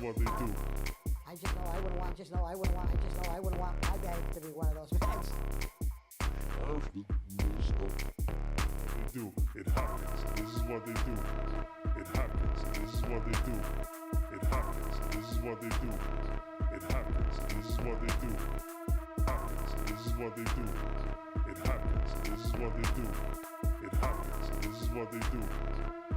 what they do. I just know I wouldn't want, just know I wouldn't want, I just know I wouldn't want my bag to be one of those bags. They do. It happens. This is what they do. It happens. This is what they do. It happens. This is what they do. It happens. This is what they do. Happens. This is what they do. It happens. This is what they do. It happens. This is what they do.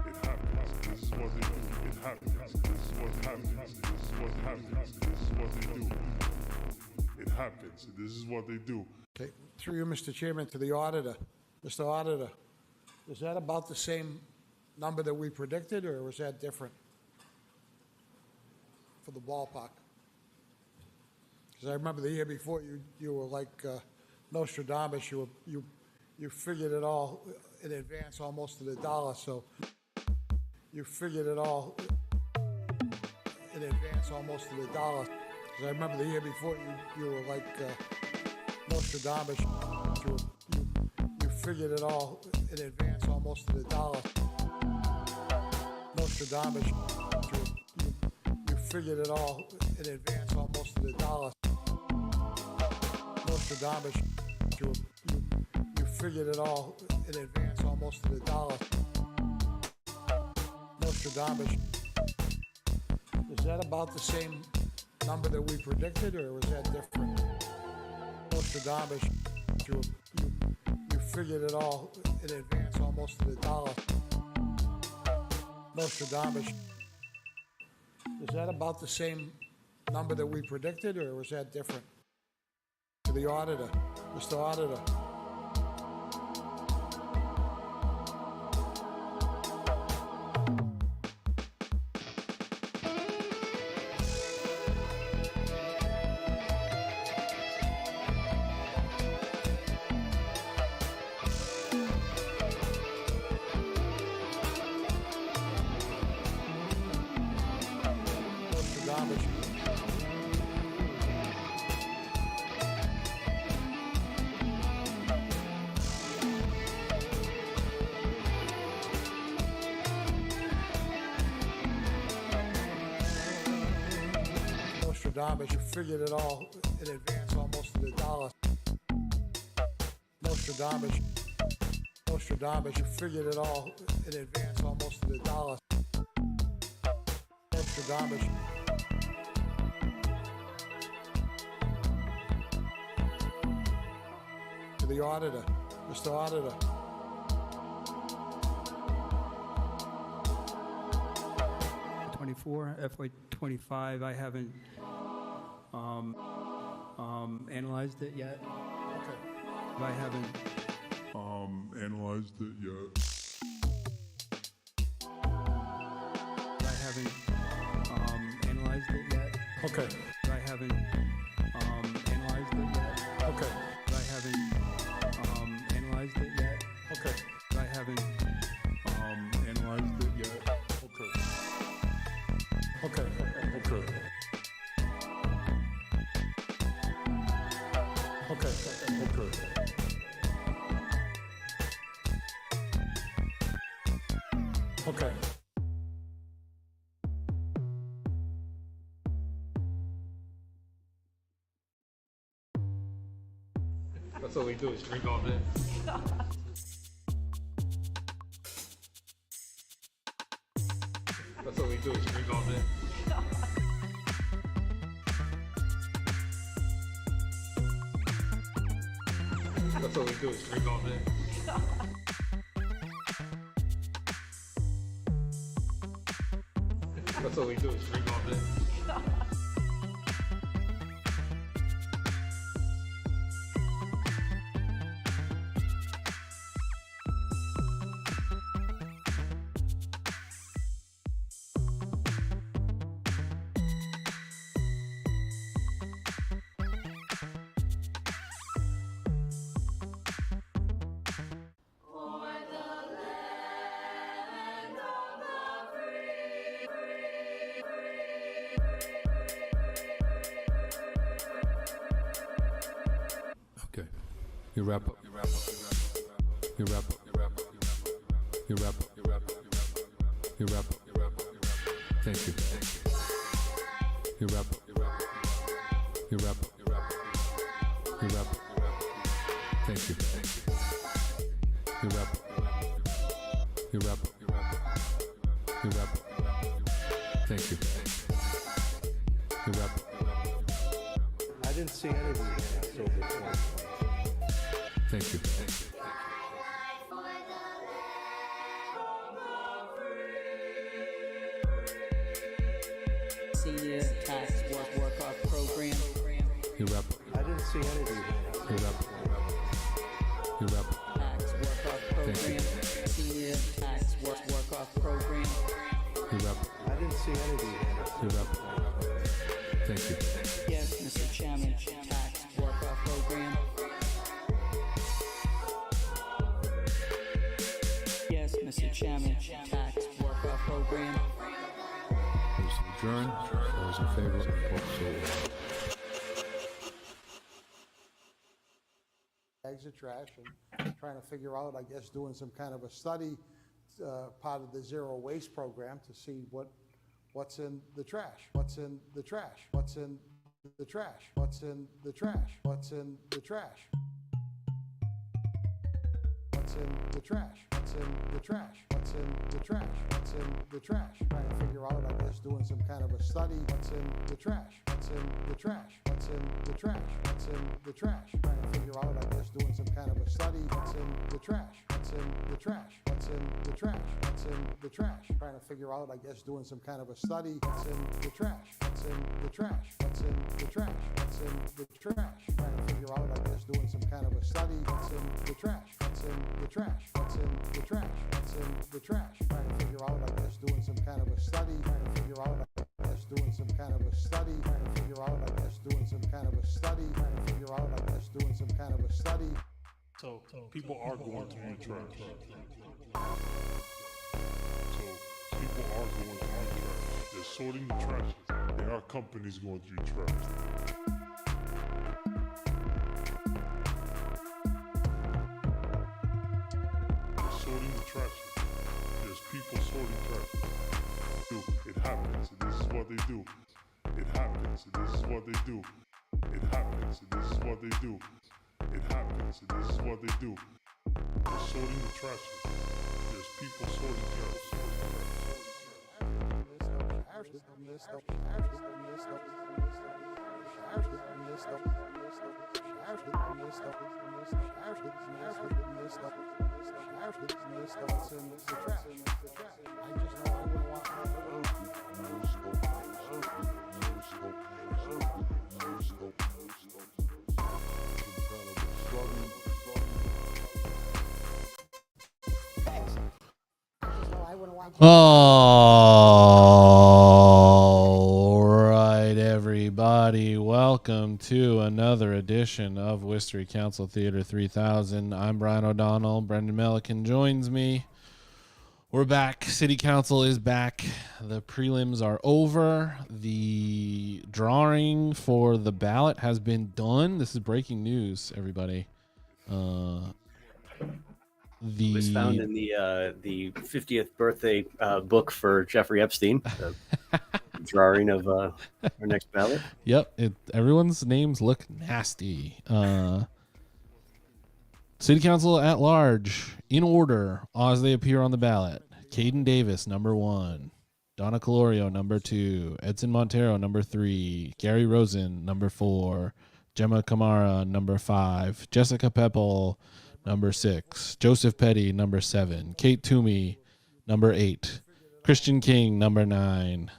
It happens. This is what they do. It happens. This is what happens. This is what happens. This is what they do. It happens. This is what they do. Okay, through you, Mr. Chairman, to the auditor. Mr. Auditor, is that about the same number that we predicted, or was that different for the ballpark? Because I remember the year before, you were like Nostradamus. You figured it all in advance, almost to the dollar. So you figured it all in advance, almost to the dollar. Because I remember the year before, you were like Nostradamus. You figured it all in advance, almost to the dollar. Nostradamus. You figured it all in advance, almost to the dollar. Nostradamus. You figured it all in advance, almost to the dollar. Nostradamus. Is that about the same number that we predicted, or was that different? Nostradamus. You figured it all in advance, almost to the dollar. Nostradamus. Is that about the same number that we predicted, or was that different? To the auditor, Mr. Auditor. Nostradamus, you figured it all in advance, almost to the dollar. Nostradamus, you figured it all in advance, almost to the dollar. Nostradamus. To the auditor, Mr. Auditor. FY25, I haven't analyzed it yet. Okay. I haven't Analyzed it yet. analyzed it yet. Okay. I haven't analyzed it yet. Okay. I haven't analyzed it yet. Okay. I haven't Analyzed it yet. Okay. Okay. Okay. Okay. Okay. Okay. That's all we do is drink all day. That's all we do is drink all day. That's all we do is drink all day. That's all we do is drink all day. Okay. You wrap up. You wrap up. You wrap up. You wrap up. You wrap up. You wrap up. You wrap up. You wrap up. You wrap up. Thank you. You wrap up. You wrap up. You wrap up. You wrap up. You wrap up. Thank you. You wrap up. You wrap up. You wrap up. You wrap up. Thank you. You wrap up. I didn't see anything so before. Thank you. Senior tax work-off program. You wrap up. I didn't see anything. You wrap up. You wrap up. Tax work-off program. Senior tax work-off program. You wrap up. I didn't see anything. You wrap up. Thank you. Yes, Mr. Chairman, tax work-off program. Yes, Mr. Chairman, tax work-off program. Those adjourn. Those in favor, vote so ordered. Bags of trash and trying to figure out, I guess, doing some kind of a study, part of the zero waste program to see what's in the trash, what's in the trash, what's in the trash, what's in the trash, what's in the trash. What's in the trash? What's in the trash? What's in the trash? What's in the trash? Trying to figure out, I guess, doing some kind of a study. What's in the trash? What's in the trash? What's in the trash? What's in the trash? Trying to figure out, I guess, doing some kind of a study. What's in the trash? What's in the trash? What's in the trash? What's in the trash? Trying to figure out, I guess, doing some kind of a study. What's in the trash? What's in the trash? What's in the trash? What's in the trash? Trying to figure out, I guess, doing some kind of a study. What's in the trash? What's in the trash? What's in the trash? What's in the trash? Trying to figure out, I guess, doing some kind of a study. Trying to figure out, I guess, doing some kind of a study. Trying to figure out, I guess, doing some kind of a study. Trying to figure out, I guess, doing some kind of a study. So people are going through the trash. So people are going through the trash. They're sorting the trash. There are companies going through trash. They're sorting the trash. There's people sorting trash. It happens. This is what they do. It happens. This is what they do. It happens. This is what they do. It happens. This is what they do. They're sorting the trash. There's people sorting trash. All right, everybody. Welcome to another edition of Worcester Council Theater 3000. I'm Brian O'Donnell. Brendan Melican joins me. We're back. City Council is back. The prelims are over. The drawing for the ballot has been done. This is breaking news, everybody. It was found in the 50th birthday book for Jeffrey Epstein, the drawing of our next ballot. Yep, everyone's names look nasty. City Council at large, in order as they appear on the ballot. Caden Davis, number 1. Donna Calorio, number 2. Edson Montero, number 3. Gary Rosen, number 4. Gemma Camara, number 5. Jessica Peppel, number 6. Joseph Petty, number 7. Kate Toomey, number 8. Christian King, number 9.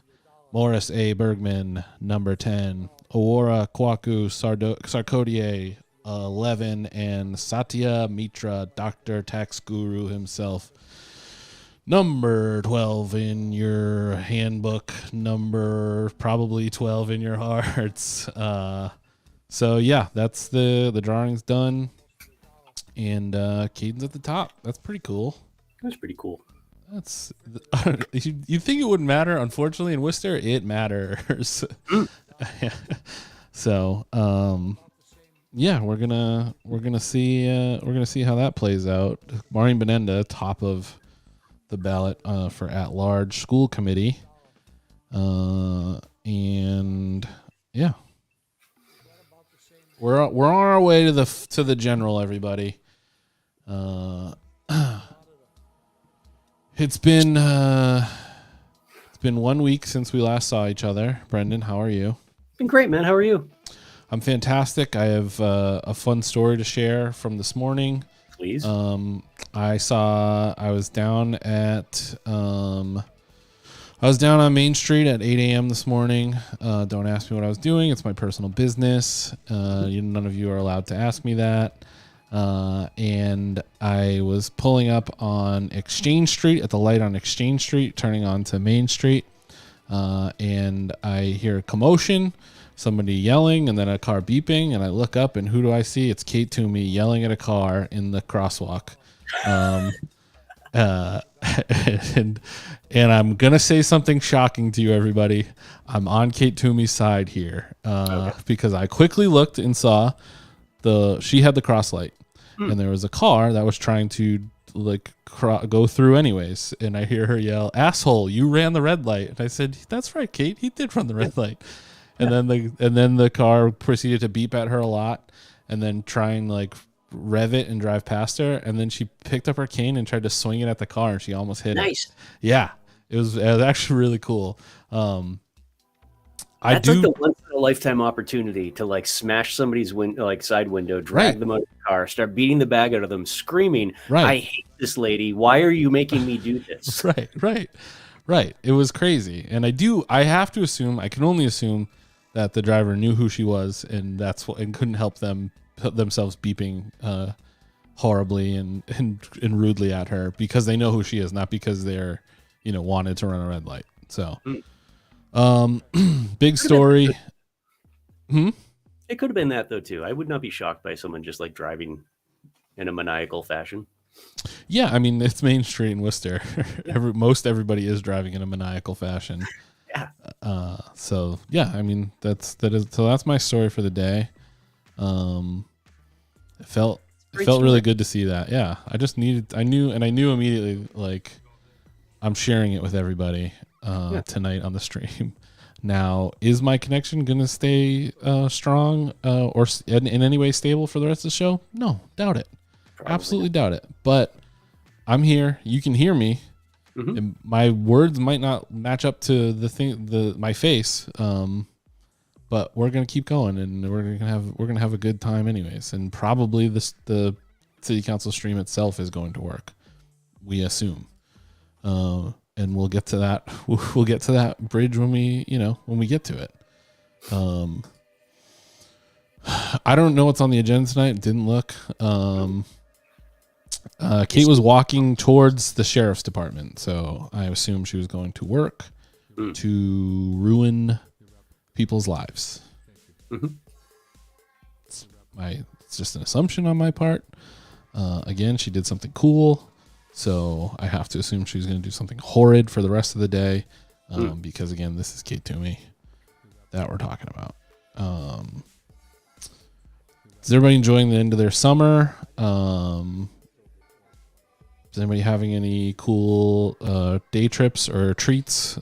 Morris A. Bergman, number 10. Owora Kwaku Sarkodie, 11. And Satya Mitra, Dr. Tax Guru himself, number 12 in your handbook, number probably 12 in your hearts. So, yeah, that's the drawing's done. And Caden's at the top. That's pretty cool. That's pretty cool. That's you think it wouldn't matter? Unfortunately, in Worcester, it matters. So, yeah, we're gonna see how that plays out. Maureen Benenda, top of the ballot for at-large school committee, and way to the general, everybody. It's been 1 week since we last saw each other. Brendan, how are you? Been great, man. How are you? I'm fantastic. I have a fun story to share from this morning. Please. I was down on Main Street at 8 a.m. this morning. Don't ask me what I was doing. It's my personal business. None of you are allowed to ask me that. And I was pulling up on Exchange Street at the light on Exchange Street, turning onto Main Street. And I hear a commotion, somebody yelling, and then a car beeping. And I look up, and who do I see? It's Kate Toomey yelling at a car in the crosswalk. And I'm going to say something shocking to you, everybody. I'm on Kate Toomey's side here, because I quickly looked and saw she had the cross light, and there was a car that was trying to go through anyways. And I hear her yell, "Asshole, you ran the red light." And I said, "That's right, Kate. He did run the red light." And then the car proceeded to beep at her a lot, and then try and rev it and drive past her. And then she picked up her cane and tried to swing it at the car, and she almost hit it. Nice. Yeah, it was actually really cool. That's like the once in a lifetime opportunity to smash somebody's side window, drag them out of the car, start beating the bag out of them, screaming, "I hate this lady. Why are you making me do this?" Right. It was crazy. And I can only assume that the driver knew who she was, and and couldn't help themselves beeping horribly and rudely at her because they know who she is, not because they're wanted to run a red light. So big story. It could have been that though too. I would not be shocked by someone just driving in a maniacal fashion. Yeah, I mean, it's Main Street in Worcester. Most everybody is driving in a maniacal fashion. Yeah. So yeah, I mean that's my story for the day. It felt really good to see that. Yeah, I knew immediately I'm sharing it with everybody tonight on the stream. Now, is my connection gonna stay strong or in any way stable for the rest of the show? No, doubt it. Probably absolutely not. Doubt it. But I'm here. You can hear me. Mm-hmm. And my words might not match up to my face. But we're gonna keep going, and we're gonna have a good time anyways. And probably the city council stream itself is going to work. We assume. And we'll get to that. We'll get to that bridge when we get to it. I don't know what's on the agenda tonight. Didn't look. Kate was walking towards the sheriff's department, so I assume she was going to work to ruin people's lives. Mm-hmm. It's just an assumption on my part. Again, she did something cool. So I have to assume she's going to do something horrid for the rest of the day, because again, this is Kate Toomey that we're talking about. Is everybody enjoying the end of their summer? Is anybody having any cool day trips or treats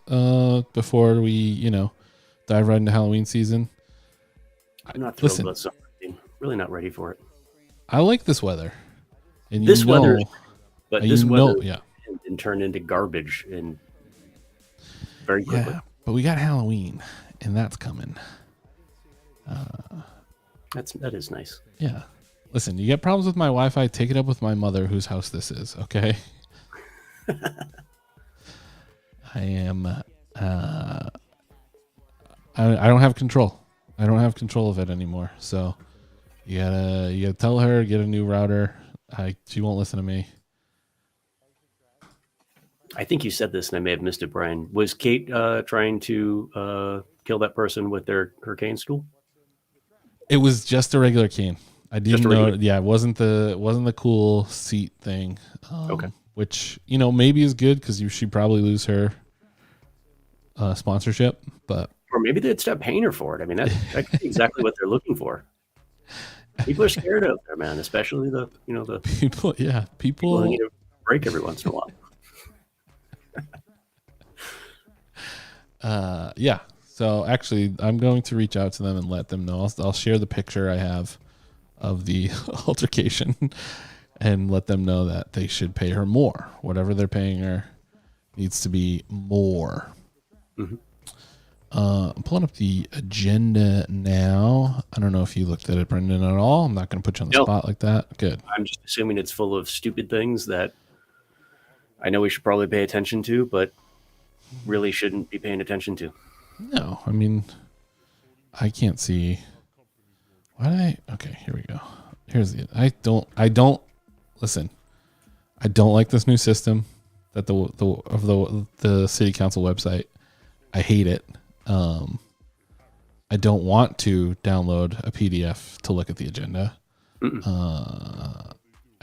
before we, dive right into Halloween season? I'm not thrilled about summer. I'm really not ready for it. I like this weather. And this weather. But this weather can turn into garbage and very quickly. Yeah, but we got Halloween, and that's coming. That is nice. Yeah. Listen, you get problems with my Wi-Fi, take it up with my mother, whose house this is, okay? I am... I don't have control. I don't have control of it anymore. So you gotta tell her, get a new router. She won't listen to me. I think you said this, and I may have missed it, Brian. Was Kate trying to kill that person with her cane stool? It was just a regular cane. I didn't know. Yeah, it wasn't the cool seat thing. Okay. Which maybe is good because she'd probably lose her sponsorship, but or maybe they'd stop paying her for it. I mean, that's exactly what they're looking for. People are scared out there, man. Especially the people. Yeah, people need a break every once in a while. Yeah. So actually, I'm going to reach out to them and let them know. I'll share the picture I have of the altercation and let them know that they should pay her more. Whatever they're paying her needs to be more. Mm-hmm. I'm pulling up the agenda now. I don't know if you looked at it, Brendan, at all. I'm not going to put you on the spot like that. Good. I'm just assuming it's full of stupid things that I know we should probably pay attention to, but really shouldn't be paying attention to. No, I mean, I can't see. Why did I? Okay, here we go. Here's the. I don't listen. I don't like this new system that the city council website. I hate it. I don't want to download a PDF to look at the agenda.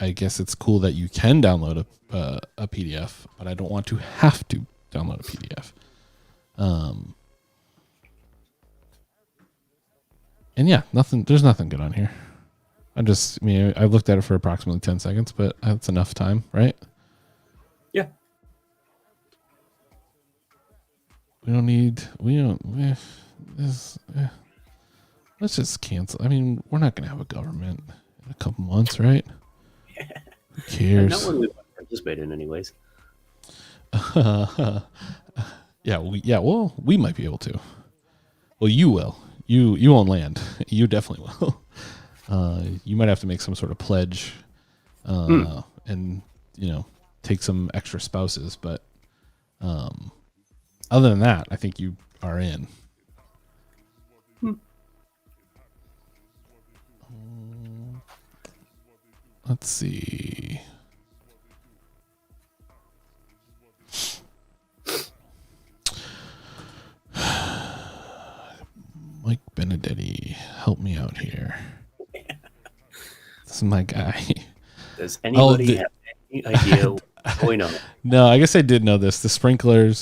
I guess it's cool that you can download a PDF, but I don't want to have to download a PDF. And yeah, there's nothing good on here. I looked at it for approximately 10 seconds, but that's enough time, right? Yeah. Let's just cancel. I mean, we're not going to have a government in a couple months, right? Yeah. Who cares? Not one we want to participate in anyways. Well, we might be able to. Well, you will. You own land. You definitely will. You might have to make some sort of pledge, and take some extra spouses. But other than that, I think you are in. Let's see. Mike Benedetti, help me out here. This is my guy. Does anybody have any idea what's going on? No, I guess I did know this. The sprinkler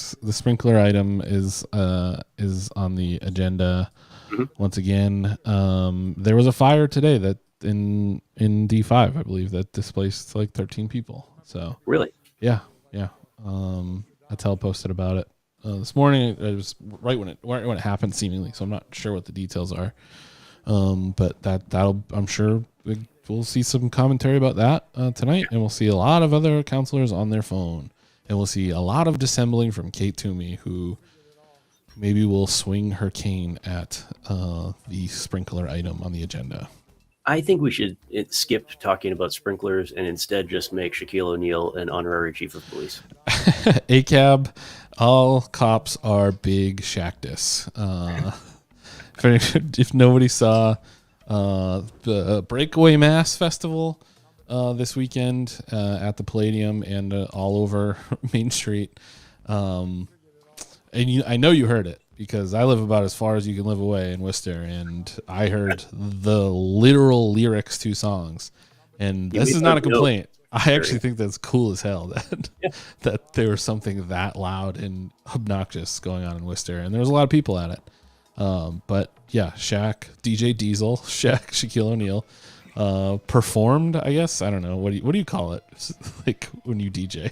item is on the agenda. Mm-hmm. Once again. There was a fire today that in D5, I believe, that displaced like 13 people. So really, yeah. Attell posted about it this morning. It was right when it happened, seemingly. So I'm not sure what the details are. But that'll I'm sure we'll see some commentary about that tonight, and we'll see a lot of other counselors on their phone, and we'll see a lot of dissembling from Kate Toomey, who maybe will swing her cane at the sprinkler item on the agenda. I think we should skip talking about sprinklers and instead just make Shaquille O'Neal an honorary chief of police. ACAB, all cops are big Shactus. If nobody saw the Breakaway Mass Festival this weekend at the Palladium and all over Main Street, and I know you heard it, because I live about as far as you can live away in Worcester, and I heard the literal lyrics to songs. And this is not a complaint. I actually think that's cool as hell that there was something that loud and obnoxious going on in Worcester, and there was a lot of people at it. But yeah, Shaq, DJ Diesel, Shaquille O'Neal performed. I guess, I don't know, what do you call it? Like when you DJ,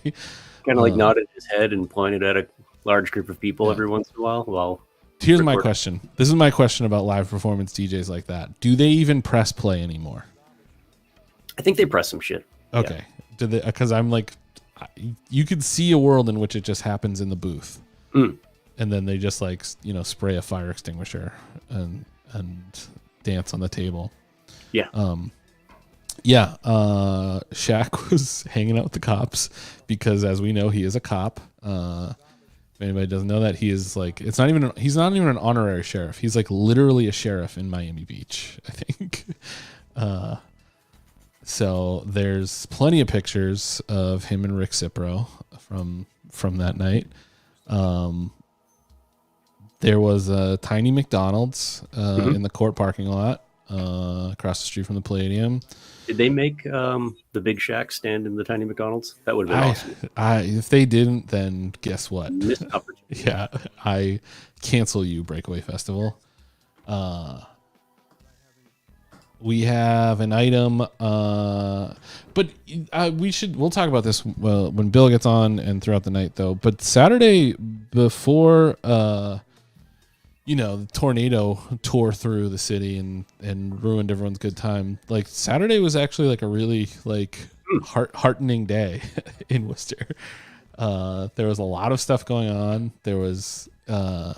kind of like nodded his head and pointed at a large group of people every once in a while. Well, here's my question. This is my question about live performance DJs like that. Do they even press play anymore? I think they press some shit. Okay. Yeah. Do they? Because I'm like, you could see a world in which it just happens in the booth, and then they just like spray a fire extinguisher and dance on the table. Yeah. Shaq was hanging out with the cops because, as we know, he is a cop. If anybody doesn't know that, he is like, he's not even an honorary sheriff. He's like literally a sheriff in Miami Beach, I think. So there's plenty of pictures of him and Rick Cipro from that night. There was a tiny McDonald's in the court parking lot across the street from the Palladium. Did they make the Big Shack stand in the tiny McDonald's? That would have been awesome. If they didn't, then guess what? Missed opportunity. Yeah, I cancel you, Breakaway Festival. We have an item, but we'll talk about this when Bill gets on and throughout the night, though. But Saturday before the tornado tore through the city and ruined everyone's good time. Like Saturday was actually like a really like heartening day in Worcester. There was a lot of stuff going on. There was 1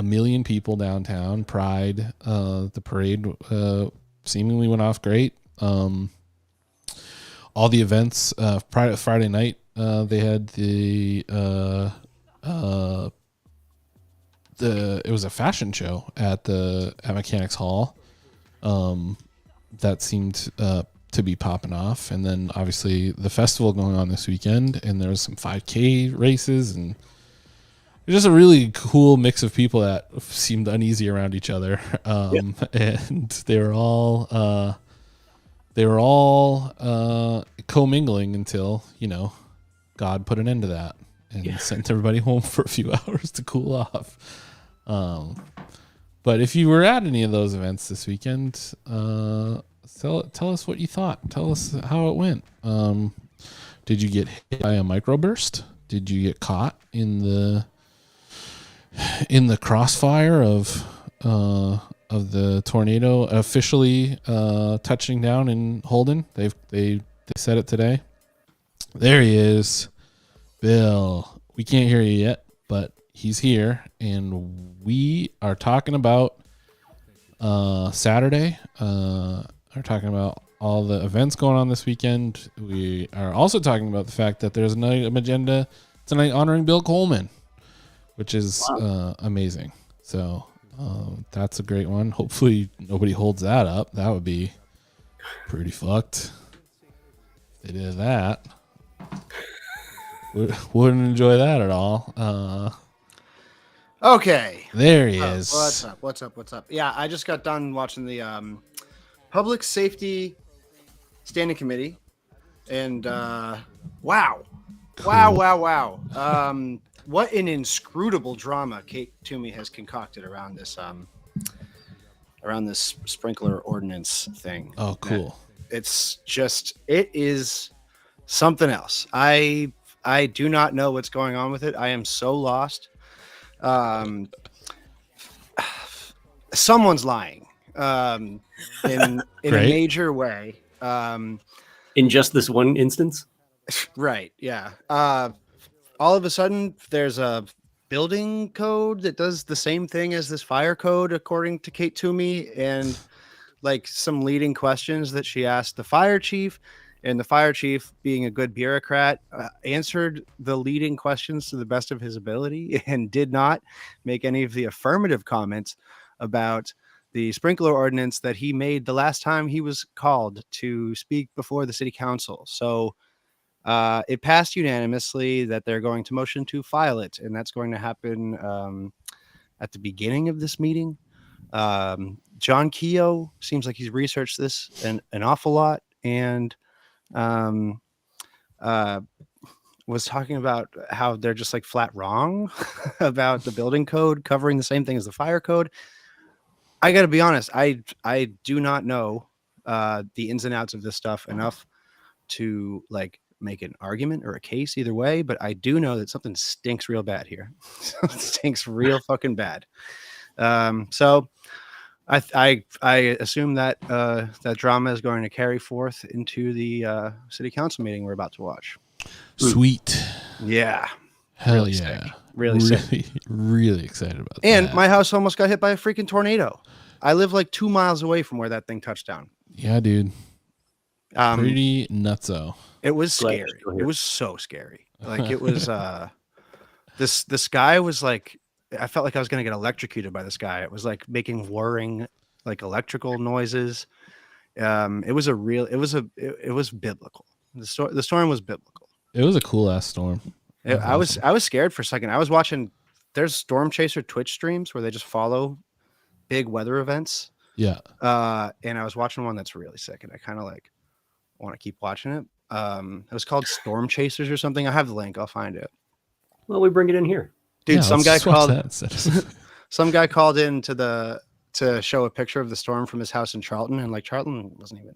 million people downtown. Pride, the parade seemingly went off great. All the events, Friday night, they had it was a fashion show at Mechanics Hall. That seemed to be popping off, and then obviously the festival going on this weekend, and there was some 5K races, and it was just a really cool mix of people that seemed uneasy around each other. And they were all commingling until God put an end to that and sent everybody home for a few hours to cool off. But if you were at any of those events this weekend, tell us what you thought. Tell us how it went. Did you get hit by a microburst? Did you get caught in the crossfire of the tornado officially touching down in Holden? They said it today. There he is, Bill. We can't hear you yet, but he's here, and we are talking about Saturday. Are talking about all the events going on this weekend. We are also talking about the fact that there's another agenda tonight honoring Bill Coleman, which is amazing. So that's a great one. Hopefully nobody holds that up. That would be pretty fucked if they did that. Wouldn't enjoy that at all. Okay. There he is. What's up? Yeah, I just got done watching the Public Safety Standing Committee, and wow. What an inscrutable drama Kate Toomey has concocted around this sprinkler ordinance thing. Oh, cool. It is something else. I do not know what's going on with it. I am so lost. Someone's lying in a major way. In just this one instance? Right. Yeah. All of a sudden, there's a building code that does the same thing as this fire code, according to Kate Toomey, and like some leading questions that she asked the fire chief, and the fire chief, being a good bureaucrat, answered the leading questions to the best of his ability and did not make any of the affirmative comments about the sprinkler ordinance that he made the last time he was called to speak before the city council. So it passed unanimously that they're going to motion to file it, and that's going to happen at the beginning of this meeting. John Keogh seems like he's researched this an awful lot, and was talking about how they're just like flat wrong about the building code covering the same thing as the fire code. I got to be honest, I do not know the ins and outs of this stuff enough to like make an argument or a case either way, but I do know that something stinks real bad here. It stinks real fucking bad. So I assume that that drama is going to carry forth into the city council meeting we're about to watch. Sweet. Yeah. Hell really yeah. Sick. Really sick. Really excited about that. And my house almost got hit by a freaking tornado. I live like 2 miles away from where that thing touched down. Yeah, dude. Pretty nutso. It was scary. It was so scary. Like it was this guy was like, I felt like I was going to get electrocuted by this guy. It was like making whirring, like electrical noises. It was biblical. The storm was biblical. It was a cool ass storm. I was scared for a second. I was watching, there's Storm Chaser Twitch streams where they just follow big weather events. Yeah. And I was watching one that's really sick, and I kind of like want to keep watching it. It was called Storm Chasers or something. I have the link. I'll find it. Well, we bring it in here. Dude, Yeah, some guy called some guy called in to show a picture of the storm from his house in Charlton, and like Charlton wasn't even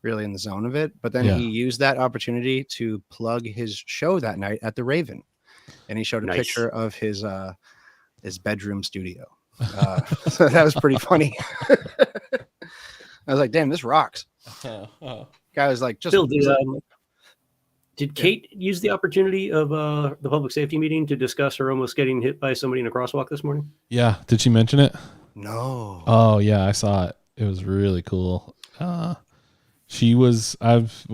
really in the zone of it, but then he used that opportunity to plug his show that night at the Raven, and he showed a picture of his bedroom studio. So that was pretty funny. I was like, damn, this rocks. Guy was like, just Bill, did Kate use the opportunity of the public safety meeting to discuss her almost getting hit by somebody in a crosswalk this morning? Yeah. Did she mention it? no. Oh yeah, I saw it. It was really cool. She was. I've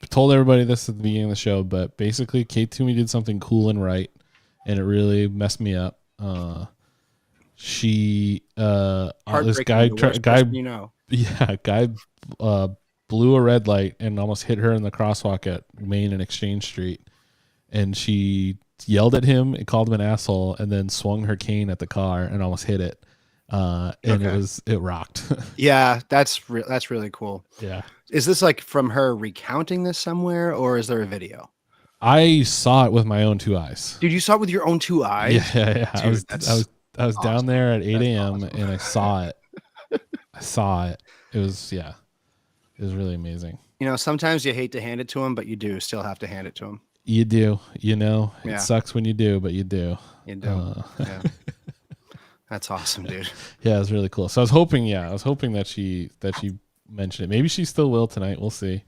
told everybody this at the beginning of the show, but basically, Kate Toomey did something cool and right, and it really messed me up. This guy, you know. yeah, guy, blew a red light and almost hit her in the crosswalk at Main and Exchange Street, and she yelled at him and called him an asshole, and then swung her cane at the car and almost hit it. And it rocked. Yeah, that's really cool. Yeah. Is this like from her recounting this somewhere, or is there a video? I saw it with my own 2 eyes. Dude, you saw it with your own 2 eyes? Yeah. Dude, I was awesome. down there at 8 a.m. and I saw it. It was really amazing. You know, sometimes you hate to hand it to him, but you do still have to hand it to him. You do, Yeah. it sucks when you do, but you do. You do. Yeah. That's awesome, dude. Yeah, it was really cool. So I was hoping that she mentioned it. Maybe she still will tonight. We'll see.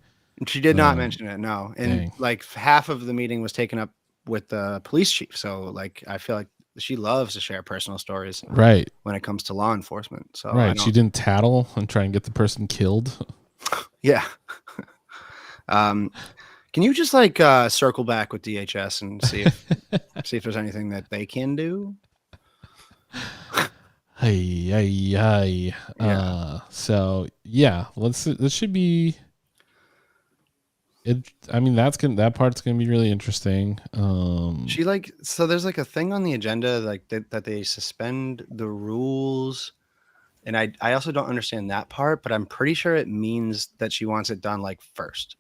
She did not mention it, no. And dang. like half of the meeting was taken up with the police chief. So like I feel like she loves to share personal stories, right, when it comes to law enforcement. So right, she didn't tattle and try and get the person killed. Yeah. Can you just like circle back with DHS and see if there's anything that they can do? Hey. So yeah, this should be it. I mean, that part's gonna be really interesting. So there's like a thing on the agenda like that they suspend the rules, and I also don't understand that part, but I'm pretty sure it means that she wants it done like first,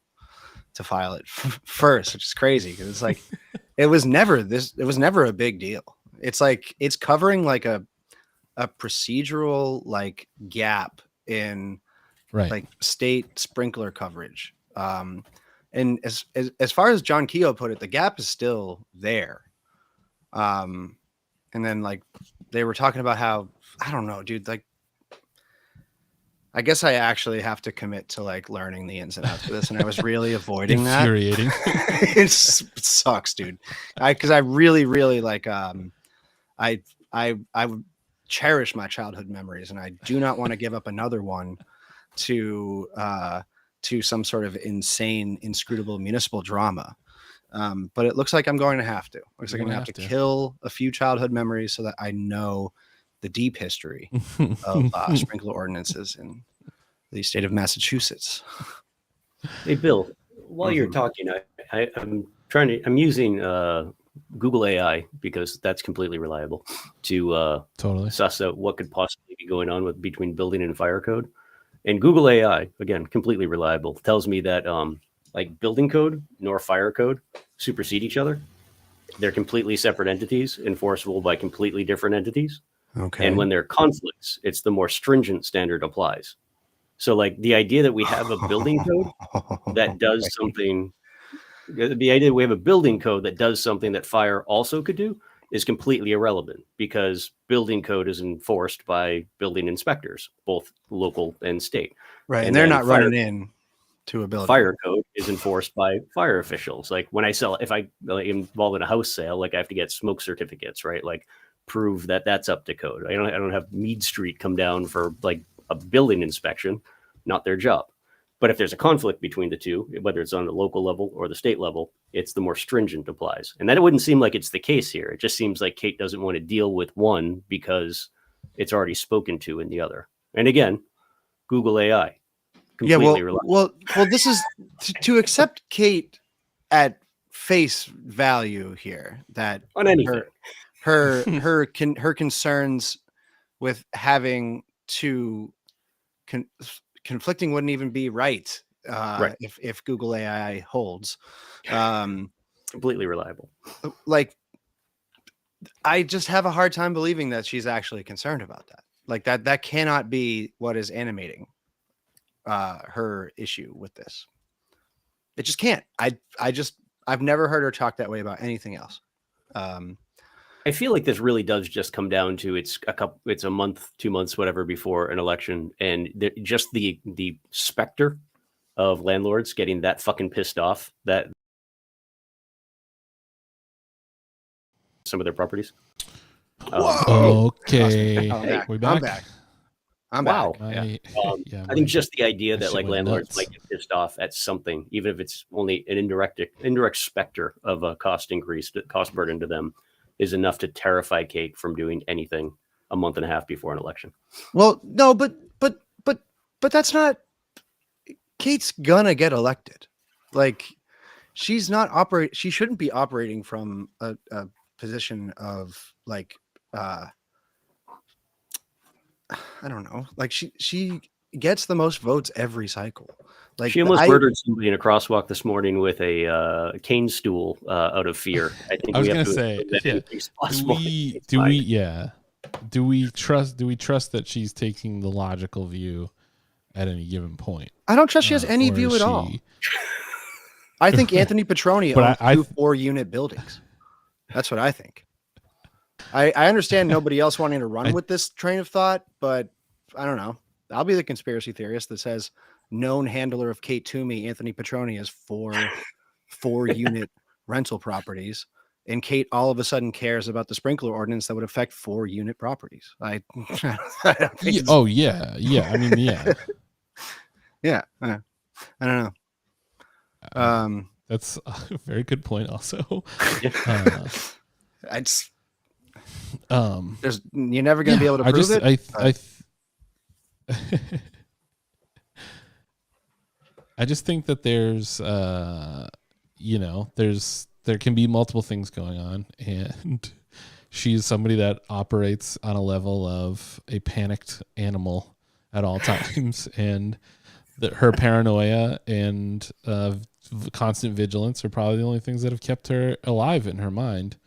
to file it first, which is crazy because it's like it was never a big deal. It's like it's covering like a procedural like gap in like state sprinkler coverage. And as far as John Keogh put it, the gap is still there. And then like they were talking about how, I don't know, dude, like I guess I actually have to commit to like learning the ins and outs of this, and I was really avoiding that. Infuriating. It sucks, dude. Because I really like I would cherish my childhood memories, and I do not want to give up another one to some sort of insane, inscrutable municipal drama. But it looks like I'm going to have to. Looks like I'm going to have to kill a few childhood memories so that I know the deep history of sprinkler ordinances in the state of Massachusetts. Hey, Bill, while you're talking, I'm using Google AI because that's completely reliable to totally suss out what could possibly be going on between building and fire code. And Google AI, again, completely reliable, tells me that like building code nor fire code supersede each other. They're completely separate entities, enforceable by completely different entities. Okay. And when there are conflicts, it's the more stringent standard applies. So like the idea that we have a building code that does something, the idea that we have a building code that does something that fire also could do is completely irrelevant, because building code is enforced by building inspectors, both local and state. Right. And they're not running in to a building. Fire code is enforced by fire officials. Like when I sell, if I like, involved in a house sale, like I have to get smoke certificates, right? Like prove that that's up to code. I don't have Mead Street come down for like a building inspection, not their job. But if there's a conflict between the two, whether it's on the local level or the state level, it's the more stringent applies. And that it wouldn't seem like it's the case here. It just seems like Kate doesn't want to deal with one because it's already spoken to in the other. And again, Google AI. Completely well, this is to accept Kate at face value here, that on anything. her concerns with having to conflicting wouldn't even be right, right. if Google AI holds. Completely reliable. Like, I just have a hard time believing that she's actually concerned about that. Like that cannot be what is animating her issue with this. It just can't. I've never heard her talk that way about anything else. I feel like this really does just come down to it's a month, 2 months, whatever before an election, and just the specter of landlords getting that fucking pissed off that some of their properties. Okay, we I'm back. back. I'm Wow. back. I think just the idea that shit like went landlords nuts. might get pissed off at something, even if it's only an indirect specter of a cost increase, cost burden to them, is enough to terrify Kate from doing anything a month and a half before an election. Well, no, but that's not. Kate's gonna get elected. Like, she's not operate. She shouldn't be operating from a position of like, I don't know. Like she gets the most votes every cycle. Like She almost murdered somebody in a crosswalk this morning with a cane stool out of fear. I think I was we gonna have to say, assume that yeah. it's possible. Do we trust that she's taking the logical view at any given point? I don't trust she has any Or view is at all. she- I think Anthony Petroni But owns two 4-unit buildings. That's what I think. I understand nobody else wanting to run with this train of thought, but I don't know. I'll be the conspiracy theorist that says known handler of Kate Toomey, Anthony Petroni, has 4-unit rental properties, and Kate all of a sudden cares about the sprinkler ordinance that would affect 4-unit properties. I don't think it's- Oh yeah. I mean, yeah. yeah. I don't know. That's a very good point. Also, It's you're never going to be able to prove I just think that there's there can be multiple things going on, and she's somebody that operates on a level of a panicked animal at all times, and that her paranoia and constant vigilance are probably the only things that have kept her alive in her mind.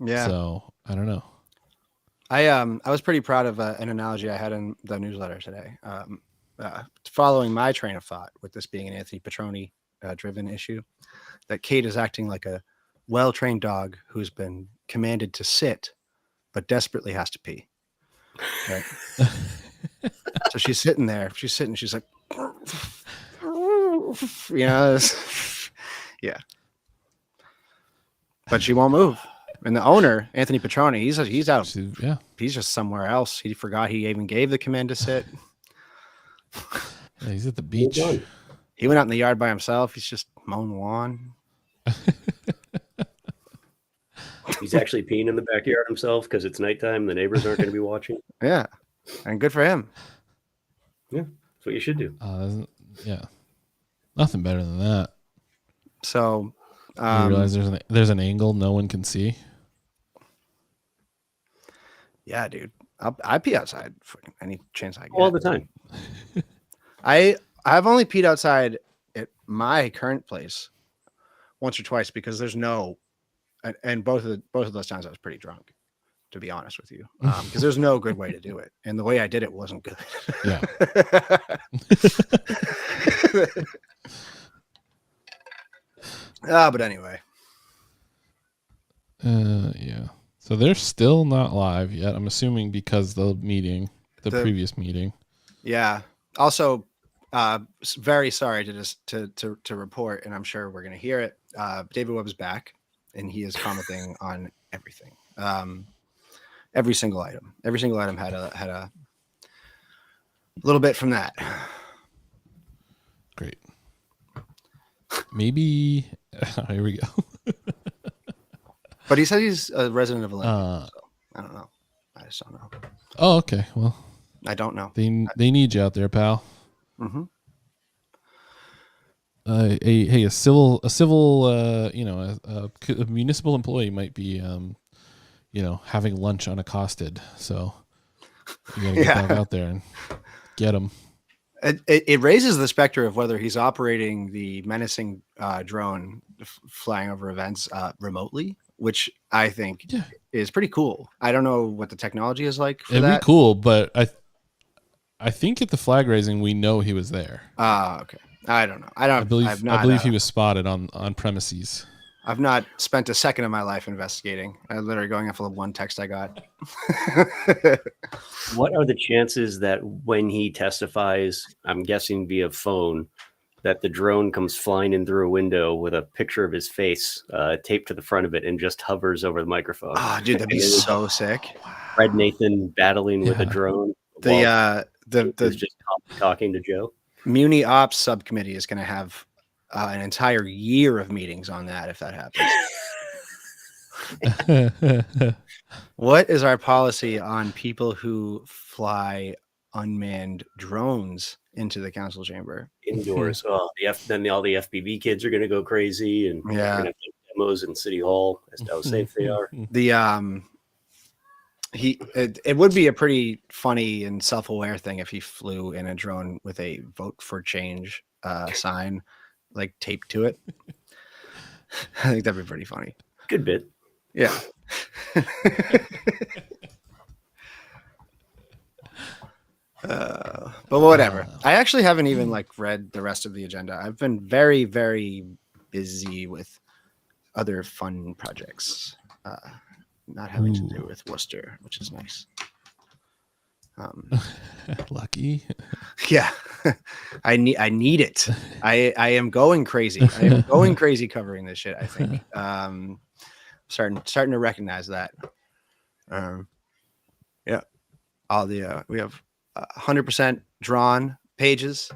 Yeah. So I don't know. I was pretty proud of an analogy I had in the newsletter today. Following my train of thought with this being an Anthony Petroni driven issue, that Kate is acting like a well-trained dog who's been commanded to sit, but desperately has to pee. Right? So she's sitting there. She's like, yeah. But she won't move. And the owner, Anthony Petroni, he's out. Yeah. He's just somewhere else. He forgot he even gave the command to sit. Yeah, he's at the beach. He went out in the yard by himself. He's just mowing the lawn. He's actually peeing in the backyard himself because it's nighttime. The neighbors aren't going to be watching. Yeah. And good for him. Yeah. That's what you should do. Yeah. Nothing better than that. So you realize there's an angle no one can see. Yeah, dude. I pee outside for any chance I get. All the time. I've only peed outside at my current place once or twice because there's no, and both of those times I was pretty drunk, to be honest with you, because there's no good way to do it, and the way I did it wasn't good. Yeah. But anyway. Yeah. So they're still not live yet. I'm assuming because the previous meeting. Yeah. Also, very sorry to report, and I'm sure we're going to hear it. David Webb's back, and he is commenting on everything. Every single item. Every single item had a little bit from that. Great. Maybe here we go. But he said he's a resident of Olympia, so I don't know. I just don't know. Oh, okay. Well, I don't know. They need you out there, pal. Mm-hmm. A civil a municipal employee might be having lunch unaccosted. So you gotta get back out there and get him. It raises the specter of whether he's operating the menacing drone flying over events remotely, which I think is pretty cool. I don't know what the technology is like for It'd that. be cool, but I think at the flag raising we know he was there. Okay. I don't know. I believe he was spotted on premises. I've not spent a second of my life investigating. I'm literally going off of one text I got. What are the chances that when he testifies, I'm guessing via phone, that the drone comes flying in through a window with a picture of his face taped to the front of it and just hovers over the microphone? Oh, dude, that'd be so sick. Fred Nathan battling with a drone. The just talking to Joe. Muni Ops subcommittee is going to have an entire year of meetings on that if that happens. What is our policy on people who fly unmanned drones into the council chamber? Indoors. Oh, then all the FPV kids are going to go crazy, and we're going to have demos in City Hall as to how safe they are. It would be a pretty funny and self-aware thing if he flew in a drone with a "Vote for Change" sign like taped to it. I think that'd be pretty funny. Good bit. Yeah. But whatever. I actually haven't even read the rest of the agenda. I've been very, very busy with other fun projects, not having to do with Worcester, which is nice. Lucky. Yeah, I need it. I am going crazy. I am going crazy covering this shit. I think starting to recognize that. Yeah, all the we have 100% drawn pages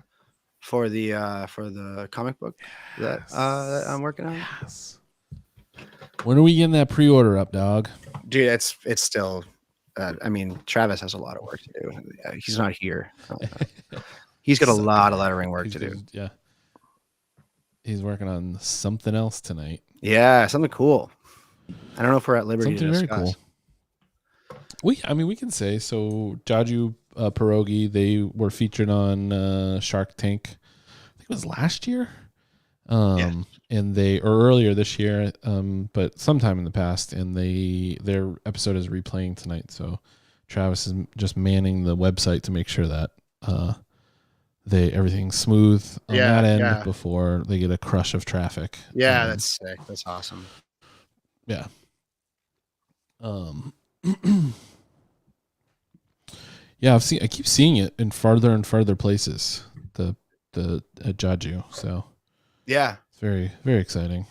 for the comic book that I'm working on. Yes. When are we getting that pre-order up, dog? Dude, it's still. I mean, Travis has a lot of work to do. He's not here. He's got a lot of lettering work to do. Yeah. He's working on something else tonight. Yeah, something cool. I don't know if we're at liberty something to very discuss. Cool. We can say so. Jaju Pierogi, they were featured on Shark Tank. I think it was last year. And they or earlier this year, but sometime in the past, and their episode is replaying tonight. So Travis is just manning the website to make sure that everything's smooth on that end before they get a crush of traffic. Yeah, that's sick. That's awesome. Yeah. Yeah, I keep seeing it in farther and farther places. The Jaju. So yeah. It's very, very exciting.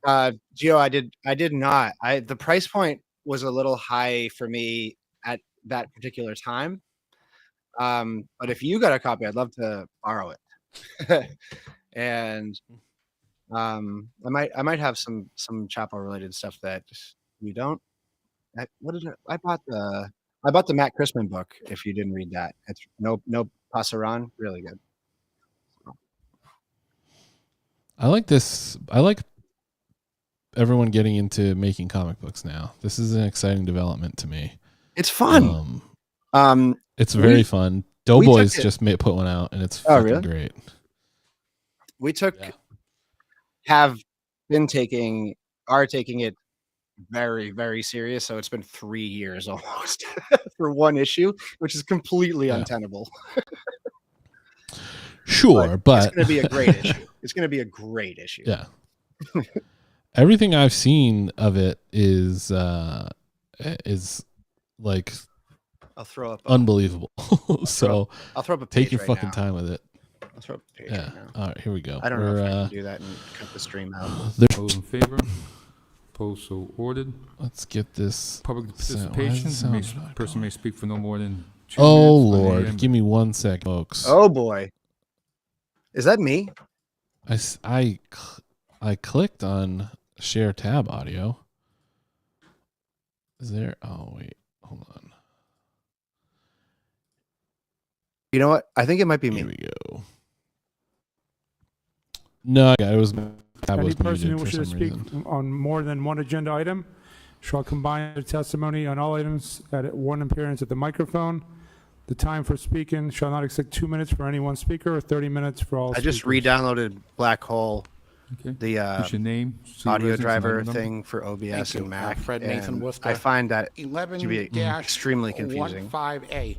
Gio, I did not. The price point was a little high for me at that particular time. But if you got a copy, I'd love to borrow it. And I might have some chapel related stuff that you don't. I bought the Matt Christman book. If you didn't read that, it's no Pasaran, really good. I like this. I like everyone getting into making comic books now. This is an exciting development to me. It's fun. It's very fun. Doughboys just put one out, and it's fucking great. We are taking it very, very serious. So it's been 3 years almost for one issue, which is completely untenable. Sure, but it's going to be a great issue. It's going to be a great issue. Yeah. Everything I've seen of it is like I'll throw up unbelievable. So I'll throw up a page take your right fucking now. time with it. I'll throw up a page Yeah. right now. All right, here we go. I don't know if I can do that and cut the stream out. Those in favor? Opposed, so ordered. Let's get this. Public sound. participation. Person may speak for no more than 2 Oh minutes. Lord, give me 1 sec, folks. Oh boy, is that me? I clicked on share tab audio. Is there? Oh wait, hold on. You know what? I think it might be me. Here we go. No, it was. Any person who muted for wishes to some speak reason. on more than one agenda item shall combine their testimony on all items at one appearance at the microphone. The time for speaking shall not exceed 2 minutes for any one speaker or 30 minutes for all I just speakers. re-downloaded Black Hole, Okay. the What's your name? City audio residence, and driver item number? thing for OBS Thank you. and Mac. Fred Nathan, and Worcester. I find that to be 11-15A. extremely confusing. About the whole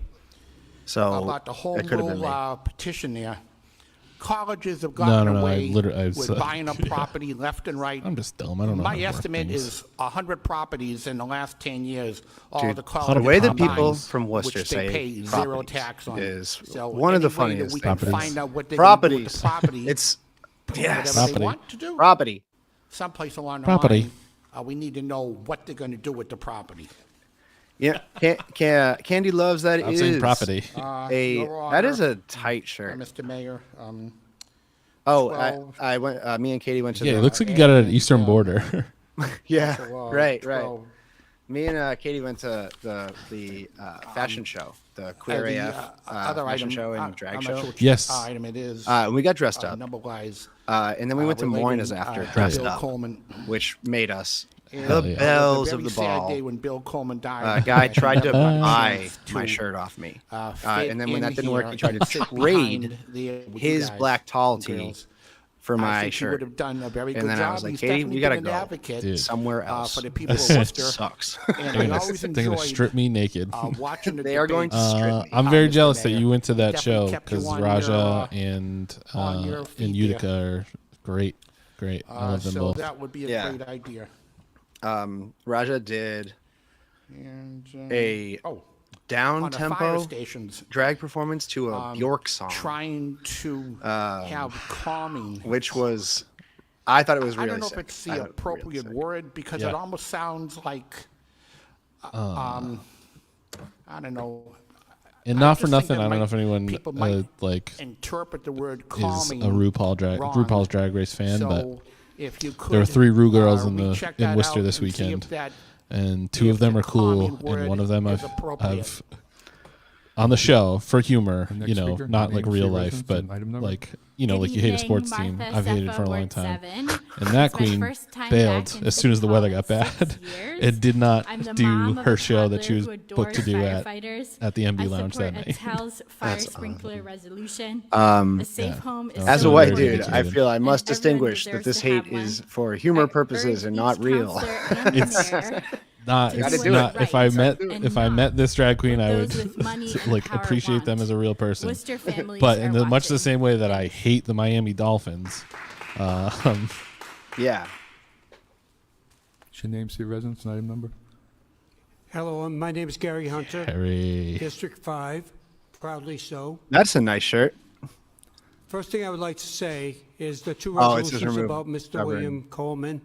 So little it could have been me. petition there. colleges have No, gotten no, no. away I with buying up property left and right. I'm just dumb. I don't know. My how to work estimate things. is 100 properties in the last 10 years. All Dude, the colleges the way that combined, people from Worcester which they say pay zero properties tax on is so one of the any way that funniest we can things. find out what they're gonna do with the property. It's whatever yes. they Property. want to do. Property. Someplace along the Property. line, we need to know what they're going to do with the property. Yeah, Candy loves that. I'm saying is property. Your That is Honor, a tight shirt. Mr. Mayor. Oh, 12. I went. Me and Katie went to. Yeah, the, it looks like you got it at Eastern Border. Yeah, So, right. 12. Me and Katie went to the fashion show, the Queer the, AF other fashion item, show and I'm drag not show. sure which Yes. item it is. And we got dressed up. Number-wise. And then we went to relating, Moyni's after, to dressed Bill up, Coleman. which made us And the yeah. it was bells a of the very sad ball. day when Bill Coleman died. Guy tried to buy to, my shirt off me, fit and then when in that didn't work, here he tried to sit trade behind there with you his guys black tall and tee girls. for I my think he would shirt. have done a very good And then job. I was like, He's Katie, definitely we gotta been an go advocate, Dude. somewhere else. for the people of This Worcester. sucks. And They're I gonna, always they're gonna enjoyed strip me naked. watching the They are going to debates. strip me. I'm very Mr. jealous that Mayor. you went to that Definitely show kept you because on Raja your, and on your feet and Utica are great. I love them so both. that would be a Yeah. great idea. Raja did And a on the fire down-tempo stations, drag performance to a Bjork song, trying to have calming. which was, I thought it was I really don't know sick. if it's I the thought it was really appropriate sick. word because Yeah. it almost sounds like, I don't know. And I not for just think nothing, that I don't know if anyone people might like interpret the word is calming a wrong. RuPaul's Drag Race fan, but So if you could, there were 3 Ru girls in recheck in that Worcester out this and see if weekend, that- and 2 if of them the are cool, calming and one of them word is I've appropriate. on the show for humor, The next you know, speaker, not like name, real city life, residence, but and item number. like you know, like you hate a sports team. I've hated it for a long time. And that queen bailed as soon as the weather got bad and did not do her show that she was booked to do at the MB Lounge that night. Fire sprinkler resolution. Um, A safe home is As so a white important. dude, I feel I must And everyone distinguish that deserves this to have hate is one. for humor I purposes urge and not each real. counselor and the It's mayor not. to It's do not. what's If I right met and if I not met this drag queen, what I those would with money and like power appreciate them want. as a real person. Worcester families But are in the much the watching. same way that I hate the Miami Dolphins. Yeah. What's your name, city residence, and item number? Hello, my name is Gary Hunter, Harry. District 5, proudly so. That's a nice shirt. First thing I would like to say is the 2 Oh, it says resolutions remove about Mr. covering. William Coleman.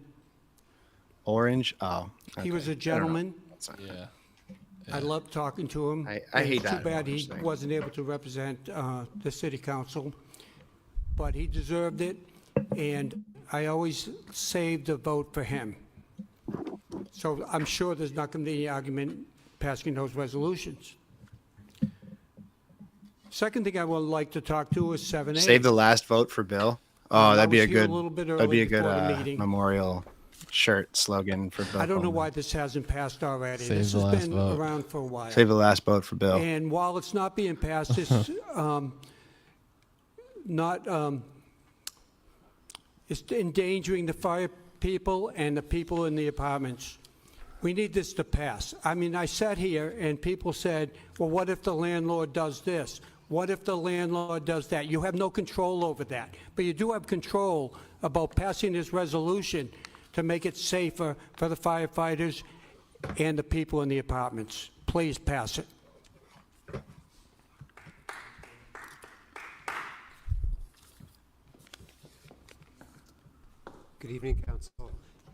Orange. Oh. He was okay. a gentleman. Yeah. I loved talking to him. I hate It's that too bad he thing. wasn't able to represent the city council, but he deserved it, and I always saved a vote for him. So I'm sure there's not going to be any argument passing those resolutions. Second thing I would like to talk to is 7A. Save the last vote for Bill. Oh, I that'd be was a here a good. little bit That'd be a early good before the meeting. memorial shirt slogan for Bill. I don't know Coleman. why this hasn't passed already. Save This the has last been vote. around for a while. Save the last vote for Bill. And while it's not being passed, it's it's endangering the fire people and the people in the apartments. We need this to pass. I mean, I sat here and people said, well, what if the landlord does this? What if the landlord does that? You have no control over that. But you do have control about passing this resolution to make it safer for the firefighters and the people in the apartments. Please pass it. Good evening, Council.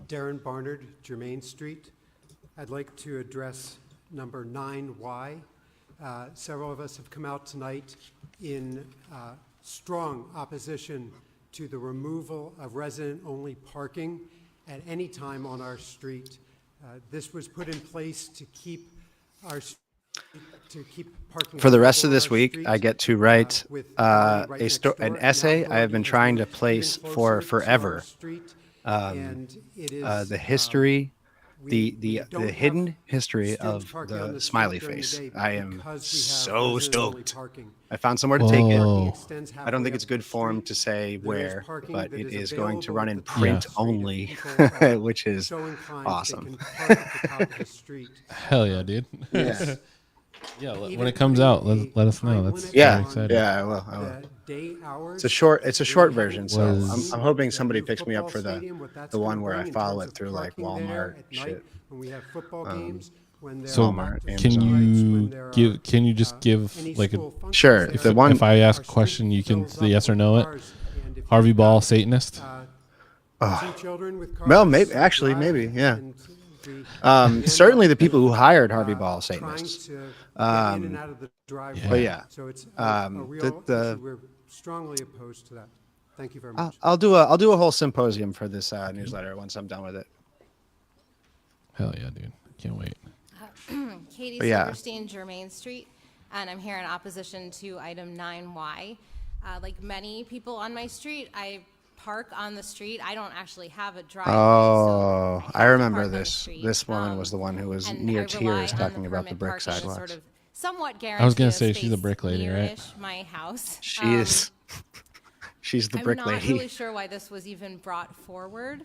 Darren Barnard, Germain Street. I'd like to address number 9Y. Several of us have come out tonight in strong opposition to the removal of resident-only parking at any time on our street. This was put in place to keep parking. For the rest of available this on our week, street, I get to write with right an next door and essay outdoor I have been because trying we're to place even for closer to our forever. street, and it is, The history, we the don't have hidden history students of parking on the the smiley street during the face. day I am because we have so resident-only stoked. parking. I found somewhere to take Whoa. it. Extends I don't halfway think it's up good the form street. to say There is where, parking but that it is is going to run in available at the print top of the street only, if people are which is so inclined, awesome. They can park at the top of the street. Hell yeah, dude. Yeah. Yeah, Even when it comes out, let us know. That's Yeah, very exciting. yeah, I will. I will. The day hours. It's a short version, so Was- I'm hoping somebody new picks me up football for stadium, what that's the one gonna where I bring in follow terms it of through like parking there Walmart at night shit. when we have football games, when there So are Walmart, active can Amazon. nights, you when there give? Can you just are, give any like a? school functions Sure, there, if the one- If I ask a our question, street you can fills say up yes or with no it. cars, and if Harvey you've Ball, got, Satanist. two children with cars, Well, maybe actually, drive, maybe, yeah. and we Certainly end the up, people who hired Harvey Ball trying Satanists. to get in and out of the driveway. But yeah, So it's a real the- issue. We're strongly opposed to that. Thank you very much. I'll do a whole symposium for this newsletter once I'm done with it. Hell yeah, dude! Can't wait. Katie But yeah. Silverstein, Germain Street, and I'm here in opposition to item 9Y. Like many people on my street, I park on the street. I don't actually have a driveway. Oh, so I have to remember park on the this. street. This woman was the one who was And near I rely tears on talking the about the permit brick parking to sidewalks. Sort of somewhat I was gonna guarantee a say she's a space brick lady, right? near-ish my house. She is. She's the brick I'm lady. not really sure why this was even brought forward.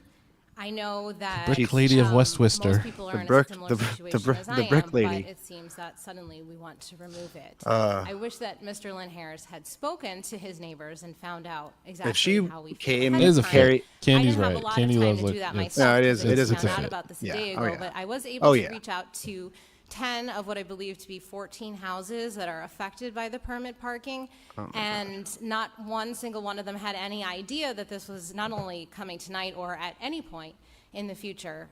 I know that brick lady of West Worcester. most people are The in brick- a similar the situation brick- as the I brick am, lady. but it seems that suddenly we want to remove it. Uh, I wish that Mr. Lynn Harris had spoken to his neighbors and found out If exactly she how we feel. came, ahead It is of a time. fit. Candy's I didn't right. have a lot Candy of time loves to like do that it's- myself. No, it is- because it is I a found out fit. about this a Yeah. day Oh, ago, yeah. but I was able Oh, to yeah. reach out to 10 of what I believe to be 14 houses that are affected by the permit parking, and not one single one of them had any idea that this was not only coming tonight or at any point in the future.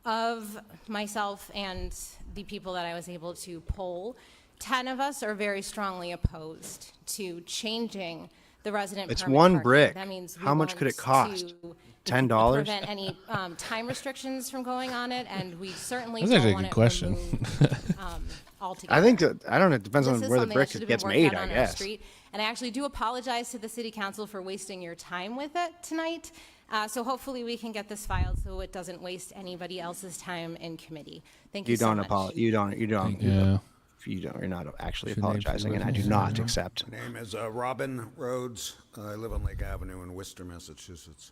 Of myself and the people that I was able to poll, 10 of us are very strongly opposed to changing the resident It's permit one parking. brick. That means we How much could it want cost? to $10? prevent any time restrictions from going on it, and we certainly That's don't actually a want good it question. removed, altogether. I think that, I don't know. It depends This on is where the something brick that should have gets been worked made, out I on our guess. street. And I actually do apologize to the city council for wasting your time with it tonight. So hopefully we can get this filed so it doesn't waste anybody else's time in committee. Thank you, You so don't much. apologize. You don't. Yeah. You're not actually What's your name, apologizing, and I do please? not accept. My name is Robin Rhodes. I live on Lake Avenue in Worcester, Massachusetts.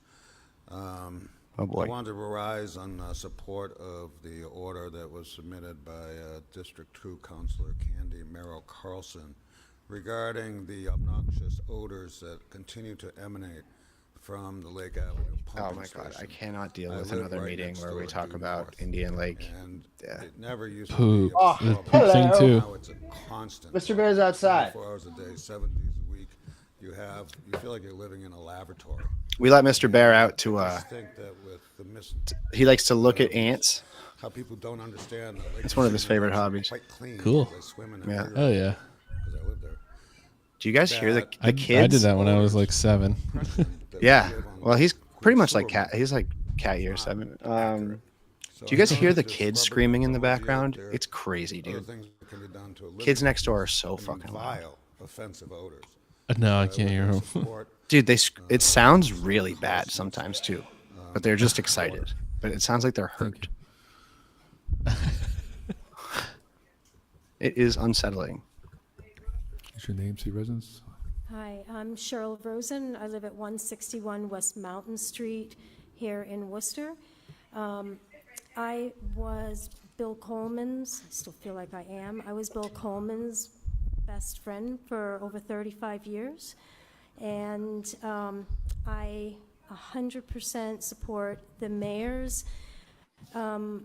Oh boy. I wanted to rise on support of the order that was submitted by District 2 Councilor Candy Merrill Carlson regarding the obnoxious odors that continue to emanate from the Lake Avenue Oh pumping my God, I station. cannot deal I with live another right meeting next where we door talk due about north, Indian Lake. And Yeah. it never used to Poop. be a The problem. poop thing too. Now it's a constant. Mr. Bear's outside. 24 hours a day, 7 days a week. You feel like you're living in a laboratory. We let Mr. Bear out to. I just think that with the He likes to look at ants. how people don't understand. that Lake It's one of his Michigan favorite is hobbies. Quite clean. Cool. I swim in it Yeah. every Oh day yeah. 'cause I live there. Do you guys hear the I kids? did that when I was like 7. Yeah. Well, he's pretty much like cat. He's like cat year 7. Do you guys hear the kids screaming in the background? It's crazy, dude. Kids next door are so fucking loud. Vile, offensive odors. No, I can't hear him. Dude, it sounds really bad sometimes too, but they're just excited. But it sounds like they're hurt. It is unsettling. What's your name, city residence? Hi, I'm Cheryl Rosen. I live at 161 West Mountain Street here in Worcester. I was Bill Coleman's, I still feel like I am, I was Bill Coleman's best friend for over 35 years. And I 100% support the mayor's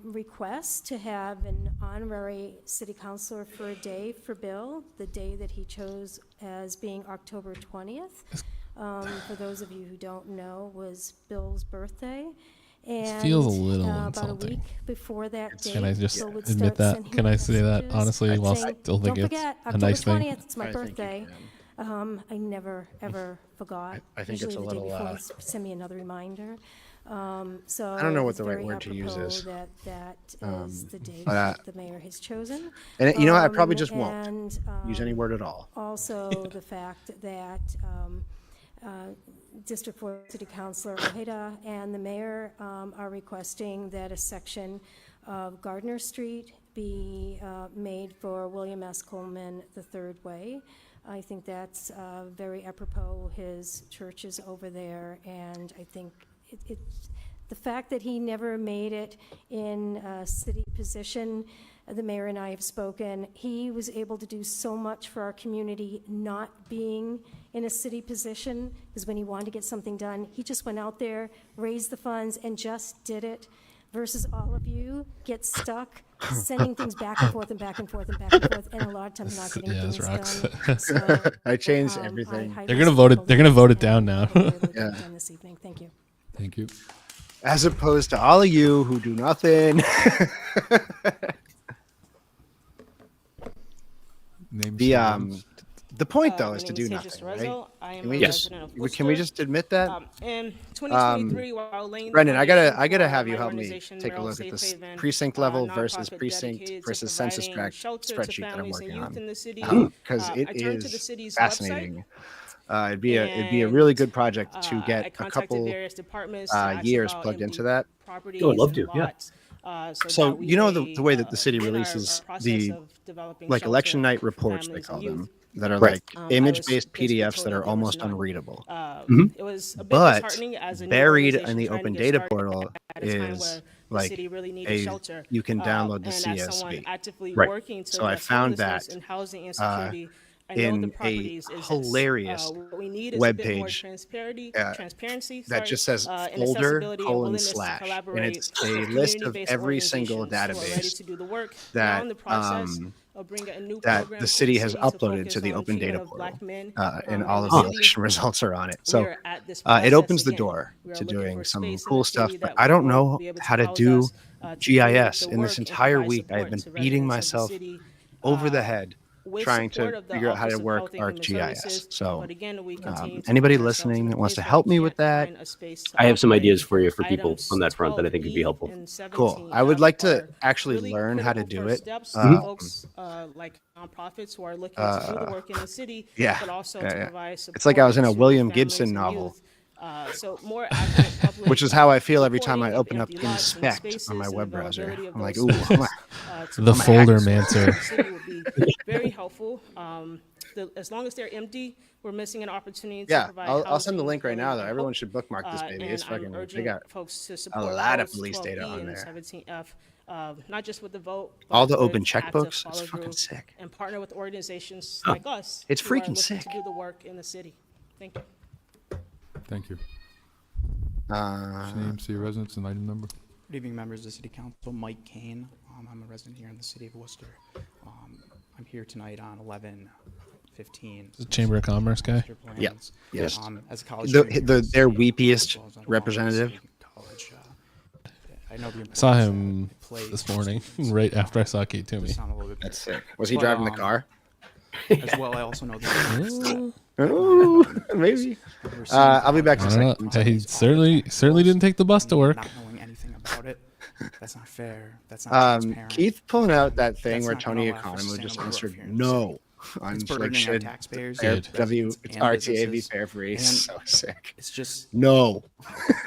request to have an honorary city councilor for a day for Bill, the day that he chose as being October 20th. For those of you who don't know, was Bill's birthday. And feels a little about a insulting. week before that date, Can I just Bill would admit start that? sending Can I say that messages honestly while saying, still think "Don't it's forget, a nice October thing? 20th, it's my birthday." I never, ever forgot. I think it's Usually a the day little, before, he'd send me another reminder. So I don't know what it's the right very word to use apropos is. That is the date uh, that the mayor has chosen. And you know what? I probably just won't And, use any word at all. Also, the fact that District 4 City Councilor Ojeda and the mayor are requesting that a section of Gardner Street be made for William S. Coleman III Way. I think that's very apropos. His church is over there, and I think the fact that he never made it in a city position the mayor and I have spoken. He was able to do so much for our community, not being in a city position, because when he wanted to get something done, he just went out there, raised the funds, and just did it, versus all of you get stuck sending things back and forth and back and forth and back and forth, and a lot of times not getting things done. So, I changed everything. highly They're gonna vote it. They're gonna vote it down now. Yeah. done this evening. Thank you. Thank you. As opposed to all of you who do nothing. The point though is to do nothing, right? Can we just admit that? In 2023, while laying Brendan, I gotta have you help me take a look at this precinct level versus precinct versus census tract spreadsheet that I'm working on, because it is fascinating. It'd be a really good project to get a couple years plugged into that. Oh, I'd love to. Yeah. So you know the way that the city releases the like election night reports, they call them, that are like image-based PDFs that are almost unreadable. But buried in the open data portal is like you can download the CSV. Right. So I found that in a hilarious web page that just says folder : / and it's a list of every single database that the city has uploaded to the open data portal, and all of the election results are on it. So it opens the door to doing some cool stuff, but I don't know how to do GIS. In this entire week, I have been beating myself over the head trying to figure out how to work ArcGIS. So anybody listening that wants to help me with that, I have some ideas for you for people on that front that I think would be helpful. Cool. I would like to actually learn how to do it. Folks like nonprofits who are looking to do the work in the city, but also to provide support. It's like I was in a William Gibson novel. So more active public Which is how I feel every time I open up Inspect on my web browser. I'm like, ooh, the folder mancer. Very helpful. As long as they're empty, we're missing an opportunity to yeah, provide I'll send the link right now, though. Everyone should bookmark this baby. It's fucking, they got a lot of police data on there. 17F, not just with the vote. All the open checkbooks. It's fucking sick. And partner with organizations like us. It's who are freaking looking sick. to do the work in the city. Thank you. Thank you. Name, city residence, and item number. Good evening, members of the City Council. Mike Kane. I'm a resident here in the city of Worcester. I'm here tonight on 11/15. The Chamber of Commerce guy. Yeah. Yes. As a college their weepiest representative. College, I know the saw him this morning, right after I saw Kate Toomey. That's sick. Was he driving the car? As well, I also know the Ooh, maybe. I'll be back in a second. He certainly didn't take the bus to work. Not knowing anything about it. That's not fair. That's not transparent. Keith pulling out that thing where Tony Economo just answered no on like should WRTA be fair free. So sick. It's just no.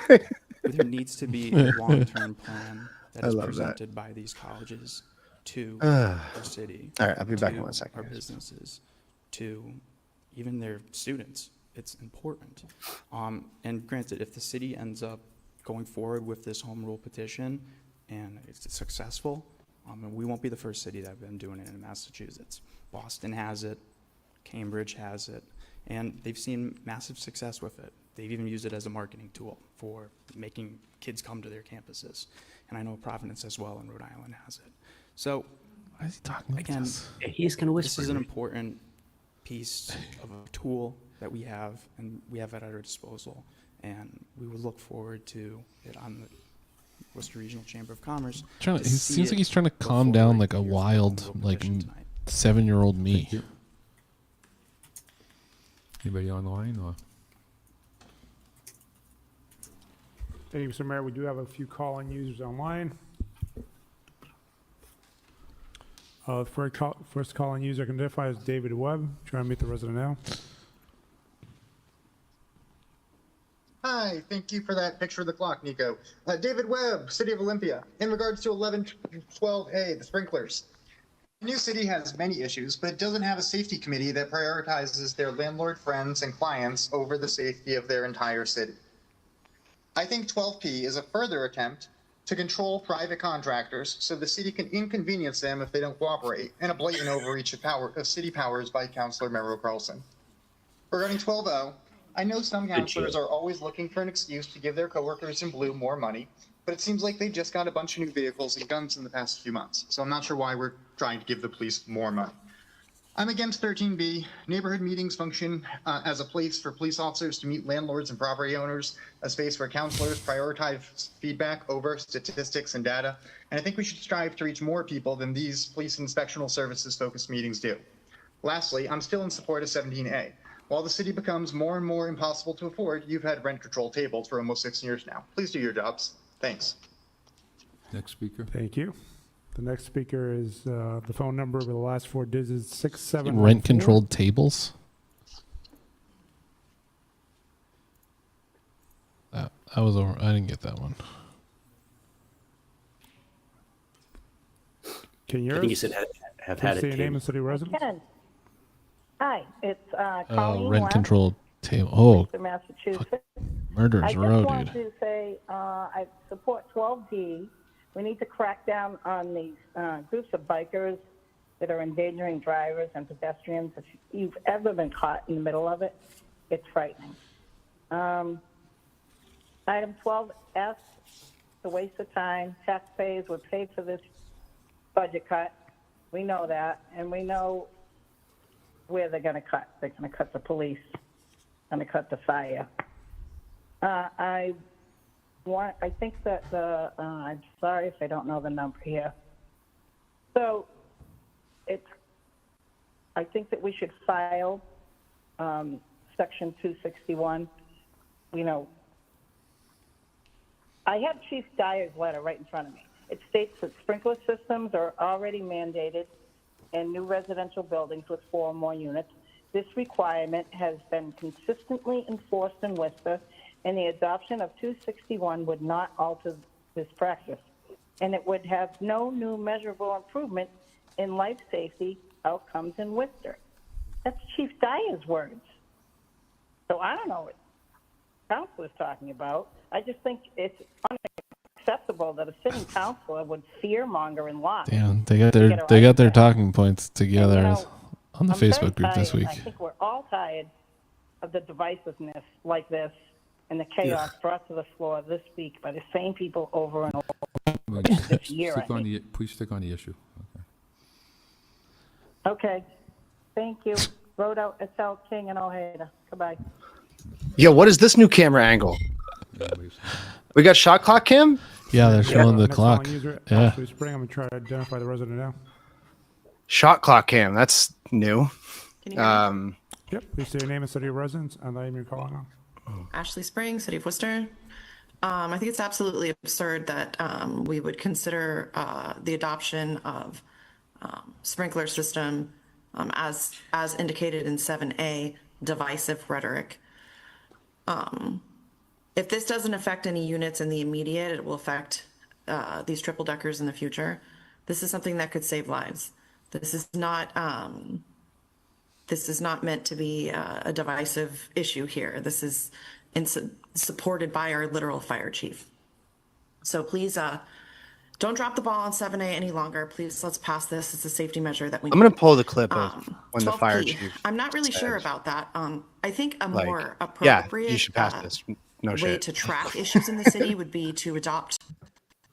There needs to be a long-term plan that is presented by these colleges to our city. All right, I'll be back in 1 second. Our businesses, to even their students. It's important. And granted, if the city ends up going forward with this home rule petition and it's successful, and we won't be the first city that have been doing it in Massachusetts. Boston has it, Cambridge has it, and they've seen massive success with it. They've even used it as a marketing tool for making kids come to their campuses. And I know Providence as well, and Rhode Island has it. So, why is he talking like again, this? He's going to whisper. This is an important piece of a tool that we have, and we have at our disposal. And we would look forward to it on the Worcester Regional Chamber of Commerce. He seems like he's trying to calm down like a wild, like 7-year-old me. Anybody on the line? Or? Thank you, Mr. Mayor. We do have a few call-in users online. First call-in user I can identify is David Webb. Trying to meet the resident now. Hi, thank you for that picture of the clock, Nico. David Webb, City of Olympia. In regards to 1112A, the sprinklers. The new city has many issues, but it doesn't have a safety committee that prioritizes their landlord friends and clients over the safety of their entire city. I think 12P is a further attempt to control private contractors so the city can inconvenience them if they don't cooperate, and a blatant overreach of city powers by Councilor Merrill Carlson. Regarding 12O, I know some councilors are always looking for an excuse to give their coworkers in blue more money, but it seems like they just got a bunch of new vehicles and guns in the past few months, so I'm not sure why we're trying to give the police more money. I'm against 13B. Neighborhood meetings function as a place for police officers to meet landlords and property owners, a space where counselors prioritize feedback over statistics and data, and I think we should strive to reach more people than these police inspectional services focused meetings do. Lastly, I'm still in support of 17A. While the city becomes more and more impossible to afford, you've had rent control tabled for almost 6 years now. Please do your jobs. Thanks. Next speaker. Thank you. The next speaker is the phone number with the last 4 digits, 6714. Rent controlled tables. That was over. I didn't get that one. Can you? I think you said have had Say it. your name and city residence. Ken. Hi, it's Colleen Rent West, controlled table. Oh, Worcester, Massachusetts. murder's I just row, want dude. to say I support 12D. We need to crack down on these groups of bikers that are endangering drivers and pedestrians. If you've ever been caught in the middle of it, it's frightening. Item 12S, it's a waste of time. Taxpayers would pay for this budget cut. We know that, and we know where they're going to cut. They're going to cut the police, going to cut the fire. I think that I'm sorry if I don't know the number here. So I think that we should file Section 261. You know, I have Chief Dyer's letter right in front of me. It states that sprinkler systems are already mandated in new residential buildings with 4 or more units. This requirement has been consistently enforced in Worcester, and the adoption of 261 would not alter this practice. And it would have no new measurable improvement in life safety outcomes in Worcester. That's Chief Dyer's words. So I don't know what council is talking about. I just think it's unacceptable that a sitting councilor would fearmonger and lie. Damn, they got their talking points together on the Facebook group this week. I think we're all tired of the divisiveness like this and the chaos brought to the floor this week by the same people over and over this year. Please stick on the issue. Okay. Thank you. Road out Estelle King and Ojeda. Goodbye. Yo, what is this new camera angle? We got shot clock cam? Yeah, they're showing the clock. Yeah. Spring, I'm going to try to identify the resident now. Shot clock cam. That's new. Yep. Please say your name and city of residence and the name you're calling on. Ashley Spring, City of Worcester. I think it's absolutely absurd that we would consider the adoption of sprinkler system as indicated in 7A divisive rhetoric. If this doesn't affect any units in the immediate, it will affect these triple deckers in the future. This is something that could save lives. This is not meant to be a divisive issue here. This is supported by our literal fire chief. So please don't drop the ball on 7A any longer. Please, let's pass this. It's a safety measure that we need. I'm going to pull the clip of when the fire 12P. chief. I'm not really sure about that. I think a Like, more yeah, appropriate you should pass this. No way shit. to track issues in the city would be to adopt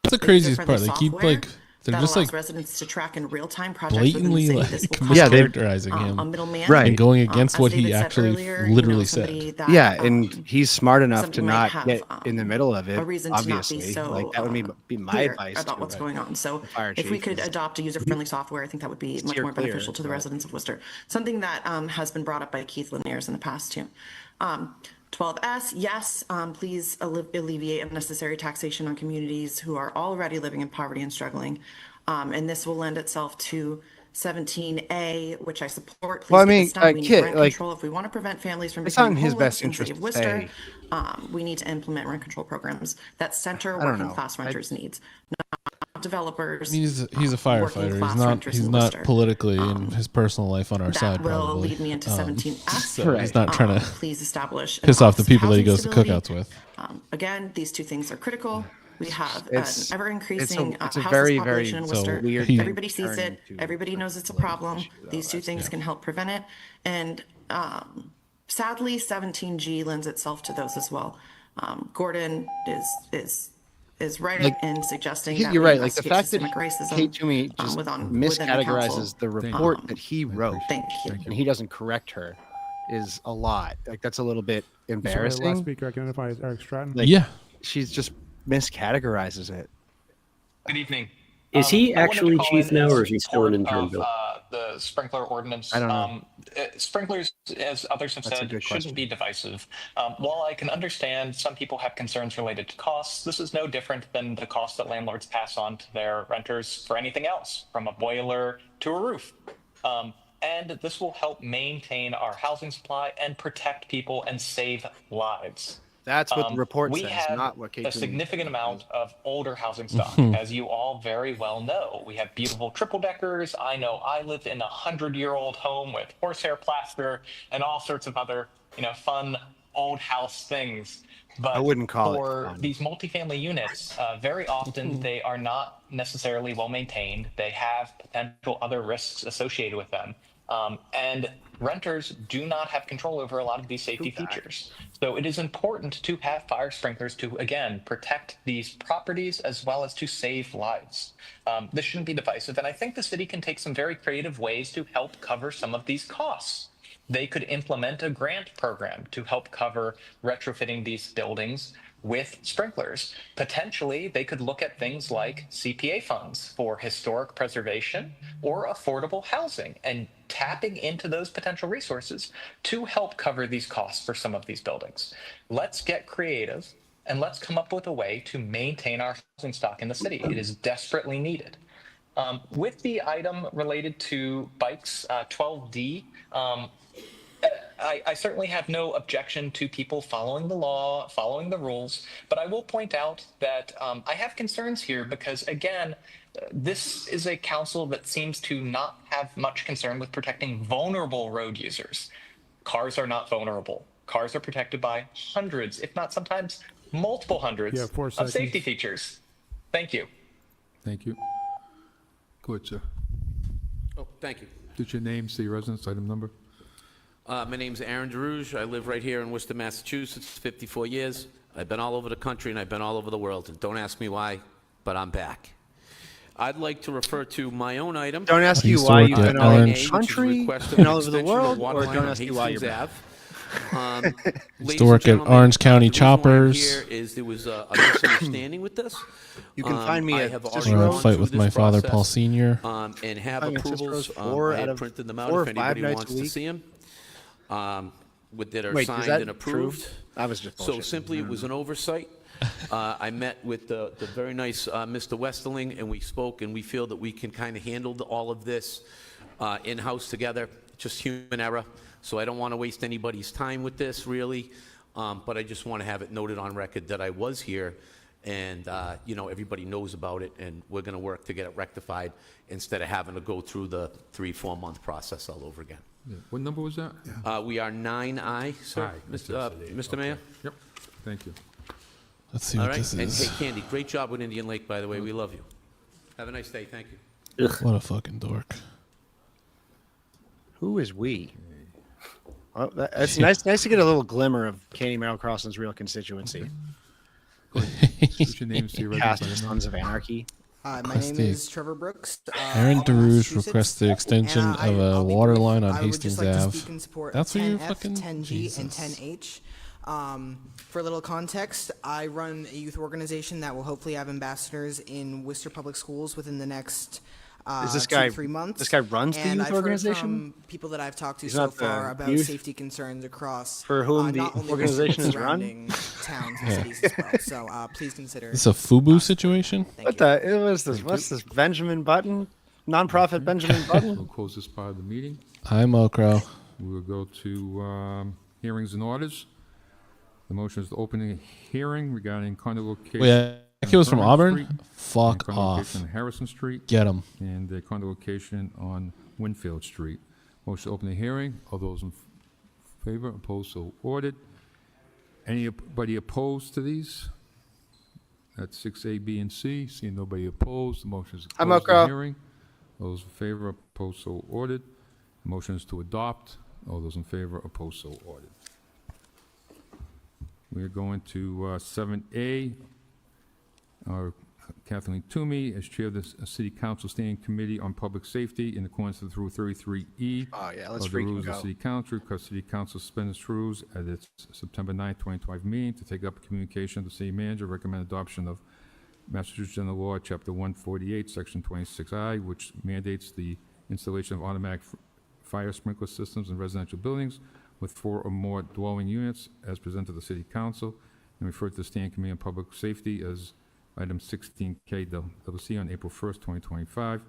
That's the craziest part. user-friendly They keep software they're that just allows like residents to track in real time projects blatantly within the city. This will mischaracterizing cost, him a middleman, and going against as what he David said actually earlier, literally somebody said. that, Yeah, and he's smart enough to somebody might not have, get in the middle of it. a reason to not be Obviously, so like that would be my clear advice about to what's going on. So fire if we chief could is adopt a user-friendly software, I think that would be much steer more clear, beneficial to the but- residents of Worcester. Something that has been brought up by Keith Laniers in the past too. 12S, yes, please alleviate unnecessary taxation on communities who are already living in poverty and struggling. And this will lend itself to 17A, which I support. Please Well, I get mean, this done. We need kid, rent like, control. If we want to prevent families from it's not in becoming his homeless best in the city interest of to Worcester, pay. we need to implement rent control programs that center I don't working know. class renters' needs, not developers. He's a working firefighter. class He's not. renters He's in not Worcester. politically in his personal life on our That side. will Probably. lead me into 17S. So he's not trying to Please establish an piss off the office of people that he housing goes to stability. cookouts with. Again, these two things are critical. We have It's- an ever-increasing it's a houseless very, population in very Worcester. weird thing Everybody to sees turn it. into Everybody knows it's a problem. These two things can help prevent it. And sadly, 17G lends itself to those as well. Gordon is right Like, in suggesting You're that we right. Like the investigate fact that systemic racism Kate Toomey just within the council. miscategorizes the report that he wrote, Thank you. and he doesn't correct her, is a lot. Like that's a little bit Sorry, embarrassing. last speaker I can identify as Eric Stratton. Like, Yeah. she's just miscategorises it. Good evening. Is he I wanted to actually call chief in now, in or is he still an support interim, of, Bill? the sprinkler ordinance. I don't know. Sprinklers, as others have That's a said, good shouldn't question. be divisive. While I can understand some people have concerns related to costs, this is no different than the cost that landlords pass on to their renters for anything else, from a boiler to a roof. And this will help maintain our housing supply and protect people and save lives. That's what the report we says, have not what Kate a Toomey significant amount of older housing stock, as you all very well know. We have beautiful triple deckers. I know I lived in a 100-year-old home with horsehair plaster and all sorts of other, fun old house things. But I wouldn't call it for fun. these multifamily units, very often they are not necessarily well maintained. They have potential other risks associated with them. And renters do not have control over a lot of these safety features. So it is important to have fire sprinklers to, again, protect these properties as well as to save lives. This shouldn't be divisive. And I think the city can take some very creative ways to help cover some of these costs. They could implement a grant program to help cover retrofitting these buildings with sprinklers. Potentially, they could look at things like CPA funds for historic preservation or affordable housing and tapping into those potential resources to help cover these costs for some of these buildings. Let's get creative and let's come up with a way to maintain our housing stock in the city. It is desperately needed. With the item related to bikes, 12D, I certainly have no objection to people following the law, following the rules, but I will point out that I have concerns here because, again, this is a council that seems to not have much concern with protecting vulnerable road users. Cars are not vulnerable. Cars are protected by hundreds, if not sometimes multiple hundreds of safety features. Thank you. Thank you. Go ahead, sir. Oh, thank you. Did your name, say your residence, item number? My name's Aaron DeRouge. I live right here in Worcester, Massachusetts, 54 years. I've been all over the country and I've been all over the world. And don't ask me why, but I'm back. I'd like to refer to my own item. Don't ask you why you've been all over the country and all over the world, or don't ask you why you're back. Used to work at Orange County Choppers. Here is there was a misunderstanding with this. You can find me I at have Cicero. already I gone fight through with this my father, process, Paul Sr. And have Find me at approvals. Cicero's 4 I out have of printed them out 4 or if 5 anybody nights wants a to week. see them. That are Wait, is signed that and approved. true? I was just So bullshitting. simply, it was an oversight. I met with the very nice Mr. Westerling, and we spoke, and we feel that we can kind of handle all of this in-house together, just human error. So I don't want to waste anybody's time with this, really, but I just want to have it noted on record that I was here, and, everybody knows about it, and we're going to work to get it rectified instead of having to go through the 3-4 month process all over again. Yeah. What number was that? We are 9I, sir, Aye, Mr. Mayor. Yep. Thank you. Let's see All what right, this and is. hey, Candy, great job with Indian Lake, by the way. We love you. Have a nice day. Thank you. What a fucking dork. Who is we? Well, it's nice to get a little glimmer of Katie Merrill Carlson's real constituency. What's your name, say your Cast residence, of item number? Sons of Anarchy. My name is Trevor Brooks. Aaron I'm DeRouge from requests the Massachusetts, extension and of I'll a be water brief. line on I would just Hastings like to Ave. speak in support That's of what you're 10F, fucking 10G, and Jesus. 10H. For a little context, I run a youth organization that will hopefully have ambassadors in Worcester Public Schools within the next Is this 2 guy- to 3 months. this guy runs the and youth I've heard organization? from people that I've talked to He's so not the far about youth safety concerns across for whom the not only organization Worcester, is but run? surrounding towns and Yeah. cities as well. So please consider. This a FUBU situation? What the? What's this? What's this? Benjamin Button, nonprofit Benjamin Button. We'll close this part of the meeting. Hi, Mokro. We'll go to hearings and orders. The motion is to open a hearing regarding condo location. Wait, that kid was from on Auburn? Street, Fuck and condo off. location on Harrison Street. Get 'em. And the condo location on Winfield Street. Motion to open the hearing. All those in favor, opposed, so ordered. Anybody opposed to these? at 6A, B, and C. Seeing nobody opposed, the motion is to I'm close the Okra. hearing. Those in favor, opposed, so ordered. The motion is to adopt. All those in favor, opposed, so ordered. We are going to 7A. Kathleen Toomey, as Chair of the City Council Standing Committee on Public Safety, in accordance with Rule 33E Oh, yeah, let's of the freaking rules go. of City Council, because City Council suspended its rules at its September 9, 2025 meeting to take up communication with the City Manager, recommend adoption of Massachusetts General Law, Chapter 148, Section 26I, which mandates the installation of automatic fire sprinkler systems in residential buildings with 4 or more dwelling units, as presented to the City Council, and referred to the Standing Committee on Public Safety as item 16K WC on April 1st, 2025.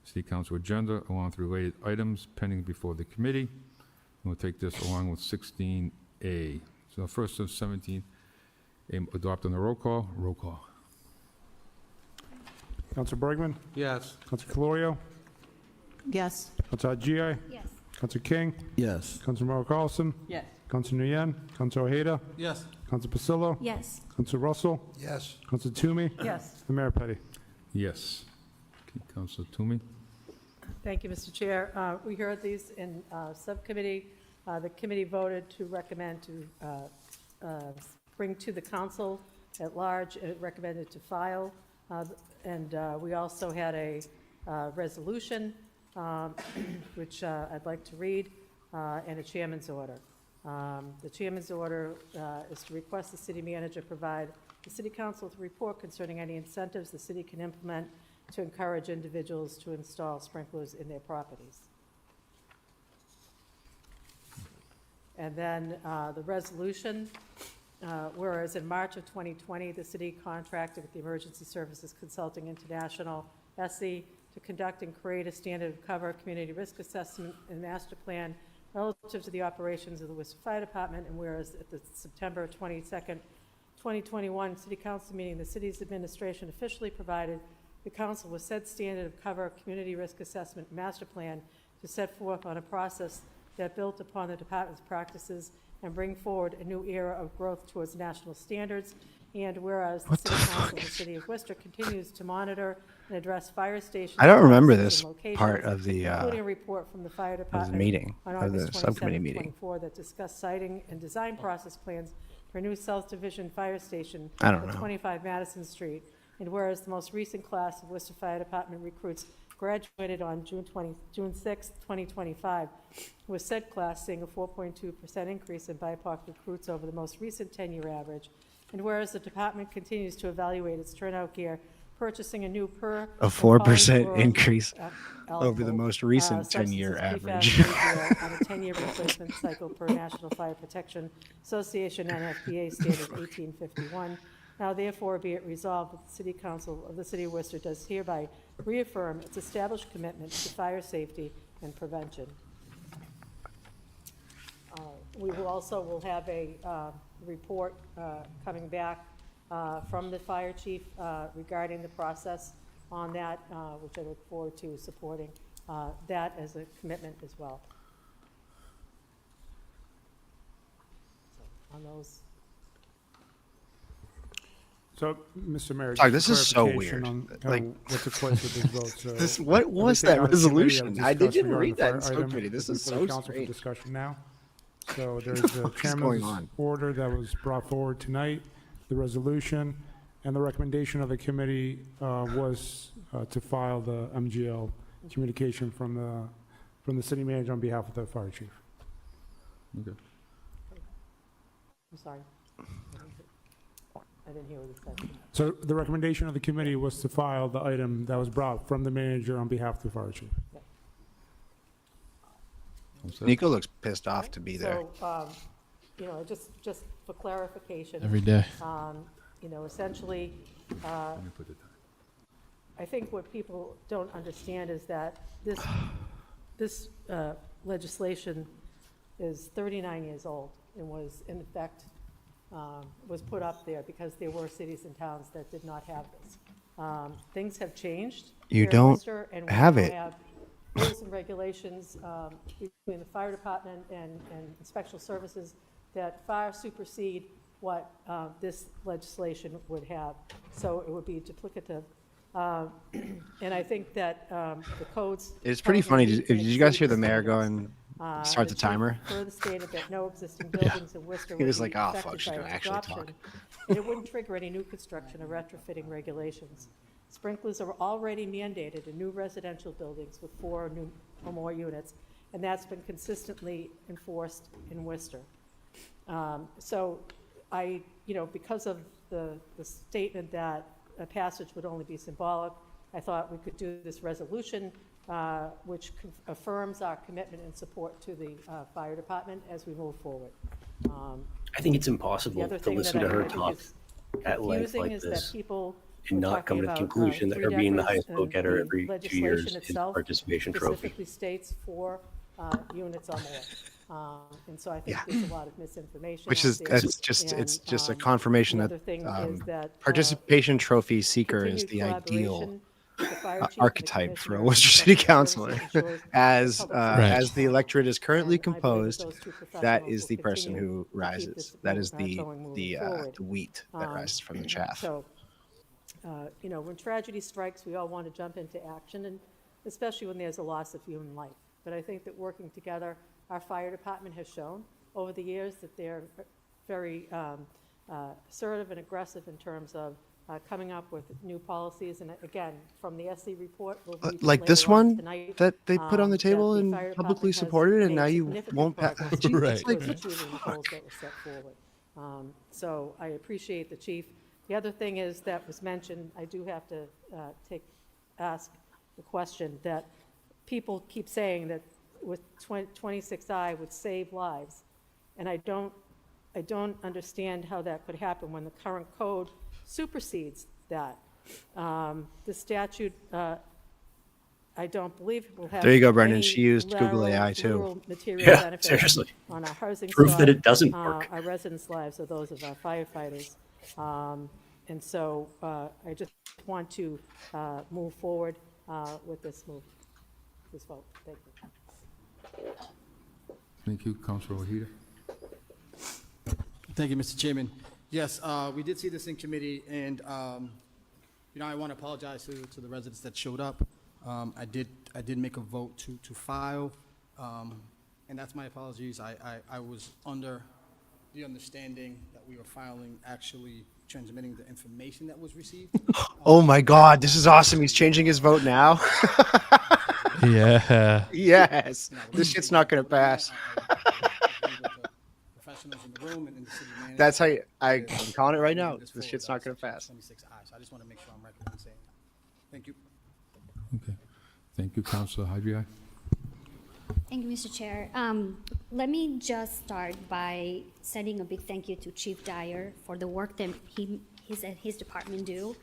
City Council agenda, along with related items pending before the committee. And we'll take this along with 16A. So first of 17, adopt on the roll call. Roll call. Council Bergman? Yes. Council Calorio? Yes. Council Agia? Yes. Council King? Yes. Council Merrill Carlson? Yes. Council Nguyen? Council Ojeda? Yes. Council Pasillo? Yes. Council Russell? Yes. Council Toomey? Yes. And Mayor Petty. Yes. Okay, Councilor Toomey. Thank you, Mr. Chair. We heard these in subcommittee. The committee voted to recommend to bring to the council at large, and it recommended to file. And we also had a resolution, which I'd like to read, and a chairman's order. The chairman's order is to request the city manager provide the city council with a report concerning any incentives the city can implement to encourage individuals to install sprinklers in their properties. And then the resolution, whereas in March of 2020, the city contracted with the Emergency Services Consulting International, SE, to conduct and create a standard of cover community risk assessment and master plan relative to the operations of the Worcester Fire Department, and whereas at the September 22nd, 2021 City Council meeting, the city's administration officially provided the council with said standard of cover community risk assessment master plan to set forth on a process that built upon the department's practices and bring forward a new era of growth towards national standards. And whereas the City Council of the City of Worcester continues to monitor and address fire stations. I don't remember processes, this and locations, part of the including a report from the fire department meeting, on of the August subcommittee 27, meeting. 24 that discussed siting and design process plans for a new South Division Fire Station I don't at know. 25 Madison Street. And whereas the most recent class of Worcester Fire Department recruits graduated on June 6, 2025, with said class seeing a 4.2% increase in BIPOC recruits over the most recent 10-year average. And whereas the department continues to evaluate its turnout gear, purchasing a new A 4% increase over the most recent 10-year average. on a 10-year replacement cycle per National Fire Protection Association NFPA standard 1851. Now therefore be it resolved that the City Council of the City of Worcester does hereby reaffirm its established commitment to fire safety and prevention. We will also have a report coming back from the fire chief regarding the process on that, which I look forward to supporting that as a commitment as well. So, on those. So, Mr. Mayor. Sorry, just this is so clarification weird. on, Like, what took place with these votes. So This- what was everything that on the committee resolution? I've I discussed didn't regarding read the that fire in subcommittee. item This is is before so the council for strange. discussion now. So there's What the the fuck is chairman's going on? order that was brought forward tonight, the resolution, and the recommendation of the committee was to file the MGL communication from the city manager on behalf of the fire chief. Okay. I'm sorry. I didn't hear what you said. So the recommendation of the committee was to file the item that was brought from the manager on behalf of the fire chief. Nico looks pissed off to be there. So, you know, just for clarification. Every day. You know, essentially, I think what people don't understand is that this legislation is 39 years old and was in effect, was put up there because there were cities and towns that did not have this. Things have changed. You here in don't Worcester, and we have now it. have rules and regulations between the fire department and inspection services that far supersede what this legislation would have. So it would be duplicative. And I think that the codes. It's pretty funny. Did you guys hear the mayor go and start the chief timer? Further stated that no existing buildings in Worcester He was would be like, "Oh, affected fuck, she's by gonna its actually adoption, talk." and it wouldn't trigger any new construction or retrofitting regulations. Sprinklers are already mandated in new residential buildings with 4 or more units, and that's been consistently enforced in Worcester. So because of the statement that a passage would only be symbolic, I thought we could do this resolution, which affirms our commitment and support to the fire department as we move forward. I think it's The impossible other to thing listen that to I her think talk is at length confusing like is that this people and were not come to talking the about, conclusion that her three being the decors, highest vote and getter the every 2 legislation years is a itself participation trophy. specifically states 4 units or more. And so I think there's a lot of misinformation Which out is there. it's just a And, confirmation the that, other thing is that, participation trophy seeker is continued the ideal collaboration with the fire chief and the archetype for a commissioner Worcester of City public Councilor. services ensures As that public service as the electorate is currently and I believe that composed, those two that professionals is will the person continue who to keep rises. this That is the moving forward. wheat that rises from the chaff. So, when tragedy strikes, we all want to jump into action, and especially when there's a loss of human life. But I think that working together, our fire department has shown over the years that they're very assertive and aggressive in terms of coming up with new policies. And again, from the SC report, we'll read it Like this later on one tonight, that they put on the that table the and fire publicly department has supported, and made now you significant won't pass. progress It's like, towards achieving the goals that were set forward. So I appreciate the chief. The other thing is that was mentioned, I do have to ask the question that people keep saying that with 26I would save lives. And I don't understand how that could happen when the current code supersedes that. The statute, I don't believe will have. There you go, Brendan. any She used Google lateral- AI too. literal material Yeah, benefits seriously. on our housing Proof stock, that it doesn't work. our residents' lives or those of our firefighters. And so I just want to move forward with this vote. Thank you. Thank you, Councilor Ojeda. Thank you, Mr. Chairman. Yes, we did see this in committee, and I want to apologize to the residents that showed up. I did make a vote to file, and that's my apologies. I was under the understanding that we were filing, actually transmitting the information that was received. oh my God, this is awesome. He's changing his vote now. Yeah. Yes. This shit's not going to pass. Professionals in the room and the city manager. That's how I'm calling it right now. This shit's not going to pass. 26I, so I just want to make sure I'm recognizing saying that. Thank you. Okay. Thank you, Councilor Hadrian. Thank you, Mr. Chair. Let me just start by sending a big thank you to Chief Dyer for the work that his department do,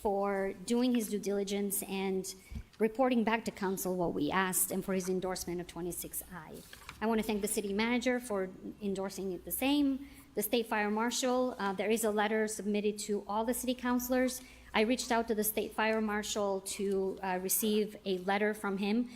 for doing his due diligence and reporting back to council what we asked, and for his endorsement of 26I. I want to thank the city manager for endorsing it the same, the state fire marshal. There is a letter submitted to all the city councilors. I reached out to the state fire marshal to receive a letter from him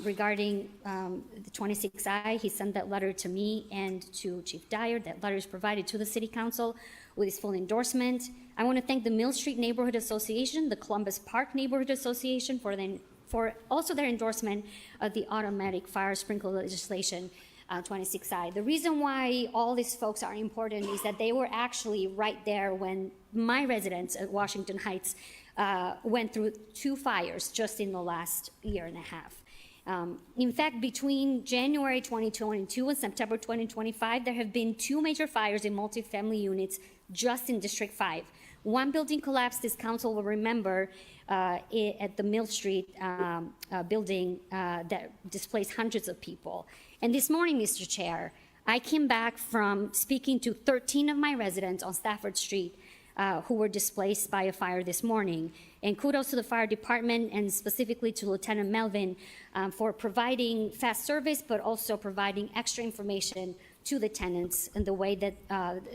regarding the 26I. He sent that letter to me and to Chief Dyer. That letter is provided to the city council with his full endorsement. I want to thank the Mill Street Neighborhood Association, the Columbus Park Neighborhood Association for also their endorsement of the automatic fire sprinkler legislation, 26I. The reason why all these folks are important is that they were actually right there when my residents at Washington Heights went through 2 fires just in the last year and a half. In fact, between January 2022 and September 2025, there have been 2 major fires in multifamily units just in District 5. One building collapsed, this council will remember, at the Mill Street building that displaced hundreds of people. And this morning, Mr. Chair, I came back from speaking to 13 of my residents on Stafford Street who were displaced by a fire this morning. And kudos to the fire department and specifically to Lieutenant Melvin for providing fast service, but also providing extra information to the tenants in the way that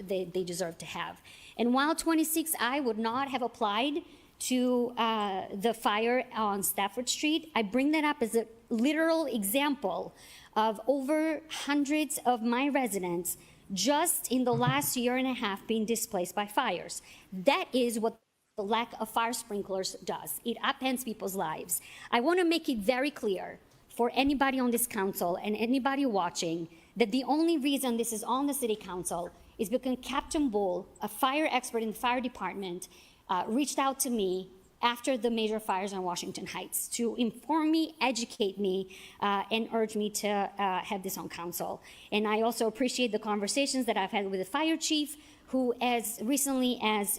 they deserve to have. And while 26I would not have applied to the fire on Stafford Street, I bring that up as a literal example of over hundreds of my residents just in the last year and a half being displaced by fires. That is what the lack of fire sprinklers does. It upends people's lives. I want to make it very clear for anybody on this council and anybody watching that the only reason this is on the city council is because Captain Bull, a fire expert in the fire department, reached out to me after the major fires on Washington Heights to inform me, educate me, and urge me to have this on council. And I also appreciate the conversations that I've had with the fire chief, who as recently as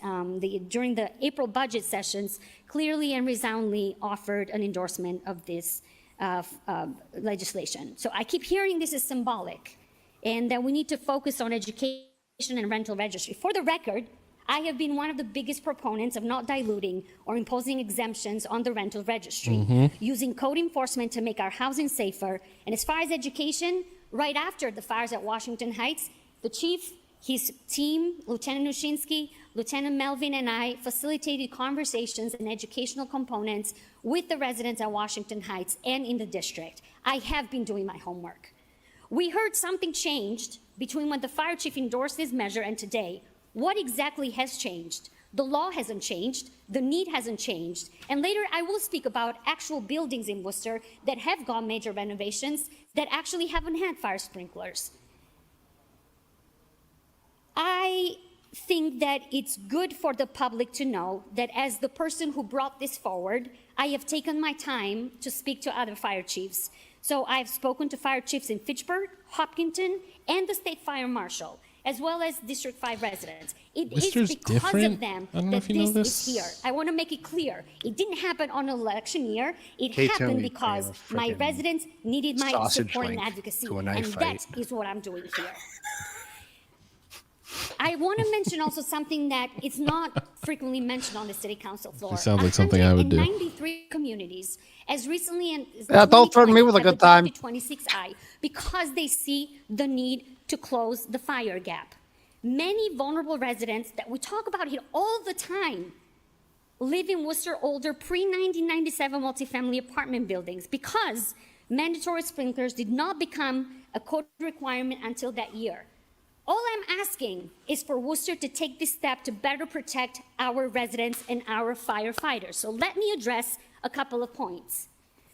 during the April budget sessions, clearly and resoundingly offered an endorsement of this legislation. So I keep hearing this is symbolic and that we need to focus on education and rental registry. For the record, I have been one of the biggest proponents of not diluting or imposing exemptions on the rental registry, using code enforcement to make our housing safer. And as far as education, right after the fires at Washington Heights, the chief, his team, Lieutenant Nushinsky, Lieutenant Melvin, and I facilitated conversations and educational components with the residents at Washington Heights and in the district. I have been doing my homework. We heard something changed between when the fire chief endorsed this measure and today. What exactly has changed? The law hasn't changed, the need hasn't changed, and later I will speak about actual buildings in Worcester that have gone major renovations that actually haven't had fire sprinklers. I think that it's good for the public to know that as the person who brought this forward, I have taken my time to speak to other fire chiefs. So I've spoken to fire chiefs in Fitchburg, Hopkinton, and the state fire marshal, as well as District 5 residents. It Worcester's is because different? of them I don't know that if you know this is this. here. I want to make it clear. It didn't happen on an election year. It Kate, happened tell me, because I my have a residents needed my sausage support and link advocacy. to a And knife that fight. is what I'm doing here. I want to mention also something that is not frequently mentioned on the city council floor. It sounds like something I would do. 193 communities, as recently as Yeah, don't threaten me with a 2020, good time. have adopted 26I because they see the need to close the fire gap. Many vulnerable residents that we talk about here all the time live in Worcester older pre-1997 multifamily apartment buildings because mandatory sprinklers did not become a code requirement until that year. All I'm asking is for Worcester to take this step to better protect our residents and our firefighters. So let me address a couple of points.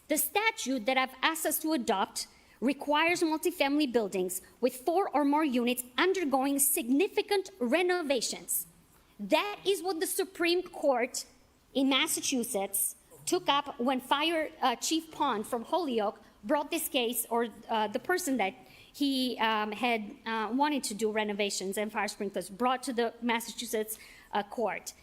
The statute that I've asked us to adopt requires multifamily buildings with 4 or more units undergoing significant renovations. That is what the Supreme Court in Massachusetts took up when Fire Chief Pond from Holyoke brought this case, or the person that he had wanted to do renovations and fire sprinklers brought to the Massachusetts court.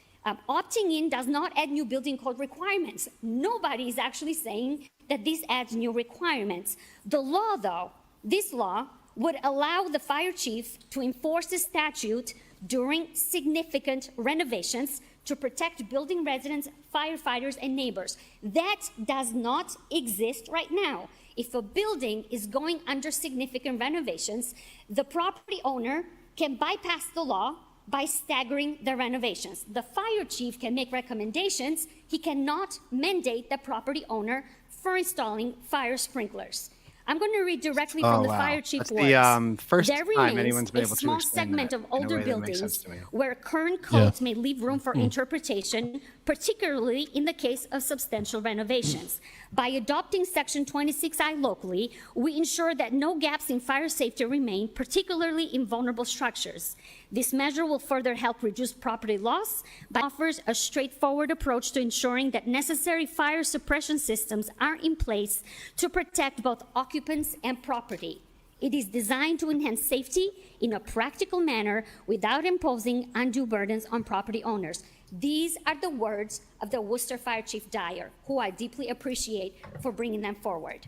Opting in does not add new building code requirements. Nobody is actually saying that this adds new requirements. The law, though, this law would allow the fire chief to enforce the statute during significant renovations to protect building residents, firefighters, and neighbors. That does not exist right now. If a building is going under significant renovations, the property owner can bypass the law by staggering the renovations. The fire chief can make recommendations. He cannot mandate the property owner for installing fire sprinklers. I'm going to read directly from the fire chief That's words. the first There time remains anyone's been a able to small explain segment that of in a older way that makes sense buildings to me. where current codes may leave room for interpretation, particularly in the case of substantial renovations. By adopting Section 26I locally, we ensure that no gaps in fire safety remain, particularly in vulnerable structures. This measure will further help reduce property loss by offers a straightforward approach to ensuring that necessary fire suppression systems are in place to protect both occupants and property. It is designed to enhance safety in a practical manner without imposing undue burdens on property owners. These are the words of the Worcester Fire Chief Dyer, who I deeply appreciate for bringing them forward.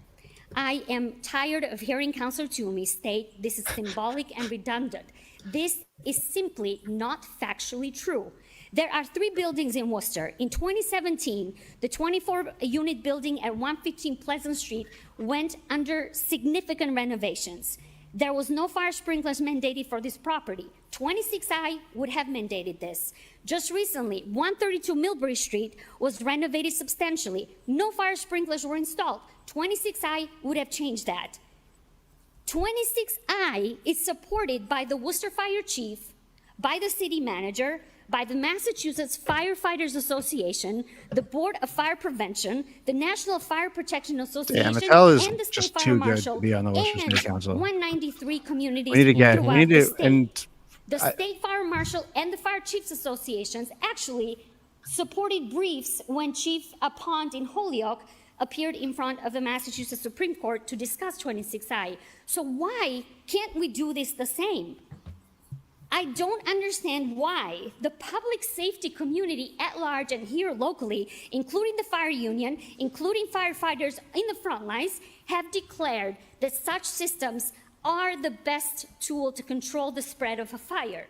I am tired of hearing Councilor Toomey state this is symbolic and redundant. This is simply not factually true. There are 3 buildings in Worcester. In 2017, the 24-unit building at 115 Pleasant Street went under significant renovations. There was no fire sprinklers mandated for this property. 26I would have mandated this. Just recently, 132 Millbury Street was renovated substantially. No fire sprinklers were installed. 26I would have changed that. 26I is supported by the Worcester Fire Chief, by the city manager, by the Massachusetts Firefighters Association, the Board of Fire Prevention, the National Fire Protection Association, Mattel is and the State just Fire too good Marshal, to be on the Worcester and State Council. 193 communities We need to get, throughout we need the to, state. and The State Fire Marshal and the Fire Chiefs Associations actually supported briefs when Chief Pond in Holyoke appeared in front of the Massachusetts Supreme Court to discuss 26I. So why can't we do this the same? I don't understand why the public safety community at large and here locally, including the fire union, including firefighters in the front lines, have declared that such systems are the best tool to control the spread of a fire.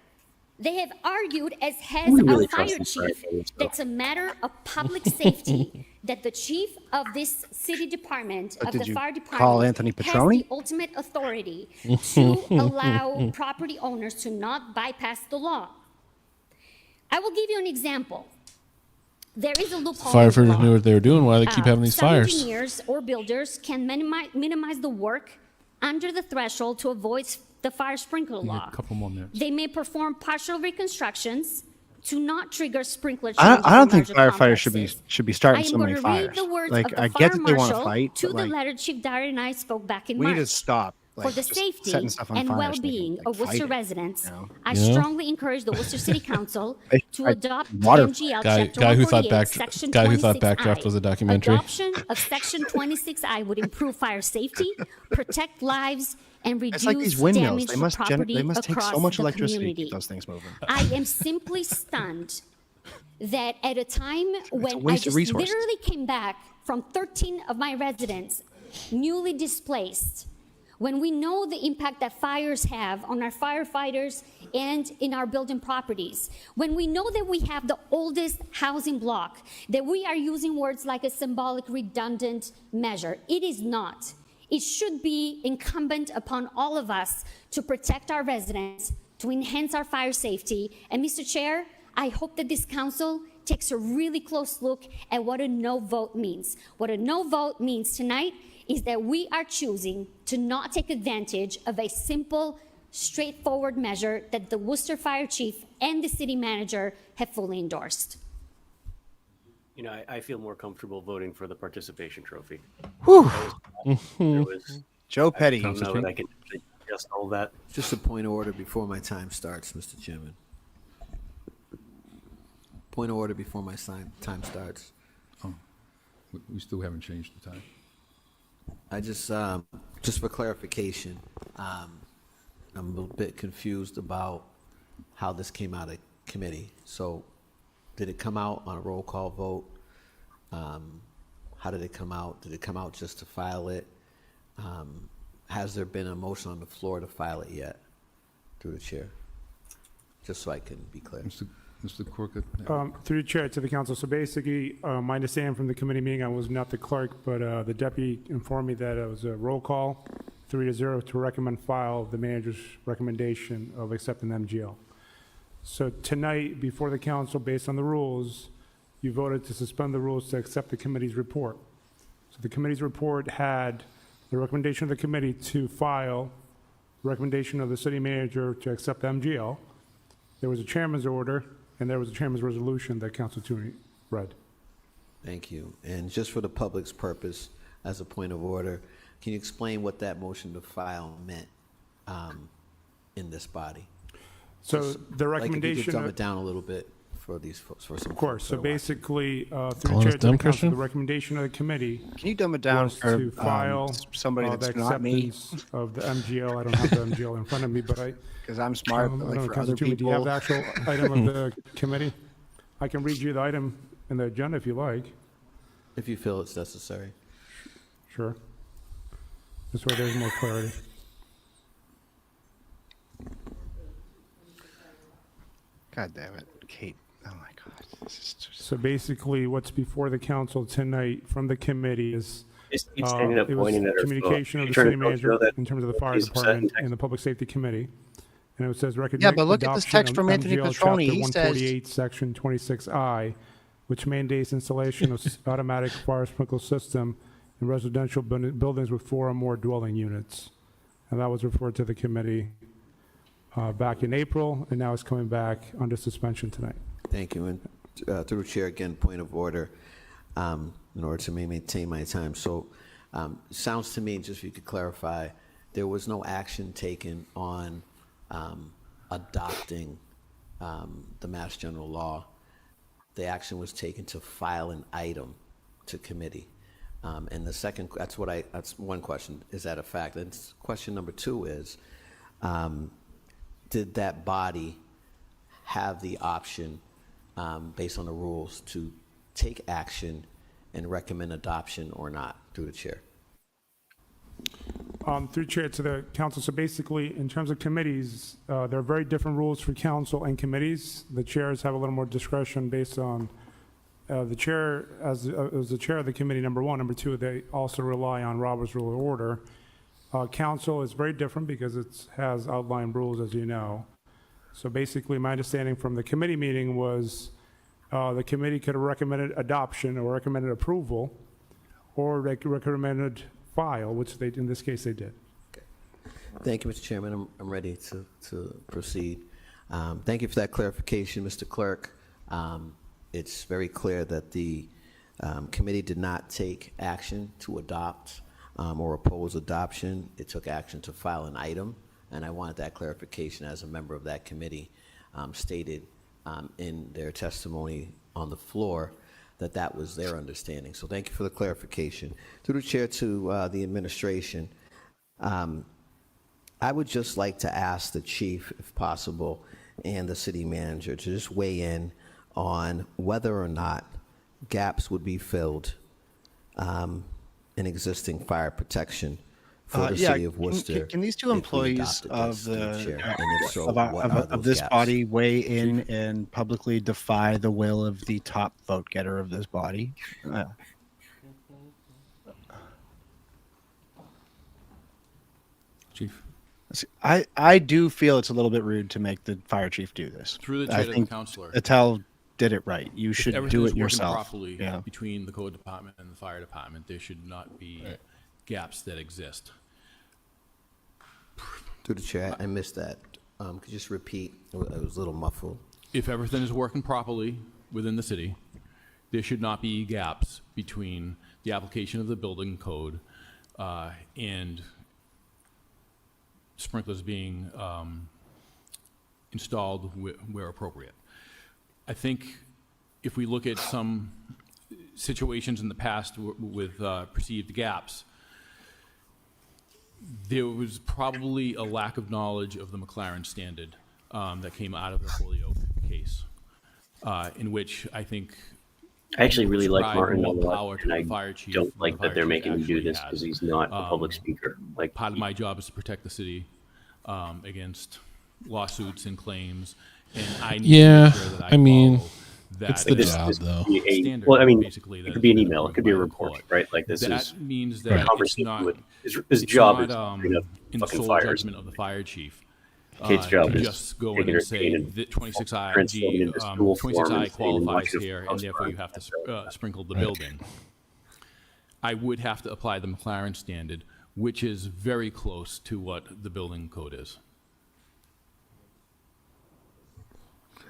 They have argued, as has really our fire trust the chief, firefighters, though. that's a matter of public safety, that the chief of this city department, But of did the you fire call department, Anthony has Petroni? the ultimate authority to allow property owners to not bypass the law. I will give you an example. There is a loophole. in the Firefighters law. knew what they were doing. Why do they keep having these Some fires? engineers or builders can minimize the work under the threshold to avoid the fire sprinkler law. A couple more minutes. They may perform partial reconstructions to not trigger sprinkler I changes. don't in think larger firefighters should be complexes. starting I so am many going to read fires. the words Like of the I fire get that they want to marshal fight, to but the like letter Chief Dyer and I spoke back in we March. need to stop. For Like, the just safety setting stuff on and fire so they well-being can, of like, Worcester fight it, residents, you know? I Yeah. strongly encourage the Worcester City Council to Like, adopt water. MGL Guy Chapter who thought 148, Section guy who thought 26I. Backdraft was a documentary. Adoption of Section 26I would improve fire safety, protect lives, and It's like reduce these windmills. damage They to must property they must take across so much the electricity to community. keep those things moving. I am simply stunned that at a time when I waste of just resources. literally came back from 13 of my residents newly displaced, when we know the impact that fires have on our firefighters and in our building properties, when we know that we have the oldest housing block, that we are using words like a symbolic redundant measure. It is not. It should be incumbent upon all of us to protect our residents, to enhance our fire safety. And Mr. Chair, I hope that this council takes a really close look at what a no vote means. What a no vote means tonight is that we are choosing to not take advantage of a simple, straightforward measure that the Worcester Fire Chief and the city manager have fully endorsed. You know, I feel more comfortable voting for the participation trophy. Whew. There was, Joe Petty. I don't know that I can just all that. Just a point of order before my time starts, Mr. Chairman. Point of order before my time starts. Oh, we still haven't changed the time. I just for clarification, I'm a little bit confused about how this came out of committee. So, did it come out on a roll call vote? How did it come out? Did it come out just to file it? Has there been a motion on the floor to file it yet, through the chair? Just so I can be clear. Mr. Corker? Through the chair to the council. So basically, my understanding from the committee meeting, I was not the clerk, but the deputy informed me that it was a roll call, 3-0, to recommend file the manager's recommendation of accepting the MGL. So tonight, before the council, based on the rules, you voted to suspend the rules to accept the committee's report. So the committee's report had the recommendation of the committee to file, recommendation of the city manager to accept the MGL. There was a chairman's order, and there was a chairman's resolution that Council Tooney read. Thank you. And just for the public's purpose, as a point of order, can you explain what that motion to file meant in this body? So Just, the like, if you recommendation could dumb of- it down a little bit for these folks, for some. Of course, folks so that are watching. basically, through Calling the chair us to the dumb, council, Christian? the recommendation of the committee. Can you dumb it down was for to file somebody the that's not me? acceptance of the MGL. I don't have the MGL in front of me, but I. Because I'm smart, but I like don't know, for Council other Toomey, do you have the people. actual item of the committee? I can read you the item in the agenda if you like. If you feel it's necessary. Sure. This way there's more clarity. God damn it, Kate. Oh my God. This is just... So basically, what's before the council tonight from the committee is It's standing up it was pointing at her phone. communication of the You're trying city to manager show that in terms of the fire he's upset department and and the public safety committee. And it says Yeah, but look at this text from Anthony MGL Petroni. Chapter He says- 148, Section 26I, which mandates installation of automatic fire sprinkler system in residential buildings with 4 or more dwelling units. and that was referred to the committee back in April, and now it's coming back under suspension tonight. Thank you. And through the chair, again, point of order, in order to maintain my time. So sounds to me, just if you could clarify, there was no action taken on adopting the Mass General Law. The action was taken to file an item to committee. And the second, that's one question. Is that a fact? And question number two is, did that body have the option, based on the rules, to take action and recommend adoption or not, through the chair? Through chair to the council. So basically, in terms of committees, there are very different rules for council and committees. The chairs have a little more discretion based on the chair, as the chair of the committee, number one. Number two, they also rely on Robert's Rule of Order. Council is very different because it has outlined rules, as you know. So basically, my understanding from the committee meeting was the committee could have recommended adoption or recommended approval, or they recommended file, which they, in this case, they did. Okay. Thank you, Mr. Chairman. I'm ready to proceed. Thank you for that clarification, Mr. Clerk. It's very clear that the committee did not take action to adopt or oppose adoption. It took action to file an item, and I wanted that clarification as a member of that committee stated in their testimony on the floor that was their understanding. So thank you for the clarification. Through the chair to the administration, I would just like to ask the chief, if possible, and the city manager to just weigh in on whether or not gaps would be filled in existing fire protection for the city of Worcester. Can these two employees of this body weigh in and publicly defy the will of the top vote getter of this body? Chief. I do feel it's a little bit rude to make the fire chief do this. Through the chair to the counselor. Attell did it right. You should do it yourself. Properly between the code department and the fire department, there should not be gaps that exist. Through the chair, I missed that. Could you just repeat? It was a little muffled. If everything is working properly within the city, there should not be gaps between the application of the building code and sprinklers being installed where appropriate. I think if we look at some situations in the past with perceived gaps, there was probably a lack of knowledge of the McLaren standard that came out of the Holyoke case, in which I think I actually really like Martin a more lot, power to and I the fire chief don't than like the that fire they're chief making him do actually this because has. he's not a public speaker. Like Part of my job is to protect the city against lawsuits and claims, and I need to make sure that I mean, follow that it's the job, this though. could be standard, well, I mean, basically, it that could be an has been email, it could be a approved by the report, court. right? Like this That is means a that it's conversation not with his it's job not, is bring up in the fucking sole fires. judgment of the fire chief. Kate's job to is just go taking in her and say cane and that 26I, transforming into stool form 26I and qualifies watching a here, and house therefore burn. you have to sprinkle the building. I would have to apply the McLaren standard, which is very close to what the building code is.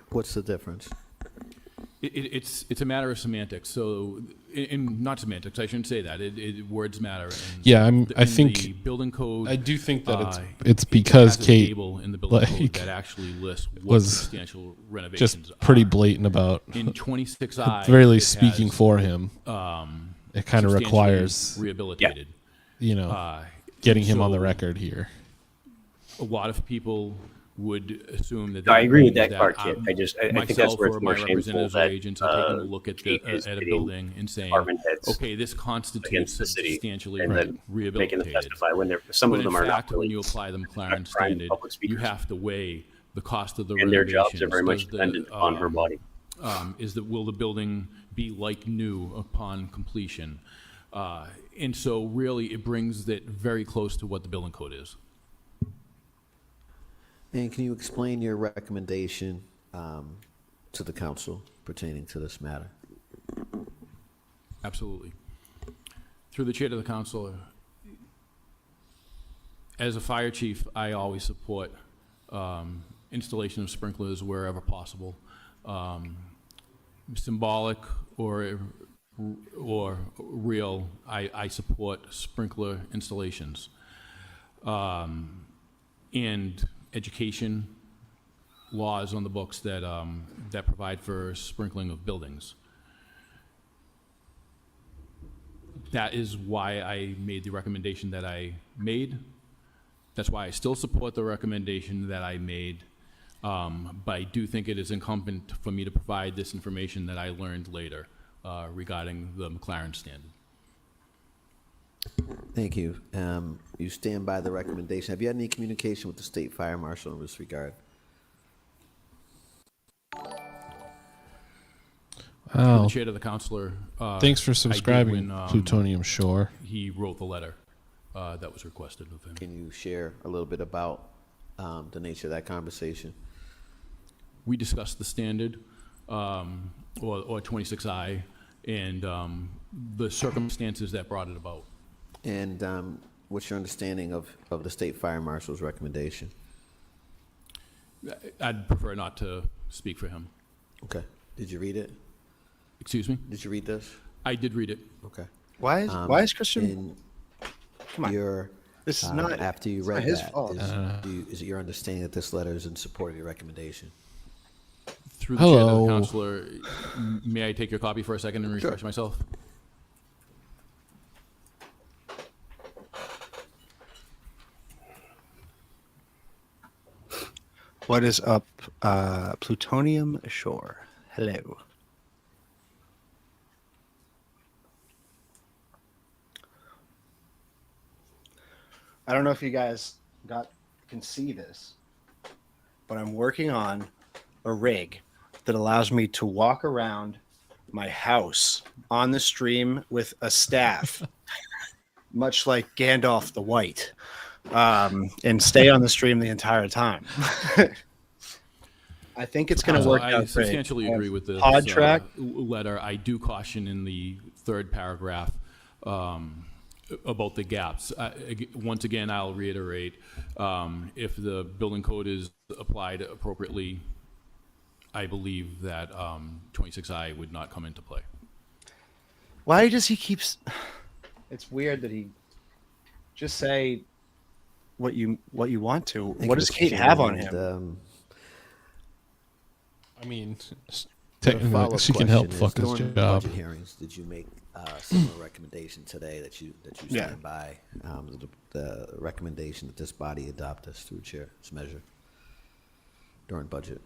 What's the difference? It's a matter of semantics. So, not semantics. I shouldn't say that. Words matter. Yeah, I the think building code. I do think that it's because has a Kate table in the building code like that actually lists what was substantial renovations just pretty are. blatant about In 26I, at the very least it speaking has, for him. It kind of substantially requires rehabilitated. You know, getting him on the record here. A lot of people would assume that. I agree with means that part, Kit. I think that's where it's or more my shameful representatives or that agents are taking a look at a building and saying, okay, this constitutes the city substantially and then making them rehabilitated. testify when some of them are fact, not really when you apply the McLaren standard, you have to weigh the cost of the and their renovations. jobs are very much dependent on her body. Will the building be like new upon completion? And so really it brings it very close to what the building code is. And can you explain your recommendation to the council pertaining to this matter? Absolutely. Through the chair to the council, As a fire chief, I always support installation of sprinklers wherever possible. Symbolic or real, I support sprinkler installations. And education laws on the books that, that provide for sprinkling of buildings. That is why I made the recommendation that I made. That's why I still support the recommendation that I made. But I do think it is incumbent for me to provide this information that I learned later regarding the McLaren standard. Thank you. You stand by the recommendation. Have you had any communication with the state fire marshal in this regard? Through the chair to the counselor. Thanks for I did subscribing, when, Plutonium Shore. He wrote the letter that was requested of him. Can you share a little bit about the nature of that conversation? We discussed the standard, or 26I, and the circumstances that brought it about. And what's your understanding of the state fire marshal's recommendation? I'd prefer not to speak for him. Okay. Did you read it? Excuse me? Did you read this? I did read it. Okay. Why is Christian? Come on. Your, this is not after you read his that. fault. Is it your understanding that this letter is in support of your recommendation? Through the chair to the counselor, may I take your copy for a second and refresh myself? What is up, Plutonium Shore? Hello. I don't know if you guys can see this, but I'm working on a rig that allows me to walk around my house on the stream with a staff, much like Gandalf the White, and stay on the stream the entire time. I think it's going to work out great. I substantially agree with this pod track letter. I do caution in the third paragraph about the gaps. Once again, I'll reiterate, if the building code is applied appropriately, I believe that 26I would not come into play. Why does he keep? It's weird that he just say what you want to. What does Kate have on him? I mean, technically, she can help fuck his during job. budget hearings, did you make similar recommendation today that you stand by the recommendation that this body adopt this through chair's measure during budget?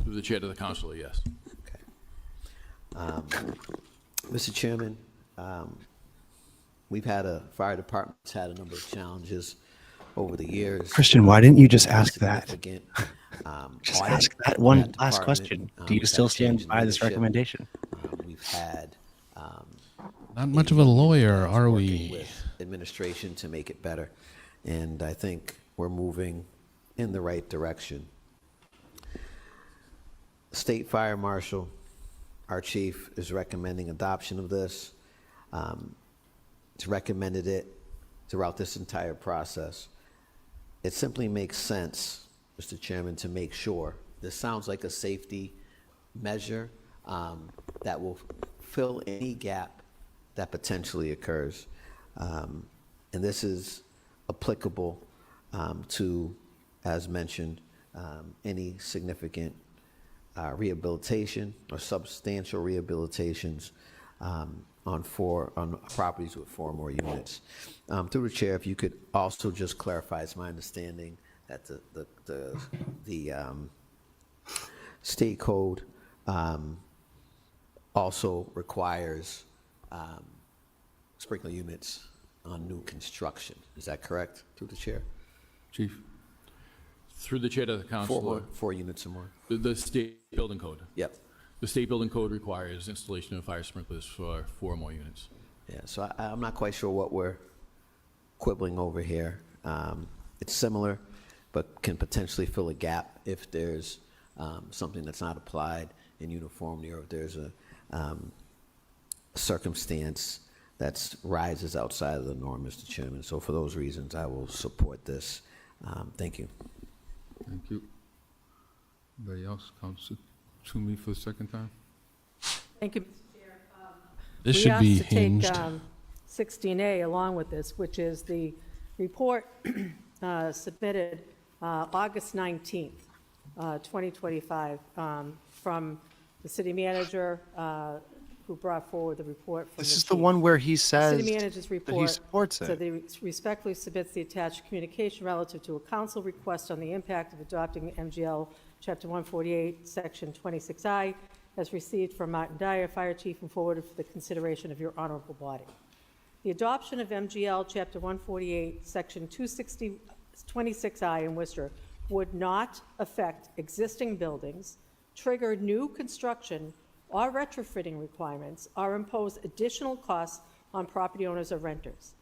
Through the chair to the counselor, yes. Okay. Mr. Chairman, we've had fire department's had a number of challenges over the years. Christian, why didn't you just ask that? Just audit ask that one that last department. question. Do you We've still had change stand in by this leadership. recommendation? We've had Not much of a lawyer, are working we? with administration to make it better, and I think we're moving in the right direction. State Fire Marshal, our chief, is recommending adoption of this. It's recommended it throughout this entire process. It simply makes sense, Mr. Chairman, to make sure. This sounds like a safety measure that will fill any gap that potentially occurs. And this is applicable to, as mentioned, any significant rehabilitation or substantial rehabilitations on properties with 4 or more units. Through the chair, if you could also just clarify, it's my understanding that the state code also requires sprinkler units on new construction. Is that correct? Through the chair, Chief. Through the chair to the counselor. 4 units or more. The state building code. Yep. The state building code requires installation of fire sprinklers for 4 or more units. Yeah, so I'm not quite sure what we're quibbling over here. It's similar, but can potentially fill a gap if there's something that's not applied in uniformity, or if there's a circumstance that's rises outside of the norm, Mr. Chairman. So for those reasons, I will support this. Thank you. Thank you. Anybody else? Council Toomey for the second time? Thank you. This should be hinged. We asked to take 16A along with this, which is the report submitted August 19th, 2025, from the city manager who brought forward the report from This the is the chief. one where he says The city manager's that he report supports said it. that he respectfully submits the attached communication relative to a council request on the impact of adopting MGL Chapter 148, Section 26I, as received from Martin Dyer, Fire Chief, and forwarded for the consideration of your honorable body. The adoption of MGL Chapter 148, Section 26I in Worcester would not affect existing buildings, trigger new construction or retrofitting requirements, or impose additional costs on property owners or renters.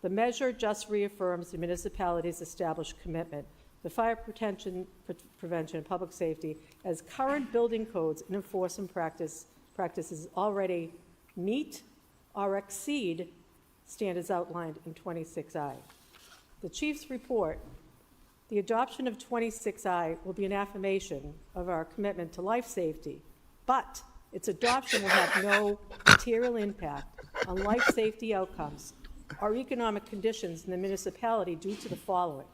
The measure just reaffirms the municipality's established commitment to fire prevention and public safety, as current building codes and enforcement practices already meet or exceed standards outlined in 26I. The chief's report, the adoption of 26I will be an affirmation of our commitment to life safety, but its adoption will have no material impact on life safety outcomes or economic conditions in the municipality due to the following: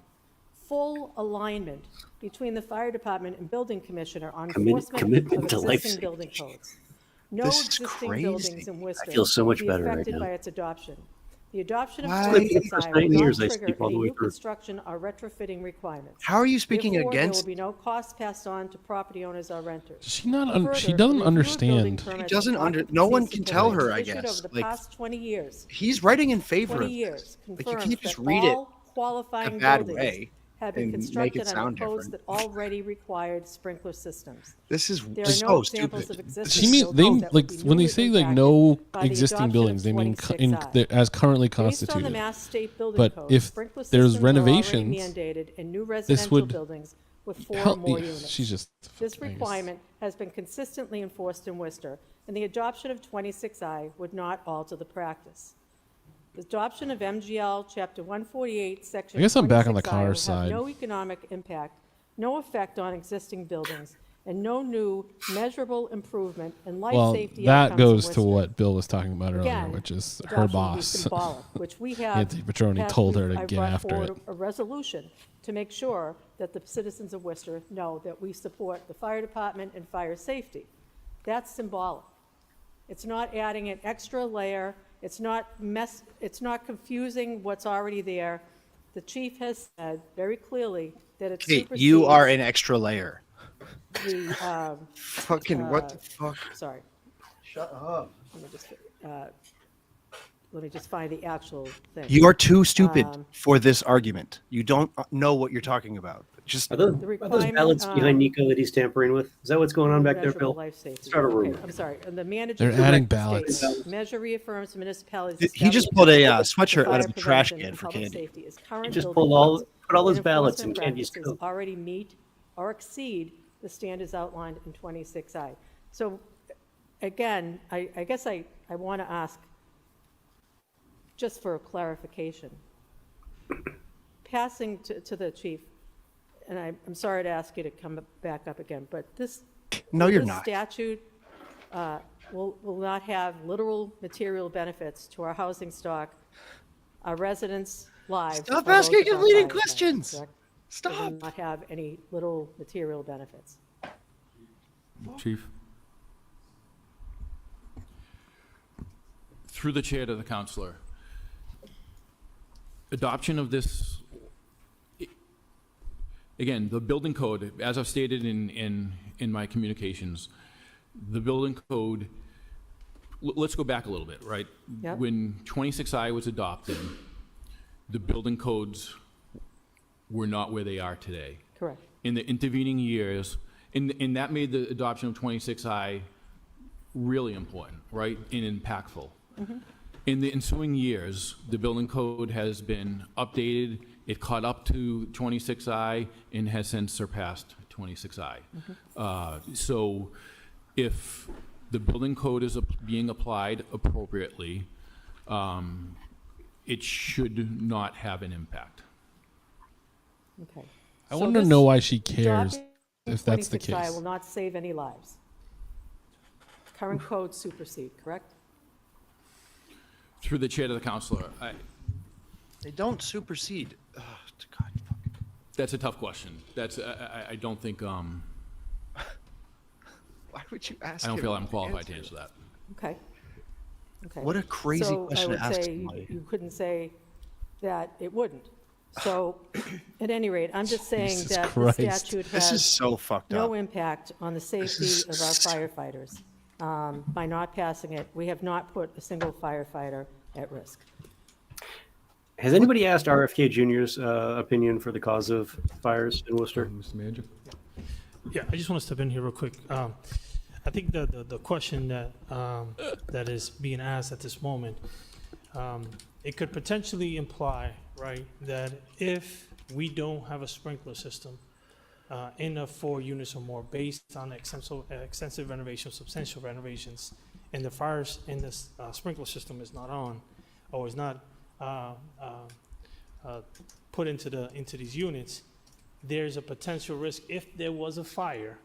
full alignment between the fire department and building commissioner on enforcement commitment of to life existing building safety. codes. No This is existing crazy. buildings in Worcester I feel so much will be better right affected now. by its adoption. The adoption of Why? 26I will 9 not years I trigger sleep all any the way new through. construction or retrofitting requirements. How are you speaking Therefore, against? there will be no cost passed on to property owners or renters. She not. She Further, doesn't the review of building understand. permits He doesn't and under- no one occupancy can tell her, I certificates issued guess. Over the Like, past 20 years, He's writing in favor 20 of years, this. Like, you confirms can't just that read it all qualifying a bad buildings way have been and make constructed it under sound codes different. that already required sprinkler systems. This is There are so no examples stupid. of existing She mean buildings they that would like be when they newly say like impacted no by the existing adoption of buildings, they mean 26I. as currently Based on the constituted. Mass State Building But Code, if sprinkler there's systems are already renovations, mandated in new this residential would buildings with 4 or help. more Yeah, units. she's just. This I guess. requirement has been consistently enforced in Worcester, and the adoption of 26I would not alter the practice. The adoption of MGL Chapter 148, Section I guess I'm back on the 26I car will side. have no economic impact, no effect on existing buildings, and no new measurable improvement in life Well, safety that outcomes in goes to Worcester. what Bill was talking about earlier, Again, which is adoption her will be boss. symbolic, which we have. Anthony Petroni passed- told her to I get brought after forward it. A resolution to make sure that the citizens of Worcester know that we support the fire department and fire safety. That's symbolic. It's not adding an extra layer. It's not confusing what's already there. The chief has said very clearly that it Kate, supersedes you are an extra layer. the, Fucking what the fuck? sorry. Shut up. Let me just find the actual thing. You are too stupid Um, for this argument. You don't know what you're talking about. Just Are those, The are those requirement, ballots behind Nico that he's tampering with? Is that what's going on back there, measurable Bill? life safety. Start a Okay, rumor. I'm sorry. And the manager. They're adding ballots. Measure reaffirms municipalities. He just pulled a sweatshirt out of a trash can for candy. candy. He just pulled put all those ballots in Candy's coat. Already meet or exceed the standards outlined in 26I. So again, I guess I want to ask, just for clarification, passing to the chief, and I'm sorry to ask you to come back up again, but this. No, you're this not. statute will not have literal material benefits to our housing stock, our residents' lives. Stop or those asking of our leading fire questions. department, correct? It Stop. will not have any literal material benefits. Chief. Through the chair to the counselor. Adoption of this, again, the building code, as I've stated in my communications, the building code, let's go back a little bit, right? Yep. When 26I was adopted, the building codes were not where they are today. Correct. In the intervening years, and that made the adoption of 26I really important, right, and impactful. Mm-hmm. In the ensuing years, the building code has been updated, it caught up to 26I, and has since surpassed 26I. So if the building code is being applied appropriately, it should not have an impact. Okay. I So want to this know why she cares adopting if that's the 26I case. will not save any lives. Current code supersede, correct? Through the chair to the counselor, They don't supersede. Ugh, God. that's a tough question. That's, I don't think, Why would you ask I don't him feel I'm to qualified to answer that. Okay. Okay. What a crazy So question to I would ask say you- somebody. you couldn't say that it wouldn't. So, at any rate, I'm just saying Jesus that the Christ. statute This is has so fucked no up. impact on the safety is of our so- firefighters. By not passing it, we have not put a single firefighter at risk. Has anybody asked RFK Jr.'s opinion for the cause of fires in Worcester? Mr. Manager? Yeah, I just want to step in here real quick. I think the question that that is being asked at this moment, it could potentially imply, right, that if we don't have a sprinkler system in the 4 units or more based on extensive renovations, substantial renovations, and the fires in this sprinkler system is not on or is not put into these units, there's a potential risk if there was a fire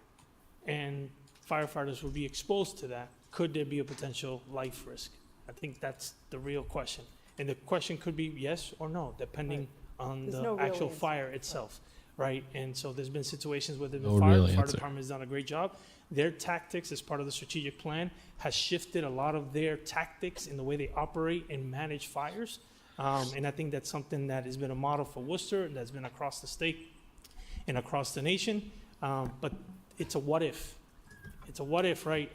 and firefighters would be exposed to that, could there be a potential life risk? I think that's the real question. And the question could be yes or no, depending on There's the no real actual answer. fire itself, right? And so there's been situations where there's No been fire, real the fire answer. department has done a great job. Their tactics as part of the strategic plan has shifted a lot of their tactics in the way they operate and manage fires. And I think that's something that has been a model for Worcester, that's been across the state and across the nation. But it's a what if. It's a what if, right?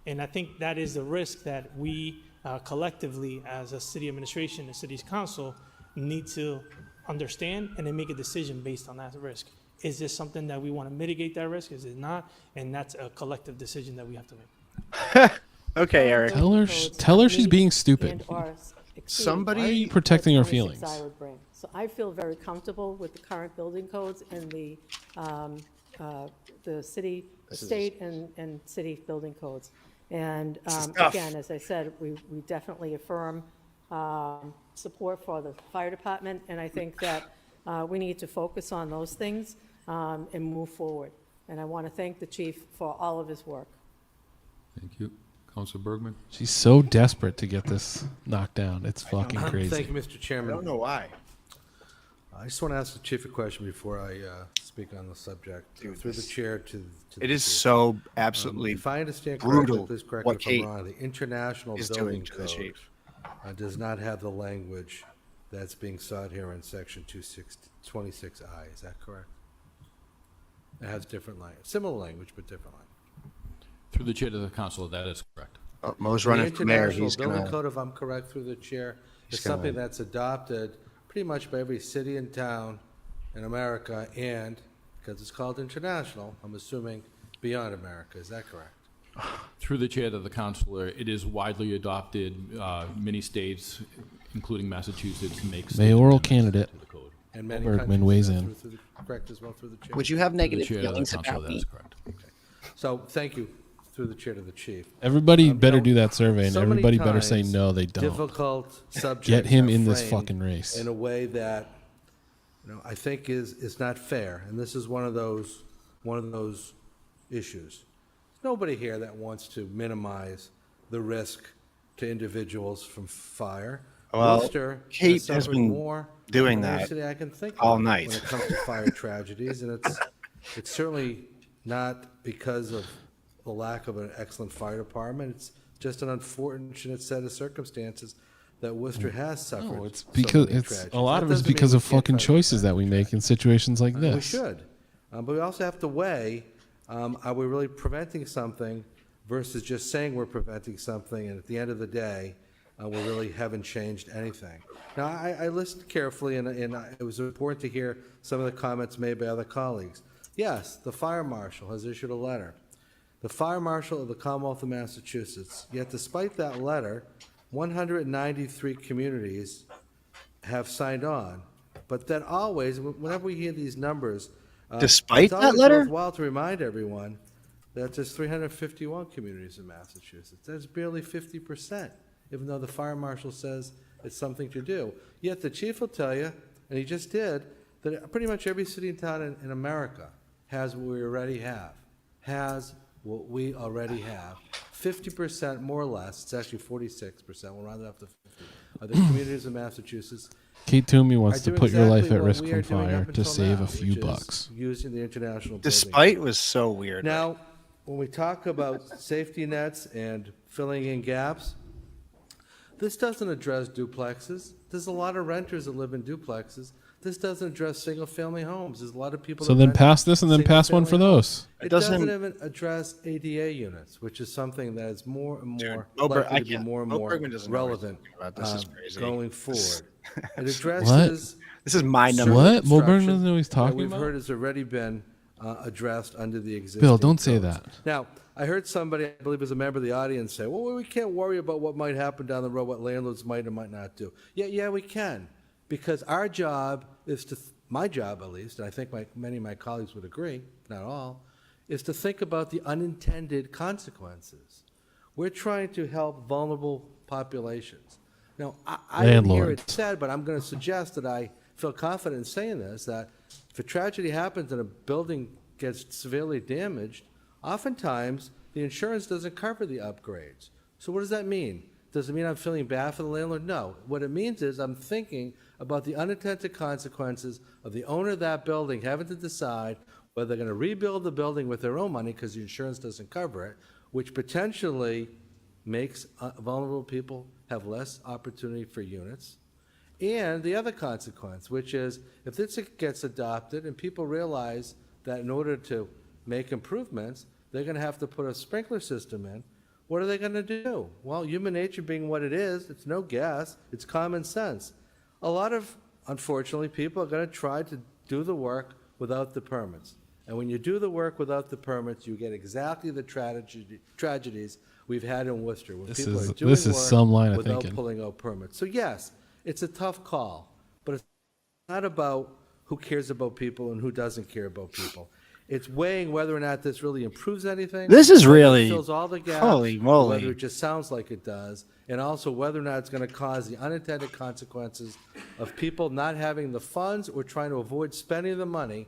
And I think that is the risk that we collectively, as a city administration and city's council, need to understand and then make a decision based on that risk. Is this something that we want to mitigate that risk? Is it not? And that's a collective decision that we have to make. Okay, Eric. Tell her she's being stupid. And/or exceed Somebody- Why are you protecting what her feelings? 26I would bring. So I feel very comfortable with the current building codes and the city, the state and city building codes. And tough. again, as I said, we definitely affirm support for the fire department, and I think that we need to focus on those things and move forward. And I want to thank the chief for all of his work. Thank you. Councilor Bergman? She's so desperate to get this knocked down. It's fucking crazy. Thank you, Mr. I Chairman. don't know why. I just want to ask the chief a question before I speak on the subject. Dude, Through the this- chair to the It is chief. so absolutely If I understand brutal correctly, please correct what me if Kate I'm wrong, the International is Building doing to the Code chief. does not have the language that's being sought here in section 26I. Is that correct? It has different language, similar language, but different language. Through the chair to the counselor, that is correct. Mo's running for mayor. The He's International Building gonna. Code, if I'm correct through the chair, He's is something gonna- that's adopted pretty much by every city and town in America, and because it's called international, I'm assuming beyond America. Is that correct? Through the chair to the counselor, it is widely adopted. Many states, including Massachusetts, make state Mayoral amendments candidate And many Bergman countries weighs are in. through the- correct as well through the chair. Would you have Through the negative chair to the feelings counselor, about that is me? correct. So, thank you, through the chair to the chief. Everybody You better know, do that survey, and so many everybody better say times, no, they don't. Difficult subjects Get him are in this framed fucking race. in a way that, I think is not fair, and this is one of those issues. There's nobody here that wants to minimize the risk to individuals from fire. Well, Worcester Kate has suffered been more doing than any that city I can think all of night. when it comes to fire tragedies, and it's certainly not because of the lack of an excellent fire department. It's just an unfortunate set of circumstances that Worcester has suffered. No, it's so because many it's tragedies. a lot That of it's doesn't mean because we of can't fucking try to choices protect that we make in situations like we this. should. But we also have to weigh, are we really preventing something versus just saying we're preventing something, and at the end of the day, we really haven't changed anything. Now, I listened carefully, and it was important to hear some of the comments made by other colleagues. Yes, the fire marshal has issued a letter. The fire marshal of the Commonwealth of Massachusetts, yet despite that letter, 193 communities have signed on. But then always, whenever we hear these numbers, Despite it's that always letter? worthwhile to remind everyone that there's 351 communities in Massachusetts. That's barely 50% even though the fire marshal says it's something to do. Yet the chief will tell you, and he just did, that pretty much every city and town in America has what we already have. 50% more or less, it's actually 46%, we'll round it up to 50, of the communities in Massachusetts Kate Toomey wants to are doing put your life exactly at what risk we are from doing fire up to until save now, a few which is bucks. Using the international building. Despite was so weird. Now, when we talk about safety nets and filling in gaps, this doesn't address duplexes. There's a lot of renters that live in duplexes. This doesn't address single-family homes. There's a lot of people. So that then rent pass this and then pass one for single-family homes. those. It doesn't even address ADA units, which is something that is more and more likely to be more and more relevant This is crazy. going forward. It addresses. This is my certain number. What? Mulberg construction doesn't know what he's that talking we've about? heard has already been addressed under the existing. Bill, don't say codes. that. Now, I heard somebody, I believe as a member of the audience, say, well, we can't worry about what might happen down the road, what landlords might or might not do. Yeah, we can. Because our job is to, my job at least, and I think many of my colleagues would agree, not all, is to think about the unintended consequences. We're trying to help vulnerable populations. Now, I didn't hear it Landlords. said, but I'm going to suggest that I feel confident in saying this, that if a tragedy happens and a building gets severely damaged, oftentimes the insurance doesn't cover the upgrades. So what does that mean? Does it mean I'm feeling bad for the landlord? No. What it means is I'm thinking about the unintended consequences of the owner of that building having to decide whether they're going to rebuild the building with their own money because the insurance doesn't cover it, which potentially makes vulnerable people have less opportunity for units. And the other consequence, which is if this gets adopted and people realize that in order to make improvements, they're going to have to put a sprinkler system in, what are they going to do? Well, human nature being what it is, it's no guess, it's common sense. A lot of, unfortunately, people are going to try to do the work without the permits. And when you do the work without the permits, you get exactly the tragedies we've had in Worcester, where people are doing this is work some line of without thinking. pulling out permits. So yes, it's a tough call, but it's not about who cares about people and who doesn't care about people. It's weighing whether or not this really improves anything. This is whether it really- fills all the gaps, holy or moly. whether it just sounds like it does, and also whether or not it's going to cause the unintended consequences of people not having the funds or trying to avoid spending the money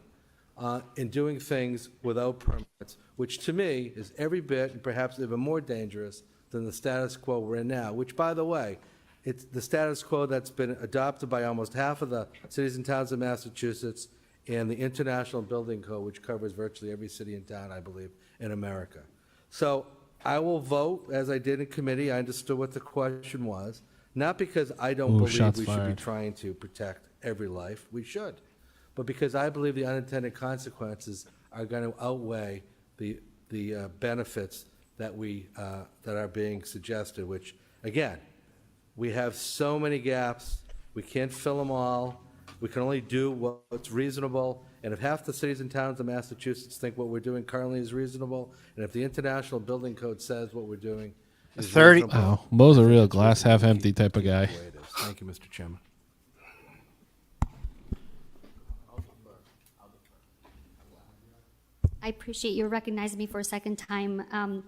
in doing things without permits, which to me is every bit and perhaps even more dangerous than the status quo we're in now, which, by the way, it's the status quo that's been adopted by almost half of the cities and towns of Massachusetts and the International Building Code, which covers virtually every city and town, I believe, in America. So I will vote, as I did in committee. I understood what the question was, not because I don't believe shots we should be fired. trying to protect every life. We should. But because I believe the unintended consequences are going to outweigh the benefits that that are being suggested, which, again, we have so many gaps. We can't fill them all. We can only do what's reasonable. And if half the cities and towns of Massachusetts think what we're doing currently is reasonable, and if the International Building Code says what we're doing is 30 reasonable, Wow, Mo's a real glass half empty type of guy. the way it is. Thank you, Mr. Chairman. I appreciate you recognizing me for a second time.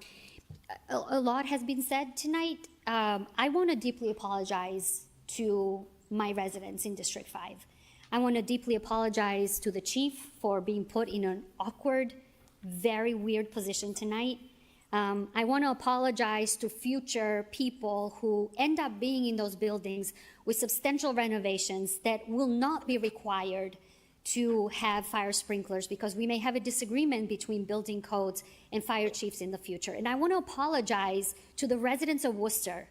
A lot has been said tonight. I want to deeply apologize to my residents in District 5. I want to deeply apologize to the chief for being put in an awkward, very weird position tonight. I want to apologize to future people who end up being in those buildings with substantial renovations that will not be required to have fire sprinklers, because we may have a disagreement between building codes and fire chiefs in the future. And I want to apologize to the residents of Worcester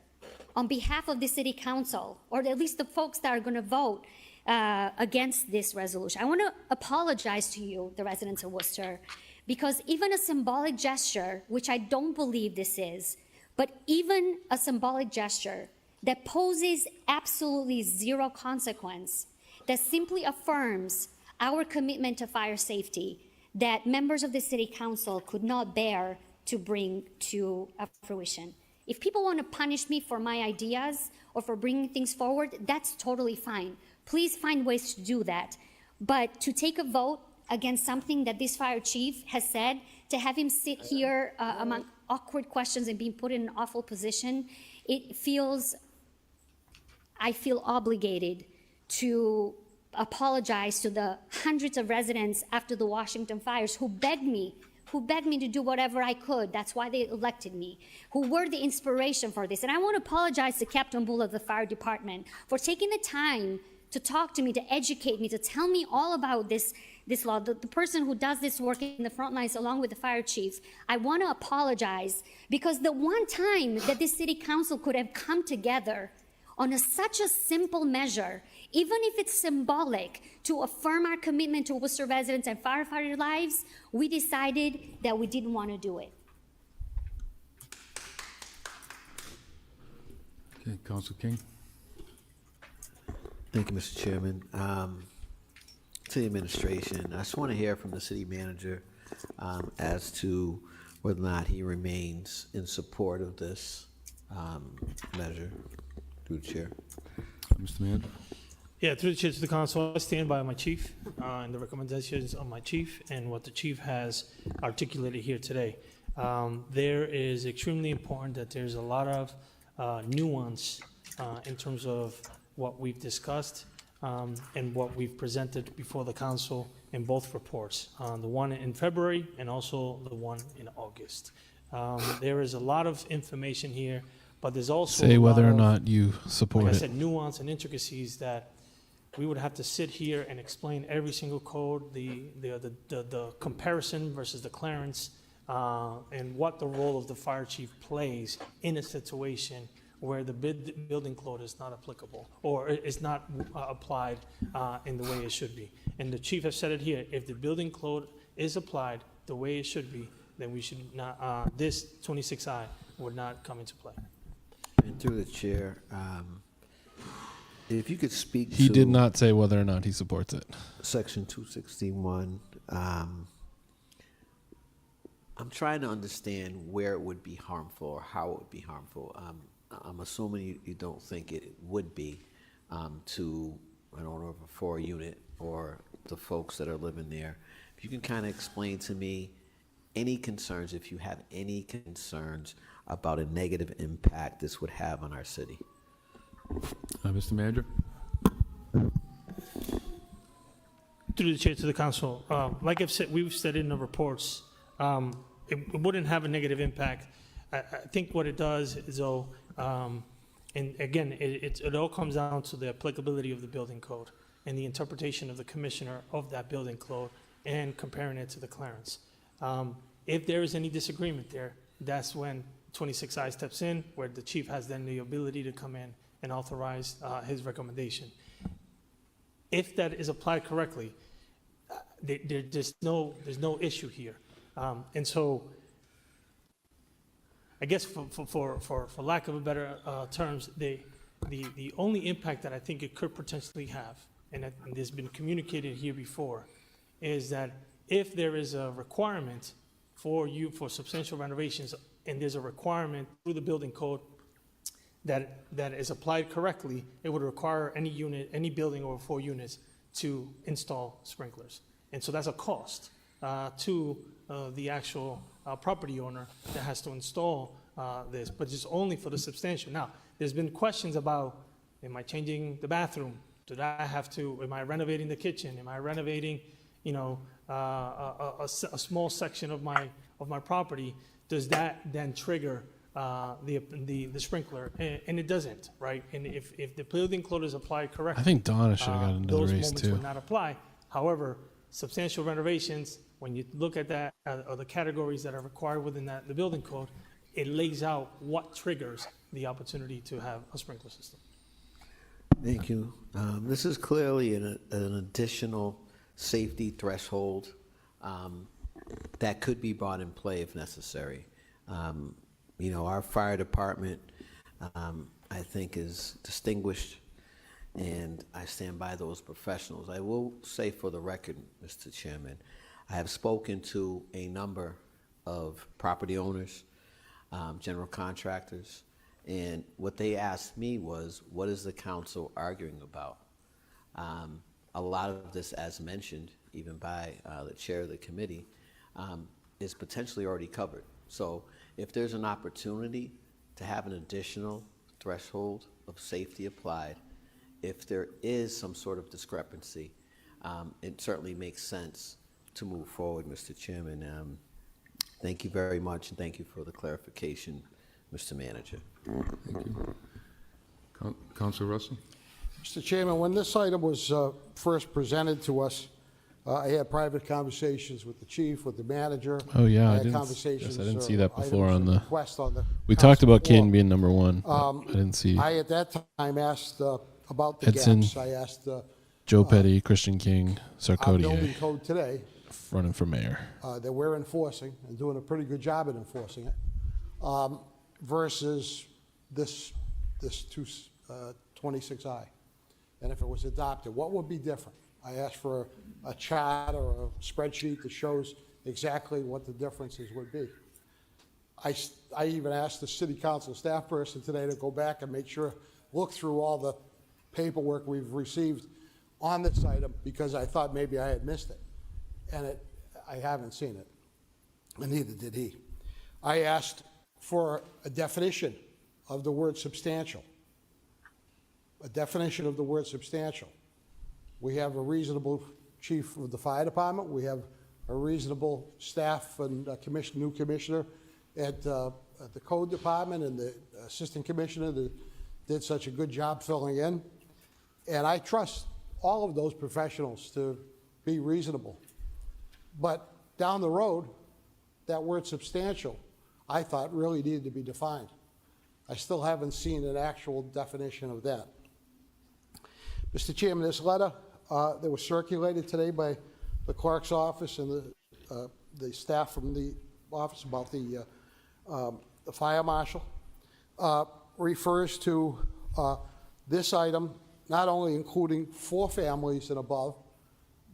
on behalf of the city council, or at least the folks that are going to vote against this resolution. I want to apologize to you, the residents of Worcester, because even a symbolic gesture, which I don't believe this is, but even a symbolic gesture that poses absolutely zero consequence, that simply affirms our commitment to fire safety, that members of the city council could not bear to bring to fruition. If people want to punish me for my ideas or for bringing things forward, that's totally fine. Please find ways to do that. But to take a vote against something that this fire chief has said, to have him sit here among awkward questions and being put in an awful position, I feel obligated to apologize to the hundreds of residents after the Washington fires who begged me to do whatever I could. That's why they elected me, who were the inspiration for this. And I want to apologize to Captain Bull of the fire department for taking the time to talk to me, to educate me, to tell me all about this law. The person who does this work in the front lines along with the fire chief, I want to apologize because the one time that this city council could have come together on such a simple measure, even if it's symbolic, to affirm our commitment to Worcester residents and firefighter lives, we decided that we didn't want to do it. Okay, Council King. Thank you, Mr. Chairman. To the administration, I just want to hear from the city manager as to whether or not he remains in support of this measure. Through the chair. Mr. Manager. Yeah, through the chair to the council, I stand by my chief and the recommendations of my chief and what the chief has articulated here today. There is extremely important that there's a lot of nuance in terms of what we've discussed and what we've presented before the council in both reports, the one in February and also the one in August. There is a lot of information here, but there's also Say whether or not you support like I it. said, nuance and intricacies that we would have to sit here and explain every single code, the comparison versus the clearance, and what the role of the fire chief plays in a situation where the building code is not applicable or is not applied in the way it should be. And the chief has said it here, if the building code is applied the way it should be, then we should not, this 26I would not come into play. And through the chair, if you could speak to... He did not say whether or not he supports it. Section 261. I'm trying to understand where it would be harmful or how it would be harmful. I'm assuming you don't think it would be to an owner of a 4-unit or the folks that are living there. If you can kind of explain to me any concerns, if you have any concerns about a negative impact this would have on our city. Mr. Manager. Through the chair to the council, like I've said, we've said in the reports, it wouldn't have a negative impact. I think what it does is, and again, it all comes down to the applicability of the building code and the interpretation of the commissioner of that building code and comparing it to the clearance. If there is any disagreement there, that's when 26I steps in, where the chief has then the ability to come in and authorize his recommendation. If that is applied correctly, there's no issue here. And so I guess for lack of a better terms, the only impact that I think it could potentially have, and there's been communicated here before, is that if there is a requirement for substantial renovations, and there's a requirement through the building code that is applied correctly, it would require any building over 4 units to install sprinklers. And so that's a cost to the actual property owner that has to install this, but it's only for the substantial. Now, there's been questions about, am I changing the bathroom? Am I renovating the kitchen? Am I renovating, a small section of my property? Does that then trigger the sprinkler? And it doesn't, right? And if the building code is applied correctly, I think Donna should have got into the those race moments too. would not apply. However, substantial renovations, when you look at that, or the categories that are required within the building code, it lays out what triggers the opportunity to have a sprinkler system. Thank you. This is clearly an additional safety threshold that could be brought in play if necessary. Our fire department, I think, is distinguished, and I stand by those professionals. I will say for the record, Mr. Chairman, I have spoken to a number of property owners, general contractors, and what they asked me was, what is the council arguing about? A lot of this, as mentioned, even by the chair of the committee, is potentially already covered. So if there's an opportunity to have an additional threshold of safety applied. If there is some sort of discrepancy, it certainly makes sense to move forward, Mr. Chairman. Thank you very much, and thank you for the clarification, Mr. Manager. Thank you. Councilor Russell? Mr. Chairman, when this item was first presented to us, I had private conversations with the chief, with the manager. Oh yeah, I had didn't see that before on the. We talked about Caden being number one. I didn't see. I at that time asked about the Edson, gaps. I asked Joe Petty, Christian King, our building Sarkodie, code today running for mayor. that we're enforcing and doing a pretty good job at enforcing it, versus this 26I. And if it was adopted, what would be different? I asked for a chart or a spreadsheet that shows exactly what the differences would be. I even asked the city council staff person today to go back and make sure, look through all the paperwork we've received on this item, because I thought maybe I had missed it. And I haven't seen it, and neither did he. I asked for a definition of the word substantial. A definition of the word substantial. We have a reasonable chief of the fire department. We have a reasonable staff and new commissioner at the code department, and the assistant commissioner that did such a good job filling in. And I trust all of those professionals to be reasonable. But down the road, that word substantial, I thought really needed to be defined. I still haven't seen an actual definition of that. Mr. Chairman, this letter that was circulated today by the clerk's office and the staff from the office about the fire marshal refers to this item not only including 4 families and above,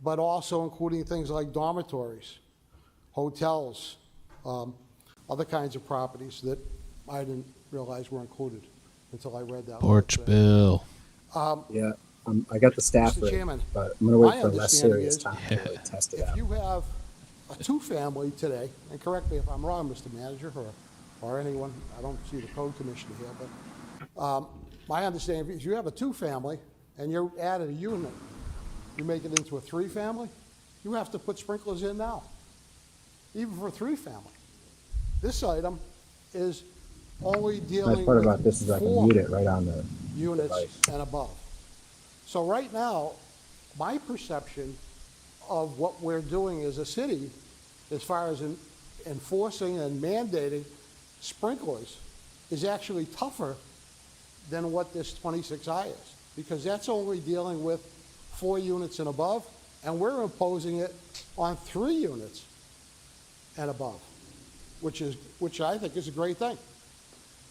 but also including things like dormitories, hotels, other kinds of properties that I didn't realize were included until I read that. Porch bill. Yeah, I got the staff Mr. ready, Chairman, but I'm going to wait my for a less understanding serious is time to really test it out. If you have a 2-family today, and correct me if I'm wrong, Mr. Manager, or anyone, I don't see the code commissioner here, but my understanding, if you have a 2-family and you're added a unit, you make it into a 3-family, you have to put sprinklers in now, even for a 3-family. This item is only dealing Nice part with about this is I can 4 mute it right on the units device. and above. So right now, my perception of what we're doing as a city, as far as enforcing and mandating sprinklers, is actually tougher than what this 26I is, because that's only dealing with 4 units and above, and we're imposing it on 3 units and above, which I think is a great thing.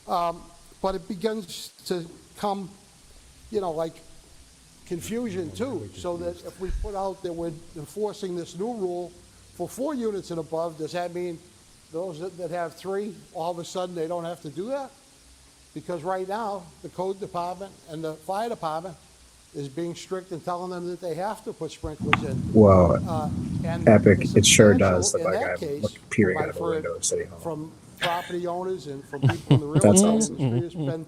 But it begins to come, like confusion too, so that if we put out that we're enforcing this new rule for 4 units and above, does that mean those that have 3, all of a sudden they don't have to do that? Because right now, the code department and the fire department is being strict and telling them that they have to put sprinklers in. Well, and Epic, it sure substantial does look in like that I'm case, peering I've out of a heard window of City Hall. from property owners and from people in the real That's estate awesome. industry, it's been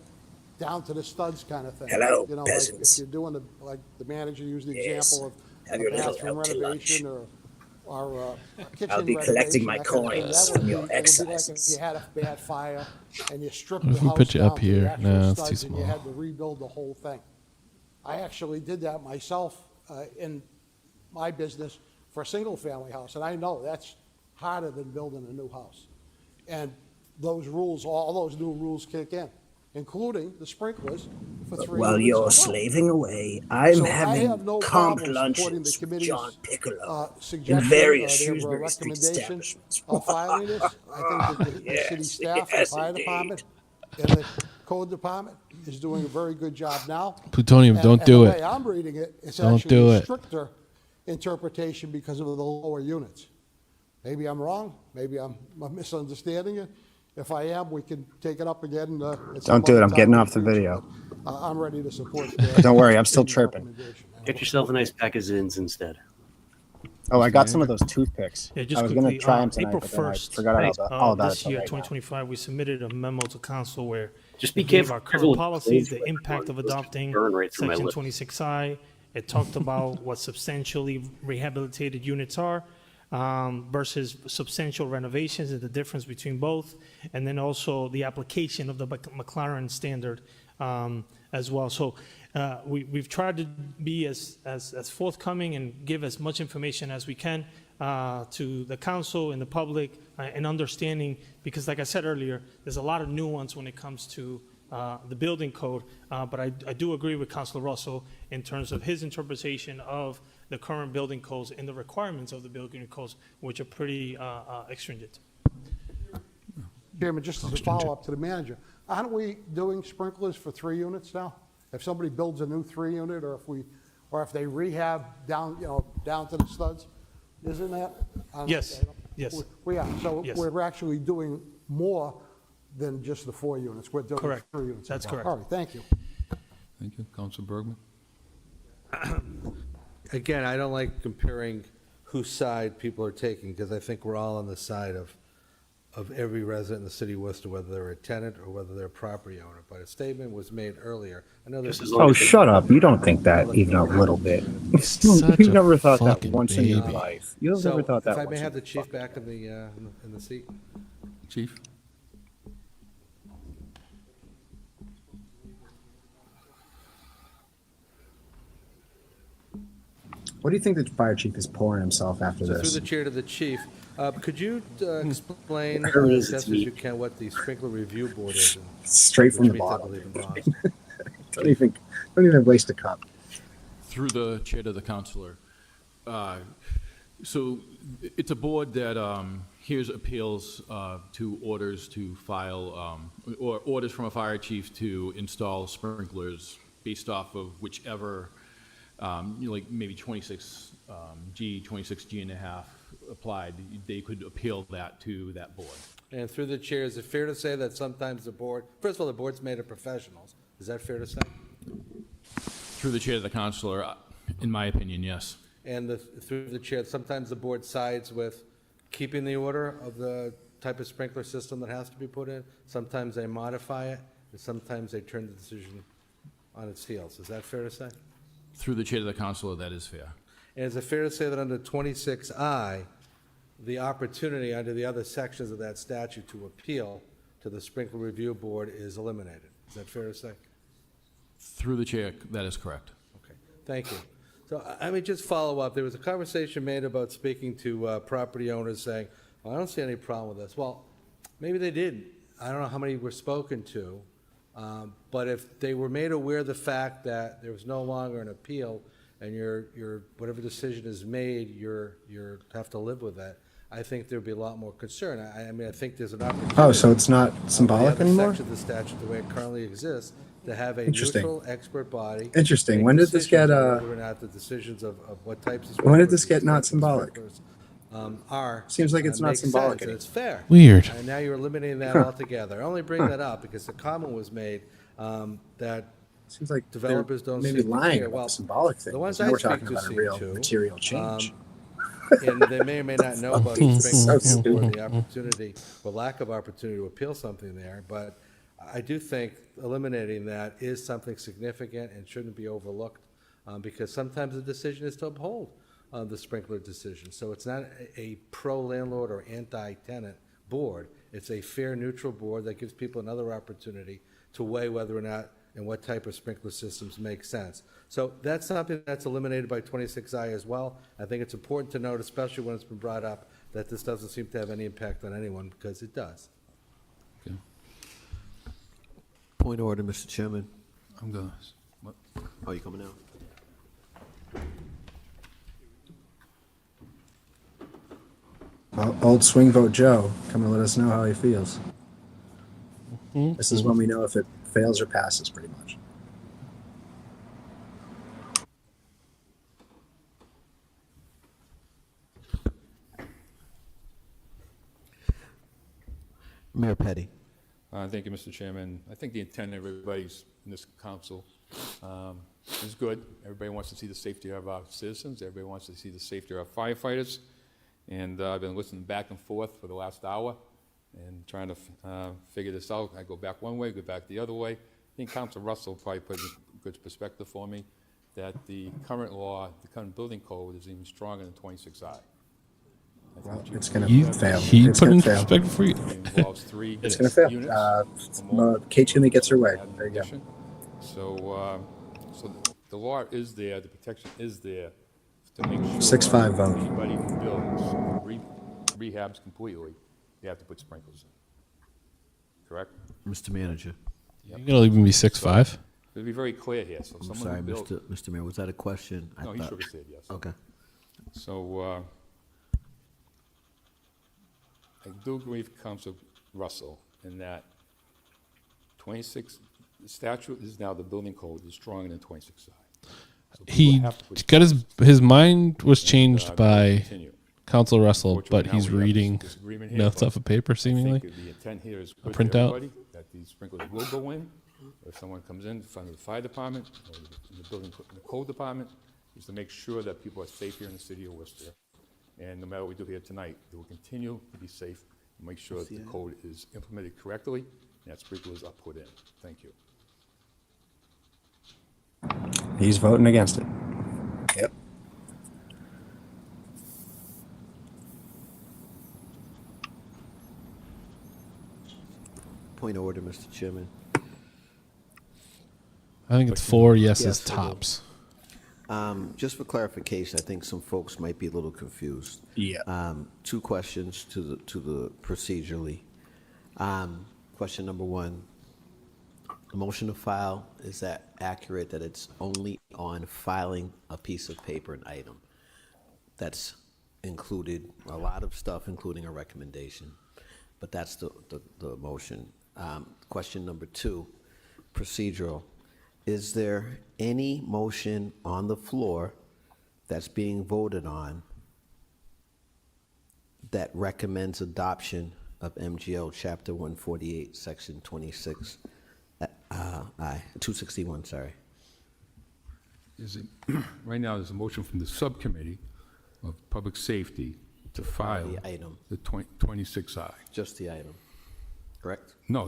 down to the studs kind of thing. Hello, like peasants. if you're doing like the manager used the Yes. example Have of your a little bathroom help to renovation or a kitchen I'll be collecting renovation, my that kind of thing. coins That would from your be- it would be like excises. if you had a bad fire and you stripped What the if we house put you up down to the here? actual No, it's too studs and you small. had to rebuild the whole thing. I actually did that myself in my business for a single-family house, and I know that's harder than building a new house. And those rules, all those new rules kick in, including the sprinklers for 3 While units you're and above. slaving away, I'm So having I have no comp problem supporting the lunches with committee's John Piccolo in suggestion, various their Shrewsbury Street recommendation establishments. of filing this. I think that the city staff, the fire department, and the code department is doing a very good job now. Plutonium, And- don't and do the it. way I'm reading it, it's Don't actually do a it. stricter interpretation because of the lower units. Maybe I'm wrong, maybe I'm misunderstanding it. If I am, we can take it up again. At some Don't do it. other I'm time getting in off the future, video. but, I'm ready to support. Don't worry, I'm still chirping. Get yourself a nice pack of Zins instead. Oh, I got some of those toothpicks. Yeah, just I was quickly, going to try them tonight, April but then I 1st forgot all about this it till year, right now. 2025, we submitted a memo to council where Just we be gave careful. our current Everyone policies, the close impact of those just adopting burn right through my section lips. 26I. It talked about what substantially rehabilitated units are versus substantial renovations and the difference between both. And then also the application of the McLaren standard as well. So we've tried to be as forthcoming and give as much information as we can to the council and the public and understanding, because like I said earlier, there's a lot of nuance when it comes to the building code, but I do agree with Councilor Russell in terms of his interpretation of the current building codes and the requirements of the building codes, which are pretty stringent. Chairman, just as a follow-up to the manager, aren't we doing sprinklers for 3 units now? If somebody builds a new 3-unit, or if they rehab down, down to the studs, isn't that? Yes, yes. We are, so Yes. we're actually doing more than just the 4 units. We're doing Correct. 3 units. That's as well. correct. All right, thank you. Thank you. Councilor Bergman? Again, I don't like comparing whose side people are taking, because I think we're all on the side of every resident in the city of Worcester, whether they're a tenant or whether they're a property owner. But a statement was made earlier. I know this is. Oh, shut up. You don't think that even a little bit. Such You've a never thought that fucking once in your baby. life. You've So, never thought that if I once may in have the your chief fucking back in the seat. Chief? What do you think the fire chief is pouring himself after So this? through the chair to the chief, could you explain Whatever it as is, best it's as me. you can what the sprinkler review board is? and Straight from which the means I bottom. believe in Boston. Don't even waste a cup. Through the chair to the councilor. So it's a board that hears appeals to orders to file, or orders from a fire chief to install sprinklers based off of whichever, like maybe 26G, 26G and a half applied. They could appeal that to that board. And through the chair, is it fair to say that sometimes the board, first of all, the board's made of professionals. Is that fair to say? Through the chair to the councilor, in my opinion, yes. And through the chair, sometimes the board sides with keeping the order of the type of sprinkler system that has to be put in. Sometimes they modify it, and sometimes they turn the decision on its heels. Is that fair to say? Through the chair to the councilor, that is fair. And is it fair to say that under 26I, the opportunity under the other sections of that statute to appeal to the sprinkler review board is eliminated? Is that fair to say? Through the chair, that is correct. Okay, thank you. So I mean, just follow up. There was a conversation made about speaking to property owners saying, well, I don't see any problem with this. Well, maybe they didn't. I don't know how many were spoken to. But if they were made aware of the fact that there was no longer an appeal and your whatever decision is made, you have to live with that, I think there'd be a lot more concern. I mean, I think there's an opportunity. Oh, so it's not symbolic the anymore? section of the statute, the way it currently exists, to have a Interesting. neutral expert body. Interesting. make When did this get, decisions on whether or not the decisions of what types of When did this sprinklers, get not types of symbolic? sprinklers, are. Seems like it's not makes symbolic sense, and anymore. it's fair. Weird. And now you're eliminating that Huh. altogether. I only bring that up because the comment was made that Seems like developers they're don't maybe seem to lying care. about Well, the symbolic thing. the ones Now I we're speak talking to about a seem real to, material change. and they may or may not know about the So sprinkler board, stupid. the opportunity or lack of opportunity to appeal something there. But I do think eliminating that is something significant and shouldn't be overlooked, because sometimes the decision is to uphold the sprinkler decision. So it's not a pro-landlord or anti-tenant board. It's a fair, neutral board that gives people another opportunity to weigh whether or not and what type of sprinkler systems make sense. So that's something that's eliminated by 26I as well. I think it's important to note, especially when it's been brought up, that this doesn't seem to have any impact on anyone, because it does. Point of order, Mr. Chairman. I'm going to. Oh, you coming out? Well, old swing vote Joe, come and let us know how he feels. This is when we know if it fails or passes, pretty much. Mayor Petty. Thank you, Mr. Chairman. I think the intent of everybody's in this council is good. Everybody wants to see the safety of our citizens. Everybody wants to see the safety of our firefighters. And I've been listening back and forth for the last hour and trying to figure this out. I go back one way, go back the other way. I think Council Russell probably put a good perspective for me that the current law, the current building code is even stronger than 26I. Well, it's going He- to fail. he It's put going in to fail. perspective for you. It involves 3 It's going to fail. units. or more. Kate Toomey gets her way. There you go. Addition. So the law is there, the protection is there to make sure 6-5 vote. anybody who builds, rehabs completely, they have to put sprinklers in. Correct? Mr. Manager. Yep. You're gonna leave me 6-5? It'll be very clear here, so I'm someone sorry, who built. Mr. Mayor, was that a question? No, he shook his head, yes. Okay. So, I do agree with Council Russell in that 26, the statute is now, the building code is stronger than 26I. So people He have to put got his mind was changed And, by continue. Council Russell, but Unfortunately, he's now we have reading this disagreement here, notes but off of paper, I seemingly. think the intent here is A good for printout. everybody, that these sprinklers will go in. If someone comes in front of the fire department, or the building, the code department, is to make sure that people are safe here in the city of Worcester. And no matter what we do here tonight, they will continue to be safe and make sure that the code is implemented correctly and that sprinklers are put in. Thank you. He's voting against it. Yep. Point of order, Mr. Chairman. I think it's 4 yeses Yes, I do. tops. Just for clarification, I think some folks might be a little confused. Yeah. 2 questions to the procedurally. Question number 1, the motion to file, is that accurate that it's only on filing a piece of paper, an item? That's included a lot of stuff, including a recommendation, but that's the motion. Question number 2, procedural. Is there any motion on the floor that's being voted on that recommends adoption of MGL Chapter 148, Section 26, 261, sorry? Is it, right now, there's a motion from the subcommittee of public safety to file The item, the 26I. just the item, correct? No,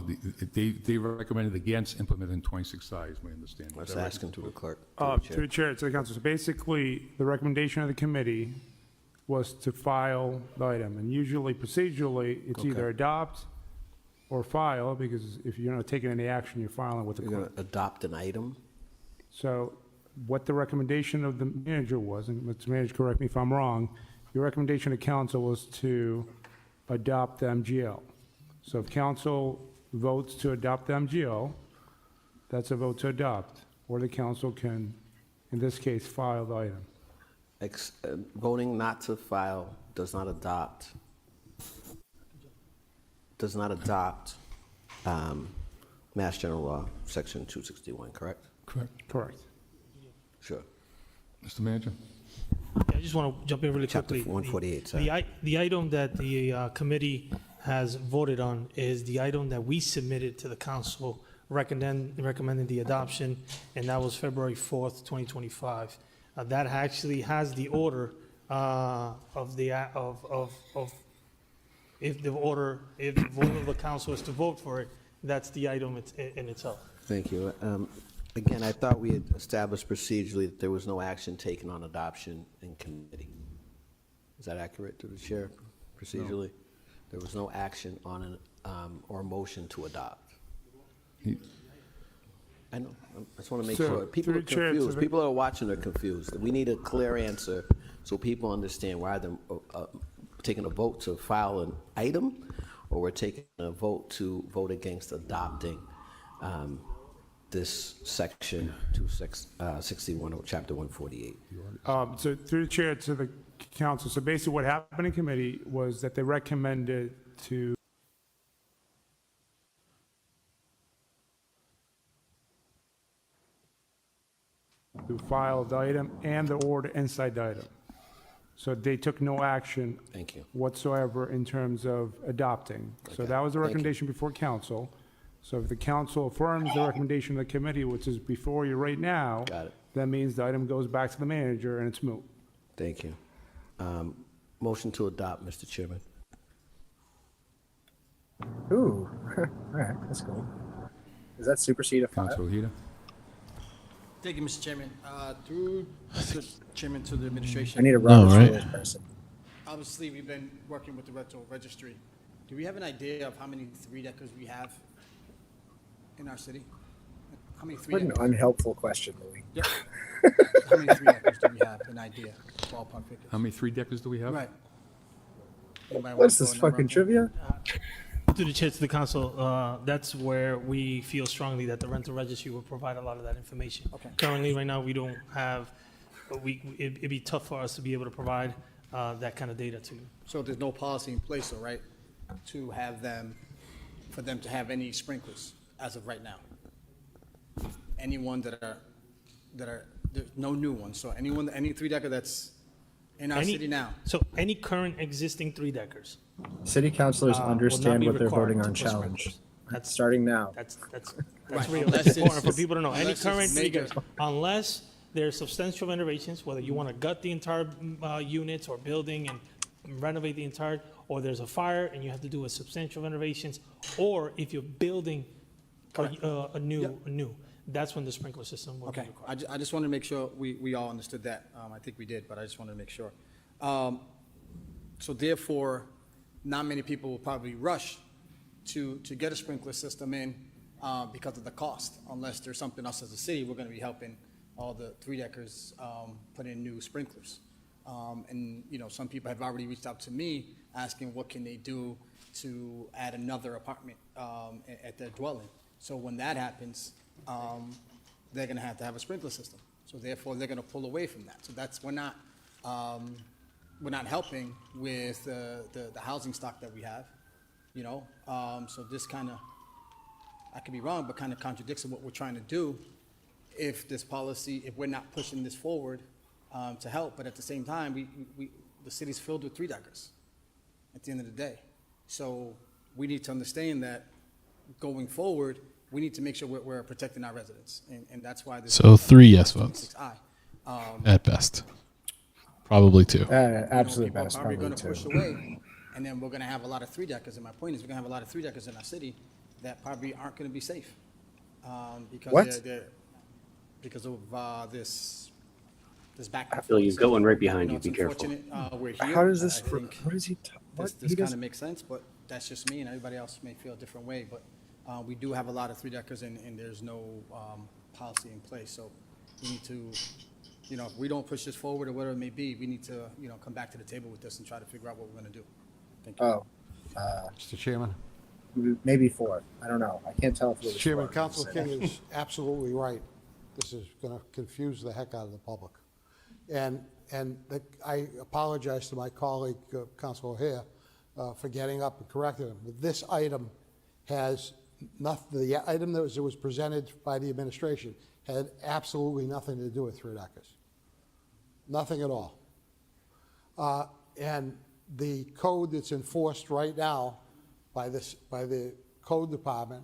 they recommended against implementing 26I, is my understanding. Let's Is that ask him to the clerk. To the chair, to the council. So basically, the recommendation of the committee was to file the item. And usually, procedurally, it's Okay. either adopt or file, because if you're not taking any action, you're filing with the You're clerk. going to adopt an item? So what the recommendation of the manager was, and Mr. Manager, correct me if I'm wrong, your recommendation to council was to adopt the MGL. So if council votes to adopt the MGL, that's a vote to adopt, or the council can, in this case, file the item. Voting not to file does not adopt Mass General Law, Section 261, correct? Correct. Correct. Sure. Mr. Manager? I just want to jump in really Chapter quickly. 148, sorry. The item that the committee has voted on is the item that we submitted to the council recommending the adoption, and that was February 4th, 2025. That actually has the order of if the vote of the council is to vote for it, that's the item in itself. Thank you. Again, I thought we had established procedurally that there was no action taken on adoption in committee. Is that accurate to the chair, procedurally? There was no action on an, or motion to adopt. I know, I just want to make So, sure. People through are the chair, to confused. the- People are watching are confused. We need a clear answer so people understand why they're taking a vote to file an item, or we're taking a vote to vote against adopting this section 261 of Chapter 148. So through the chair to the council, so basically what happened in committee was that they recommended to file the item and the order inside the item. So they took no action Thank you. whatsoever in terms of adopting. So that was the Thank you. recommendation before council. So if the council affirms the recommendation of the committee, which is before you right now, Got it. that means the item goes back to the manager and it's moot. Thank you. Motion to adopt, Mr. Chairman. Ooh, all right, that's cool. Does that supersede a file? Councilor Hida? Thank you, Mr. Chairman. Through the chairman to the administration. I need a No, Robert's right? rules person. Obviously, we've been working with the rental registry. Do we have an idea of how many three-deckers we have in our city? How many What an three-deckers? unhelpful question, Louis. Yep. How many three-deckers do we have? An idea, ballpark figures. How many three-deckers do we have? Right. Anybody What's wanna this throw a number fucking out there? trivia? To the chair, to the council, that's where we feel strongly that the rental registry will provide a lot of that information. Okay. Currently, right now, we don't have, it'd be tough for us to be able to provide that kind of data to you. So there's no policy in place, though, right, to have them, for them to have any sprinklers as of right now? Anyone that are, there's no new ones, so anyone, any three-decker that's in our city now? So any current existing three-deckers. City councilors will not understand be what they're required voting to on put challenge. sprinklers. That's Starting now. That's Right, real. unless That's it's- important for people to know. Any unless it's current major. three-deckers, unless there's substantial renovations, whether you want to gut the entire units or building and renovate the entire, or there's a fire and you have to do a substantial renovations, or if you're building a new, that's when the sprinkler system will be Okay, required. I just wanted to make sure we all understood that. I think we did, but I just wanted to make sure. So therefore, not many people will probably rush to get a sprinkler system in because of the cost, unless there's something else as a city, we're gonna be helping all the three-deckers put in new sprinklers. And, you know, some people have already reached out to me asking what can they do to add another apartment at their dwelling. So when that happens, they're gonna have to have a sprinkler system. So therefore, they're gonna pull away from that. So that's, we're not helping with the housing stock that we have, you know? So this kind of, I could be wrong, but kind of contradicts what we're trying to do if this policy, if we're not pushing this forward to help, but at the same time, the city's filled with three-deckers at the end of the day. So we need to understand that going forward, we need to make sure we're protecting our residents, and that's why this. So 3 yes votes 26I. at best. Probably 2. Absolute People are best, probably probably gonna push two. away, and then we're gonna have a lot of three-deckers, and my point is, we're gonna have a lot of three-deckers in our city that probably aren't gonna be safe. Because What? because of this back. I feel he's going right behind you. It's Be careful. unfortunate, we're here. How does this, I think what is he, what? this He kind of doesn't- makes sense, but that's just me, and everybody else may feel a different way, but we do have a lot of three-deckers, and there's no policy in place, so we need to, you know, if we don't push this forward or whatever it may be, we need to, you know, come back to the table with this and try to figure out what we're gonna do. Thank you. Oh, Mr. Chairman. maybe 4. I don't know. I can't tell if it was Mr. Chairman, 4. Council King is absolutely right. This is going to confuse the heck out of the public. And I apologize to my colleague, Councilor O'Hare, for getting up and correcting him. But this item has nothing, the item that was presented by the administration had absolutely nothing to do with three-deckers. Nothing at all. And the code that's enforced right now by the code department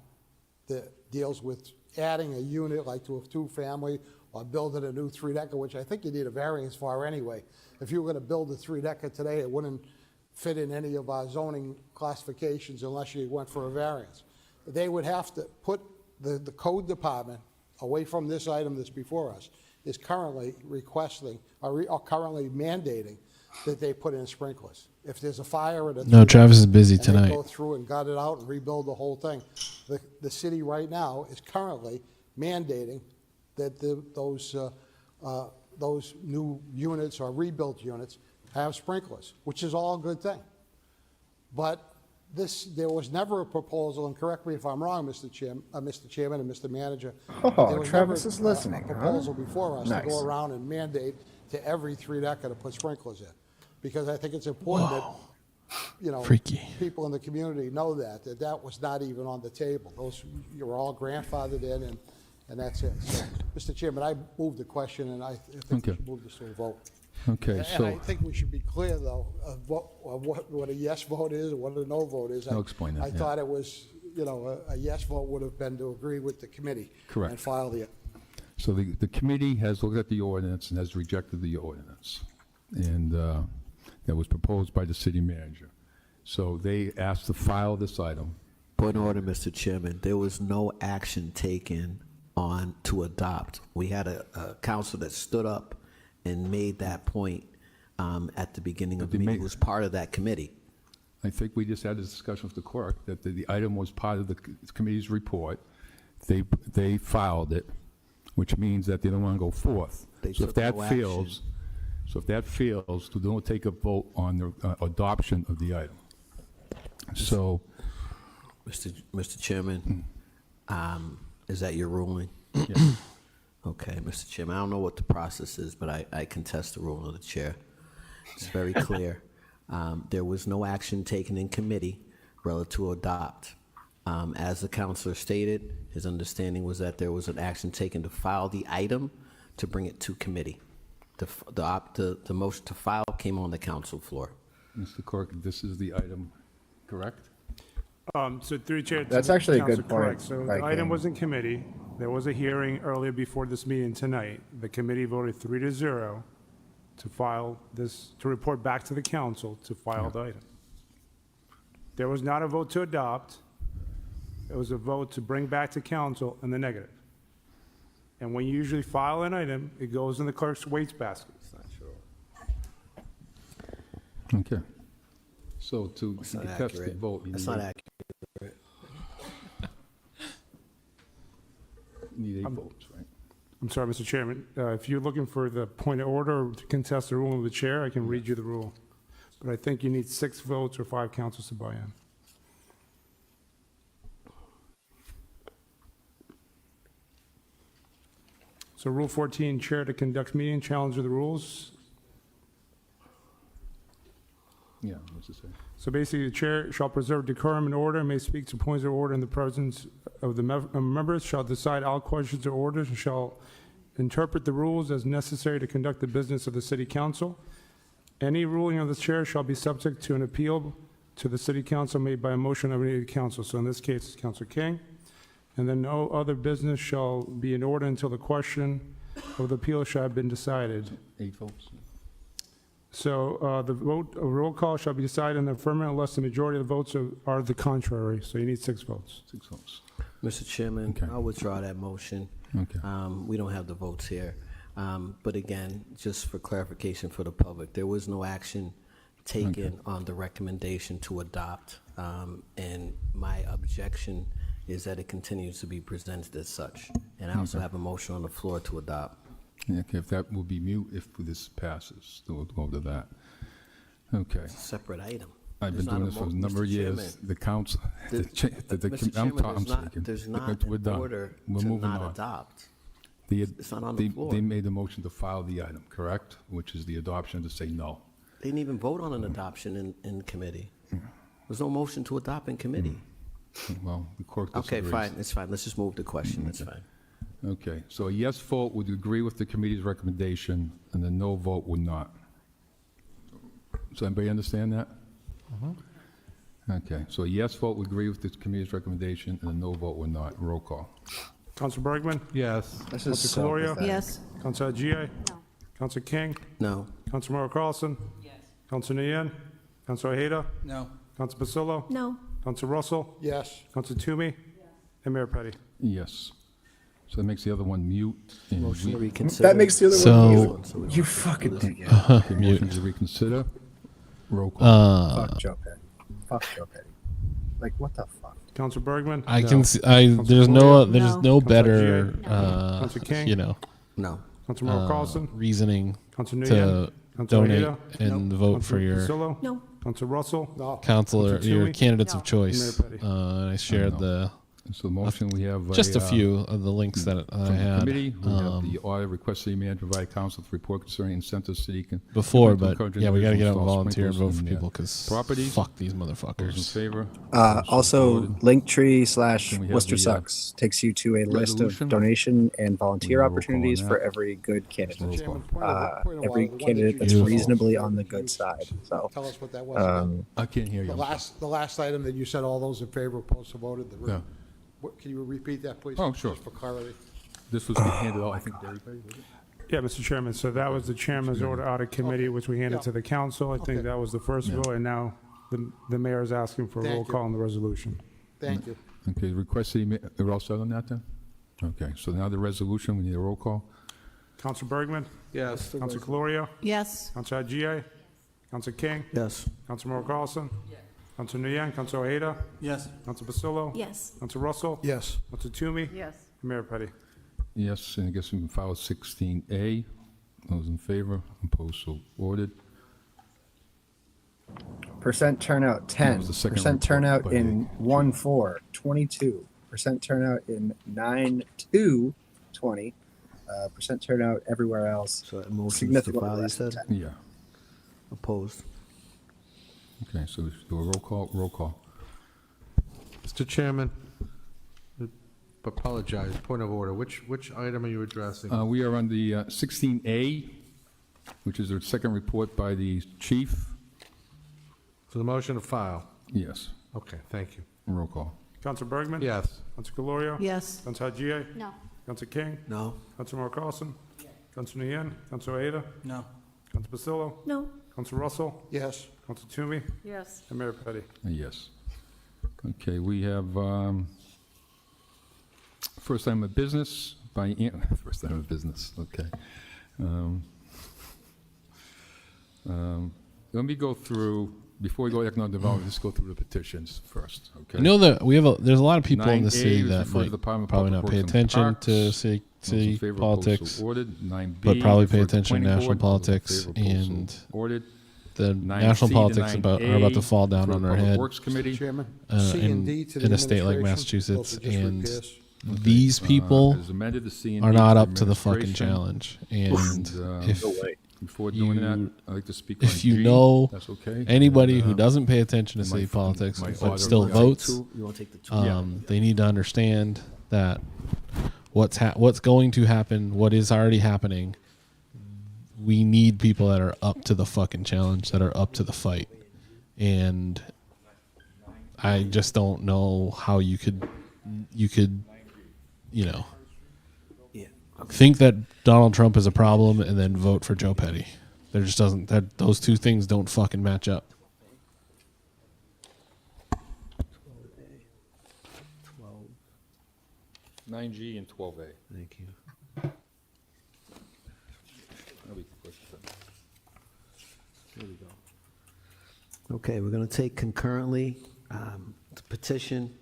that deals with adding a unit like to a two-family or building a new three-decker, which I think you need a variance for anyway. If you were gonna build a three-decker today, it wouldn't fit in any of our zoning classifications unless you went for a variance. They would have to put the code department, away from this item that's before us, is currently requesting, or currently mandating that they put in sprinklers. If there's a fire at a. No, Travis is busy and they tonight. go through and gut it out and rebuild the whole thing. The city right now is currently mandating that those new units or rebuilt units have sprinklers, which is all a good thing. But there was never a proposal, and correct me if I'm wrong, Mr. Chairman and Mr. Manager. Oh, there was Travis never is listening, a huh? proposal before us to Nice. go around and mandate to every three-decker to put sprinklers in. Because I think it's important that, you know, Freaky. people in the community know that was not even on the table. Those, you were all grandfathered in, and that's it. So, Mr. Chairman, I moved the question, and I think we Okay. should move this to a vote. Okay, And I so, think we should be clear, though, of what a yes vote is and what a no vote is. I'll explain that, I yeah. thought it was, you know, a yes vote would have been to agree with the committee. Correct. And file the, So the committee has looked at the ordinance and has rejected the ordinance. And that was proposed by the city manager. So they asked to file this item. Point of order, Mr. Chairman. There was no action taken on to adopt. We had a council that stood up and made that point at the beginning of the meeting. It was part of that committee. I think we just had this discussion with the clerk, that the item was part of the committee's report. They filed it, which means that they don't want to go forth. So if that fails, we don't take a vote on the adoption of the item. So, Mr. Chairman, is that your ruling? yes. Okay, Mr. Chairman, I don't know what the process is, but I contest the ruling of the chair. It's very clear. There was no action taken in committee relative to adopt. As the counselor stated, his understanding was that there was an action taken to file the item to bring it to committee. The motion to file came on the council floor. Mr. Clerk, this is the item, correct? So through the chair. That's actually a good Council, point. correct. So the item was in committee. There was a hearing earlier before this meeting tonight. The committee voted 3-0 to file this, to report back to the council to file the item. There was not a vote to adopt. It was a vote to bring back to council in the negative. And when you usually file an item, it goes in the clerk's waste basket. Okay. So to That's not contest the accurate. vote, you That's need not a- accurate. need 8 votes, right? I'm sorry, Mr. Chairman. If you're looking for the point of order to contest the rule of the chair, I can read you the rule. But I think you need 6 votes or 5 councils to buy in. So Rule 14, chair to conduct meeting, challenge of the rules. Yeah, what's it say? So basically, the chair shall preserve decorum and order, and may speak to points of order in the presence of the members, shall decide all questions or orders, and shall interpret the rules as necessary to conduct the business of the city council. Any ruling of the chair shall be subject to an appeal to the city council made by a motion of any council. So in this case, it's Councilor King. And then no other business shall be in order until the question of the appeal shall have been decided. 8 votes. So the vote, a roll call shall be decided in the affirmative unless the majority of the votes are the contrary. So you need 6 votes. 6 votes. Mr. Chairman, Okay. I'll withdraw that motion. Okay. We don't have the votes here. But again, just for clarification for the public, there was no action taken on the recommendation to adopt. And my objection is that it continues to be presented as such. And I also have a motion on the floor to adopt. Yeah, okay, if that will be mute, if this passes, then we'll go to that. Okay. Separate item. I've been There's not doing a this for a mo- number of Mr. years. Chairman, The council, the- Mr. Chairman, there's not We're an done. order We're to moving not on. adopt. The- It's not on the floor. They made the motion to file the item, correct? Which is the adoption to say no. They didn't even vote on an adoption in committee. There's no motion to adopt in committee. Well, the clerk Okay, disagrees. fine, it's fine. Let's just move the question, that's fine. Okay, so a yes vote would agree with the committee's recommendation, and a no vote would not. Does anybody understand that? Okay, so a yes vote would agree with the committee's recommendation, and a no vote would not. Roll call. Councilor Bergman? Yes. This is Councilor so Calorio? pathetic. Yes. Councilor Agia? No. Councilor King? No. Councilor Mauro Carlson? Yes. Councilor Nguyen? Councilor Ojeda? No. Councilor Pasillo? No. Councilor Russell? yes. Councilor Toomey? And Mayor Petty. Yes. So that makes the other one mute. and Motion to we- reconsider. That makes the other So- one mute. You fucking dickhead. Okay, Mute. motion to reconsider. Roll call. Fuck Joe Petty. Fuck Joe Petty. Like, what the fuck? Councilor Bergman? I No. can see, Councilor there's Calorio? no better, Councilor Agia? Councilor King? you know, No. Councilor Mauro Carlson? reasoning Councilor Nguyen? to Councilor donate Ojeda? and vote for Councilor your Pasillo? No. Councilor Russell? No. counselor, Councilor your Toomey? candidates No. of choice. Mayor Petty. I shared No. the So the motion, we have Just a few of the links that I from the had. committee. We have the audit request city manager provide council with report concerning incentives city can. Before, implement to but encourage yeah, we got to get out and individuals volunteer and vote sprinklers for in people their because property. fuck these Those in motherfuckers. favor? Also, Linktree Then we have /Worcester the, Sucks takes you to a list of resolution. donation and volunteer We have roll call on opportunities for that. every good candidate. Roll call. Every candidate that's Beautiful. reasonably on the good side. So, Tell us what that was. again. I can't hear you. The last item that you said all those in favor opposed so voted. Yeah. Can you repeat that, please? Oh, sure. Just for clarity. This was handed out, I think, to everybody, was it? Yeah, Mr. Chairman, so that was the chairman's order out of committee, which we handed to the council. I think that was the first vote, and now the mayor is asking for a Thank roll you. call on the resolution. Thank you. Okay, request city, we're all set on that then? Okay, so now the resolution, we need a roll call. Council Bergman? Yes. Council Calorio? Yes. Council Agia? Council King? Yes. Council Carlson? Council Nguyen? Council Ojeda? Yes. Council Basillo? Yes. Council Russell? Yes. Council Toomey? Yes. Mayor Petty? Yes, and I guess we can file 16A. Those in favor, opposed, so ordered. percent turnout That 10, was the second percent report turnout by in 1/4 22, percent turnout in 9/2 20, percent turnout everywhere else. So that motion is to Significantly file, you less than said? 10. Yeah. Opposed. Okay, so we should do a roll call. Mr. Chairman, apologize, point of order. Which item are you addressing? We are on the 16A, which is the second report by the chief. So the motion to file. Yes, Okay, thank you. roll call. Council Bergman? Yes. Council Calorio? Yes. Council Agia? No. Council King? No. Council Carlson? Council Nguyen? Council Ojeda? No. Council Basillo? No. Council Russell? Yes. Council Toomey? Yes. And Mayor Petty? Yes. Okay, we have first item of business by, first item of business, okay. Let me go through, before we go to economic development, let's go through the petitions first, okay? I know that there's a lot of people in the 9A city is that referred to the might Department of probably Public not pay Works and attention Parks. to Those in city favor, opposed, politics, so ordered. 9B, but probably pay referred to attention to planning national board. Those in politics, favor, opposed, so and ordered. the 9C national to politics are about to 9A fall down for on the our Public head Works Committee. Chairman, C and D to the in a state like administration. Massachusetts, Those are just and repairs. these people As amended, the C and are D not for up to the fucking administration. challenge. And if No way. Before doing that, you, I'd like to speak on if you G. know That's okay. anybody And, who doesn't pay attention to my city phone- politics my but audio still guy. votes, You want to take the two? they need to understand that what's going to happen, what is already happening. We need people that are up to the fucking challenge, that are up to the fight. And I just don't know how you could, think that Donald Trump is a problem and then vote for Joe Petty. There just doesn't, those two things don't fucking match up. 9G and 12A. Thank you. That'll be quick. There we go. Okay, we're going to take concurrently the petition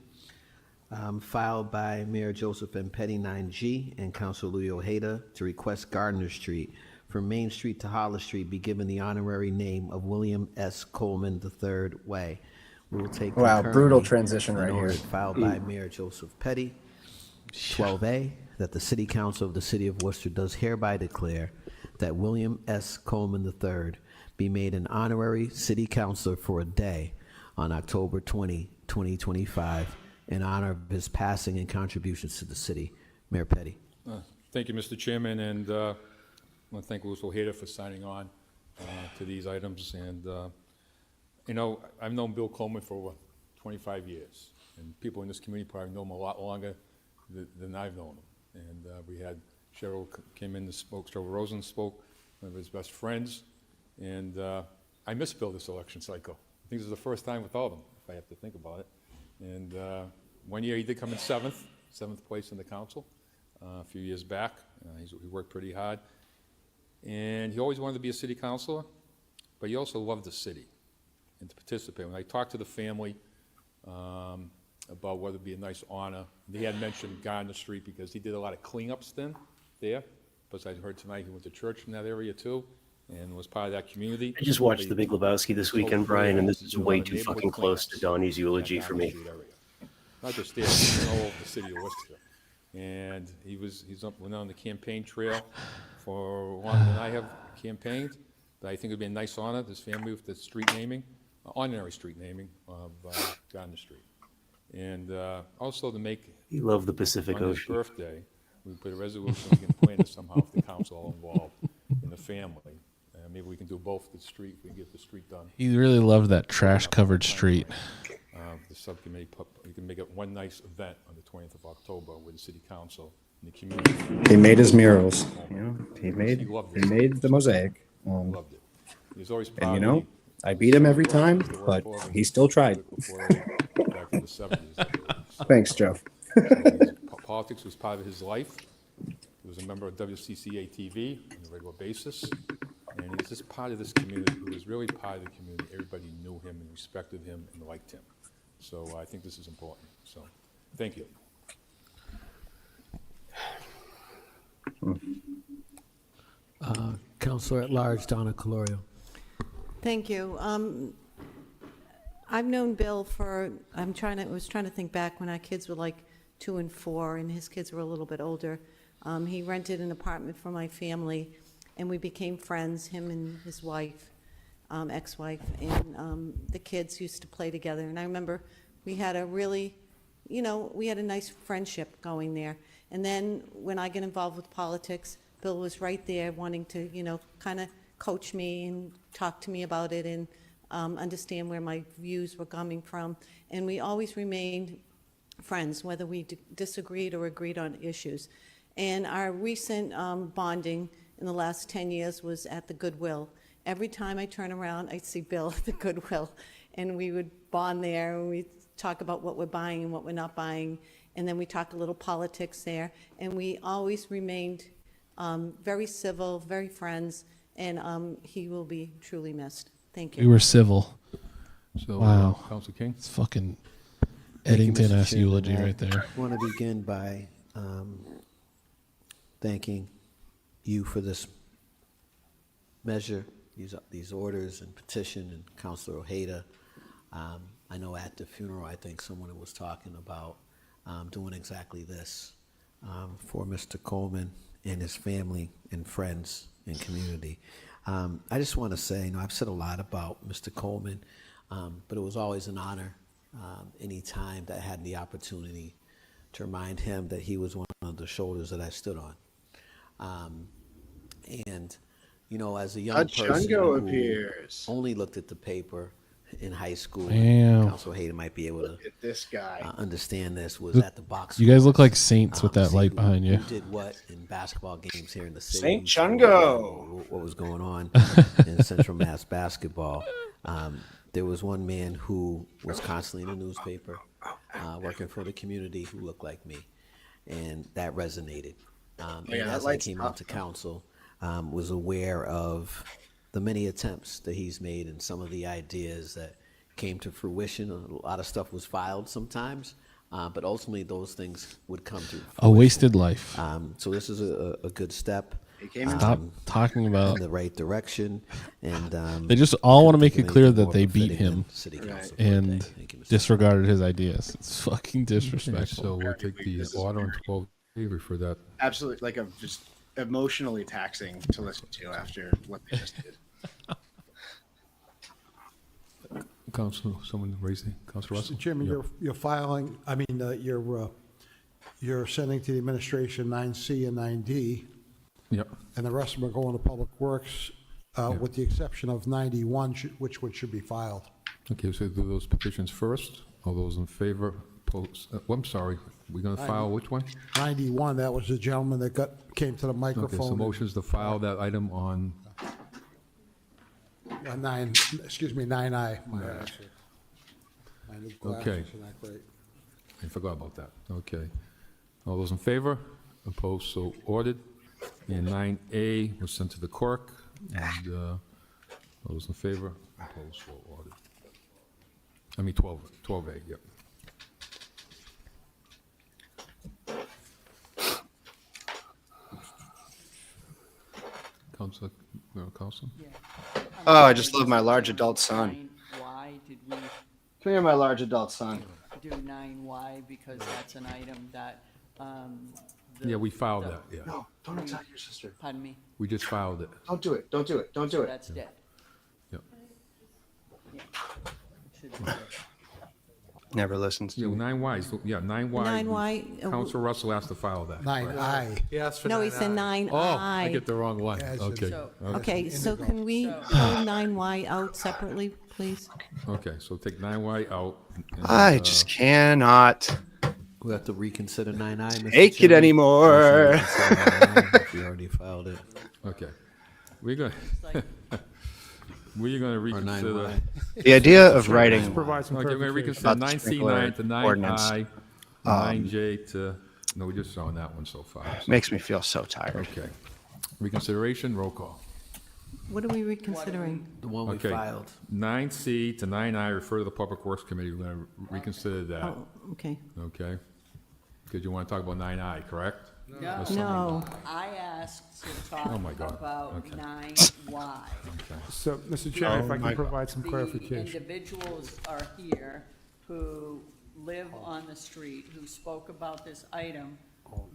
filed by Mayor Joseph M. Petty, 9G, and Councilor Louis Ojeda to request Gardner Street from Main Street to Hollis Street be given the honorary name of William S. Coleman III Way. We will take Wow, concurrently brutal transition an right order here. filed by Mayor Joseph Petty. 12A, that the City Council of the City of Worcester does hereby declare that William S. Coleman III be made an honorary city councilor for a day on October 20, 2025, in honor of his passing and contributions to the city. Mayor Petty. Thank you, Mr. Chairman, and I want to thank Louis Ojeda for signing on to these items. And, I've known Bill Coleman for over 25 years, and people in this community probably know him a lot longer than I've known him. And we had Cheryl came in and spoke, Cheryl Rosen spoke, one of his best friends, and I miss Bill this election cycle. I think this is the first time with all of them, if I have to think about it. And 1 year he did come in seventh place in the council a few years back. He worked pretty hard. And he always wanted to be a city councilor, but he also loved the city and to participate. When I talked to the family about whether it'd be a nice honor, they had mentioned Gardner Street because he did a lot of cleanups there. Plus, I heard tonight he went to church in that area too and was part of that community. I just watched The Big Lebowski this weekend, Brian, and this is way too fucking close to Donnie's eulogy for me. not just there, but all over the city of Worcester. And went on the campaign trail for longer than I have campaigned. But I think it'd be a nice honor, this family, with the street naming, honorary street naming of Gardner Street. And also to make, You love the Pacific on his Ocean. birthday, we put a resolution, we can plan it somehow if the council all involved in the family. Maybe we can do both the street, if we can get the street done. He really loved that trash-covered street. The subcommittee, we can make it one nice event on the 20th of October with the city council and the community. He made his murals. You know, he loved it. made the mosaic. Loved it. He was always proud. And you know, I beat him every time, but he still tried. Back in the 70s. Thanks, Joe. Politics was part of his life. He was a member of WCT3K on a regular basis. And he was just part of this community. He was really part of the community. Everybody knew him and respected him and liked him. So I think this is important. So, thank you. Counselor at Large, Donna Colorio. Thank you. I've known Bill for, I was trying to think back when our kids were like 2 and 4, and his kids were a little bit older. He rented an apartment for my family, and we became friends, him and his wife, ex-wife, and the kids used to play together. And I remember we had a really, we had a nice friendship going there. And then when I got involved with politics, Bill was right there wanting to, kind of coach me and talk to me about it and understand where my views were coming from. And we always remained friends, whether we disagreed or agreed on issues. And our recent bonding in the last 10 years was at the Goodwill. Every time I turn around, I see Bill at the Goodwill, and we would bond there, and we talk about what we're buying and what we're not buying, and then we talk a little politics there, and we always remained very civil, very friends, and he will be truly missed. Thank you. We were civil. So, wow. Council King? It's fucking Thank you, Eddington Mr. ass Chairman. eulogy right there. I want to begin by thanking you for this measure, these orders and petition, and Councilor Ojeda. I know at the funeral, I think someone was talking about doing exactly this for Mr. Coleman and his family and friends and community. I just want to say, I've said a lot about Mr. Coleman, but it was always an honor any time that I had the opportunity to remind him that he was one of the shoulders that I stood on. And, as a young person who appears. only looked at the paper in high school, Damn. Council Hayden might be able to Look at this guy. understand this, was Look, at the box. you guys look scores, like saints with that see light behind you. Who did what in basketball games here in the city. Saint Chungo. What was going on in Central Mass basketball. There was one man who was constantly in the newspaper, working for the community, who looked like me, and that resonated. And that as I lights came up. onto council, was aware of the many attempts that he's made and some of the ideas that came to fruition. A lot of stuff was filed sometimes, but ultimately those things would come to fruition. A wasted life. So this is a good step. Stop talking about in the right direction, and they just all want to make it couldn't clear think of that more they befitting beat him than City Council and birthday. Thank you, Mr. disregarded his ideas. It's fucking Okay, disrespectful. so we'll take the order and 12 favor for that. Absolutely, like just emotionally taxing to listen to after what they just did. Council, someone raise the, Councilor Russell? Mr. Chairman, Yeah. you're filing, you're sending to the administration 9C and 9D, Yep. and the rest of them are going to Public Works, with the exception of 91, which one should be filed. Okay, so do those petitions first. All those in favor, post, I'm sorry, we're going to file which one? 91, that was the gentleman that came to the Okay, microphone. so motion is to file that item on, 9I. My new glasses Okay. are not great. I forgot about that. Okay. All those in favor? Opposed, so ordered. And 9A was sent to the clerk. And all those in favor? Opposed, so ordered. I mean 12A, yep. Councilor Carlson? Oh, I just love my large adult son. Why did we? Come here, my large adult son. do 9Y because that's an item that, Yeah, we filed that, yeah. No, don't attack your sister. pardon me? We just filed it. Don't do it. Don't do it. Don't do So it. that's dead. Yep. Yeah. Should be dead. Never listens to Yeah, me. 9Y, so, yeah, 9Y. 9Y, Council Russell has to file that. 9I. He asked for No, he said 9I. Oh, I get the wrong one. Yeah, I said- Okay. So- Okay, so Indigo. can we pull 9Y out separately, please? Okay, so take 9Y out. and, I just cannot We have to reconsider 9I, Mr. take it Chairman. anymore. We already filed it. Okay. We're going, we're going to reconsider. 9Y. The idea of writing Just provide some Okay, we're going to clarification. reconsider About the 9C9 to sprinkler ordinance. 9I, 9J to, no, we're just showing that one so far. so- Makes me feel so tired. Okay. Reconsideration, roll call. What are we reconsidering? The one we Okay. filed. 9C to 9I, refer to the Public Works Committee. We're going to reconsider that. Oh, okay. Okay? Because you want to talk about 9I, correct? No. No. I asked to Oh talk my God. about Okay. 9Y. So, Mr. Chairman, if I my can provide some The clarification. individuals are here who live on the street, who spoke about this item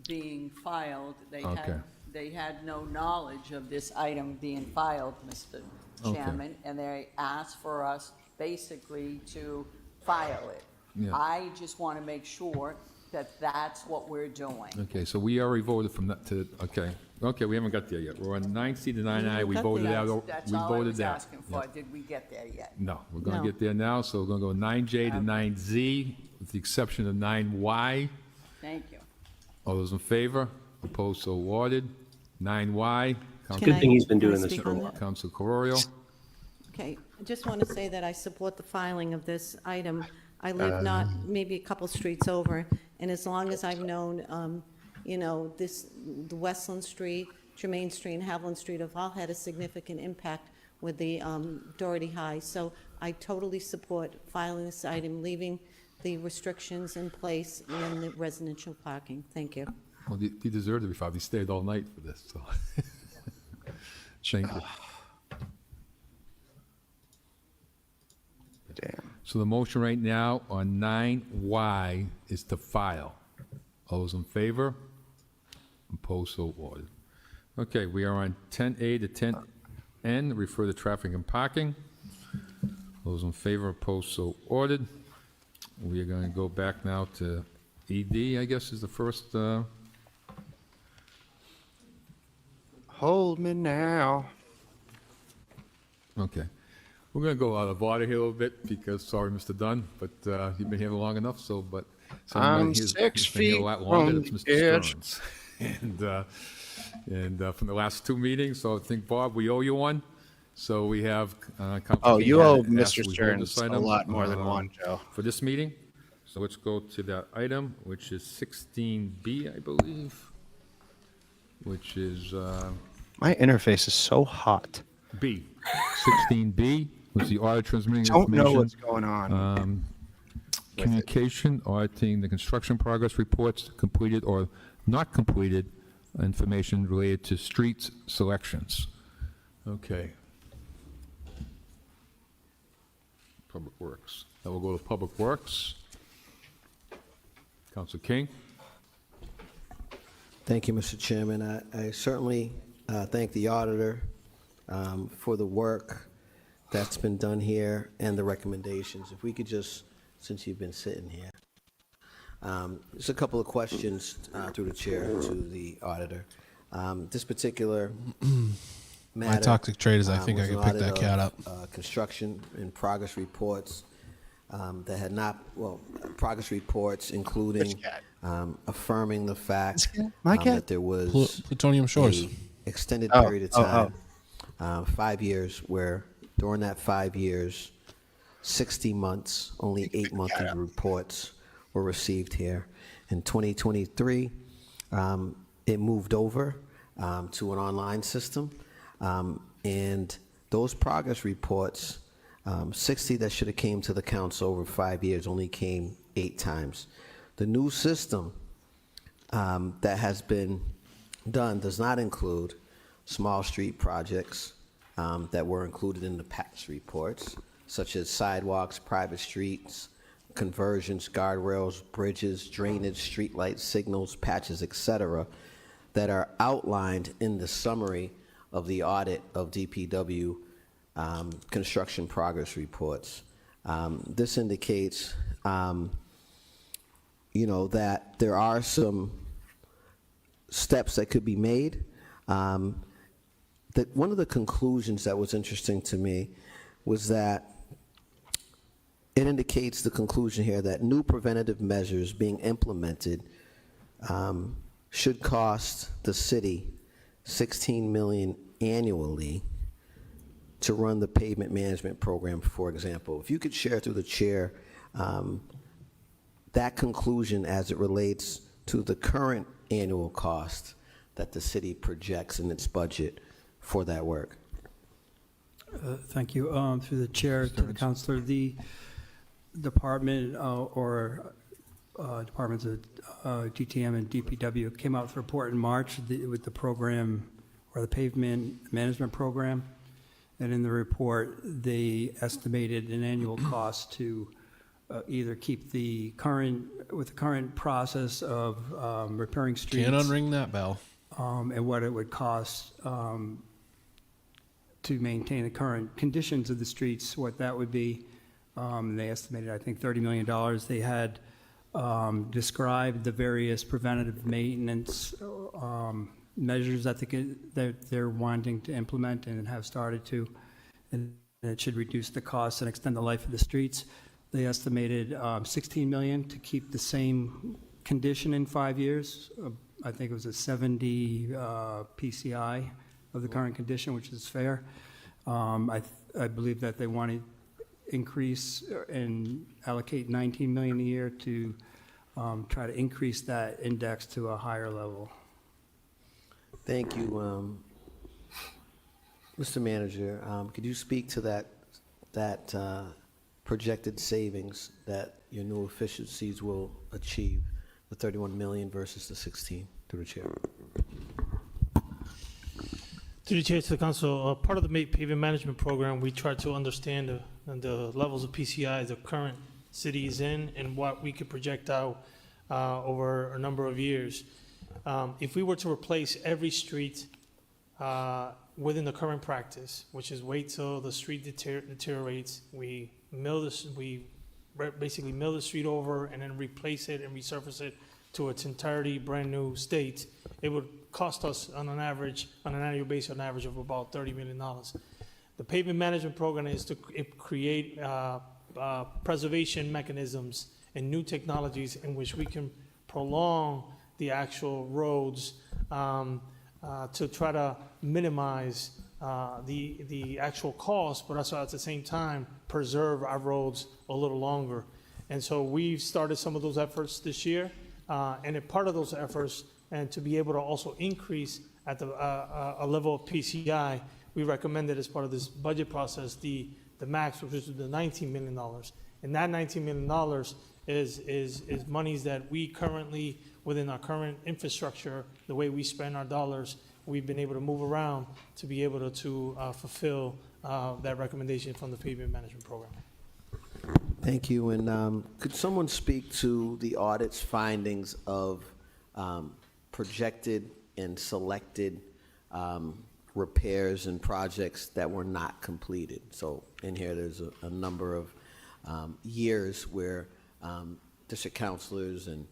being filed. Okay. They had no knowledge of this item being filed, Mr. Okay. Chairman, and they asked for us basically to file it. Yeah. I just want to make sure that that's what we're doing. Okay, so we already voted from that to, okay. Okay, we haven't got there yet. We're on 9C to 9I. We got voted there. out. That's We all I voted was that. asking for. Yeah. Did we get there yet? No, we're going No. to get there now, so we're going to go 9J to 9Z, with the exception of 9Y. Thank you. All those in favor? Opposed, so awarded. 9Y. Good thing he's been Can I doing this speak for a on while. that? Council Cororio. Okay, I just want to say that I support the filing of this item. I live not, maybe a couple streets over, and as long as I've known, you know, the Westland Street, Jermaine Street, and Haviland Street have all had a significant impact with the Doherty High. So I totally support filing this item, leaving the restrictions in place in the residential parking. Thank you. Well, he deserved to be filed. He stayed all night for this, so. Thank you. Damn. So the motion right now on 9Y is to file. All those in favor? Opposed, so ordered. Okay, we are on 10A to 10N, refer to traffic and parking. Those in favor, opposed, so ordered. We are going to go back now to ED, I guess is the first, Hold me now. okay. We're going to go out of order here a little bit because, sorry, Mr. Dunn, but you've been here long enough, so, but. someone I'm here's- 6 who's been here feet a lot longer, from that's the Mr. edge. Stearns. And from the last two meetings, so I think, Bob, we owe you one. So we have. Council Oh, King you had owe asked Mr. we hold Stearns this a item, lot more than one, Joe. For this meeting. So let's go to that item, which is 16B, I believe, which is My interface is so hot. B. 16B was the audit transmitting Don't information. know what's going on. Communication, auditing the construction progress reports, completed or not completed, information related to streets selections. Okay. Public Works. Now we'll go to Public Works. Council King. Thank you, Mr. Chairman. I certainly thank the auditor for the work that's been done here and the recommendations. If we could just, since you've been sitting here, just a couple of questions through the chair to the auditor. This particular matter. My toxic trait is I think I was could an pick that audit cat of, up. Construction and progress reports that had not, well, progress reports including affirming the fact that there was Plutonium Shores. a extended Oh, period of time, 5 years, where during that 5 years, 60 months, only 8 monthly reports were received here. In 2023, it moved over to an online system, and those progress reports, 60 that should have came to the council over 5 years only came 8 times. The new system that has been done does not include small street projects that were included in the past reports, such as sidewalks, private streets, conversions, guardrails, bridges, drainage, streetlights, signals, patches, etc., that are outlined in the summary of the audit of DPW construction progress reports. This indicates, that there are some steps that could be made. That one of the conclusions that was interesting to me was that it indicates the conclusion here that new preventative measures being implemented should cost the city $16 million annually to run the pavement management program, for example. If you could share through the chair that conclusion as it relates to the current annual cost that the city projects in its budget for that work. Thank you. Through the chair to the councilor, the department departments of DTM and DPW came out with a report in March with the program, or the pavement management program. And in the report, they estimated an annual cost to either keep the current process of repairing streets. Can't unring that bell. And what it would cost to maintain the current conditions of the streets, what that would be. They estimated, I think, $30 million. They had described the various preventative maintenance measures that they're wanting to implement and have started to, and it should reduce the costs and extend the life of the streets. They estimated $16 million to keep the same condition in 5 years. I think it was a 70 PCI of the current condition, which is fair. I believe that they want to increase and allocate $19 million a year to try to increase that index to a higher level. Thank you, Mr. Manager. Could you speak to that projected savings that your new efficiencies will achieve, the 31 million versus the 16, through the chair? To the chair, to the council, part of the pavement management program, we try to understand the levels of PCI the current city is in and what we could project out over a number of years. If we were to replace every street within the current practice, which is wait till the street deteriorates, we basically mill the street over and then replace it and resurface it to its entirety brand new state, it would cost us on an annual basis, an average of about $30 million. The pavement management program is to create preservation mechanisms and new technologies in which we can prolong the actual roads to try to minimize the actual cost, but also at the same time preserve our roads a little longer. And so we've started some of those efforts this year, and a part of those efforts, and to be able to also increase at a level of PCI, we recommended as part of this budget process the max, which is the $19 million. And that $19 million is monies that we currently, within our current infrastructure, the way we spend our dollars, we've been able to move around to be able to fulfill that recommendation from the pavement management program. Thank you. And could someone speak to the audit's findings of projected and selected repairs and projects that were not completed? So in here, there's a number of years where district councilors and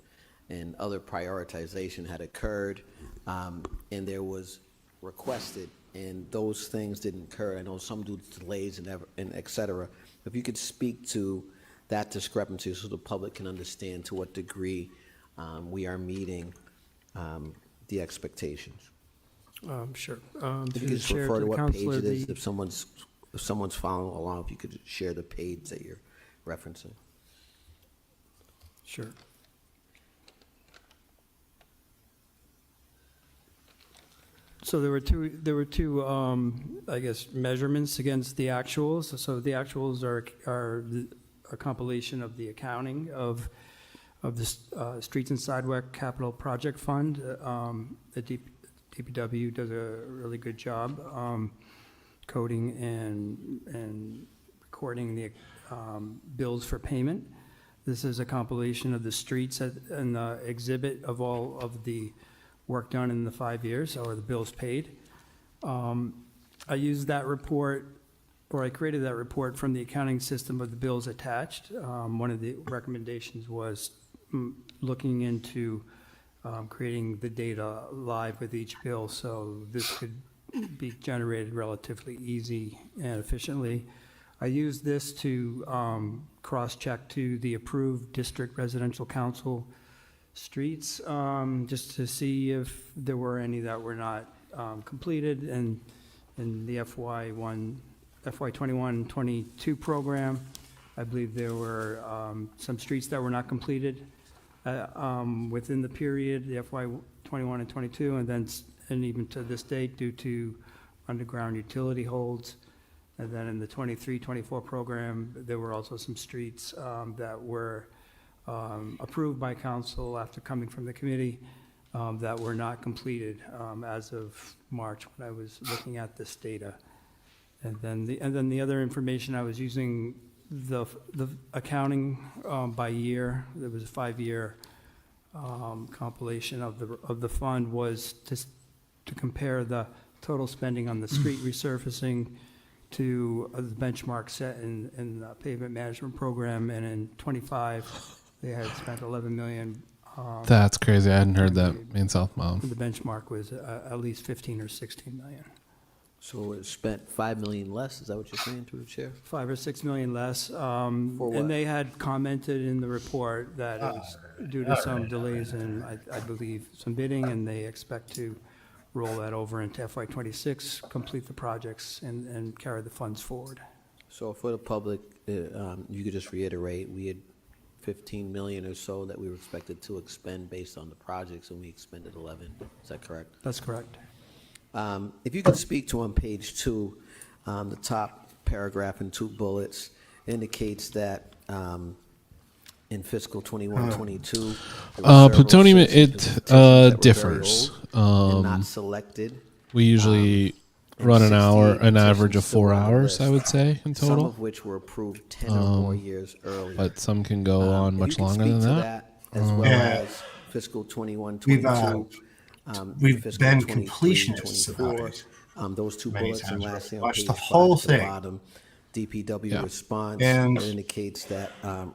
other prioritization had occurred, and there was requested, and those things didn't occur. I know some due to delays and et cetera. If you could speak to that discrepancy so the public can understand to what degree we are meeting the expectations. Sure. If you could just refer to what page it is, if someone's following along, if you could share the page that you're referencing. Sure. So there were two, I guess, measurements against the actuals. So the actuals are a compilation of the accounting of the Streets and Sidewalk Capital Project Fund. The DPW does a really good job coding and recording the bills for payment. This is a compilation of the streets and the exhibit of all of the work done in the 5 years, or the bills paid. I used that report, or I created that report from the accounting system of the bills attached. One of the recommendations was looking into creating the data live with each bill, so this could be generated relatively easy and efficiently. I used this to cross-check to the approved district residential council streets, just to see if there were any that were not completed. And in the FY 21-22 program, I believe there were some streets that were not completed within the period, the FY 21 and 22, and even to this date due to underground utility holds. And then in the 23-24 program, there were also some streets that were approved by council after coming from the committee that were not completed as of March when I was looking at this data. And then the other information, I was using the accounting by year. There was a 5-year compilation of the fund, was to compare the total spending on the street resurfacing to the benchmark set in the pavement management program, and in 25 they had spent 11 million. That's crazy. I hadn't heard that in South Mountain. The benchmark was at least 15 or 16 million. So it spent 5 million less. Is that what you're saying, through the chair? 5 or 6 million less. what? And they had commented in the report that it was due to some delays in, I believe, some bidding, and they expect to roll that over into FY 26, complete the projects, and carry the funds forward. So for the public, you could just reiterate, we had 15 million or so that we were expected to expend based on the projects, and we expended 11. Is that correct? That's correct. If you could speak to on page 2, the top paragraph in 2 bullets indicates that in fiscal 21-22, plutonium, it differs. Not selected. We usually run an average of 4 hours, I would say, in Some total. of which were approved 10 or more years earlier. But some can go on much longer than that. As well as fiscal 21-22. We've fiscal been 23, completionists about 24, it. those 2 Many bullets, and times. lastly on Watch page the 5 whole at the thing. bottom, DPW response And- indicates that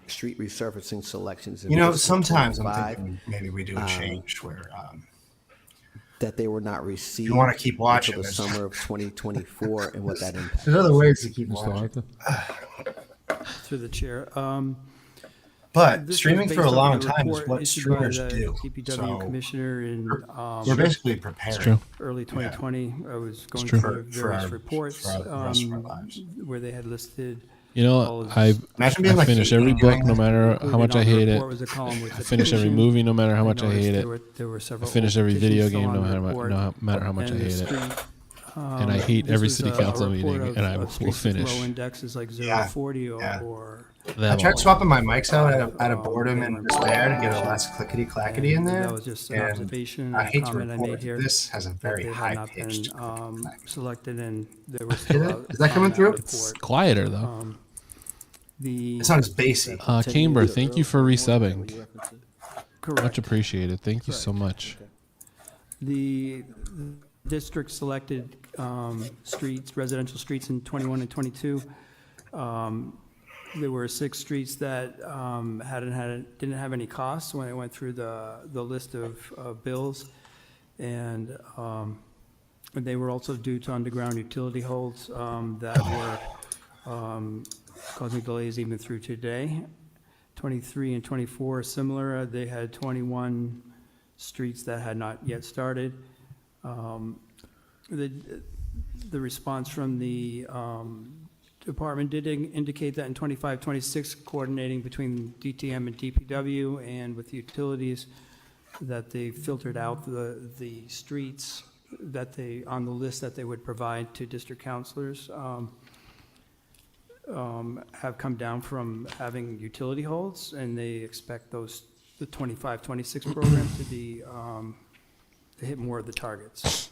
street resurfacing selections. in You know, fiscal sometimes I'm 25, thinking maybe we do a change where that they were not received wanna keep watching until the this. summer of 2024, and what that impacts. there's other ways to keep You still watching. like that? Through the chair. But This was streaming for based a off long the time is report what issued by streamers the do. DPW So commissioner in we're basically preparing. true. early 2020. I was going true. through For various our- reports for the rest of our lives. where they had listed. You know, all of I Imagine being like finish 18 every doing book, no that. matter how much I Included on the hate it. report was a column with I the finish every petition. movie, no matter how much I noticed hate it. there were several I finish old every video petitions still game, on no the matter, report, no matter how much I and the hate it. street, And I hate this every was city a council report meeting, of- and I of will streets with finish low indexes like Yeah, 040 yeah. or them I tried all. swapping my mics out of boredom and despair to get a less clickety clackety in there. That was just an and observation, I a hate to comment I report made here. this has a that very they had high not been pitched. selected, and there was still Is that coming through? It's quieter, though. It's not as bassy. Camber, thank you for resubbing. Correct. Much appreciated. Thank you so much. The district selected streets, residential streets in 21 and 22. There were 6 streets that didn't have any costs when I went through the list of bills, and they were also due to underground utility holds that were causing delays even through today. 23 and 24 are similar. They had 21 streets that had not yet started. The response from the department did indicate that in 25, 26, coordinating between DTM and DPW and with utilities, that they filtered out the streets that they, on the list that they would provide to district counselors, have come down from having utility holds, and they expect the 25, 26 program to be, to hit more of the targets.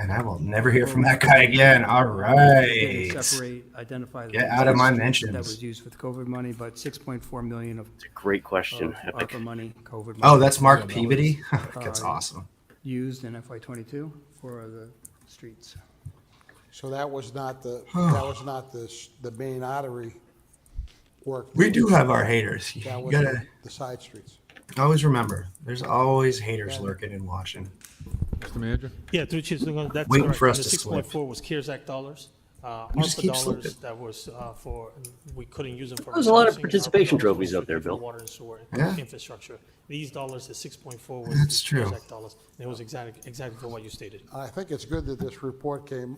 And I will never hear from that guy again. All Didn't right. separate, identify. the Get out of my streets mentions. That was used for the COVID money, but 6.4 million of. It's a great question. of ARPA money, COVID money. Oh, that's Mark Peabody? That's uh, awesome. Used in FY '22 for the streets. So that was not the main artery work. We do have our haters. You That was gotta the side streets. always remember, there's always haters lurking in Washington. Mr. Manager? Yeah, through Chief, that's Waiting correct. for us The to slip. 6.4 was CARES Act dollars. We just ARPA keep dollars slipping. that was for, we couldn't use them for. There's a lot of resourcing, and ARPA participation dollars trophies was out there, for Bill. Water and sewer Yeah. infrastructure. These dollars, the 6.4 was That's the CARES true. Act dollars. And it was exactly for what you stated. I think it's good that this report came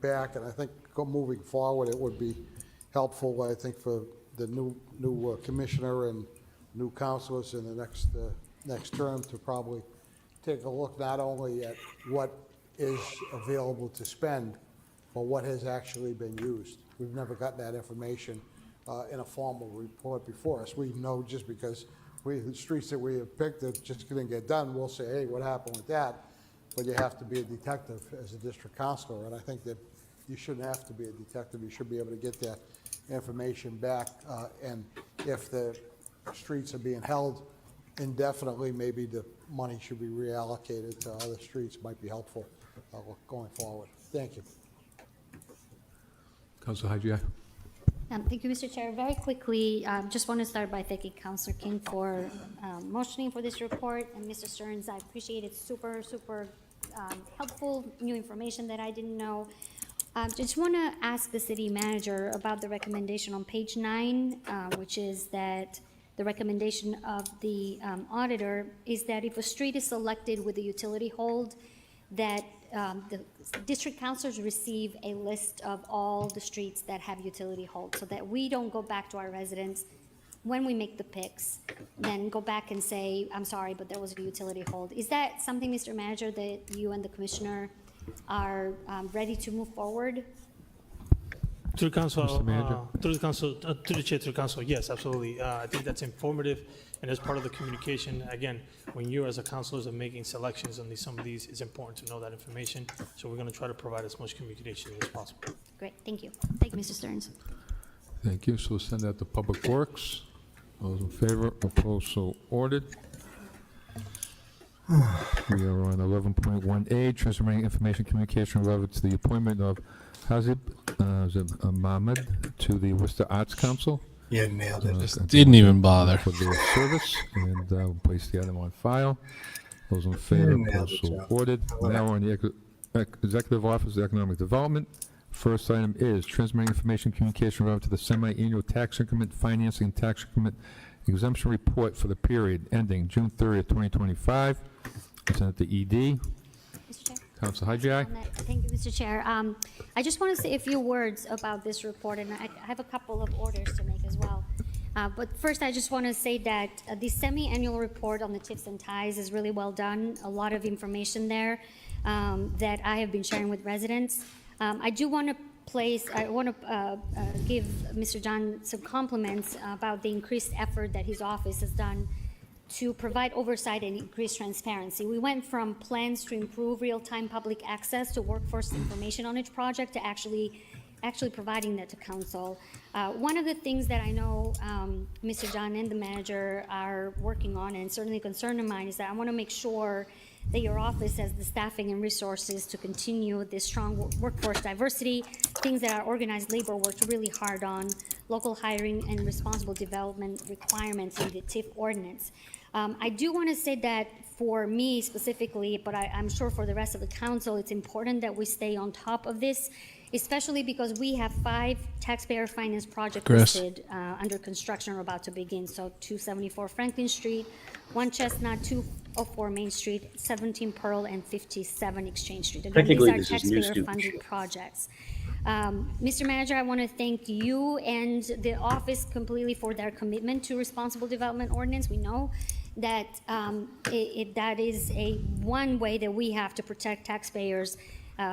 back, and I think moving forward, it would be helpful, I think, for the new commissioner and new councilors in the next term to probably take a look not only at what is available to spend, but what has actually been used. We've never gotten that information in a formal report before us. We know just because the streets that we have picked that just didn't get done, we'll say, hey, what happened with that? But you have to be a detective as a district councilor, and I think that you shouldn't have to be a detective. You should be able to get that information back, and if the streets are being held indefinitely, maybe the money should be reallocated to other streets, might be helpful going forward. Thank you. Councilor Hajai? Thank you, Mr. Chair. Very quickly, just want to start by thanking Councilor King for motioning for this report, and Mr. Stearns, I appreciate it. Super helpful, new information that I didn't know. Just want to ask the city manager about the recommendation on page 9, which is that the recommendation of the auditor is that if a street is selected with a utility hold, that the district councilors receive a list of all the streets that have utility hold, so that we don't go back to our residents when we make the picks, then go back and say, I'm sorry, but there was a utility hold. Is that something, Mr. Manager, that you and the commissioner are ready to move forward? To the council, Mr. Manager? through the council, to the chair, to the council, yes, absolutely. I think that's informative, and as part of the communication, again, when you as a councilors are making selections on some of these, it's important to know that information. So we're going to try to provide as much communication as possible. Great, thank you. Thank you, Mr. Stearns. Thank you. So we'll send that to Public Works. Those in favor, opposed, so ordered. We are on 11.1A, transferring information communication relative to the appointment of Hazib Mahmoud to the Worcester Arts Council. Yeah, nailed it. Just Didn't even bother. For their service, and we'll place the item on file. Those in favor, nailed opposed, it, so Joe. ordered. Now we're on the Executive Office of Economic Development. First item is transmitting information communication relative to the semi-annual tax increment financing and tax increment exemption report for the period ending June 30th, 2025. Sent to ED. Mr. Chair? Council Hajai? Thank you, Mr. Chair. I just want to say a few words about this report, and I have a couple of orders to make as well. But first, I just want to say that the semi-annual report on the tips and ties is really well done. A lot of information there that I have been sharing with residents. I do want to give Mr. John some compliments about the increased effort that his office has done to provide oversight and increase transparency. We went from plans to improve real-time public access to workforce information on each project to actually providing that to council. One of the things that I know Mr. John and the manager are working on, and certainly a concern of mine, is that I want to make sure that your office has the staffing and resources to continue this strong workforce diversity, things that our organized labor worked really hard on, local hiring and responsible development requirements in the TIF ordinance. I do want to say that for me specifically, but I'm sure for the rest of the council, it's important that we stay on top of this, especially because we have 5 taxpayer finance projects listed under construction or about to begin. So 274 Franklin Street, 1 Chestnut, 204 Main Street, 17 Pearl, and 57 Exchange Street. Again, Technically, these are this is new taxpayer funded projects. Mr. Manager, I want to thank you and the office completely for their commitment to responsible development ordinance. We know that that is one way that we have to protect taxpayers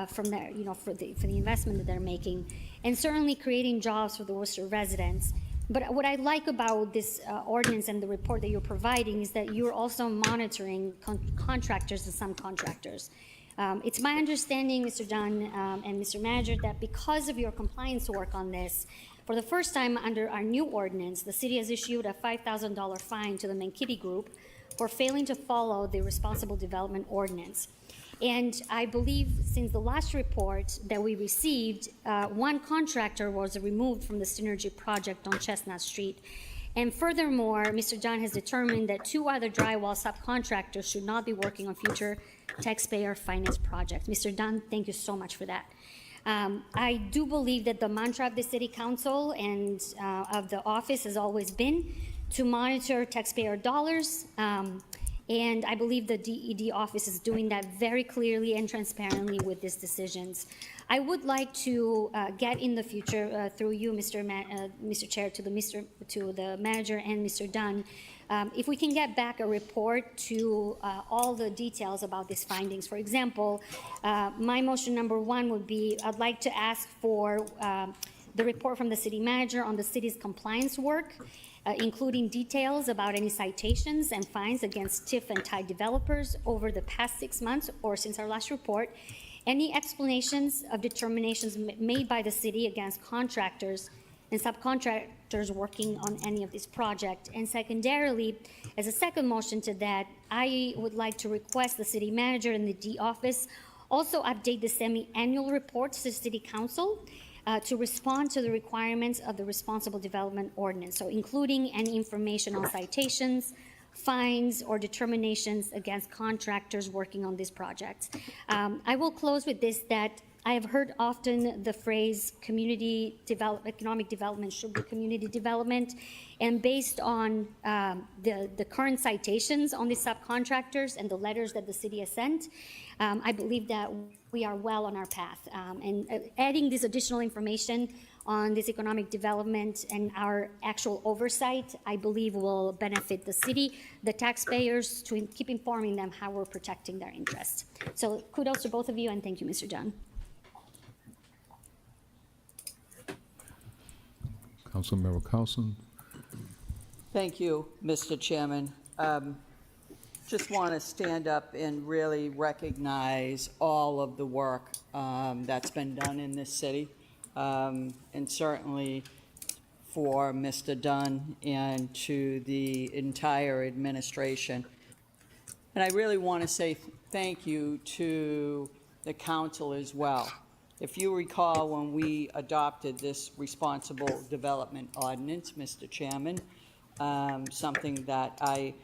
from their, for the investment that they're making, and certainly creating jobs for the Worcester residents. But what I like about this ordinance and the report that you're providing is that you're also monitoring contractors and subcontractors. It's my understanding, Mr. Dunn and Mr. Manager, that because of your compliance work on this, for the first time under our new ordinance, the city has issued a $5,000 fine to the Mankiti Group for failing to follow the responsible development ordinance. And I believe since the last report that we received, one contractor was removed from the Synergy project on Chestnut Street. And furthermore, Mr. Dunn has determined that 2 other drywall subcontractors should not be working on future taxpayer finance projects. Mr. Dunn, thank you so much for that. I do believe that the mantra of the City Council and of the office has always been to monitor taxpayer dollars, and I believe the DED office is doing that very clearly and transparently with these decisions. I would like to get in the future through you, Mr. Chair, to the manager and Mr. Dunn, if we can get back a report to all the details about these findings. For example, my motion number 1 would be, I'd like to ask for the report from the city manager on the city's compliance work, including details about any citations and fines against TIF and TIE developers over the past 6 months or since our last report, any explanations of determinations made by the city against contractors and subcontractors working on any of this project. And secondarily, as a second motion to that, I would like to request the city manager and the D office also update the semi-annual reports to City Council to respond to the requirements of the Responsible Development Ordinance, so including any information on citations, fines, or determinations against contractors working on this project. I will close with this, that I have heard often the phrase economic development should be community development, and based on the current citations on the subcontractors and the letters that the city has sent, I believe that we are well on our path. And adding this additional information on this economic development and our actual oversight, I believe will benefit the city, the taxpayers, to keep informing them how we're protecting their interests. So kudos to both of you, and thank you, Mr. Dunn. Councilmember Carlson. Thank you, Mr. Chairman. Just want to stand up and really recognize all of the work that's been done in this city, and certainly for Mr. Dunn and to the entire administration. And I really want to say thank you to the council as well. If you recall, when we adopted this responsible development ordinance, Mr. Chairman, something that I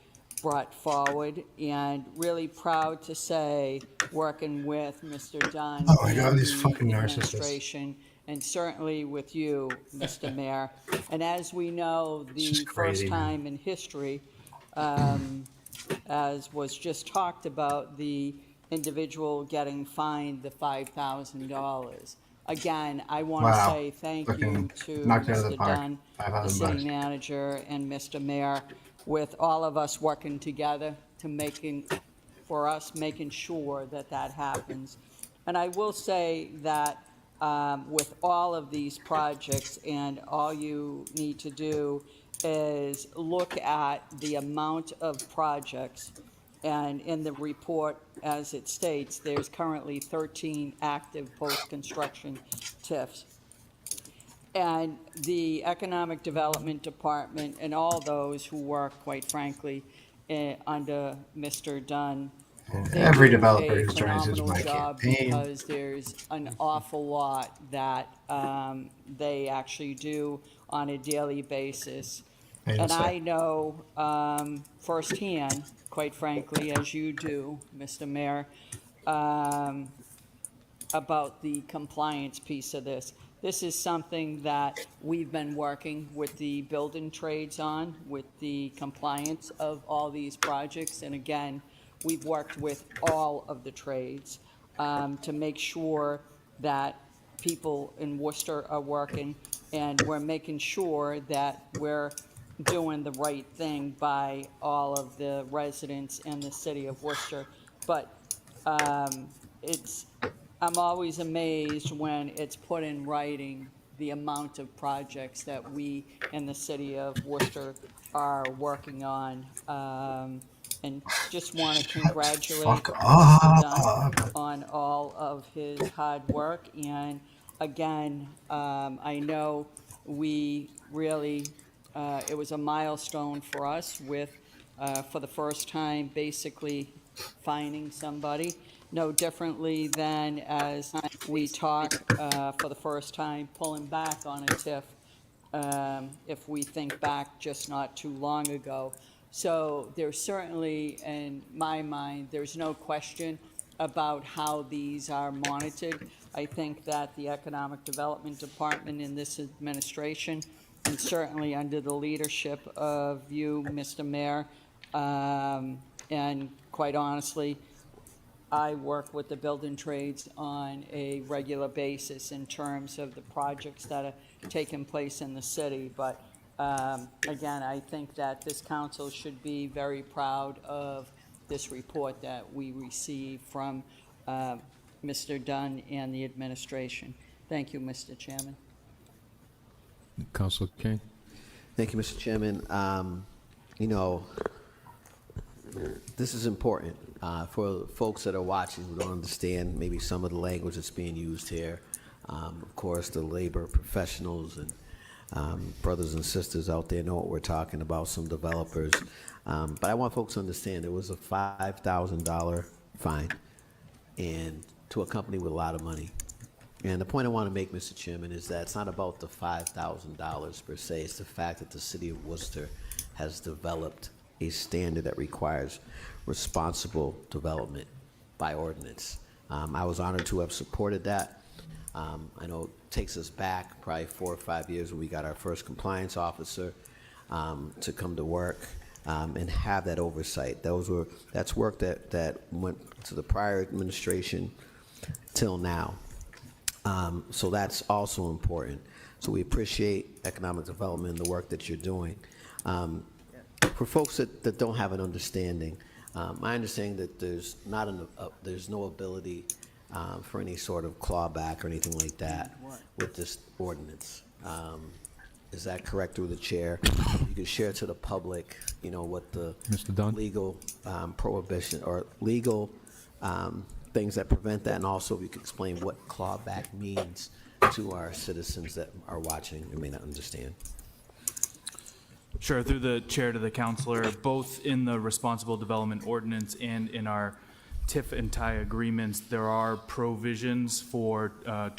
brought forward, and really proud to say, working with Mr. Dunn Oh my God, and these the fucking narcissists. administration, and certainly with you, Mr. Mayor. And as we know, the just crazy, first time in history, as was just talked about, the individual getting fined the $5,000. Again, I want to Wow. say thank you Fucking to knocked it out of the Mr. park. Dunn, the 5,000 city bucks. manager, and Mr. Mayor, with all of us working together to making sure that that happens. And I will say that with all of these projects, and all you need to do is look at the amount of projects, and in the report, as it states, there's currently 13 active post-construction TIFs. And the Economic Development Department and all those who work, quite frankly, under Mr. Dunn, they Every do developer a who's trying to use phenomenal my job campaign. because there's an awful lot that they actually do on a daily basis. And I know firsthand, quite frankly, as you do, Mr. Mayor, about the compliance piece of this. This is something that we've been working with the building trades on, with the compliance of all these projects. And again, we've worked with all of the trades to make sure that people in Worcester are working, and we're making sure that we're doing the right thing by all of the residents in the city of Worcester. But I'm always amazed when it's put in writing the amount of projects that we in the city of Worcester are working on. and just want to congratulate Fuck Mr. up. Dunn on all of his hard work. And again, I know we really, it was a milestone for us with, for the first time, basically finding somebody, no differently than as we talk for the first time, pulling back on a TIF, if we think back just not too long ago. So there's certainly, in my mind, there's no question about how these are monitored. I think that the Economic Development Department in this administration, and certainly under the leadership of you, Mr. Mayor, and quite honestly, I work with the building trades on a regular basis in terms of the projects that are taking place in the city. But again, I think that this council should be very proud of this report that we received from Mr. Dunn and the administration. Thank you, Mr. Chairman. Councilor King. Thank you, Mr. Chairman. You know, this is important for folks that are watching who don't understand maybe some of the language that's being used here. Of course, the labor professionals and brothers and sisters out there know what we're talking about, some developers. But I want folks to understand there was a $5,000 fine and to a company with a lot of money. And the point I want to make, Mr. Chairman, is that it's not about the $5,000 per se. It's the fact that the city of Worcester has developed a standard that requires responsible development by ordinance. I was honored to have supported that. I know it takes us back probably 4 or 5 years when we got our first compliance officer to come to work and have that oversight. That's work that went to the prior administration till now. So that's also important. So we appreciate economic development and the work that you're doing. For folks that don't have an understanding, my understanding that there's no ability for any sort of clawback or anything like that with this ordinance. Is that correct through the chair? You can share to the public, you know, what the Mr. Dunn? legal prohibition or legal things that prevent that, and also if you could explain what clawback means to our citizens that are watching and may not understand. Sure, through the chair to the councilor, both in the responsible development ordinance and in our TIF and tie agreements, there are provisions for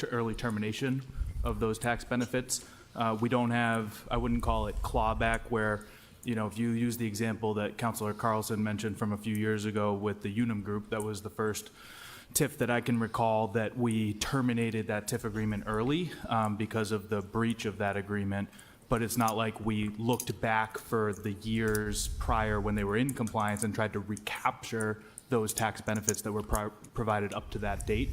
early termination of those tax benefits. We don't have, I wouldn't call it clawback, where, you know, if you use the example that Councilor Carlson mentioned from a few years ago with the Unum Group, that was the first TIF that I can recall that we terminated that TIF agreement early because of the breach of that agreement. But it's not like we looked back for the years prior when they were in compliance and tried to recapture those tax benefits that were provided up to that date.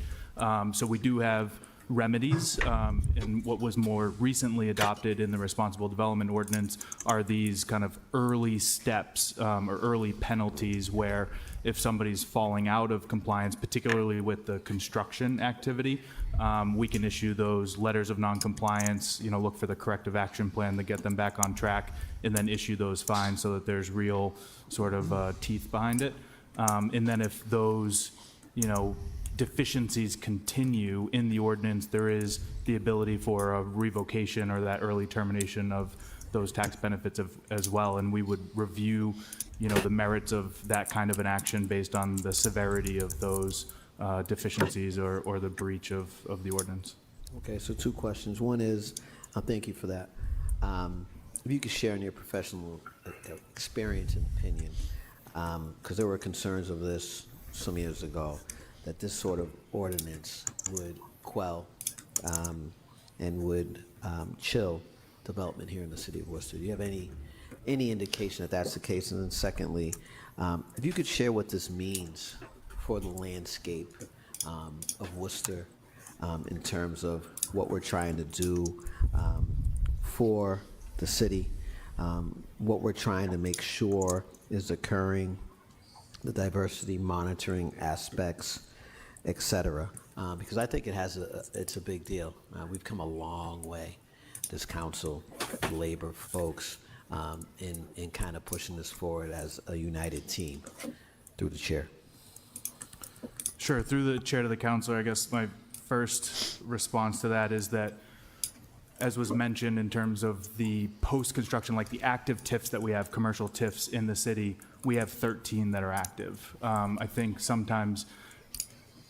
So we do have remedies, and what was more recently adopted in the responsible development ordinance are these kind of early steps or early penalties where if somebody's falling out of compliance, particularly with the construction activity, we can issue those letters of non-compliance, you know, look for the corrective action plan to get them back on track, and then issue those fines so that there's real sort of teeth behind it. And then if those, you know, deficiencies continue in the ordinance, there is the ability for a revocation or that early termination of those tax benefits as well. And we would review, you know, the merits of that kind of an action based on the severity of those deficiencies or the breach of the ordinance. Okay, so 2 questions. One is, thank you for that. If you could share in your professional experience and opinion, because there were concerns of this some years ago, that this sort of ordinance would quell and would chill development here in the city of Worcester. Do you have any indication that that's the case? And then secondly, if you could share what this means for the landscape of Worcester in terms of what we're trying to do for the city, what we're trying to make sure is occurring, the diversity monitoring aspects, et cetera, because I think it's a big deal. We've come a long way, this council, labor folks, in kind of pushing this forward as a united team. Through the chair. Sure. Through the chair to the councilor, I guess my first response to that is that, as was mentioned in terms of the post-construction, like the active TIFs that we have, commercial TIFs in the city, we have 13 that are active. I think sometimes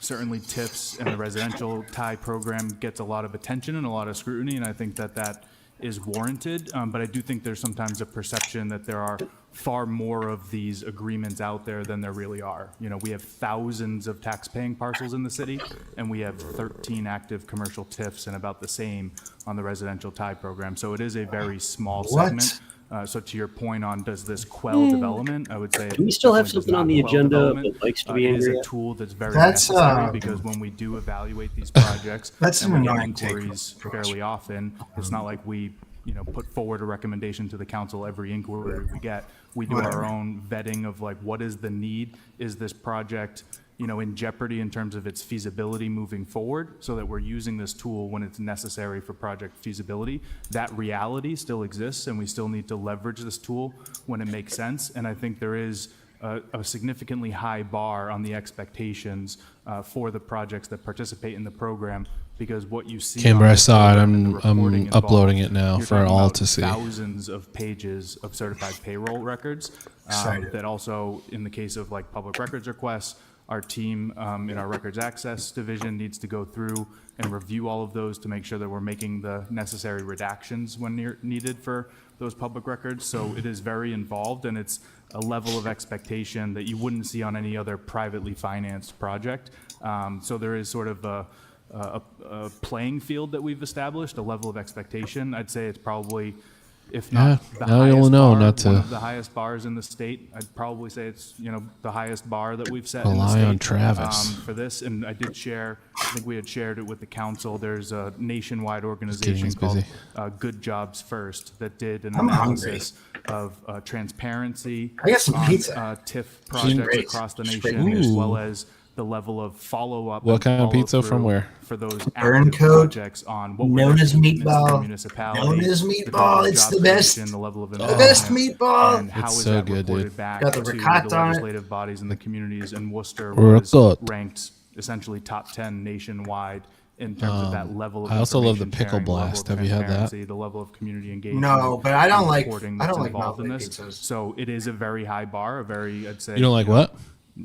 certainly TIFs and the residential tie program gets a lot of attention and a lot of scrutiny, and I think that that is warranted. But I do think there's sometimes a perception that there are far more of these agreements out there than there really are. You know, we have thousands of tax-paying parcels in the city, and we have 13 active commercial TIFs and about the same on the residential tie program. So it is a very small segment. So to your point on, does this quell development? I would say. Do we still have definitely something does on not the quell agenda development. that likes to be It is angry a at? tool that's very That's, necessary because when we do evaluate these projects, That's and an we get annoying take inquiries fairly often, it's not like we, you know, put forward a recommendation to the council every inquiry we get. We do our own vetting of like, what is the need? Is this project, you know, in jeopardy in terms of its feasibility moving forward, so that we're using this tool when it's necessary for project feasibility. That reality still exists, and we still need to leverage this tool when it makes sense. And I think there is a significantly high bar on the expectations for the projects that participate in the program, because what you see. Camber, on I the saw it. program and the reporting I'm uploading it involved, now you're for talking all about to see. Thousands of pages of certified payroll records that also, in the case of like public records requests, our team in our records access division needs to go through and review all of those to make sure that we're making the necessary redactions when needed for those public records. So it is very involved, and it's a level of expectation that you wouldn't see on any other privately financed project. So there is sort of a playing field that we've established, a level of expectation. I'd say it's probably, if not the now you'll highest know bar, not to one of the highest bars in the state. I'd probably say it's, you know, the highest bar that we've set in the Rely state on Travis. for this. And I did share, I think we had shared it with the council. There's a nationwide kidding, organization he's called busy. Good Jobs First that did an I'm analysis of transparency I got some on pizza. TIF projects Great. across the Great. nation, as Ooh. well as the level of follow-up. What and kind of pizza follow-through from where? For those Burn active code, projects on what were known their as commitments to the meatball, municipality, known as the meatball, level of it's job the best. creation, the level of The best investment, meatball. and how It's is so that good, reported dude. back Got to the the ricotta on it. legislative bodies and the communities. And Worcester We're was good. ranked essentially top 10 nationwide in terms of that level of I also love the information pickle sharing, the level blast. of Have you had that? transparency, the level of community engagement. No, but I don't and like reporting I that's don't like involved in novelty this. pizzas. So it is a very high bar, a very, I'd say. You don't like what?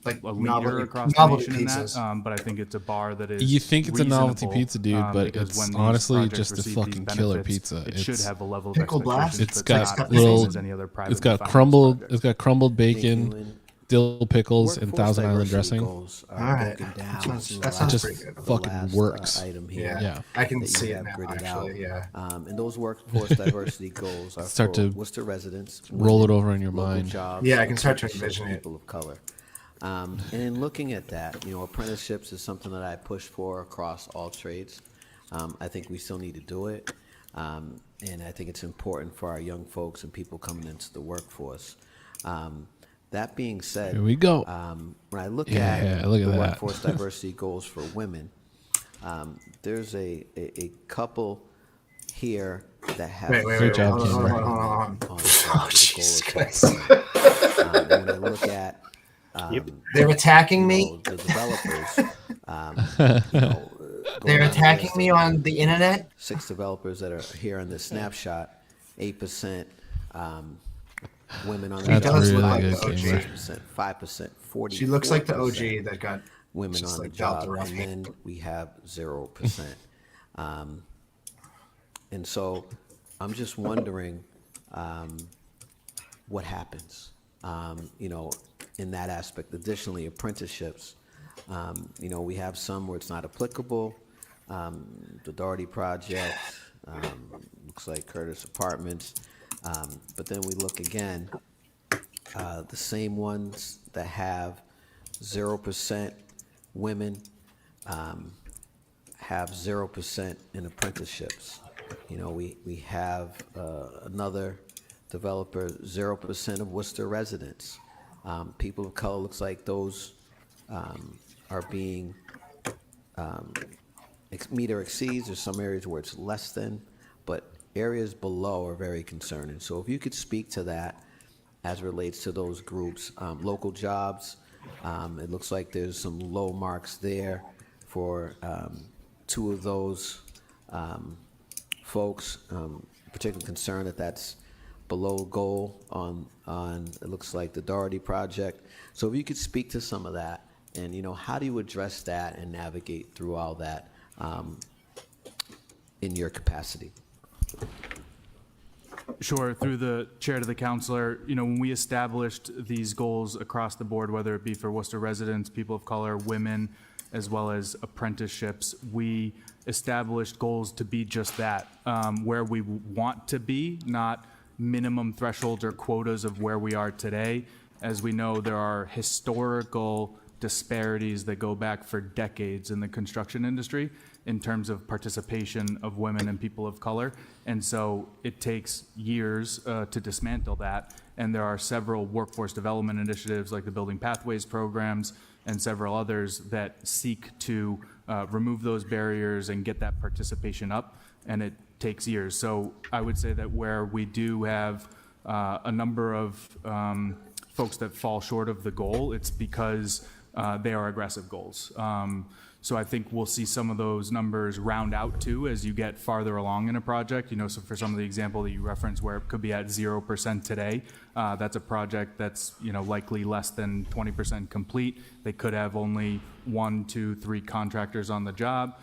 Like a leader novelty- across the novelty nation in pizzas. that, but I think it's a bar that is. You think it's a novelty reasonable, pizza, dude, but because it's when these honestly projects just a receive fucking these killer benefits, pizza. It should It's have a level of pickle expectations blast. that's got not the little- same as any other It's privately got financed crumbled. project. It's got crumbled bacon, dill pickles, and Workforce Thousand Island diversity dressing. goals are All right. broken down. That sounds- in that the sounds last- pretty good. the Fucking last, works. item Yeah. here. I can that you see it have now, gridded actually, yeah. And those workforce diversity goals are Start for to Worcester residents, roll it women, over in your local mind. jobs, Yeah, I can start to apprenticeships, envision it. people of color. And in looking at that, you know, apprenticeships is something that I push for across all trades. I think we still need to do it. And I think it's important for our young folks and people coming into the workforce. That being said, Here we go. when I look Yeah, at look at the that. workforce diversity goals for women, there's a couple here that have Wait, Great job, zero Cameron. percent hold on. on the Oh, goal Jesus of Christ. and when I look at They're attacking me. the developers, you know, They're going down the attacking list me of on the internet. 6 developers that are here in this snapshot, 8% women on the That's job, really like good, the OG. Cameron. 6%, 5%, 40. She looks like the OG that got women just on like the dealt job, her off and me. then we have 0%. And so I'm just wondering what happens, you know, in that aspect. Additionally, apprenticeships, you know, we have some where it's not applicable. The Doherty Project, looks like Curtis Apartments. But then we look again, the same ones that have 0% women have 0% in apprenticeships. You know, we have another developer, 0% of Worcester residents. People of color, looks like those are being meet or exceeds. There's some areas where it's less than, but areas below are very concerning. So if you could speak to that as relates to those groups, local jobs, it looks like there's some low marks there for two of those folks. Particularly concerned that that's below goal on it looks like the Doherty project. So if you could speak to some of that, and how do you address that and navigate through all that in your capacity? Sure. Through the chair to the counselor, when we established these goals across the board, whether it be for Worcester residents, people of color, women, as well as apprenticeships, we established goals to be just that, where we want to be, not minimum thresholds or quotas of where we are today. As we know, there are historical disparities that go back for decades in the construction industry in terms of participation of women and people of color. And so it takes years to dismantle that. And there are several workforce development initiatives like the Building Pathways programs and several others that seek to remove those barriers and get that participation up. And it takes years. So I would say that where we do have a number of folks that fall short of the goal, it's because they are aggressive goals. So I think we'll see some of those numbers round out too as you get farther along in a project. So for some of the example that you referenced where it could be at 0% today, that's a project that's likely less than 20% complete. They could have only 1, 2, 3 contractors on the job.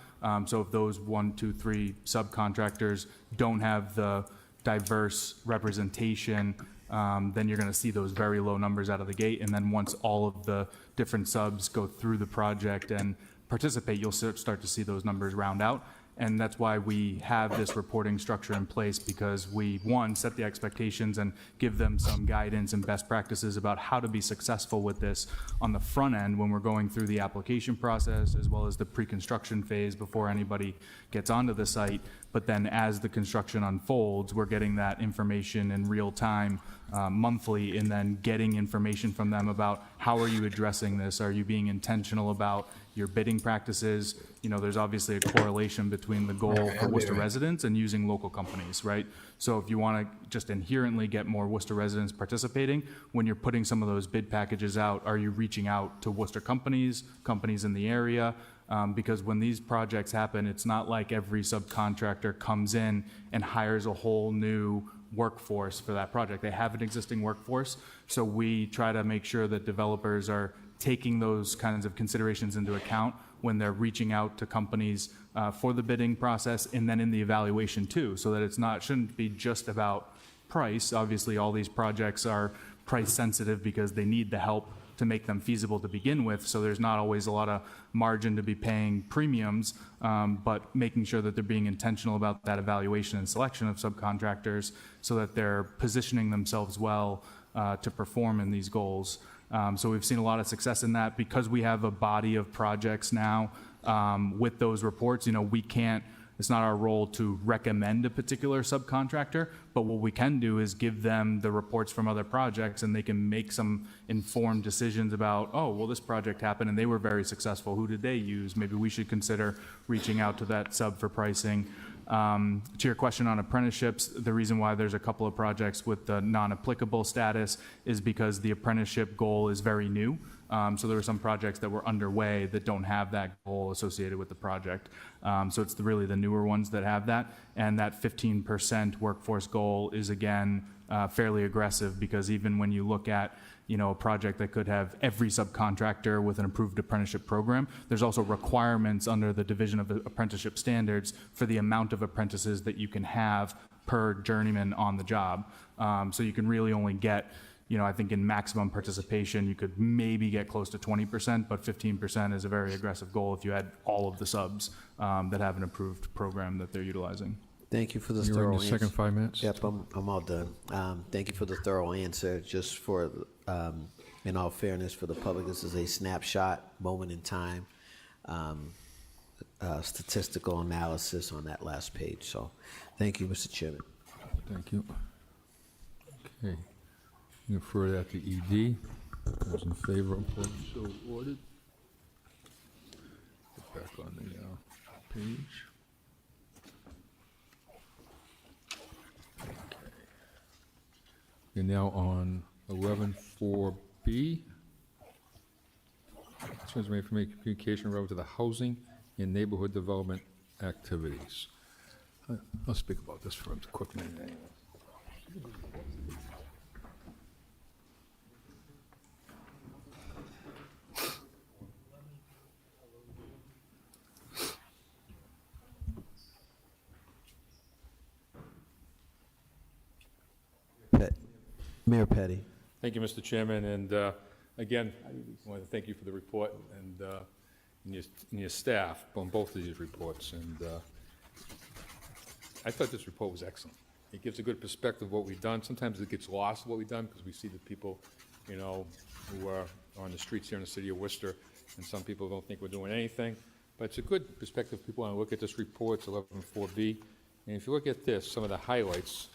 So if those 1, 2, 3 subcontractors don't have the diverse representation, then you're going to see those very low numbers out of the gate. And then once all of the different subs go through the project and participate, you'll start to see those numbers round out. And that's why we have this reporting structure in place, because we, one, set the expectations and give them some guidance and best practices about how to be successful with this on the front end when we're going through the application process, as well as the pre-construction phase before anybody gets onto the site. But then as the construction unfolds, we're getting that information in real time, monthly, and then getting information from them about how are you addressing this? Are you being intentional about your bidding practices? There's obviously a correlation between the goal for Worcester residents and using local companies, right? So if you want to just inherently get more Worcester residents participating, when you're putting some of those bid packages out, are you reaching out to Worcester companies in the area? Because when these projects happen, it's not like every subcontractor comes in and hires a whole new workforce for that project. They have an existing workforce. So we try to make sure that developers are taking those kinds of considerations into account when they're reaching out to companies for the bidding process and then in the evaluation too, so that shouldn't be just about price. Obviously, all these projects are price sensitive because they need the help to make them feasible to begin with. So there's not always a lot of margin to be paying premiums, but making sure that they're being intentional about that evaluation and selection of subcontractors so that they're positioning themselves well to perform in these goals. So we've seen a lot of success in that because we have a body of projects now with those reports. It's not our role to recommend a particular subcontractor, but what we can do is give them the reports from other projects and they can make some informed decisions about, oh, well, this project happened and they were very successful. Who did they use? Maybe we should consider reaching out to that sub for pricing. To your question on apprenticeships, the reason why there's a couple of projects with the non-applicable status is because the apprenticeship goal is very new. So there were some projects that were underway that don't have that goal associated with the project. So it's really the newer ones that have that. And that 15% workforce goal is, again, fairly aggressive, because even when you look at a project that could have every subcontractor with an approved apprenticeship program, there's also requirements under the Division of Apprenticeship Standards for the amount of apprentices that you can have per journeyman on the job. So you can really only get, I think in maximum participation, you could maybe get close to 20%, but 15% is a very aggressive goal if you had all of the subs that have an approved program that they're utilizing. Thank you for the You're in thorough your answer. second 5 minutes. Yep, I'm all done. Thank you for the thorough answer. Just for, in all fairness for the public, this is a snapshot, moment in time, statistical analysis on that last page. So thank you, Mr. Chairman. Thank you. Okay. You refer that to ED. Those in favor of so ordered. Get back on the page. You're now on 11.4B. This one's made for communication relative to the housing and neighborhood development activities. I'll speak about this for a quick minute anyway. Mayor Petty. Thank you, Mr. Chairman, and again, I want to thank you for the report and your staff on both of these reports. And I thought this report was excellent. It gives a good perspective of what we've done. Sometimes it gets lost what we've done because we see the people, you know, who are on the streets here in the city of Worcester, and some people don't think we're doing anything. But it's a good perspective. People want to look at this report. It's 11.4B, and if you look at this, some of the highlights.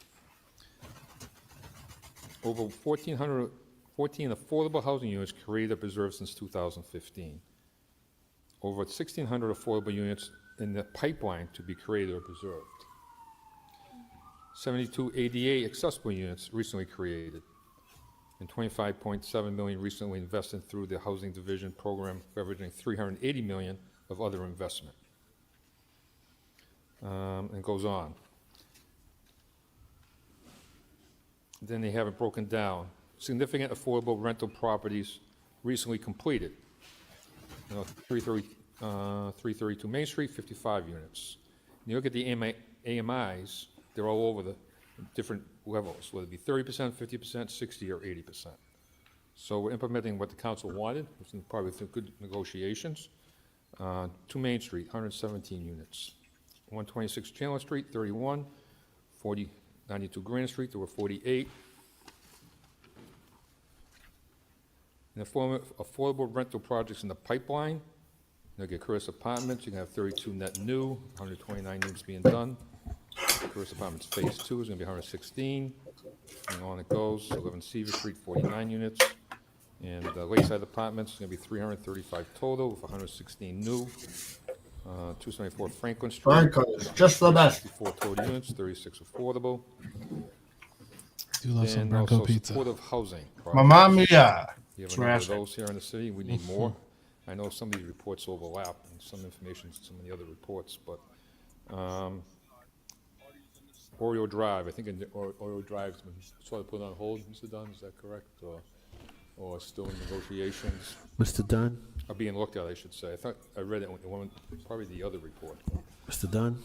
Over 1,400, 14 affordable housing units created or preserved since 2015. Over 1,600 affordable units in the pipeline to be created or preserved. 72 ADA accessible units recently created. And 25.7 million recently invested through the Housing Division program, leveraging 380 million of other investment. And goes on. Then they have it broken down. Significant affordable rental properties recently completed. You know, 332 Main Street, 55 units. And you look at the AMIs, they're all over the different levels, whether it be 30%, 50%, 60, or 80%. So we're implementing what the council wanted, which is probably through good negotiations. 2 Main Street, 117 units. 126 Chandler Street, 31. 92 Grand Street, there were 48. And affordable rental projects in the pipeline. You'll get Curtis Apartments, you can have 32 net new, 129 units being done. Curtis Apartments Phase 2 is going to be 116, and on it goes. 11 Seaver Street, 49 units. And Lakeside Apartments is going to be 335 total, with 116 new. 274 Franklin Street. Franklin is just the best. 64 total units, 36 affordable. Do love some And Bronco also pizza. supportive housing. Mamma mia. You have a number of Trash. those here in the city. We need more. I know some of these reports overlap and some information, some of the other reports, but Oreo Drive, I think Oreo Drive's been sort of put on hold, Mr. Dunn, is that correct? Or still in negotiations? Mr. Dunn? Are being looked at, I should say. I thought I read it in one, probably the other report. Mr. Dunn?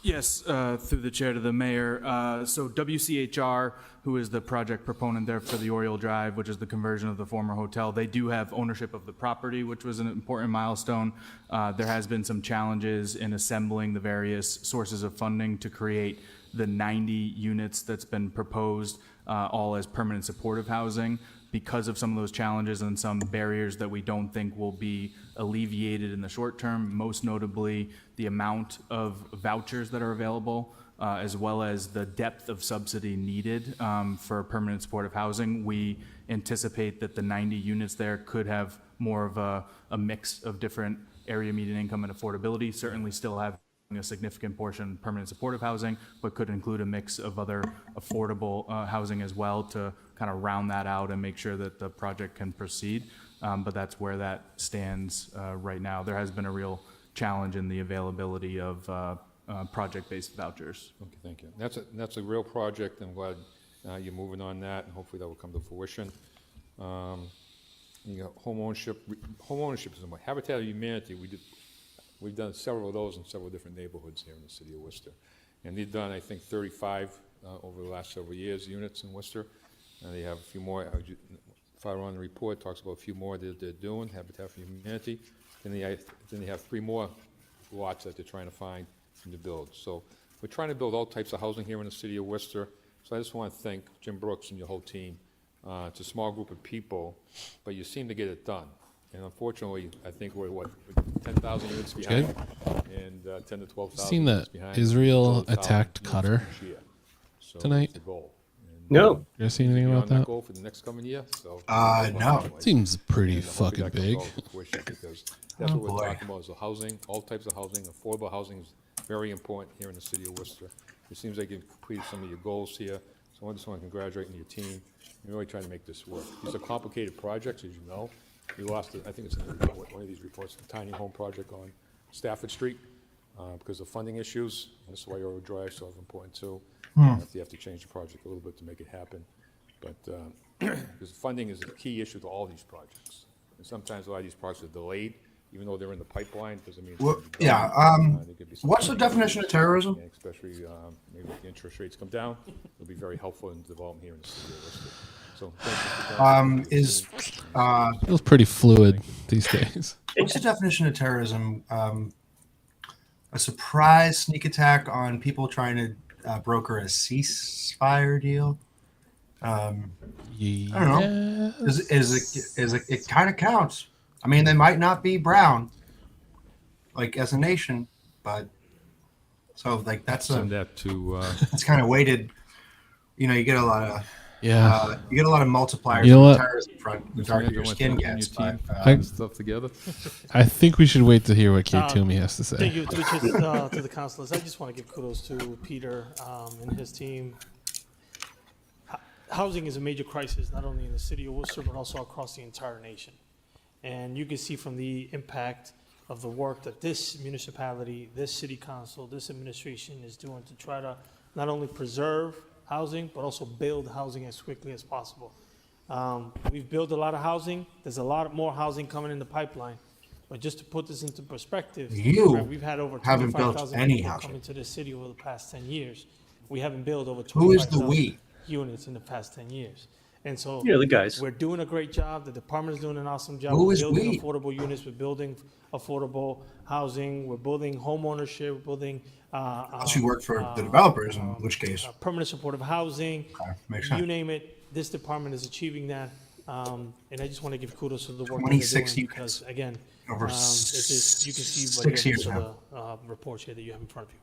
Yes, through the chair to the mayor. So WCHR, who is the project proponent there for the Oriole Drive, which is the conversion of the former hotel, they do have ownership of the property, which was an important milestone. There has been some challenges in assembling the various sources of funding to create the 90 units that's been proposed, all as permanent supportive housing. Because of some of those challenges and some barriers that we don't think will be alleviated in the short term, most notably the amount of vouchers that are available, as well as the depth of subsidy needed for permanent supportive housing. We anticipate that the 90 units there could have more of a mix of different area median income and affordability, certainly still have a significant portion permanent supportive housing, but could include a mix of other affordable housing as well to kind of round that out and make sure that the project can proceed. But that's where that stands right now. There has been a real challenge in the availability of project-based vouchers. Okay, thank you. That's a real project. I'm glad you're moving on that, and hopefully that will come to fruition. You know, home ownership is important. Habitat of Humanity, we've done several of those in several different neighborhoods here in the city of Worcester. And they've done, I think, 35 over the last several years, units in Worcester. And they have a few more, further on the report, talks about a few more that they're doing, Habitat for Humanity. Then they have 3 more lots that they're trying to find and to build. So we're trying to build all types of housing here in the city of Worcester. So I just want to thank Jim Brooks and your whole team. It's a small group of people, but you seem to get it done. And unfortunately, I think we're 10,000 units behind, and 10 to 12,000 Seen units that behind. Israel 12,000 attacked units Qatar each year. So tonight? that's the goal. No. You guys seen anything about Beyond that? goal for the next coming year. So No. Seems pretty and hopefully fucking that comes big. all to fruition, because that's what we're boy. talking about, is the housing, all types of housing. Affordable housing is very important here in the city of Worcester. It seems like you've completed some of your goals here, So I just want to congratulate your team. You're really trying to make this work. These are complicated projects, as you know. We lost, I think it's in one of these reports, the tiny home project on Stafford Street because of funding issues. And this is why Euro Drive is so important too. You have to change the project a little bit to make it happen. But because funding is a key issue to all these projects. And sometimes a lot of these projects are delayed, even though they're in the pipeline, doesn't mean. Well, it's gonna be done. There could be some what's the definition of terrorism? and especially maybe if the interest rates come down, it'll be very helpful in development here in the city of Worcester. So thank you for that. Feels pretty fluid these days. What's the definition of terrorism? A surprise sneak attack on people trying to broker a ceasefire deal? I don't know. It kind of counts. I mean, they might not be brown, like as a nation, but so like that's Send that to. it's kind of weighted. You know, you get a lot of you get a lot of multipliers You know on what? the terrorism front. The darker your skin gets. But, stuff together. I think we should wait to hear what Kate Toomey has to say. Thank you to the councilors. I just want to give kudos to Peter and his team. Housing is a major crisis, not only in the city of Worcester, but also across the entire nation. And you can see from the impact of the work that this municipality, this city council, this administration is doing to try to not only preserve housing, but also build housing as quickly as possible. We've built a lot of housing. There's a lot more housing coming in the pipeline. But just to put this into perspective, we've had over haven't built 25,000 any people housing. come into the city over the past 10 years. We haven't built over Who is the 25,000 we? units in the past 10 years. And so Yeah, the guys. we're doing a great job. The department is doing an awesome job. Who We're is building we? affordable units. We're building affordable housing. We're building home ownership. We're building Unless you work for the developers, in which case, permanent supportive housing. makes You sense. name it. This department is achieving that. And I just want to give kudos to the work that they're 26 doing units because, again, over this is, you can see 6 years by now. the reports here that you have in front of you.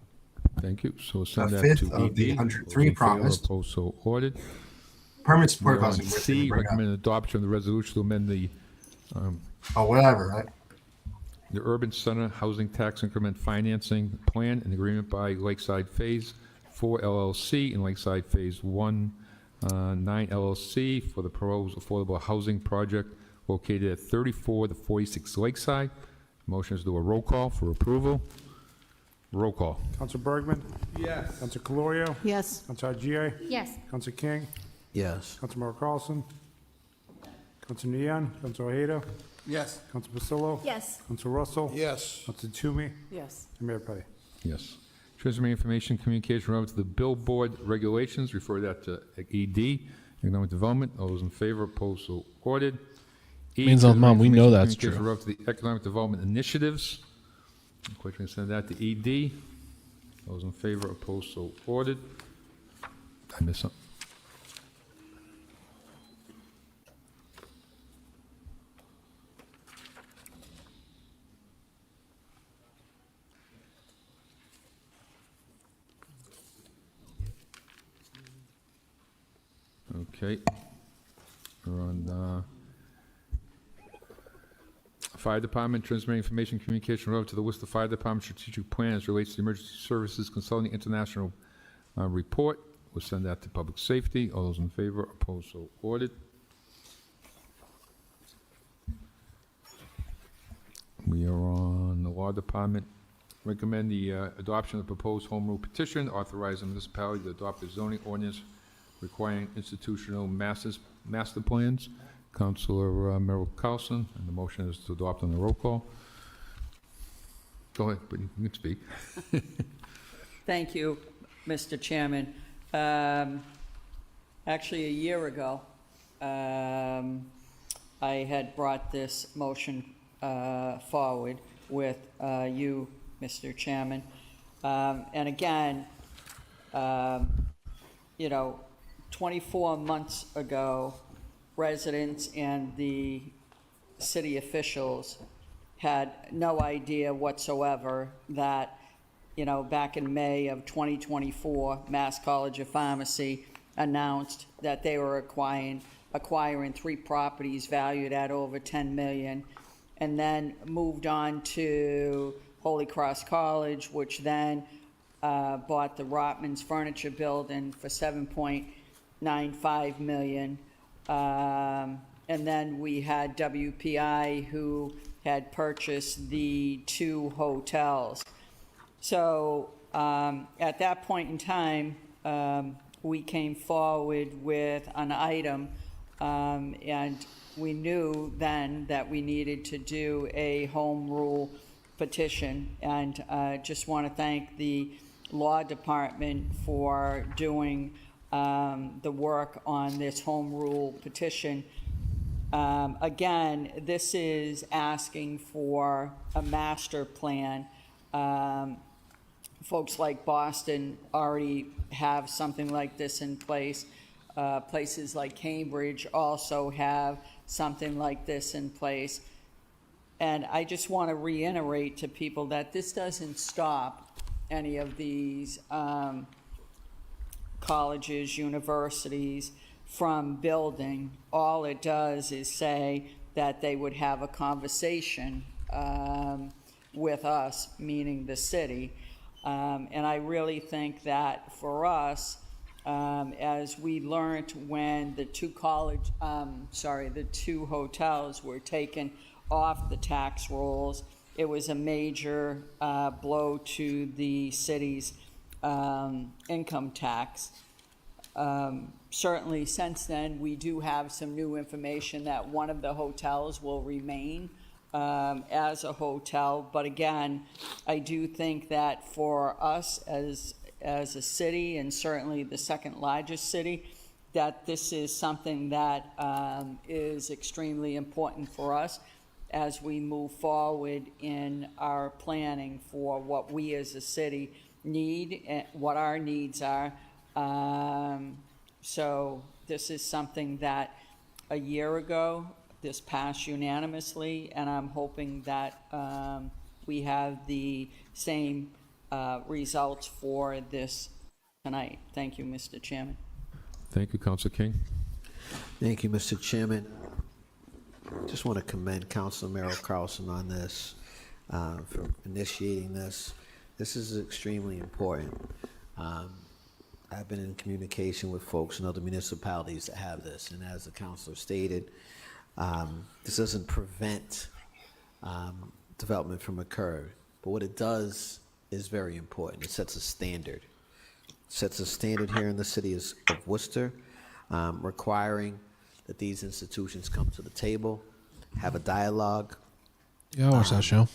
Thank you. So send A that fifth to of the ED. 103 promised. Opposed, so ordered. Permanent We're supportive on housing. which they C, bring up. recommend adoption of the resolution to amend the Oh, whatever, right? the Urban Center Housing Tax Increment Financing Plan and agreement by Lakeside Phase 4 LLC and Lakeside Phase 1 9 LLC for the proposed affordable housing project located at 34 to 46 Lakeside. Motion is to do a roll call for approval. Roll call. Council Bergman? Yes. Council Calorio? Yes. Council Agia? Yes. Council King? Yes. Councilmember Carlson? Council Neon? Council Ojeda? Yes. Council Pasillo? Yes. Council Russell? Yes. Council Toomey? Yes. And Mayor Petty. Yes. Transmitting information, communication relative to the billboard regulations, refer that to ED, Economic Development. All those in favor, opposed, so ordered. E, Means, transmitting Mom, we know information, that's communication true. relative to the Economic Development Initiatives. Question, send that to ED. Those in favor, opposed, so ordered. Did I miss something? Okay. We're on Fire Department, transmitting information communication relative to the Worcester Fire Department strategic plan as relates to the Emergency Services Consulting International report. We'll send that to Public Safety. All those in favor, opposed, so ordered. We are on the Law Department. Recommend the adoption of the proposed home rule petition, authorize the municipality to adopt a zoning ordinance requiring institutional master plans. Councilor Merrill Carlson, and the motion is to adopt on the roll call. Go ahead, but you can speak. Thank you, Mr. Chairman. Actually, a year ago, I had brought this motion forward with you, Mr. Chairman. And again, you know, 24 months ago, residents and the city officials had no idea whatsoever that, you know, back in May of 2024, Mass College of Pharmacy announced that they were acquiring 3 properties valued at over $10 million, and then moved on to Holy Cross College, which then bought the Rotman's Furniture Building for $7.8 1.95 million. And then we had WPI, who had purchased the 2 hotels. So at that point in time, we came forward with an item, and we knew then that we needed to do a home rule petition. And just want to thank the law department for doing the work on this home rule petition. Again, this is asking for a master plan. Folks like Boston already have something like this in place. Places like Cambridge also have something like this in place. And I just want to reiterate to people that this doesn't stop any of these colleges, universities from building. All it does is say that they would have a conversation with us, meaning the city. And I really think that for us, as we learned when the 2 hotels were taken off the tax rolls, it was a major blow to the city's income tax. Certainly since then, we do have some new information that one of the hotels will remain as a hotel. But again, I do think that for us as a city, and certainly the second largest city, that this is something that is extremely important for us as we move forward in our planning for what we as a city need and what our needs are. So this is something that a year ago, this passed unanimously, and I'm hoping that we have the same results for this tonight. Thank you, Mr. Chairman. Thank you, Councilor King. Thank you, Mr. Chairman. Just want to commend Councilor Merrill Carlson on this, for initiating this. This is extremely important. I've been in communication with folks in other municipalities that have this, and as the councilor stated, this doesn't prevent development from occurring, but what it does is very important. It sets a standard. It sets a standard here in the city of Worcester, requiring that these institutions come to the table, have a dialogue. Yeah, I watched that show.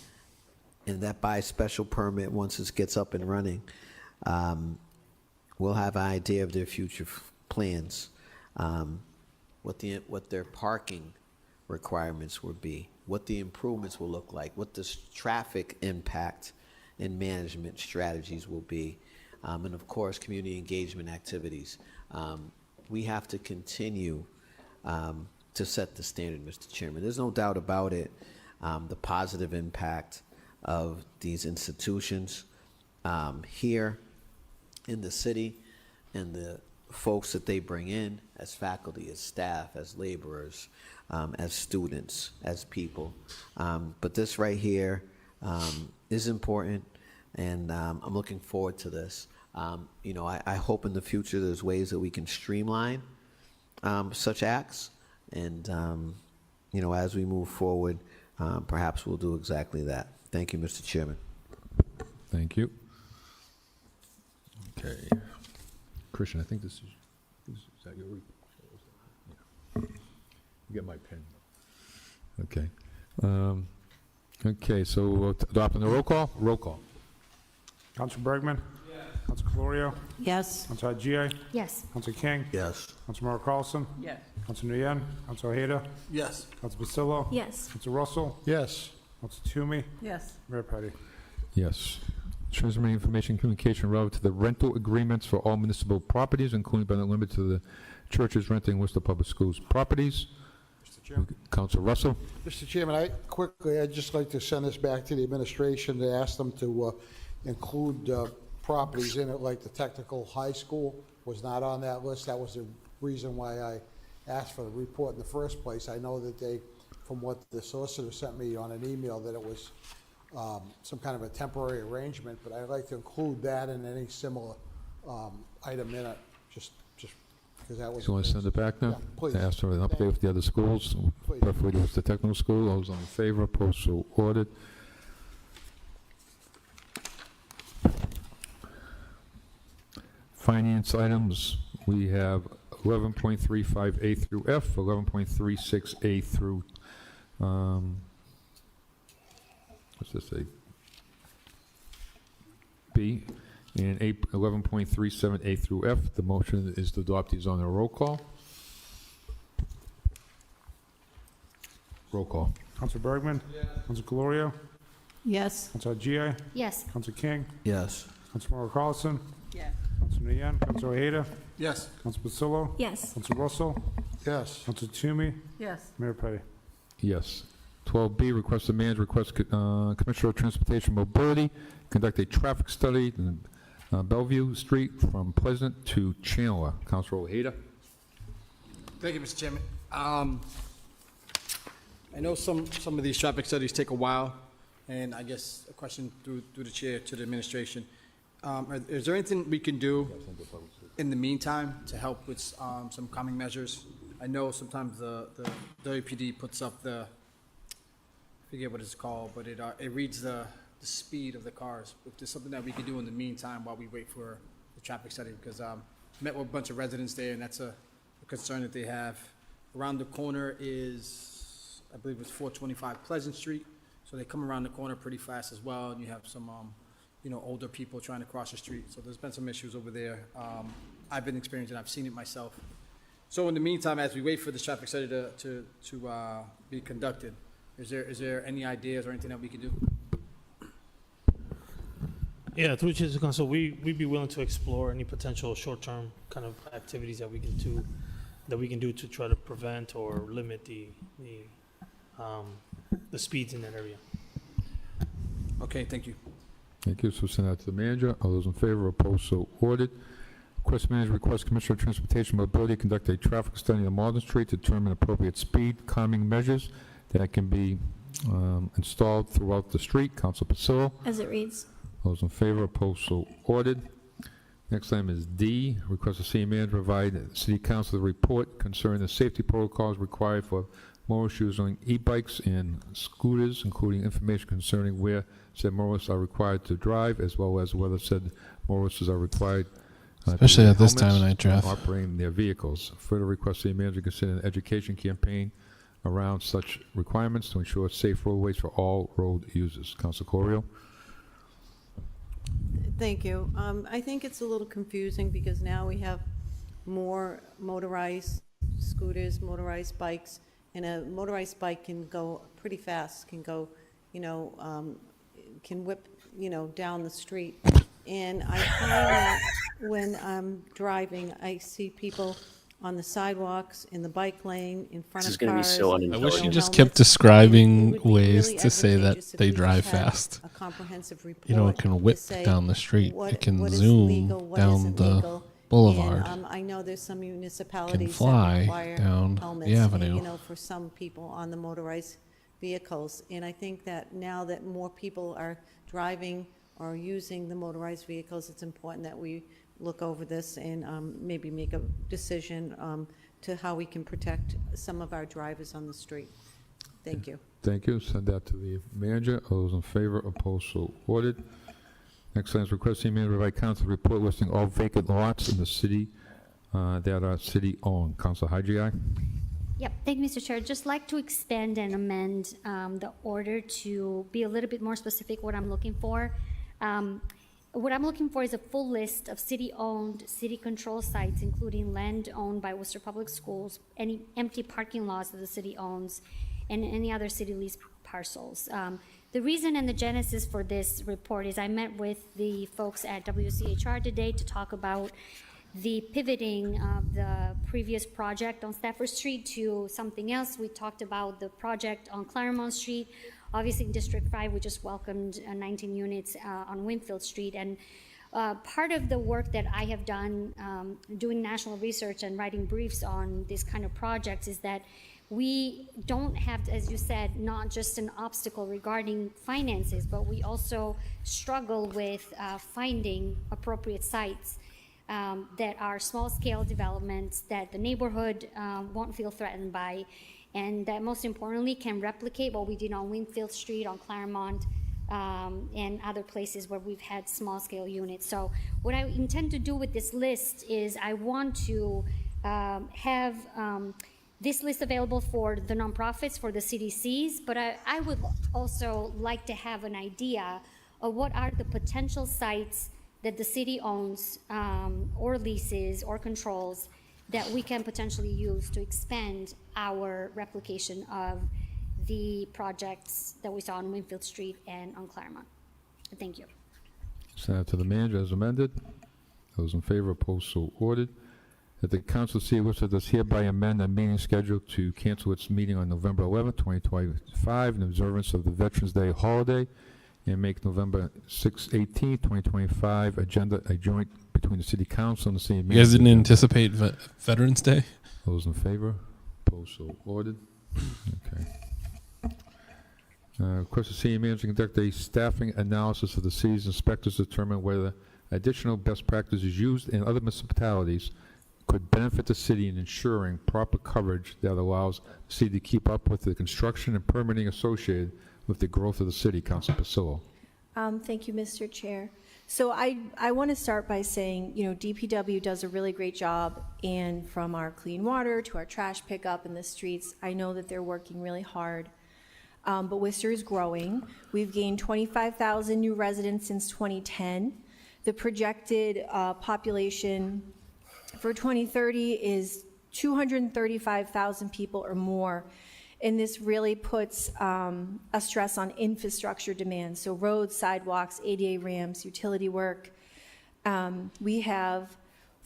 And that by special permit, once this gets up and running, we'll have an idea of their future plans, what their parking requirements will be, what the improvements will look like, what the traffic impact and management strategies will be, and of course, community engagement activities. We have to continue to set the standard, Mr. Chairman. There's no doubt about it, the positive impact of these institutions here in the city, and the folks that they bring in as faculty, as staff, as laborers, as students, as people. But this right here is important, and I'm looking forward to this. You know, I hope in the future there's ways that we can streamline such acts, and you know, as we move forward, perhaps we'll do exactly that. Thank you, Mr. Chairman. Thank you. Okay. Christian, I think this is that your report? Yeah. You get my pen. Okay. Okay, so adopting the roll call? Roll call. Council Bergman? Yes. Council Calorio? Yes. Council Haji? Yes. Council King? Yes. Council Merrill Carlson? Yes. Council Nguyen? Council Ojeda? Yes. Council Basillo? Yes. Council Russell? Yes. Council Toomey? Yes. Mayor Petty? Yes. Transmitting information and communication relative to the rental agreements for all municipal properties, including but not limited to the churches renting Worcester Public Schools properties. Mr. Chairman. Council Russell. Mr. Chairman, I'd just like to send this back to the administration to ask them to include properties in it, like the technical high school was not on that list. That was the reason why I asked for the report in the first place. I know that they, from what the solicitor sent me on an email, that it was some kind of a temporary arrangement, but I'd like to include that and any similar item in it, just because that was. So you want to send it back now? Yeah, please. Ask for an update with the other schools, preferably with the technical school. All those in favor, opposed, so ordered. Finance items, we have 11.35A through F, 11.36A through, what's this, A? B, and 11.37A through F. The motion is to adopt these on a roll call. Roll call. Council Bergman? Yes. Council Calorio? Yes. Council Gia? Yes. Council King? Yes. Councilmember Carlson? Yes. Council Nguyen? Council Ojeda? Yes. Council Pasillo? Yes. Council Russell? Yes. Council Toomey? Yes. Mayor Petty? Yes. 12B, request the manager, request Commissioner of Transportation Mobility, conduct a traffic study in Bellevue Street from Pleasant to Chandler. Councilor Ojeda. Thank you, Mr. Chairman. I know some of these traffic studies take a while, and I guess a question through the chair to the administration. Is there anything we can do in the meantime to help with some calming measures? I know sometimes the WPD puts up I forget what it's called, but it reads the speed of the cars. If there's something that we can do in the meantime while we wait for the traffic study, because met with a bunch of residents there, and that's a concern that they have. Around the corner is, I believe it's 425 Pleasant Street, so they come around the corner pretty fast as well, and you have some, older people trying to cross the street. So there's been some issues over there. I've been experiencing, I've seen it myself. So in the meantime, as we wait for this traffic study to be conducted, is there any ideas or anything that we can do? Yeah, through Chair to Council, we'd be willing to explore any potential short-term kind of activities that we can do to try to prevent or limit the speeds in that area. Okay, thank you. Thank you. So send that to the manager. All those in favor, opposed, so ordered. Request manager, request Commissioner of Transportation Mobility conduct a traffic study on Malden Street to determine appropriate speed calming measures that can be installed throughout the street. Council Pasillo. As it reads. Those in favor, opposed, so ordered. Next item is D, request the city manager provide city council a report concerning the safety protocols required for motorists using e-bikes and scooters, including information concerning where said motorists are required to drive, as well as whether said motorists are required to Especially wear at this time of helmets night, Jeff. when operating their vehicles. Further request the manager consider an education campaign around such requirements to ensure safe roadways for all road users. Council Corio. Thank you. I think it's a little confusing because now we have more motorized scooters, motorized bikes, and a motorized bike can go pretty fast, can go, can whip, down the street. And I find that when I'm driving, I see people on the sidewalks, in the bike lane, in front This is of gonna be cars. so I unintelligent. wish you no just kept helmets. describing It would be ways really to say that advantageous if they we just drive had fast. a comprehensive report You know, it can to whip say down the street. what- It can what is zoom legal, what down isn't the legal. boulevard. And, I know there's some municipalities fly that require down helmets, the avenue. for some people on the motorized vehicles. And I think that now that more people are driving or using the motorized vehicles, it's important that we look over this and maybe make a decision to how we can protect some of our drivers on the street. Thank you. Thank you. Send that to the manager. All those in favor, opposed, so ordered. Next item is requesting manager provide council report listing all vacant lots in the city that are city-owned. Council Hajai. Yep, thank you, Mr. Chair. Just like to expand and amend the order to be a little bit more specific what I'm looking for. What I'm looking for is a full list of city-owned, city-controlled sites, including land owned by Worcester Public Schools, any empty parking lots that the city owns, and any other city lease parcels. The reason and the genesis for this report is I met with the folks at WCHR today to talk about the pivoting of the previous project on Stafford Street to something else. We talked about the project on Claremont Street. Obviously, in District 5, we just welcomed 19 units on Winfield Street. And part of the work that I have done doing national research and writing briefs on this kind of projects is that we don't have, as you said, not just an obstacle regarding finances, but we also struggle with finding appropriate sites. that are small-scale developments that the neighborhood won't feel threatened by, and that most importantly can replicate what we did on Winfield Street, on Claremont, and other places where we've had small-scale units. So what I intend to do with this list is I want to have this list available for the nonprofits, for the CDCs, but I would also like to have an idea of what are the potential sites that the city owns or leases or controls that we can potentially use to expand our replication of the projects that we saw on Winfield Street and on Claremont. Thank you. Send it to the manager as amended. Those in favor, opposed, so ordered. That the council of the City of Worcester does hereby amend the meeting schedule to cancel its meeting on November 11th, 2025, in observance of the Veterans Day holiday, and make November 18th, 2025, agenda a joint between the City Council and the City You guys didn't anticipate Veterans Day? Those in favor, opposed, so ordered. Okay. Request the city manager conduct a staffing analysis of the city's inspectors to determine whether additional best practices used in other municipalities could benefit the city in ensuring proper coverage that allows the city to keep up with the construction and permitting associated with the growth of the city. Council Pasillo. Thank you, Mr. Chair. So I want to start by saying, you know, DPW does a really great job, and from our clean water to our trash pickup in the streets, I know that they're working really hard. But Worcester is growing. We've gained 25,000 new residents since 2010. The projected population for 2030 is 235,000 people or more. And this really puts a stress on infrastructure demands. So roads, sidewalks, ADA ramps, utility work. We have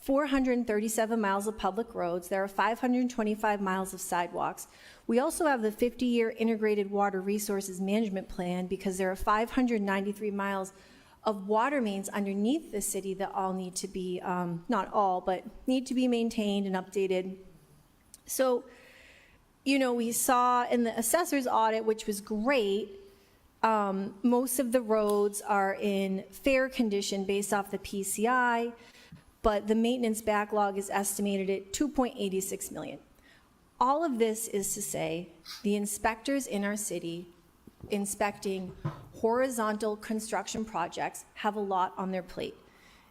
437 miles of public roads. There are 525 miles of sidewalks. We also have the 50-year integrated water resources management plan because there are 593 miles of water mains underneath the city that all need to be, not all, but need to be maintained and updated. So, you know, we saw in the assessor's audit, which was great, most of the roads are in fair condition based off the PCI, but the maintenance backlog is estimated at $2.86 million. All of this is to say the inspectors in our city inspecting horizontal construction projects have a lot on their plate.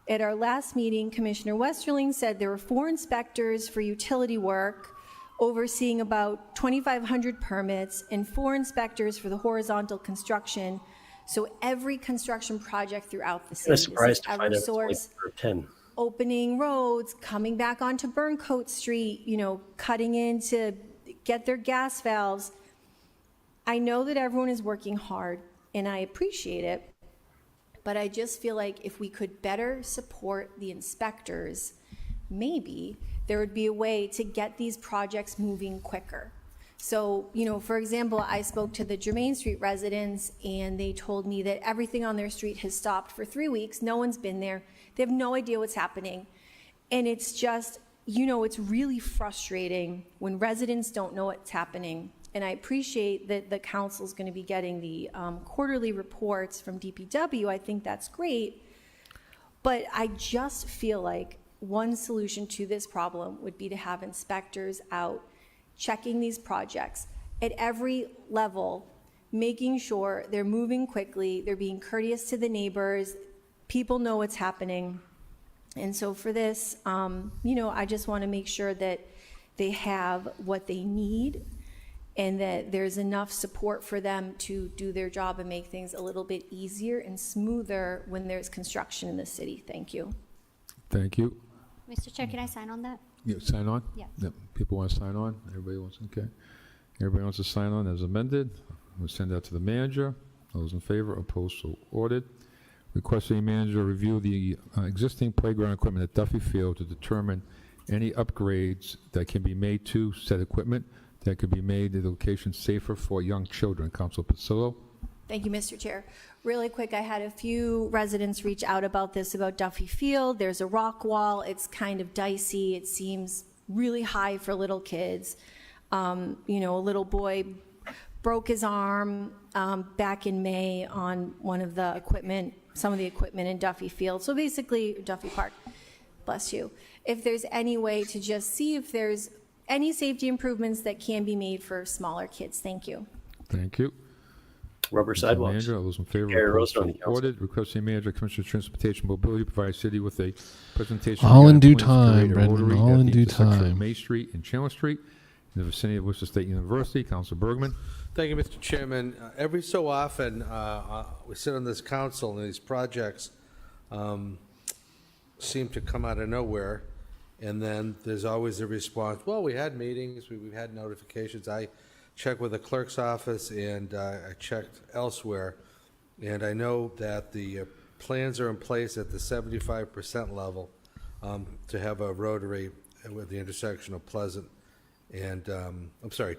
At our last meeting, Commissioner Westerling said there were 4 inspectors for utility work overseeing about 2,500 permits and 4 inspectors for the horizontal construction. So every construction project throughout the city. I'm surprised to find out Eversource, 10. opening roads, coming back onto Burncoat Street, you know, cutting in to get their gas valves. I know that everyone is working hard, and I appreciate it, but I just feel like if we could better support the inspectors, maybe there would be a way to get these projects moving quicker. So, you know, for example, I spoke to the Germain Street residents, and they told me that everything on their street has stopped for 3 weeks. No one's been there. They have no idea what's happening. And it's just, you know, it's really frustrating when residents don't know what's happening. And I appreciate that the council's going to be getting the quarterly reports from DPW. I think that's great. But I just feel like one solution to this problem would be to have inspectors out checking these projects at every level, making sure they're moving quickly, they're being courteous to the neighbors, people know what's happening. And so for this, you know, I just want to make sure that they have what they need and that there's enough support for them to do their job and make things a little bit easier and smoother when there's construction in the city. Thank you. Thank you. Mr. Chair, can I sign on that? You sign on? Yeah. Yep. People want to sign on? Everybody wants, okay. Everybody wants to sign on as amended. We'll send that to the manager. Those in favor, opposed, so ordered. Request the manager review the existing playground equipment at Duffy Field to determine any upgrades that can be made to said equipment that could be made the location safer for young children. Council Pasillo. Thank you, Mr. Chair. Really quick, I had a few residents reach out about this, about Duffy Field. There's a rock wall. It's kind of dicey. It seems really high for little kids. You know, a little boy broke his arm back in May on one of the equipment, some of the equipment in Duffy Field. So basically, Duffy Park. bless you, if there's any way to just see if there's any safety improvements that can be made for smaller kids. Thank you. Thank you. Rubber sidewalks. Manager, all those in favor Gary of Rosen on the proposal council. ordered, request city manager, Commissioner of Transportation Mobility, provide city with a presentation. All in regarding due plans to time, create a Brendan, rotary all at in the due intersection of time. May Street and Chandler Street in the vicinity of Worcester State University. Council Bergman. Thank you, Mr. Chairman. Every so often, we sit on this council and these projects seem to come out of nowhere. And then there's always a response, well, we had meetings, we've had notifications. I checked with the clerk's office and I checked elsewhere. And I know that the plans are in place at the 75% level to have a rotary with the intersection of Pleasant and,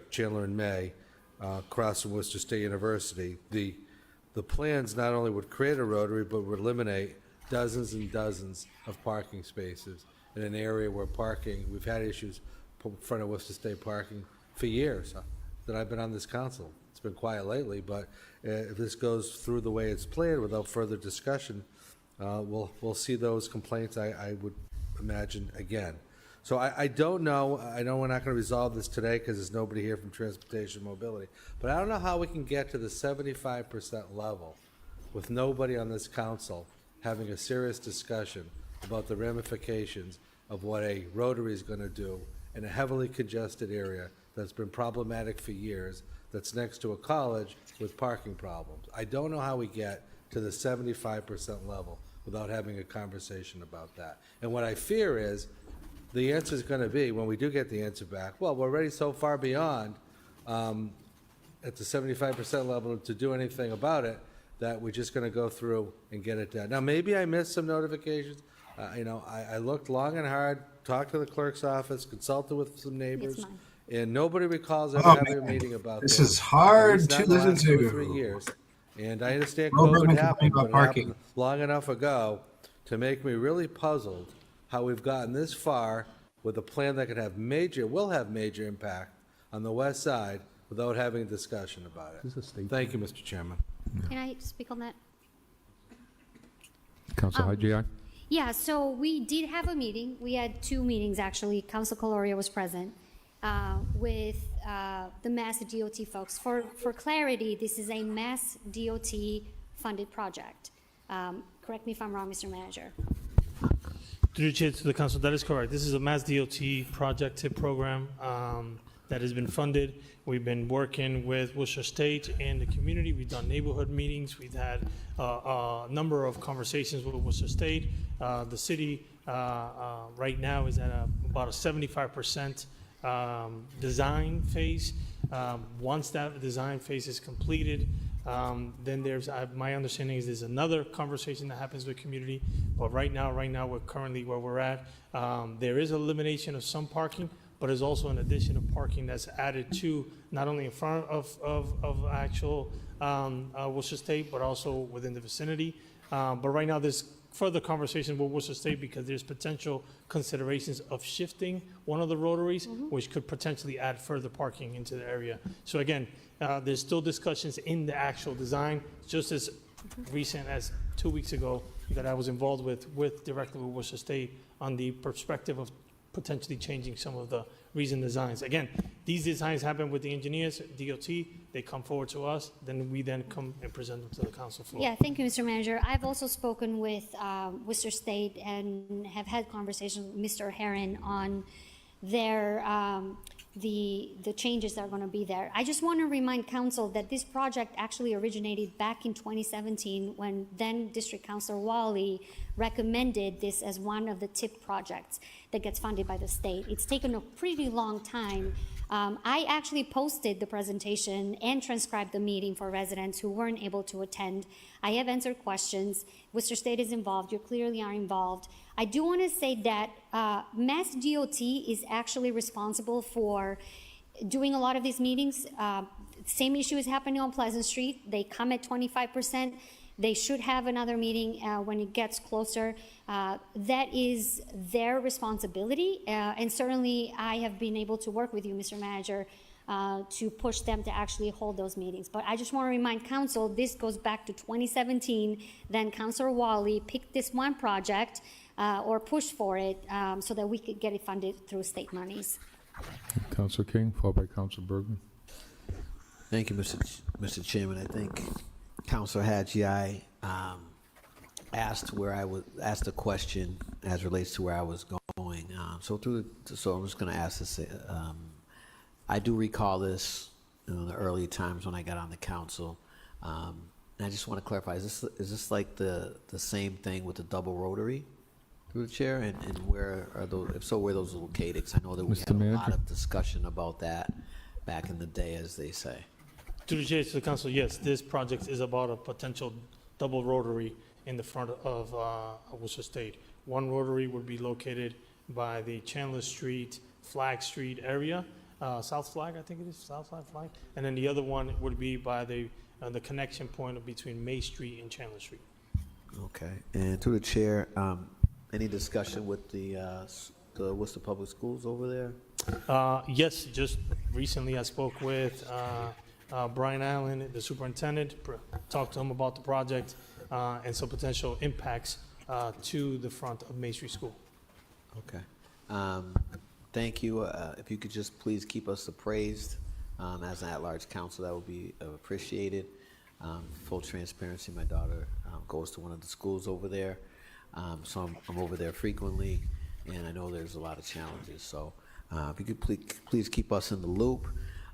Chandler and May, across from Worcester State University. The plans not only would create a rotary, but would eliminate dozens and dozens of parking spaces in an area where parking, we've had issues in front of Worcester State parking for years that I've been on this council. It's been quiet lately, but if this goes through the way it's planned without further discussion, we'll see those complaints, I would imagine, again. So I don't know, I know we're not going to resolve this today because there's nobody here from Transportation Mobility, but I don't know how we can get to the 75% level with nobody on this council having a serious discussion about the ramifications of what a rotary is going to do in a heavily congested area that's been problematic for years, that's next to a college with parking problems. I don't know how we get to the 75% level without having a conversation about that. And what I fear is the answer is going to be, when we do get the answer back, well, we're already so far beyond at the 75% level to do anything about it that we're just going to go through and get it done. Now, maybe I missed some notifications. I looked long and hard, talked to the clerk's office, consulted with some neighbors, and nobody recalls ever having a meeting about this. This is hard At least to not in the listen last 2 to. or 3 years. And I understand Well, Bergman COVID happened, complained but about it happened long enough ago to make me really puzzled how we've gotten this far with a plan that will have major impact on the west side without having a discussion about it. Thank you, Mr. Chairman. Can I speak on that? Council IGI. Yeah, so we did have a meeting. We had 2 meetings, actually. Council Coloria was present with the Mass DOT folks. For clarity, this is a Mass DOT funded project. Correct me if I'm wrong, Mr. Manager. Through the chair to the council, that is correct. This is a Mass DOT project tip program that has been funded. We've been working with Worcester State and the community. We've done neighborhood meetings. We've had a number of conversations with Worcester State. The city right now is at about a 75% design phase. Once that design phase is completed, then there's, my understanding is there's another conversation that happens with community. But right now, we're currently where we're at. There is elimination of some parking, but there's also an addition of parking that's added to not only in front of actual Worcester State, but also within the vicinity. But right now, there's further conversation with Worcester State because there's potential considerations of shifting one of the rotaries, which could potentially add further parking into the area. So again, there's still discussions in the actual design, just as recent as 2 weeks ago that I was involved with directly with Worcester State on the perspective of potentially changing some of the reason designs. Again, these designs happen with the engineers, DOT, they come forward to us, then we come and present them to the council floor. Yeah, thank you, Mr. Manager. I've also spoken with Worcester State and have had conversations with Mr. Herron on their the changes that are going to be there. I just want to remind council that this project actually originated back in 2017 when then District Councilor Wally recommended this as one of the TIP projects that gets funded by the state. It's taken a pretty long time. I actually posted the presentation and transcribed the meeting for residents who weren't able to attend. I have answered questions. Worcester State is involved. You clearly are involved. I do want to say that Mass DOT is actually responsible for doing a lot of these meetings. Same issue is happening on Pleasant Street. They come at 25%. They should have another meeting when it gets closer. That is their responsibility. And certainly I have been able to work with you, Mr. Manager, to push them to actually hold those meetings. But I just want to remind council, this goes back to 2017. Then Councilor Wally picked this one project or push for it so that we could get it funded through state monies. Councilor King, followed by Councilor Bergman. Thank you, Mr. Chairman. I think Councilor Hadji asked a question as relates to where I was going. So I'm just going to ask this. I do recall this in the early times when I got on the council. And I just want to clarify: is this like the same thing with the double rotary through the chair? And where are those? If so, where are those located? 'Cause I know that we Mr. had a lot Manager? of discussion about that back in the day, as they say. To the chair, to the council, yes, this project is about a potential double rotary in the front of Worcester State. One rotary would be located by the Chandler Street, Flag Street area, South Flag, I think it is, South Flag. And then the other one would be by the connection point between May Street and Chandler Street. Okay. And to the chair, any discussion with the Worcester Public Schools over there? Yes, just recently I spoke with Brian Allen, the superintendent, talked to him about the project and some potential impacts to the front of May Street School. Okay. Thank you. If you could just please keep us appraised as an at-large council, that would be appreciated. Full transparency, my daughter goes to one of the schools over there, so I'm over there frequently, and I know there's a lot of challenges. So if you could please keep us in the loop.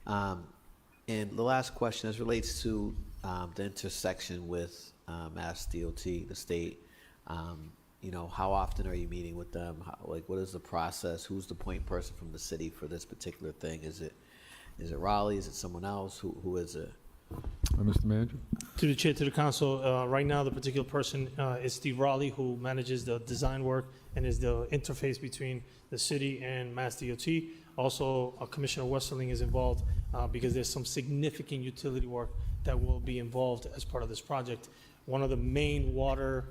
And the last question, as relates to the intersection with Mass DOT, the state, how often are you meeting with them? What is the process? Who's the point person from the city for this particular thing? Is it Raleigh? Is it someone else? Who is it? Mr. Manager? To the chair, to the council, right now the particular person is Steve Raleigh, who manages the design work and is the interface between the city and Mass DOT. Also, Commissioner Westerling is involved because there's some significant utility work that will be involved as part of this project. One of the main water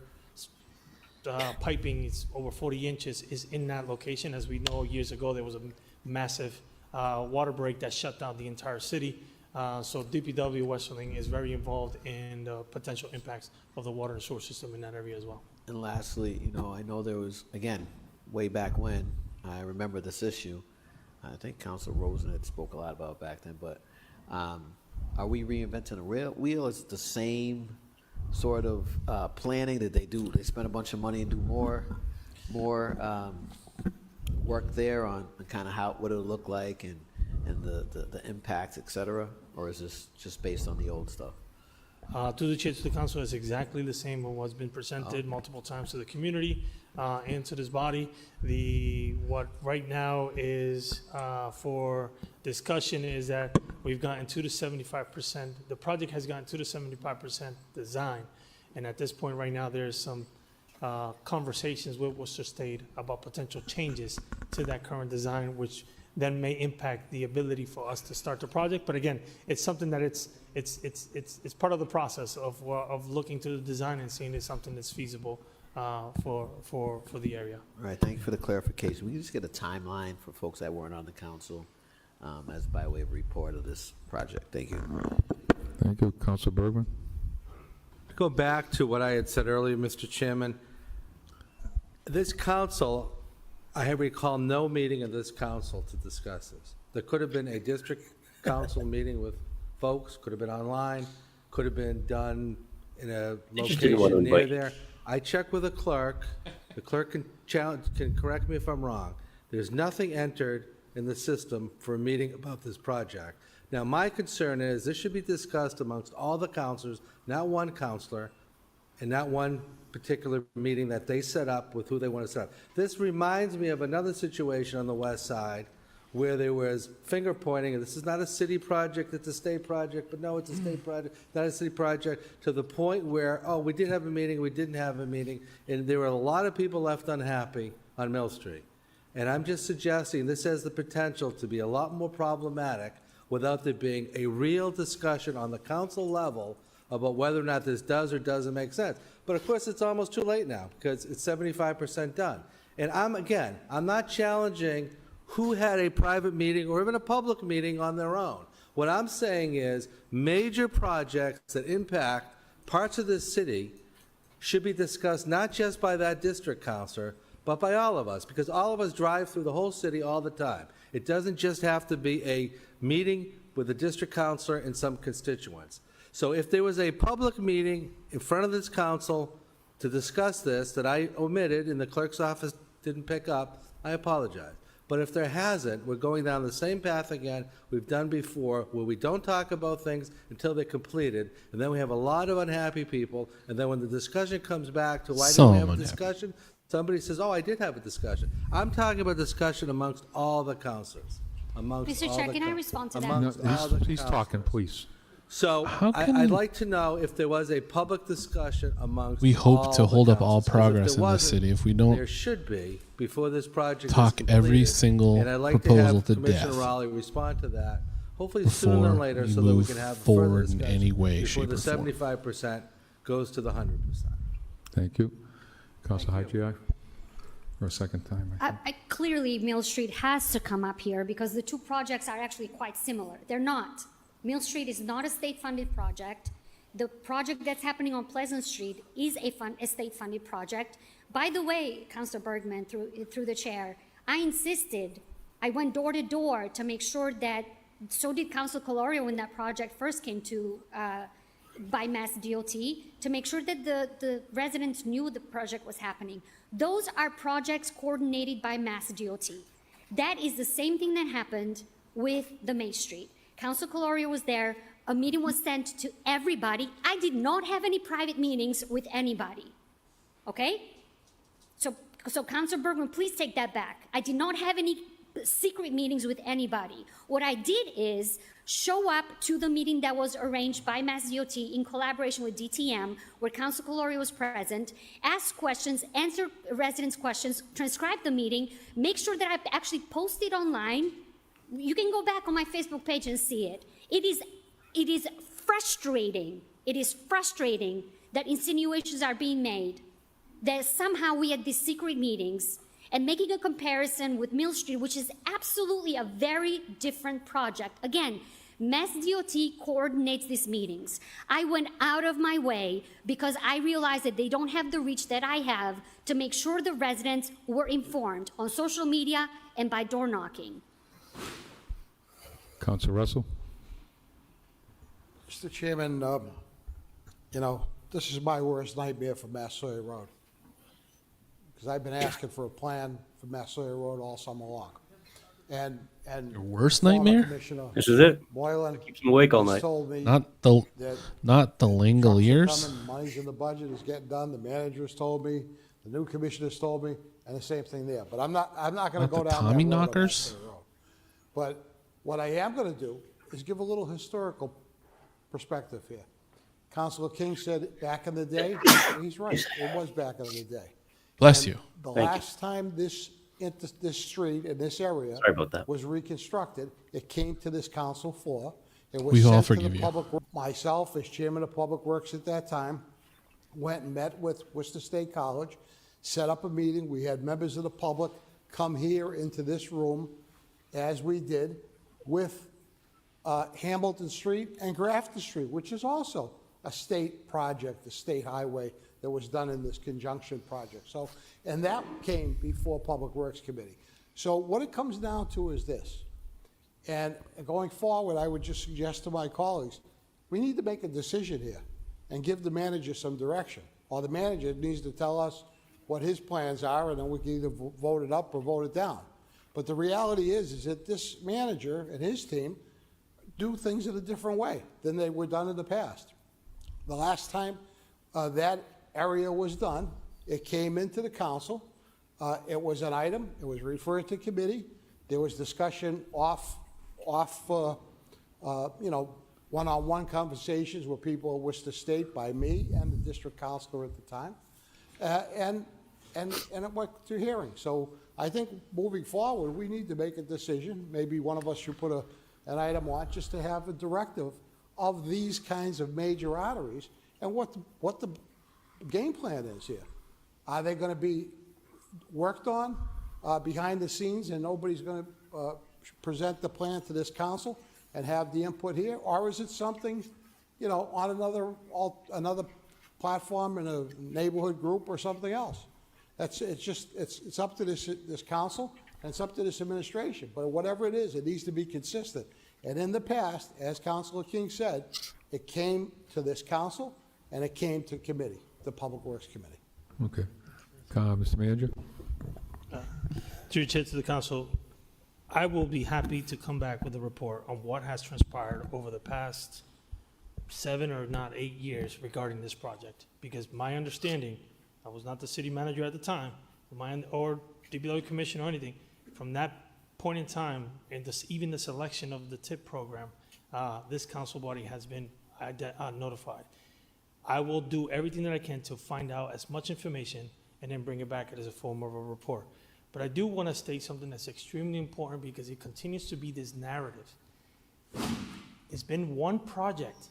piping is over 40 inches is in that location. As we know, years ago there was a massive water break that shut down the entire city. So DPW Westerling is very involved in the potential impacts of the water and sewer system in that area as well. And lastly, I know there was, again, way back when, I remember this issue. I think Council Rosen had spoke a lot about it back then, but are we reinventing a wheel? Is it the same sort of planning that they do? They spend a bunch of money and do more work there on kind of what it'll look like and the impacts, et cetera? Or is this just based on the old stuff? To the chair, to the council, is exactly the same as what's been presented multiple times to the community and to this body. What right now is for discussion is that we've gotten 2 to 75%. The project has gotten 2 to 75% design, and at this point right now there's some conversations with Worcester State about potential changes to that current design, which then may impact the ability for us to start the project. But again, it's something that it's part of the process of looking to the design and seeing if something that's feasible for the area. All right, thank you for the clarification. We can just get a timeline for folks that weren't on the council as by way of report of this project. Thank you. Thank you. Councilor Bergman? To go back to what I had said earlier, Mr. Chairman, this council, I recall no meeting of this council to discuss this. There could have been a district council meeting with folks, could have been online, could have been done in a location near there. I checked with the clerk. The clerk can correct me if I'm wrong. There's nothing entered in the system for a meeting about this project. Now, my concern is this should be discussed amongst all the councilors, not one councilor, and not one particular meeting that they set up with who they want to set up. This reminds me of another situation on the west side where there was finger pointing, and this is not a city project, it's a state project, but no, it's a state project, not a city project, to the point where, oh, we did have a meeting, we didn't have a meeting, and there were a lot of people left unhappy on Mill Street. And I'm just suggesting this has the potential to be a lot more problematic without there being a real discussion on the council level about whether or not this does or doesn't make sense. But of course, it's almost too late now because it's 75% done. And I'm not challenging who had a private meeting or even a public meeting on their own. What I'm saying is major projects that impact parts of this city should be discussed not just by that district counselor, but by all of us, because all of us drive through the whole city all the time. It doesn't just have to be a meeting with a district counselor and some constituents. So if there was a public meeting in front of this council to discuss this that I omitted and the clerk's office didn't pick up, I apologize. But if there hasn't, we're going down the same path again we've done before, where we don't talk about things until they're completed, and then we have a lot of unhappy people, and then when the discussion comes back to why didn't we have a discussion, somebody says, oh, I did have a discussion. I'm talking about discussion amongst all the councilors. Mr. Chair, can I respond to that? No, he's talking, please. So I'd like to know if there was a public discussion amongst We hope all to the hold up all councils. 'Cause if progress there in this wasn't, city. If we don't there should be before this project talk is every completed. single And I'd like proposal to to have Commissioner death Raleigh respond to that, hopefully sooner before than later, we so that we move can have further forward in discussion any way, before shape, the or form. 75% goes to the 100%. Thank you. Council Hyde, for a second time. Clearly, Mill Street has to come up here because the two projects are actually quite similar. They're not. Mill Street is not a state-funded project. The project that's happening on Pleasant Street is a state-funded project. By the way, Councilor Bergman, through the chair, I insisted, I went door to door to make sure that, so did Council Colorio when that project first came to, by Mass DOT, to make sure that the residents knew the project was happening. Those are projects coordinated by Mass DOT. That is the same thing that happened with the Main Street. Council Colorio was there. A meeting was sent to everybody. I did not have any private meetings with anybody. Okay? So Councilor Bergman, please take that back. I did not have any secret meetings with anybody. What I did is show up to the meeting that was arranged by Mass DOT in collaboration with DTM, where Council Colorio was present, ask questions, answer residents' questions, transcribe the meeting, make sure that I actually posted online. You can go back on my Facebook page and see it. It is frustrating. It is frustrating that insinuations are being made that somehow we had these secret meetings, and making a comparison with Mill Street, which is absolutely a very different project. Again, Mass DOT coordinates these meetings. I went out of my way because I realized that they don't have the reach that I have to make sure the residents were informed on social media and by door knocking. Councilor Russell? Mr. Chairman, this is my worst nightmare for Mass Sawyer Road. Because I've been asking for a plan for Mass Sawyer Road all summer long. And Your worst former nightmare? Commissioner This is it. Moylan Keeps him awake all has night. told me Not that the trucks are Langoliers. coming, money's in the budget, is getting done, the manager's told me, the new commissioner's told me, and the same thing there. But I'm not gonna Not go the down that Tommy road on Mass knockers? Sawyer Road. But what I am gonna do is give a little historical perspective here. Councilor King said back in the day, he's right, it was back in the day. Bless And you. The Thank you. last time this street in this area Sorry about that. was reconstructed, it came to this council floor. It We was all sent to forgive the you. public. Myself, as chairman of Public Works at that time, went and met with Worcester State College, set up a meeting. We had members of the public come here into this room, as we did, with Hamilton Street and Grafton Street, which is also a state project, a state highway that was done in this conjunction project. So, and that came before Public Works Committee. So what it comes down to is this. And going forward, I would just suggest to my colleagues, we need to make a decision here and give the manager some direction. Or the manager needs to tell us what his plans are, and then we can either vote it up or vote it down. But the reality is that this manager and his team do things in a different way than they were done in the past. The last time that area was done, it came into the council. It was an item. It was referred to committee. There was discussion one-on-one conversations with people at Worcester State by me and the district counselor at the time. And it went to hearing. So I think moving forward, we need to make a decision. Maybe one of us should put an item on just to have a directive of these kinds of major arteries and what the game plan is here. Are they going to be worked on behind the scenes and nobody's going to present the plan to this council and have the input here? Or is it something, on another platform in a neighborhood group or something else. It's up to this council, and it's up to this administration. But whatever it is, it needs to be consistent. And in the past, as Councilor King said, it came to this council and it came to committee, the Public Works Committee. Okay. Mr. Manager? Through the chair to the council, I will be happy to come back with a report on what has transpired over the past 7 or not 8 years regarding this project. Because my understanding, I was not the city manager at the time, or DPW commission or anything. From that point in time, and even the selection of the TIP program, this council body has been notified. I will do everything that I can to find out as much information and then bring it back as a form of a report. But I do want to state something that's extremely important because it continues to be this narrative. It's been one project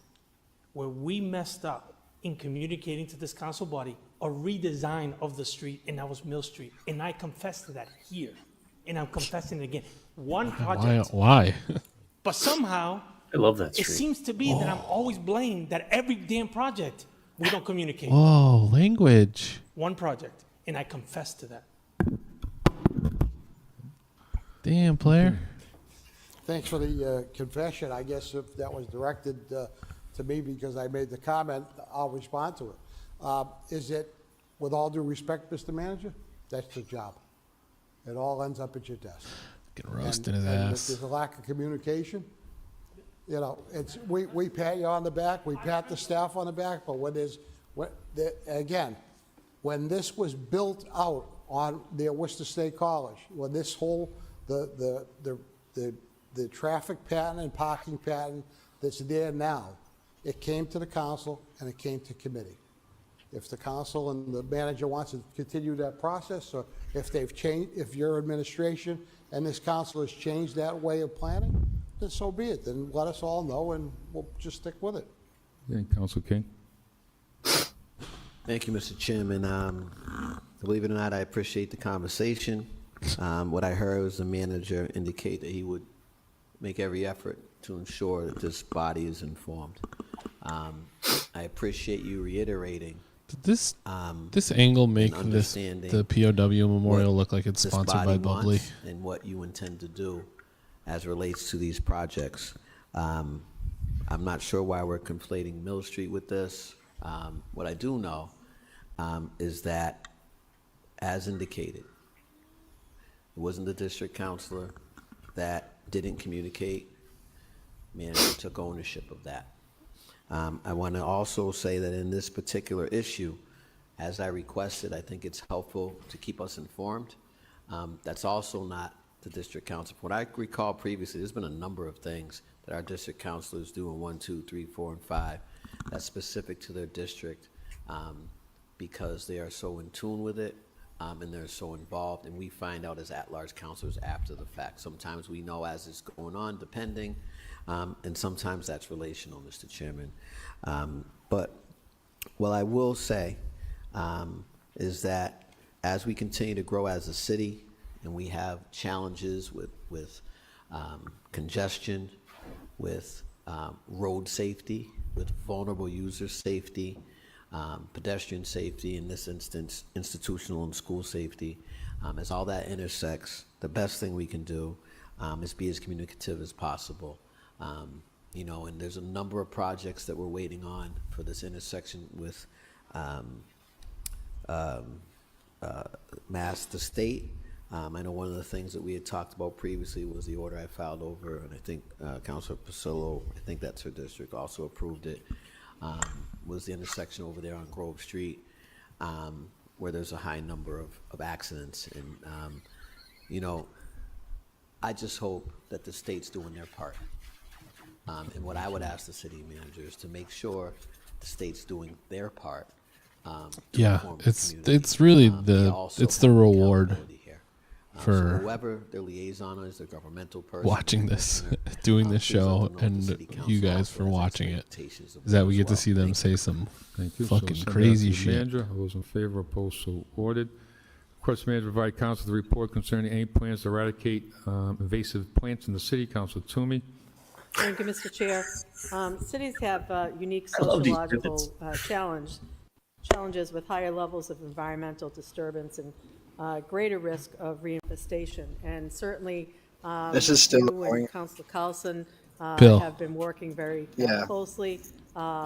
where we messed up in communicating to this council body a redesign of the street, and that was Mill Street. And I confessed to that here, and I'm confessing it again. One project. Why? But somehow, I love that it street. seems to be that I'm always blamed that every damn project, we don't communicate. Whoa, language. One project, and I confess to that. Damn, player. Thanks for the confession. I guess if that was directed to me because I made the comment, I'll respond to it. Is it, with all due respect, Mr. Manager, that's your job. It all ends up at your desk. Get roasting his And if ass. there's a lack of communication, you know, we pat you on the back, we pat the staff on the back, but when this was built out on near Worcester State College, when this whole, the traffic pattern and parking pattern that's there now, it came to the council and it came to committee. If the council and the manager wants to continue that process, or if they've changed, if your administration and this council has changed that way of planning, then so be it. Then let us all know and we'll just stick with it. Yeah, Council King? Thank you, Mr. Chairman. Believe it or not, I appreciate the conversation. What I heard was the manager indicate that he would make every effort to ensure that this body is informed. I appreciate you reiterating. Did this angle make this the POW memorial look like it's this sponsored body by Bubbly? wants and what you intend to do as relates to these projects. I'm not sure why we're conflating Mill Street with this. What I do know is that, as indicated, it wasn't the district councilor that didn't communicate. Manager took ownership of that. I want to also say that in this particular issue, as I requested, I think it's helpful to keep us informed. That's also not the district council. What I recall previously, there's been a number of things that our district councilors do in 1, 2, 3, 4, and 5 that's specific to their district because they are so in tune with it and they're so involved, and we find out as at-large councilors after the fact. Sometimes we know as it's going on, depending, and sometimes that's relational, Mr. Chairman. But what I will say is that as we continue to grow as a city and we have challenges with congestion, with road safety, with vulnerable user safety, pedestrian safety, in this instance, institutional and school safety, as all that intersects, the best thing we can do is be as communicative as possible. You know, and there's a number of projects that we're waiting on for this intersection with the state. I know one of the things that we had talked about previously was the order I filed over, and I think Councilor Pasillo, I think that's her district, also approved it, was the intersection over there on Grove Street, where there's a high number of accidents. And, you know, I just hope that the state's doing their part. And what I would ask the city manager is to make sure the state's doing their part. Yeah, it's really it's the reward So for whoever their liaison is, their governmental person, watching this, doing this show, and you guys for watching it. Is that we get to see them say some fucking send that crazy to the shit. Manager. All those in favor, opposed, so ordered. Request manager provide council the report concerning any plans to eradicate invasive plants in the city. Council Toomey. Thank you, Mr. Chair. Cities have a unique I love these sociological challenge challenges with higher levels of environmental disturbance and greater risk of reinfestation. And certainly, This is still you the and point. Councilor Carlson Bill. have been working very Yeah. closely.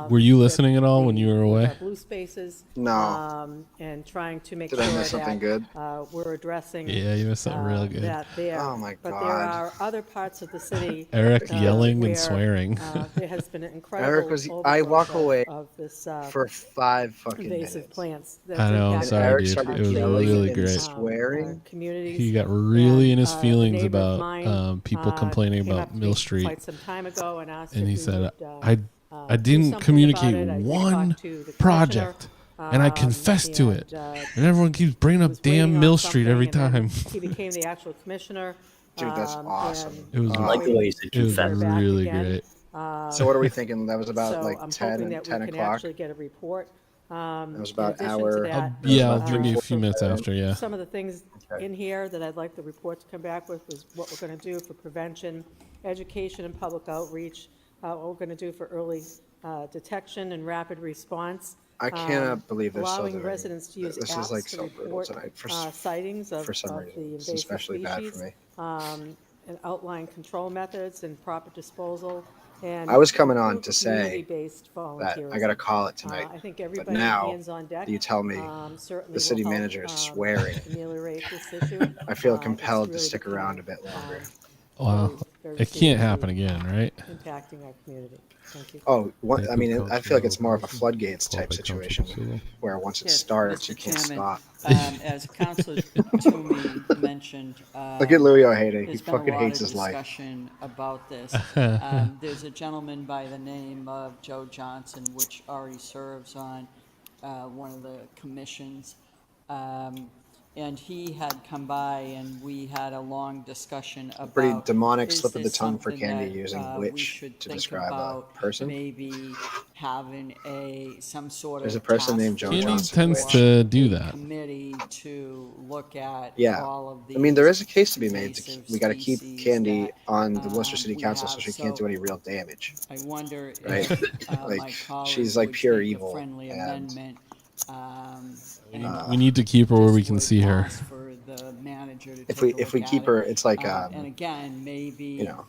Were you with listening at all when you were with away? our blue spaces. No. And trying to make Did sure I miss something that good? we're addressing. Yeah, you missed something real good. That there. Oh, my But there God. are other parts of the city. Eric yelling where, and swearing. There has been an incredible Eric was. I walk overgrowth away of this for 5 fucking invasive minutes. plants. I that's know, I'm impacting sorry, Eric dude. started It was yelling really and great. swearing. Communities. He got really in his And, a feelings neighbor of about mine, people complaining came up about to Mill me Street. quite some time ago and asked And if he we said, would, I do didn't something communicate about it. I did one talk to the project, and I confessed to it. And everyone keeps bringing up was waiting damn on Mill Street every something, and time. then he became the actual commissioner. Dude, that's awesome. It was, I like the way you said it was confess. really great. So what are we thinking? That was about So like I'm 10 hoping and that 10 we can o'clock. actually get a report. That was In about addition hour. to that, Yeah, I'll give you a few minutes after, yeah. Some of the things in here that I'd like the report to come back with is what we're going to do for prevention, education and public outreach, what we're going to do for early detection and rapid response. I cannot believe they're still Allowing doing residents to use this. apps Is like to so brutal report tonight sightings of for some the reason. It's invasive especially bad for species, me. and outline control methods and proper disposal. And I was coming on improve to say community-based that volunteerism. I got to call it tonight. I think But everybody now hands on deck. that you tell me Certainly the city will help, manager is swearing, ameliorate this issue. I feel It's compelled to really stick around a becoming, bit longer. Wow. very It can't seriously, happen again, right? Impacting our community. Thank you. Oh, what, I mean, Councilor I feel like it's more of a Wilson, floodgates followed type by Councilor situation Priscilla. where once it Yes, starts, Mr. you can't Chairman, stop. As Councilor Toomey mentioned, Look at Louis O'Hagan. He there's been a fucking lot hates of his life. discussion about this. There's a gentleman by the name of Joe Johnson, which already serves on one of the commissions. And he had come by and we had a long discussion about. Pretty demonic is slip of the this tongue for something Candy that, using we witch should to think describe a about person. Maybe having some sort of. There's a person task named Joe Candy Johnson. tends Witch. to do that. Committee to look at Yeah. all of these. I mean, there is a case to be made. invasive We got to keep species Candy that, on the Worcester City we Council so have. she can't So do any real damage. I wonder Right? if Like, my colleague she's like would pure take a evil, friendly and, amendment. We need to keep her where we can would see her. ask for the manager to If take a we look keep at her, it. it's like And again, maybe. you know,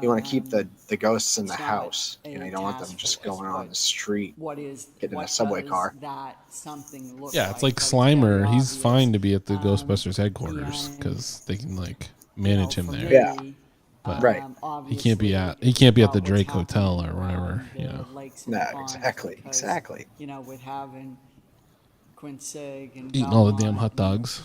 you want to keep the ghosts in the it's not house. a You know, you don't want them task just force, going on but the street, What is getting in a what subway does car. that something look Yeah, it's like But it's very Slimer. He's obvious. fine to be at the Ghostbusters headquarters and, because they can like manage him for there. Yeah. me, But- Right. He can't be at obviously, the about what's Drake happening Hotel or around whatever. the You know, lakes and No, ponds, exactly, because, exactly. You know, with having Quincy and eating all the damn Belmont hot dogs.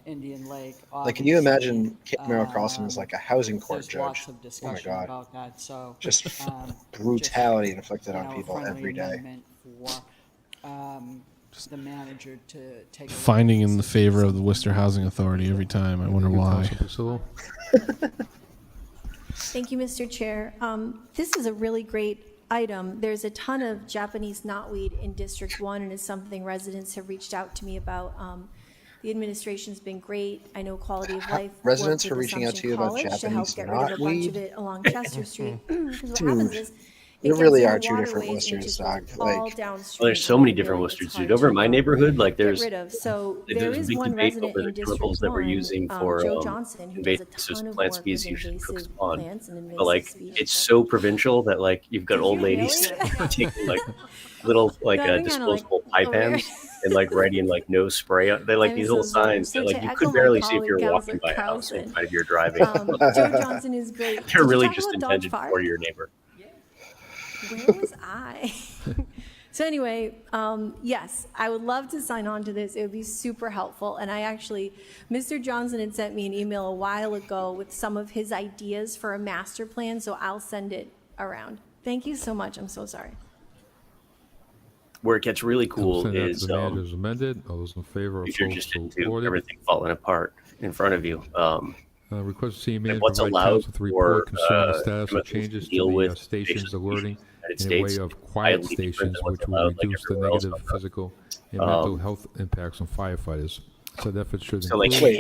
Indian Lake. Like, can you imagine obviously, Merrill Carlson as like a housing court there's lots judge? of Oh my discussion God. about that, so. Just um, brutality inflicted you on know, a people friendly every day. amendment For, the manager to take a look Finding at in the this favor of the situation. Worcester Housing Authority every time. I wonder why. Councilor Priscilla. Thank you, Mr. Chair. This is a really great item. There's a ton of Japanese knotweed in District 1, and it's something residents have reached out to me about. The administration's been great. I know Quality of Life. Residents worked are with reaching out to you Assumption about College to help Japanese get rid of a bunch of knotweed? it along Chester Street. Because what happens Dude, is, there it really gets are in the two different waterways and it Worcesters, just dog. goes all Like, downstream. Well, there's so many and different really, it's Worcesters, hard dude. Over in to, my neighborhood, like get there's rid of. So there's there a is big one debate resident over the in District chemicals that we're 1, using for Joe Johnson, who does a invasive ton of plant work with species in Cook's invasive Pond. plants and invasive But like, species. it's so provincial that like you've got Did old you ladies really? taking like little like No, I'm kinda, like, disposable pie aware. pans and like writing like no spray. They like I'm these so little sorry. signs So that like to you echo could my barely see if you're colleague, walking by Counselor a house Carlson, and if you're driving. Joe Johnson is great. Did They're you really talk just about Dodge intended Park? for your neighbor. Where was I? So anyway, yes, I would love to sign on to this. It would be super helpful. And I actually, Mr. Johnson had sent me an email a while ago with some of his ideas for a master plan, so I'll send it around. Thank you so much. I'm so sorry. Where it gets really cool Send that to is the manager as amended. All those in favor, if you're opposed, just so into ordered. everything falling apart in front of you. Request the city like manager what's provide allowed council with a report for concerning the status of chemicals changes to deal to the with stations alerting United in a way States of quiet widely different stations, than what's which will allowed, like reduce the everywhere else negative on Earth. physical and mental health impacts on firefighters. Said efforts should So like, include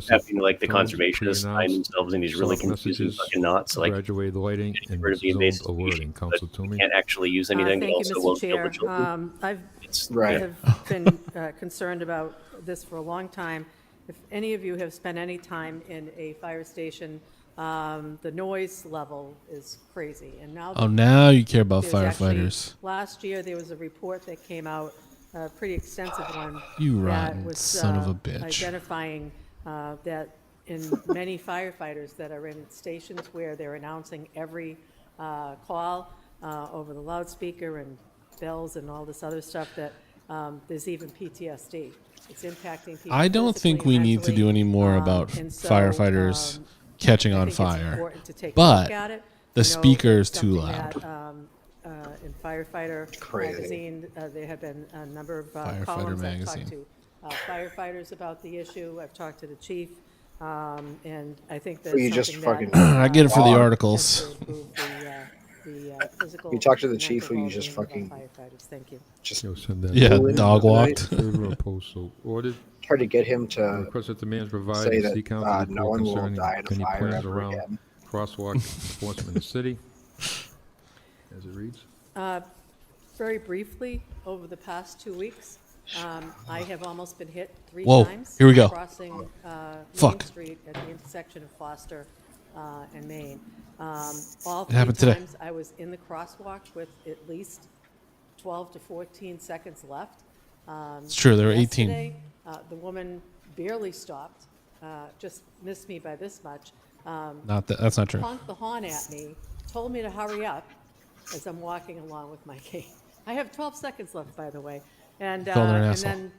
having like the signs, conservationists find pre-announced themselves in these really soft confusing messages, fucking knots. Like, graduated lighting, and rid of the zoned invasive alerting. species, Council but you Toomey. can't actually use anything, but Thank you, also Mr. won't kill Chair. the children. I have been concerned about this for a long time. If any of you have spent any time in a fire station, the noise level is crazy. And now, Oh, now you care about there's actually- firefighters. Last year, there was a report that came out, a pretty extensive one. You that rotten was, son of a bitch. Identifying that in many firefighters that are in stations where they're announcing every call over the loudspeaker and bells and all this other stuff, that there's even PTSD. It's impacting people. I don't think we need to do any more about firefighters catching on fire, but the speaker is too loud. In Firefighter magazine, there have been a number of columns. I've talked to firefighters about the issue. I've talked to the chief, and I think that's you just something fucking that, I get it for the dog. articles. You talk to the chief, or you just fucking Thank you. just Yeah, dog walked. Favor opposed, so ordered. try to get him to Request that the man provide say the city that council no report one will concerning die in a any fire plans ever around again. crosswalk enforcement in the city. As it reads. Very briefly, over the past 2 weeks, I have almost been hit 3 Whoa, times. here we go. Crossing Fuck. Main Street at the intersection of Foster and Main. All It 3 happened today. times I was in the crosswalk with at least 12 to 14 seconds left. It's true, there were 18. Yesterday, the woman barely stopped, just missed me by this much. That's not true. Honked the horn at me, told me to hurry up as I'm walking along with my cane. I have 12 seconds left, by the way. And, Called her an and asshole. then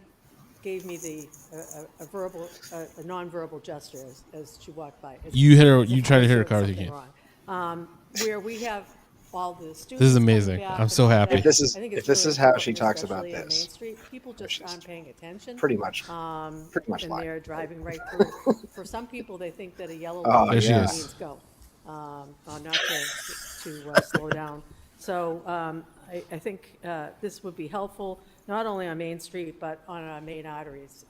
gave me a nonverbal gesture as she walked by. You hit her. As You if tried I to hit her was car doing with your something wrong. Where we have all the students. This is coming amazing. back I'm and so all happy. that. If this is- I think if it's this really is how she important, talks about especially on this, Main Street. People just aren't paying attention. pretty much And lying. they're driving right through. For some people, they think that a yellow Oh, light There she is. means go, or not to slow down. So I think this would be helpful, not only on Main Street, but on our main arteries.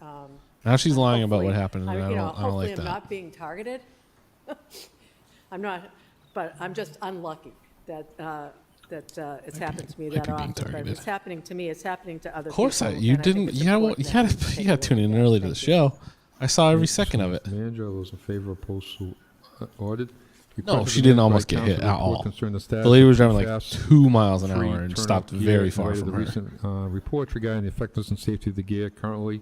Now she's lying about Hopefully- what happened, and I don't hopefully like I'm that. not being targeted. I'm not, but I'm just unlucky that it's happened to me that being often. But targeted. it's happening to me, it's happening to other Of people. course, you and I think didn't. it's You gotta, important you that gotta, we take you gotta a tune look in at it. early to the Thank you. show. I saw every second of it. Manager, all those in favor, opposed, so ordered. No, Request she that the didn't man almost provide get hit council at report all. concerning the The status lady of was driving like PFAS 2 miles an free hour and turnout stopped gear very in far light of from the her. recent reports regarding the effectiveness and safety of the gear currently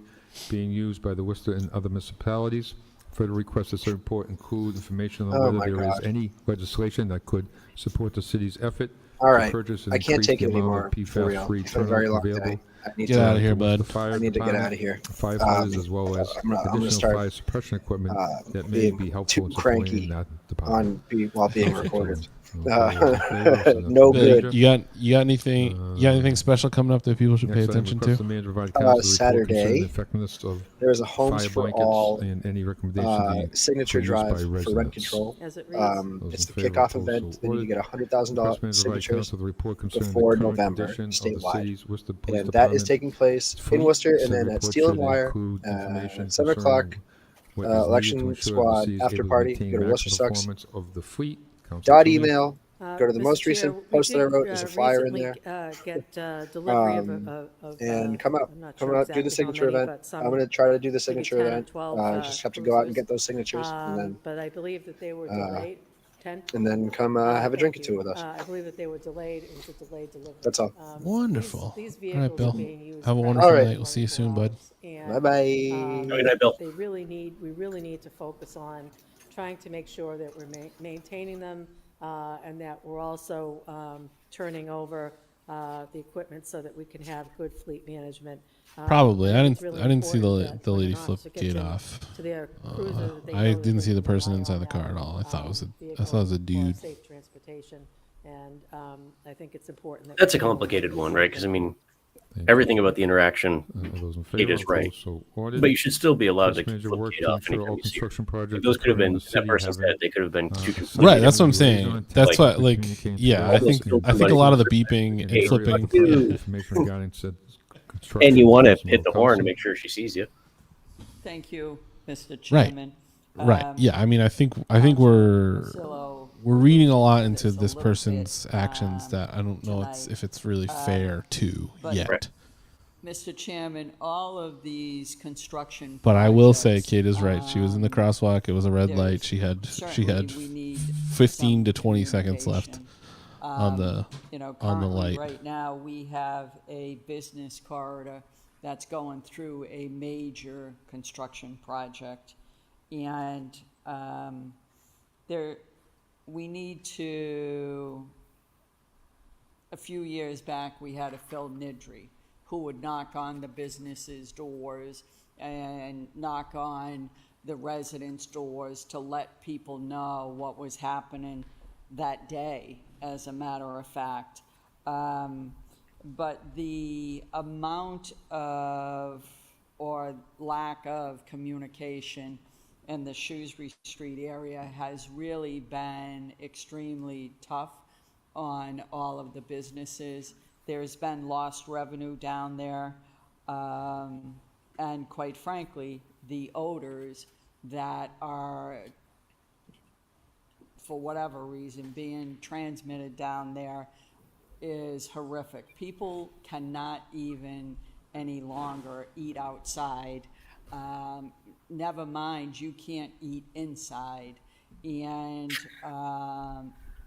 being used by the Worcester and other municipalities. Further request that the report include information on Oh whether my there is God. any legislation that could support the city's effort All to right, purchase and I can't increase take the it amount anymore. of For real, PFAS-free it's been a very turnout long available. day. I need Get to. out of here, to Worcester bud. Fire I need to get Department, out of here. Firefighters, as well as I'm gonna additional start, fire suppression equipment that may being be too helpful in supporting cranky that department. while being recorded. No Good. good. You got anything? You got anything special coming up that people should pay Next item, attention request to? the manager provide council a report concerning Saturday, the effectiveness of There is a Homes fire for blankets All and any recommendation signature for use by drive for rent residents. control. As it reads. Those It's in the favor, kickoff opposed, event. so Then you ordered. get $100,000 Request manager provide signatures council the report concerning before the current November condition of the statewide. city's Worcester Police And that is Department taking place in fleet. Worcester, Said and then at report Steel and should Wire, include information 7 o'clock, concerning what is needed to election ensure that the squad city is after able to party. maintain Go to maximum Worcester Sucks. performance of the fleet. Council Dot Toomey. email. Go to the Mr. most Chair, recent we post that I did, wrote. There's a flyer in recently, there. Get delivery of And come out, I'm not come sure out, do the exactly how signature many, event. but some, I'm going to try to do the maybe signature 10 or event. 12, Just have to go out and cruisers. get those signatures, and then But I believe that they were delayed. 10? come have a drink or Thank two you. with us. I believe that they were delayed. It was a delayed delivery. That's all. Wonderful. These All vehicles right, Bill. are being used Have a primarily wonderful All right. night. We'll see you soon, bud. and, Bye bye. Good night, Bill. we really need to focus on trying to make sure that we're maintaining them, and that we're also turning over the equipment so that we can have good fleet management. Probably. I It's didn't. really I didn't see important the that when lady an flip officer the gets gate in off. to their cruiser, that they I know didn't that see the they can person rely inside on the car that, at all. I thought it was vehicle I thought it was a for dude. safe transportation, and I think it's important that. That's a we- complicated one, right? Because I mean, everything about the interaction, All those in it favor, is right. opposed, so ordered. But you should still be allowed to Request manager flip work it to off ensure all anytime you see it. construction projects Like, those could have occurring in been the that city person's having, head. They could have been two completely Right. That's what I'm different- saying. Like, That's what. Like. communicating Yeah. through I think. I think a lot of the beeping and Hey, flipping. fuck you. information regarding said construction. And you want to council hit the horn to council. make sure she sees you. Thank you, Mr. Right. Chairman. Right. Yeah. I mean, I think we're reading a lot into this person's actions that I don't know if it's really fair to yet. Mr. Chairman, all of these construction But I will say, projects, Kate is right. She was in the crosswalk. It was a red light. She had certainly we need 15 to some 20 seconds left communication. on the Currently, light. right now, we have a business corridor that's going through a major construction project. And we need to, a few years back, we had a Phil Nidry who would knock on the businesses' doors and knock on the residents' doors to let people know what was happening that day, as a matter of fact. But the amount of, or lack of communication in the Shrewsbury Street area has really been extremely tough on all of the businesses. There's been lost revenue down there, and quite frankly, the odors that are, for whatever reason, being transmitted down there is horrific. People cannot even any longer eat outside. Never mind, you can't eat inside. And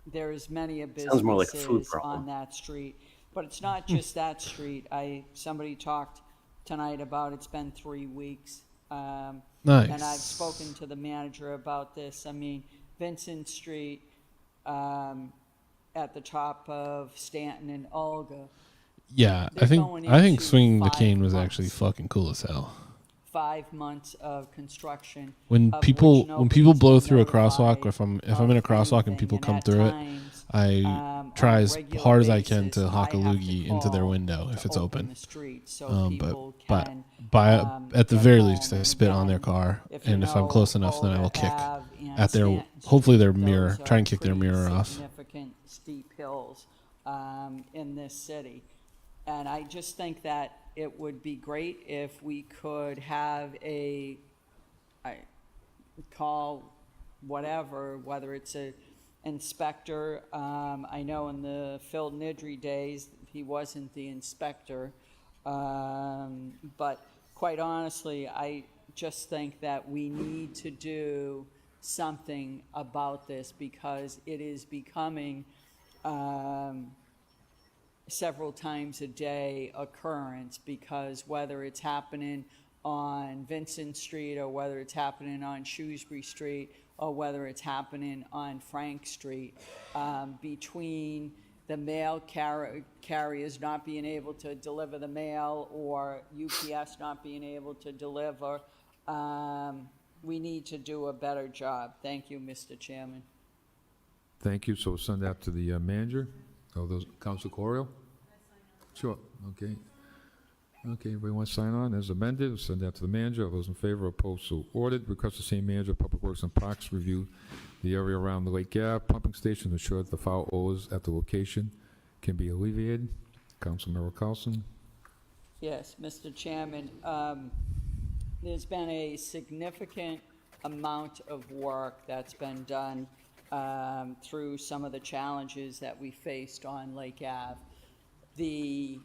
there's many Sounds more like a food businesses problem. on that street. But it's not just that street. Somebody talked tonight about it's been 3 weeks. Nice. And I've spoken to the manager about this. I mean, Vincent Street, at the top of Stanton and Olga. Yeah, They're I think going swinging into the cane 5 was months. actually fucking cool as hell. 5 months of construction. When of people which nobody's blow been through a crosswalk, notified or if I'm in a crosswalk and anything. people And come at through it, times, I on try a as regular hard as I can basis, to I hawk a have to loogie into their call window to if it's open open. the street so people But can, at the get very home. least, I And spit on their again, car, if you and if I'm know close enough, then I will Olga kick Ave and at their Stanton hopefully their Street, mirror, those try are and kick their pretty mirror off. significant steep hills in this city. And I just think that it would be great if we could have call whatever, whether it's a inspector. I know in the Phil Nidry days, he wasn't the inspector. But quite honestly, I just think that we need to do something about this because it is becoming several times a day occurrence, because whether it's happening on Vincent Street or whether it's happening on Shrewsbury Street or whether it's happening on Frank Street, between the mail carriers not being able to deliver the mail or UPS not being able to deliver, we need to do a better job. Thank you, Mr. Chairman. Thank you. So we'll send that to the manager. Oh, those, Council Corio? Sure, okay. Okay, everybody want to sign on as amended? We'll send that to the manager. All those in favor, opposed, so ordered. Request the same manager of Public Works and Parks review the area around the Lake Ave pumping station to ensure that the foul odors at the location can be alleviated. Councilmember Carlson. Yes, Mr. Chairman, there's been a significant amount of work that's been done through some of the challenges that we faced on Lake Ave. The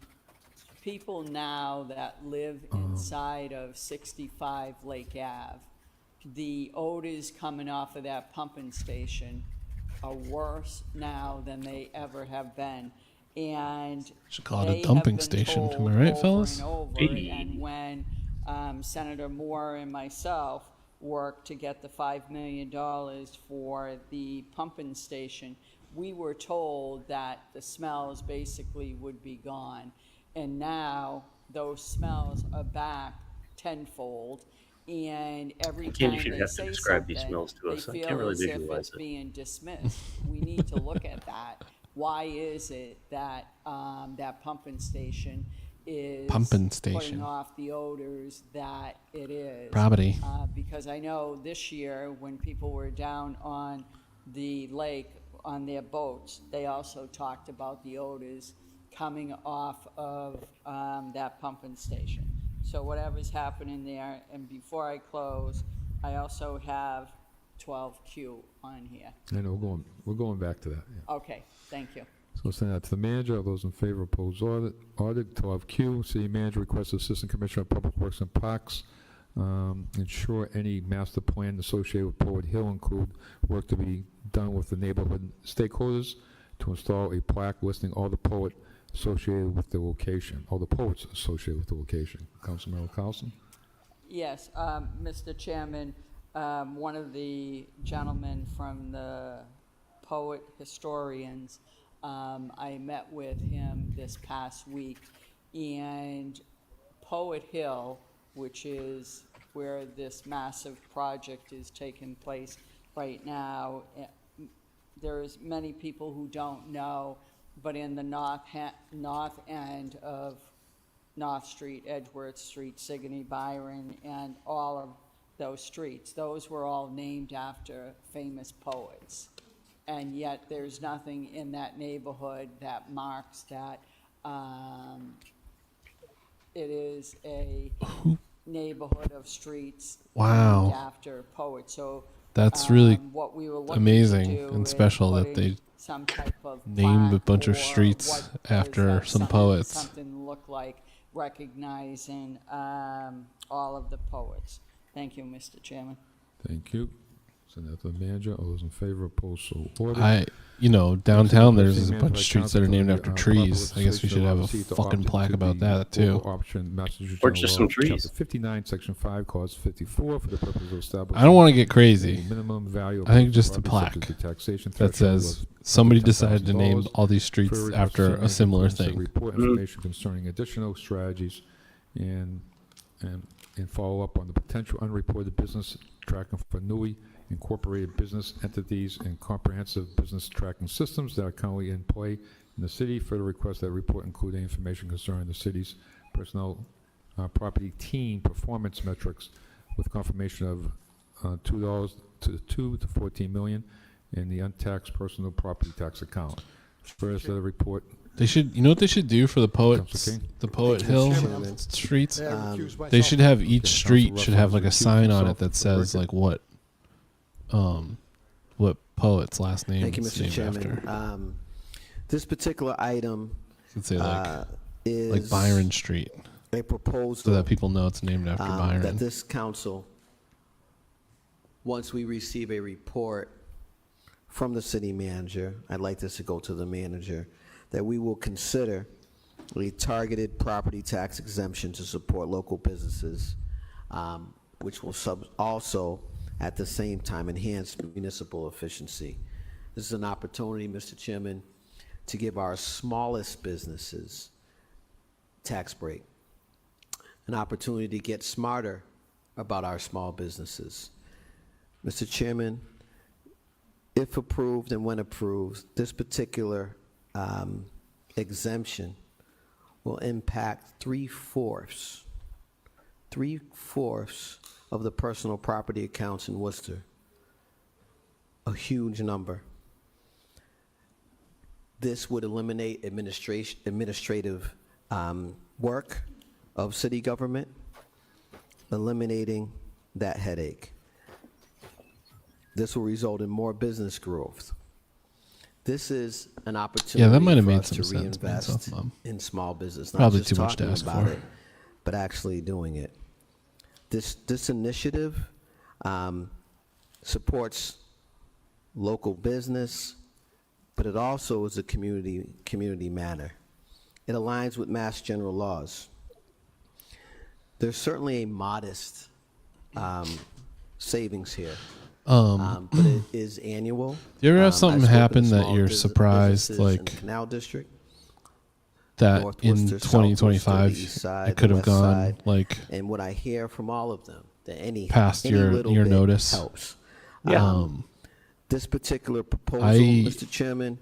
people now that live inside of 65 Lake Ave, the odors coming off of that pumping station are worse now than they ever have been. And Should call it a they have dumping been station. told Am I right, over fellas? and over, and when Senator Moore and myself worked to get the $5 million for the pumping station, we were told that the smells basically would be gone. And now those smells are back tenfold. And every Again, time you should they have to say describe these something, smells to they us. I feel can't really as if visualize it's it. being dismissed. We need to look at that. Why is it that that pumping station is putting off the odors that it is? Property. Because I know this year when people were down on the lake on their boats, they also talked about the odors coming off of that pumping station. So whatever's happening there, and before I close, I also have 12Q on here. I know, we're going back to that, yeah. Okay, thank you. So send that to the manager. All those in favor, opposed, audit. 12Q, city manager requests Assistant Commissioner of Public Works and Parks ensure any master plan associated with Poet Hill include work to be done with the neighborhood stakeholders to install a plaque listing all the poets associated with the location. Councilmember Carlson? Yes, Mr. Chairman, one of the gentlemen from the poet historians, I met with him this past week, and Poet Hill, which is where this massive project is taking place right now, there's many people who don't know, but in the north end of North Street, Edgeworth Street, Sigourney Byron, and all of those streets, those were all named after famous poets. And yet there's nothing in that neighborhood that marks that it is a neighborhood of streets Wow. named after poets. So That's really what we were looking amazing to do and is special that putting they some type of named a plaque bunch of or streets what does after that some something- poets. Something look like recognizing all of the poets. Thank you, Mr. Chairman. Thank you. Send that to the manager. All those in favor, opposed, so ordered. Downtown there's a bunch of streets that are named after trees. I guess we should have a fucking plaque about that too. Or just some trees. Chapter 59, Section 5, Clause 54, for the purpose of establishing. I don't want to get crazy. Minimum value of I think just a property plaque subject to taxation that threshold says of somebody $10,000. decided to name all these streets Further, after city a similar manager thing. Report information concerning additional strategies and follow up on the potential unreported business tracking for newly incorporated business entities and comprehensive business tracking systems that are currently in play in the city. Further request that report include information concerning the city's personnel, property team performance metrics with confirmation of $2 to 14 million in the untaxed personal property tax account. First, the report. They should, you know what they should do for the poets, King? the Poet Hill streets? Yeah, I recuse They myself. should have each Okay, street Council should have like a Ruffles sign on recused it that himself for the says like what poet's last name Thank you, is Mr. named Chairman. after. This particular item Should say like is Byron Street, a proposal so that people know it's named after that Byron. this council, once we receive a report from the city manager, I'd like this to go to the manager, that we will consider a targeted property tax exemption to support local businesses, which will also, at the same time, enhance municipal efficiency. This is an opportunity, Mr. Chairman, to give our smallest businesses tax break, an opportunity to get smarter about our small businesses. Mr. Chairman, if approved and when approved, this particular exemption will impact 3/4 of the personal property accounts in Worcester. A huge number. This would eliminate administrative work of city government, eliminating that headache. This will result in more business growth. This is an opportunity that might have for made us some to sense, reinvest Mom. in small business. Not Probably just too much to talking ask about for. it, but actually doing it. This initiative supports local business, but it also is a community matter. It aligns with Mass General laws. There's certainly a modest savings here. But it is annual. Do you ever have I've something spoken to happen that small you're surprised, businesses in like, the Canal District, that North in Worcester, South Worcester, 2025 the East Side, it could the have West gone Side, like and what I hear from all of them, that any past any your little bit notice? helps. Yeah. This particular proposal, I- Mr. Chairman,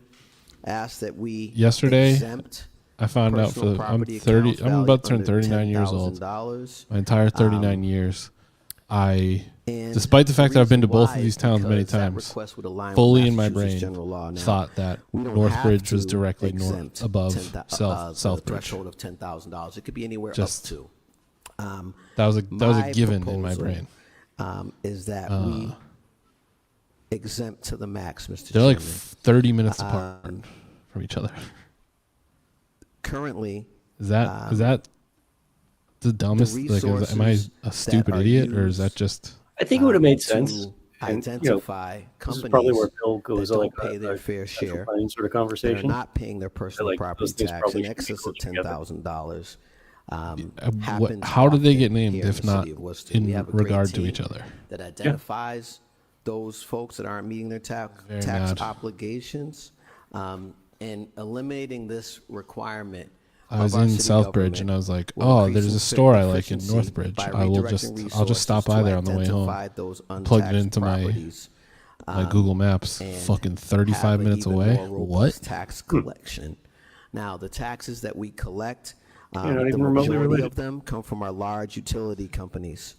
asks that we Yesterday, exempt I found out personal I'm property 30. accounts I'm about to turn valued under 39 years old. $10,000. My entire 39 years, I, And despite the fact that I've been to reason both why of is these towns many because that times, request would align with fully in my Massachusetts brain general law. Now, thought that we don't Northbridge have was to directly exempt above the Southbridge. threshold of $10,000. It could be anywhere Just up to. That was a given in my proposal, brain. Is that we exempt to the max, Mr. They're like Chairman. 30 minutes apart from each other. Currently, Is that the dumbest? Like, am I a stupid idiot, or is that just? I think it would have made sense. And, And, identify this is companies probably where Bill goes that like don't pay their fair share, planning sort of that are conversation. not paying their personal Like, property those things tax probably in should be excess of closer together. $10,000. How did they get named here in if the not city of Worcester. We in have a great regard to team each other? that identifies those folks that aren't meeting their tax mad. obligations, and eliminating this requirement. I was of our in city Southbridge government and I was like, will oh, increase there's a store I like in efficiency Northbridge. by I'll redirecting just stop by there on the way home. resources to identify those Plug it untaxed into my properties, Google Maps. and Fucking 35 have an minutes even away. more robust What? tax collection. Now, the taxes that we collect, not the even remotely majority related. of them come from our large utility companies.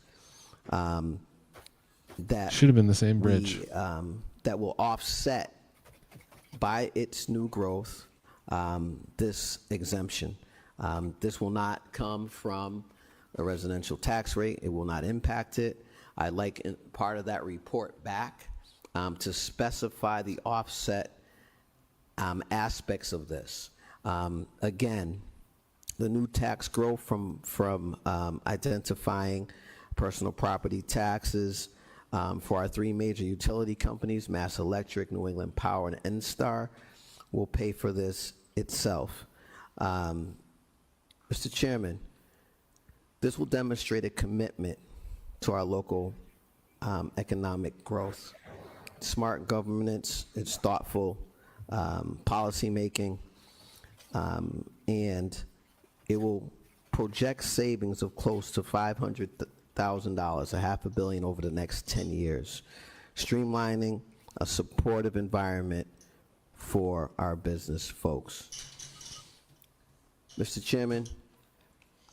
That Should have been the same bridge. that will offset by its new growth this exemption. This will not come from a residential tax rate. It will not impact it. I like part of that report back to specify the offset aspects of this. Again, the new tax growth from identifying personal property taxes for our three major utility companies, Mass Electric, New England Power, and NSTAR, will pay for this itself. Mr. Chairman, this will demonstrate a commitment to our local economic growth. Smart governance, it's thoughtful policy making, and it will project savings of close to $500,000, $500 million over the next 10 years, streamlining a supportive environment for our business folks. Mr. Chairman,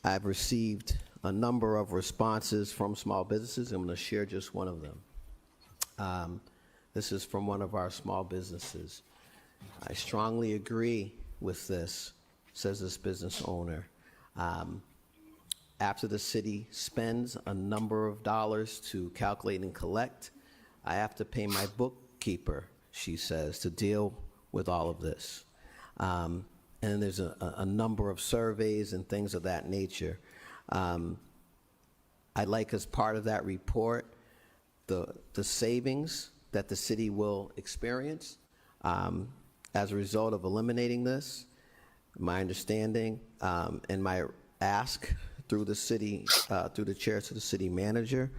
I've received a number of responses from small businesses. I'm going to share just one of them. This is from one of our small businesses. I strongly agree with this, says this business owner. After the city spends a number of dollars to calculate and collect, I have to pay my bookkeeper, she says, to deal with all of this. And there's a number of surveys and things of that nature. I'd like, as part of that report, the savings that the city will experience as a result of eliminating this. My understanding and my ask through the city, through the chair to the city manager,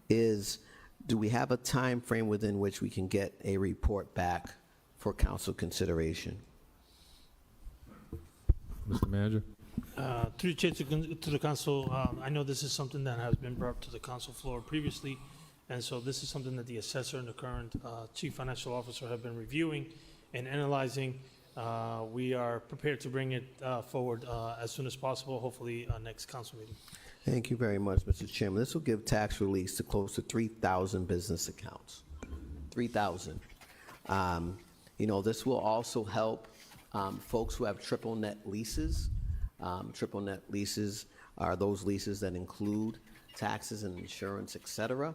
is, do we have a time frame within which we can get a report back for council consideration? Mr. Manager? Through the chair to the council, I know this is something that has been brought to the council floor previously, and so this is something that the assessor and the current chief financial officer have been reviewing and analyzing. We are prepared to bring it forward as soon as possible, hopefully next council meeting. Thank you very much, Mr. Chairman. This will give tax release to close to 3,000 business accounts. 3,000. You know, this will also help folks who have triple net leases. Triple net leases are those leases that include taxes and insurance, et cetera,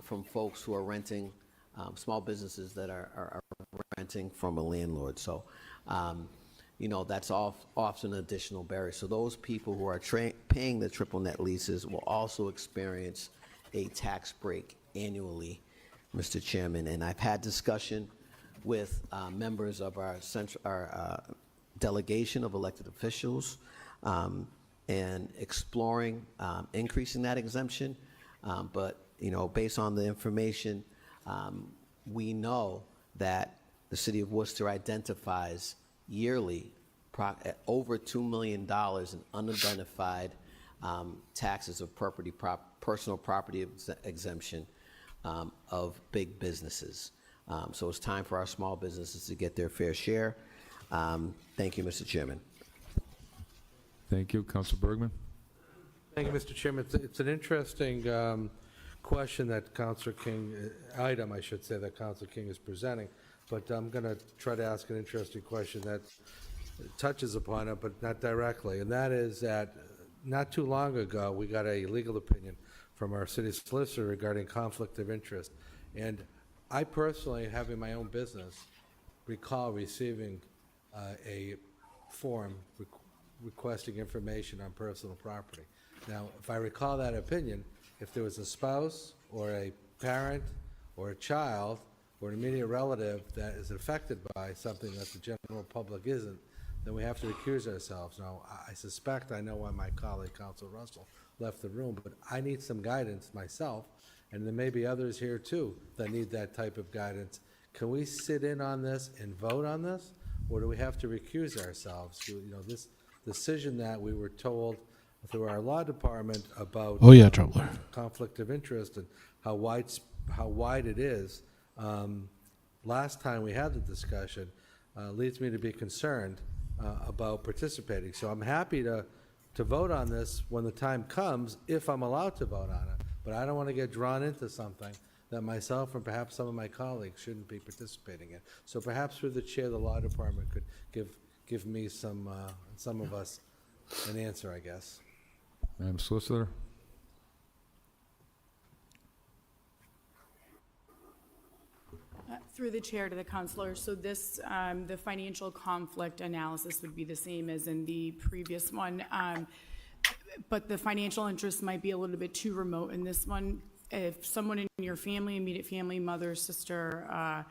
from folks who are renting, small businesses that are renting from a landlord. So, you know, that's often an additional barrier. So those people who are paying the triple net leases will also experience a tax break annually, Mr. Chairman. And I've had discussion with members of our delegation of elected officials and exploring increasing that exemption. But, you know, based on the information, we know that the city of Worcester identifies yearly over $2 million in unidentified taxes of personal property exemption of big businesses. So it's time for our small businesses to get their fair share. Thank you, Mr. Chairman. Thank you. Council Bergman? Thank you, Mr. Chairman. It's an interesting question that Councilor King, item, I should say, that Councilor King is presenting. But I'm going to try to ask an interesting question that touches upon it, but not directly. And that is that not too long ago, we got a legal opinion from our city solicitor regarding conflict of interest. And I personally, having my own business, recall receiving a form requesting information on personal property. Now, if I recall that opinion, if there was a spouse or a parent or a child or an immediate relative that is affected by something that the general public isn't, then we have to recuse ourselves. Now, I suspect I know why my colleague, Council Russell, left the room, but I need some guidance myself, and there may be others here too that need that type of guidance. Can we sit in on this and vote on this, or do we have to recuse ourselves? You know, this decision that we were told through our law department about Oh, yeah, Trumpler. conflict of interest and how wide it is. Last time we had the discussion leads me to be concerned about participating. So I'm happy to vote on this when the time comes, if I'm allowed to vote on it. But I don't want to get drawn into something that myself and perhaps some of my colleagues shouldn't be participating in. So perhaps through the chair of the law department could give me some of us an answer, I guess. Madam Solicitor? Through the chair to the counselor, so this, the financial conflict analysis would be the same as in the previous one, but the financial interest might be a little bit too remote in this one. If someone in your family, immediate family, mother, sister,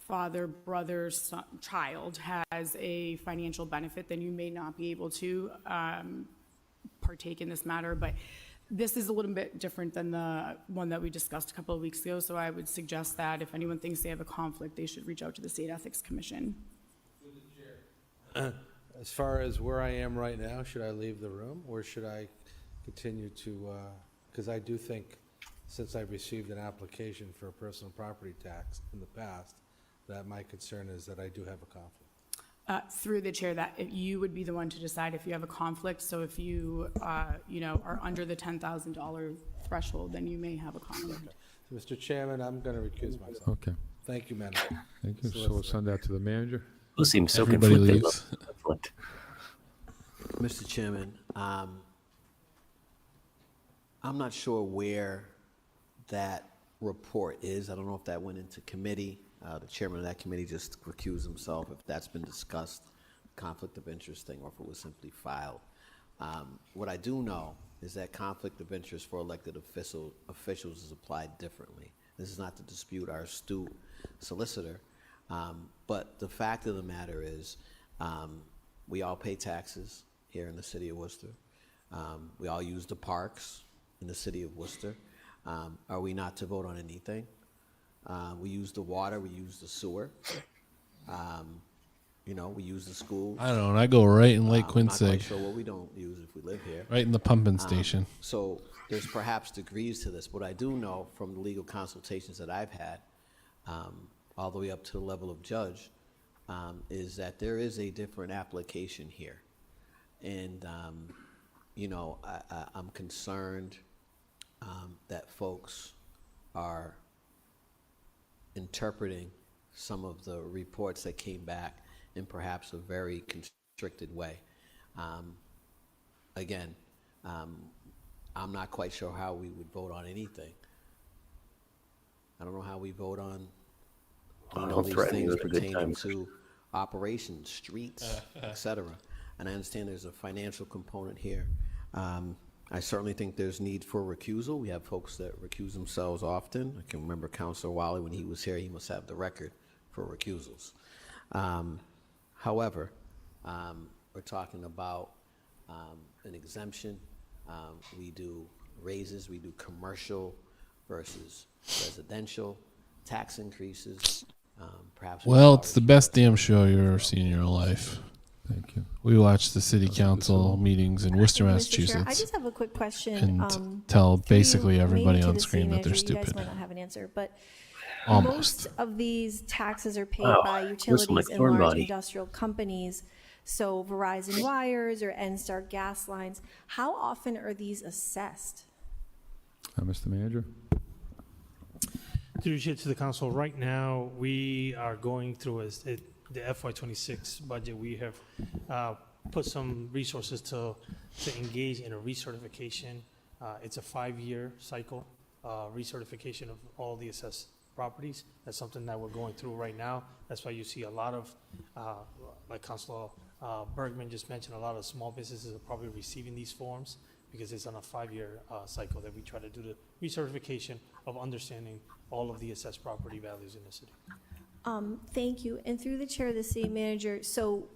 father, brother, son, child has a financial benefit, then you may not be able to partake in this matter, but this is a little bit different than the one that we discussed a couple of weeks ago, so I would suggest that if anyone thinks they have a conflict, they should reach out to the State Ethics Commission. As far as where I am right now, should I leave the room, or should I continue to, because I do think, since I've received an application for a personal property tax in the past, that my concern is that I do have a conflict. Through the chair, that you would be the one to decide if you have a conflict, so if you, are under the $10,000 threshold, then you may have a conflict. Okay. So, Mr. Chairman, I'm going to recuse myself. Okay. Thank you, Madam. Thank you. So we'll send that to the manager. Who seems so Everybody conflicted leaves. about conflict. Mr. Chairman, I'm not sure where that report is. I don't know if that went into committee. The chairman of that committee just recused himself, if that's been discussed, conflict of interest thing, or if it was simply filed. What I do know is that conflict of interest for elected officials is applied differently. This is not to dispute our astute solicitor, but the fact of the matter is we all pay taxes here in the city of Worcester. We all use the parks in the city of Worcester. Are we not to vote on anything? We use the water, we use the sewer, we use the schools. I don't know. I go right in Lake I'm not quite Quincy, sure what we don't use if we live here. right in the pumping station. So there's perhaps degrees to this. What I do know from the legal consultations that I've had, all the way up to the level of judge, is that there is a different application here. And, I'm concerned that folks are interpreting some of the reports that came back in perhaps a very constricted way. Again, I'm not quite sure how we would vote on anything. I don't know how we vote on these things pertaining to operations, streets, etc. And I understand there's a financial component here. I certainly think there's need for recusal. We have folks that recuse themselves often. I can remember Councilor Wiley, when he was here, he must have the record for recusals. However, we're talking about an exemption. We do raises, we do commercial versus residential, tax increases. Perhaps. Well, it's the best damn show you've ever seen in your life. Thank you. We watch the city council meetings in Worcester, Mr. Chair, I Massachusetts, just have a quick question. and tell basically maybe everybody to on the screen city that they're manager. You guys stupid. might not have an answer, but Almost. most of these taxes are paid Wow, by listen utilities like and Thorn large Body. industrial companies. So Verizon wires or NSTAR gas lines. How often are these assessed? Mr. Manager? Through the chair to the council, right now, we are going through the FY26 budget. We have put some resources to engage in a recertification. It's a 5-year cycle, recertification of all the assessed properties. That's something that we're going through right now. That's why you see a lot of, like Councilor Bergman just mentioned, a lot of small businesses are probably receiving these forms because it's on a 5-year cycle that we try to do the recertification of understanding all of the assessed property values in the city. Thank you. And through the chair of the city manager, so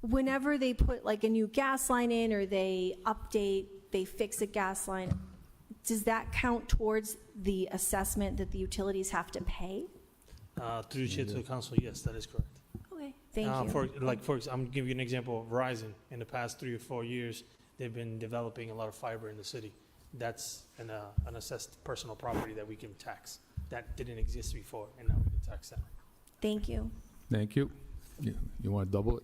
whenever they put like a new gas line in or they update, they fix a gas line, does that count towards the assessment that the utilities have to pay? Through the chair to the council, yes, that is correct. Okay, thank you. I'm gonna give you an example of Verizon. In the past 3 or 4 years, they've been developing a lot of fiber in the city. That's an assessed personal property that we can tax. That didn't exist before, and now we can tax that. Thank you. Thank you. You want to double it?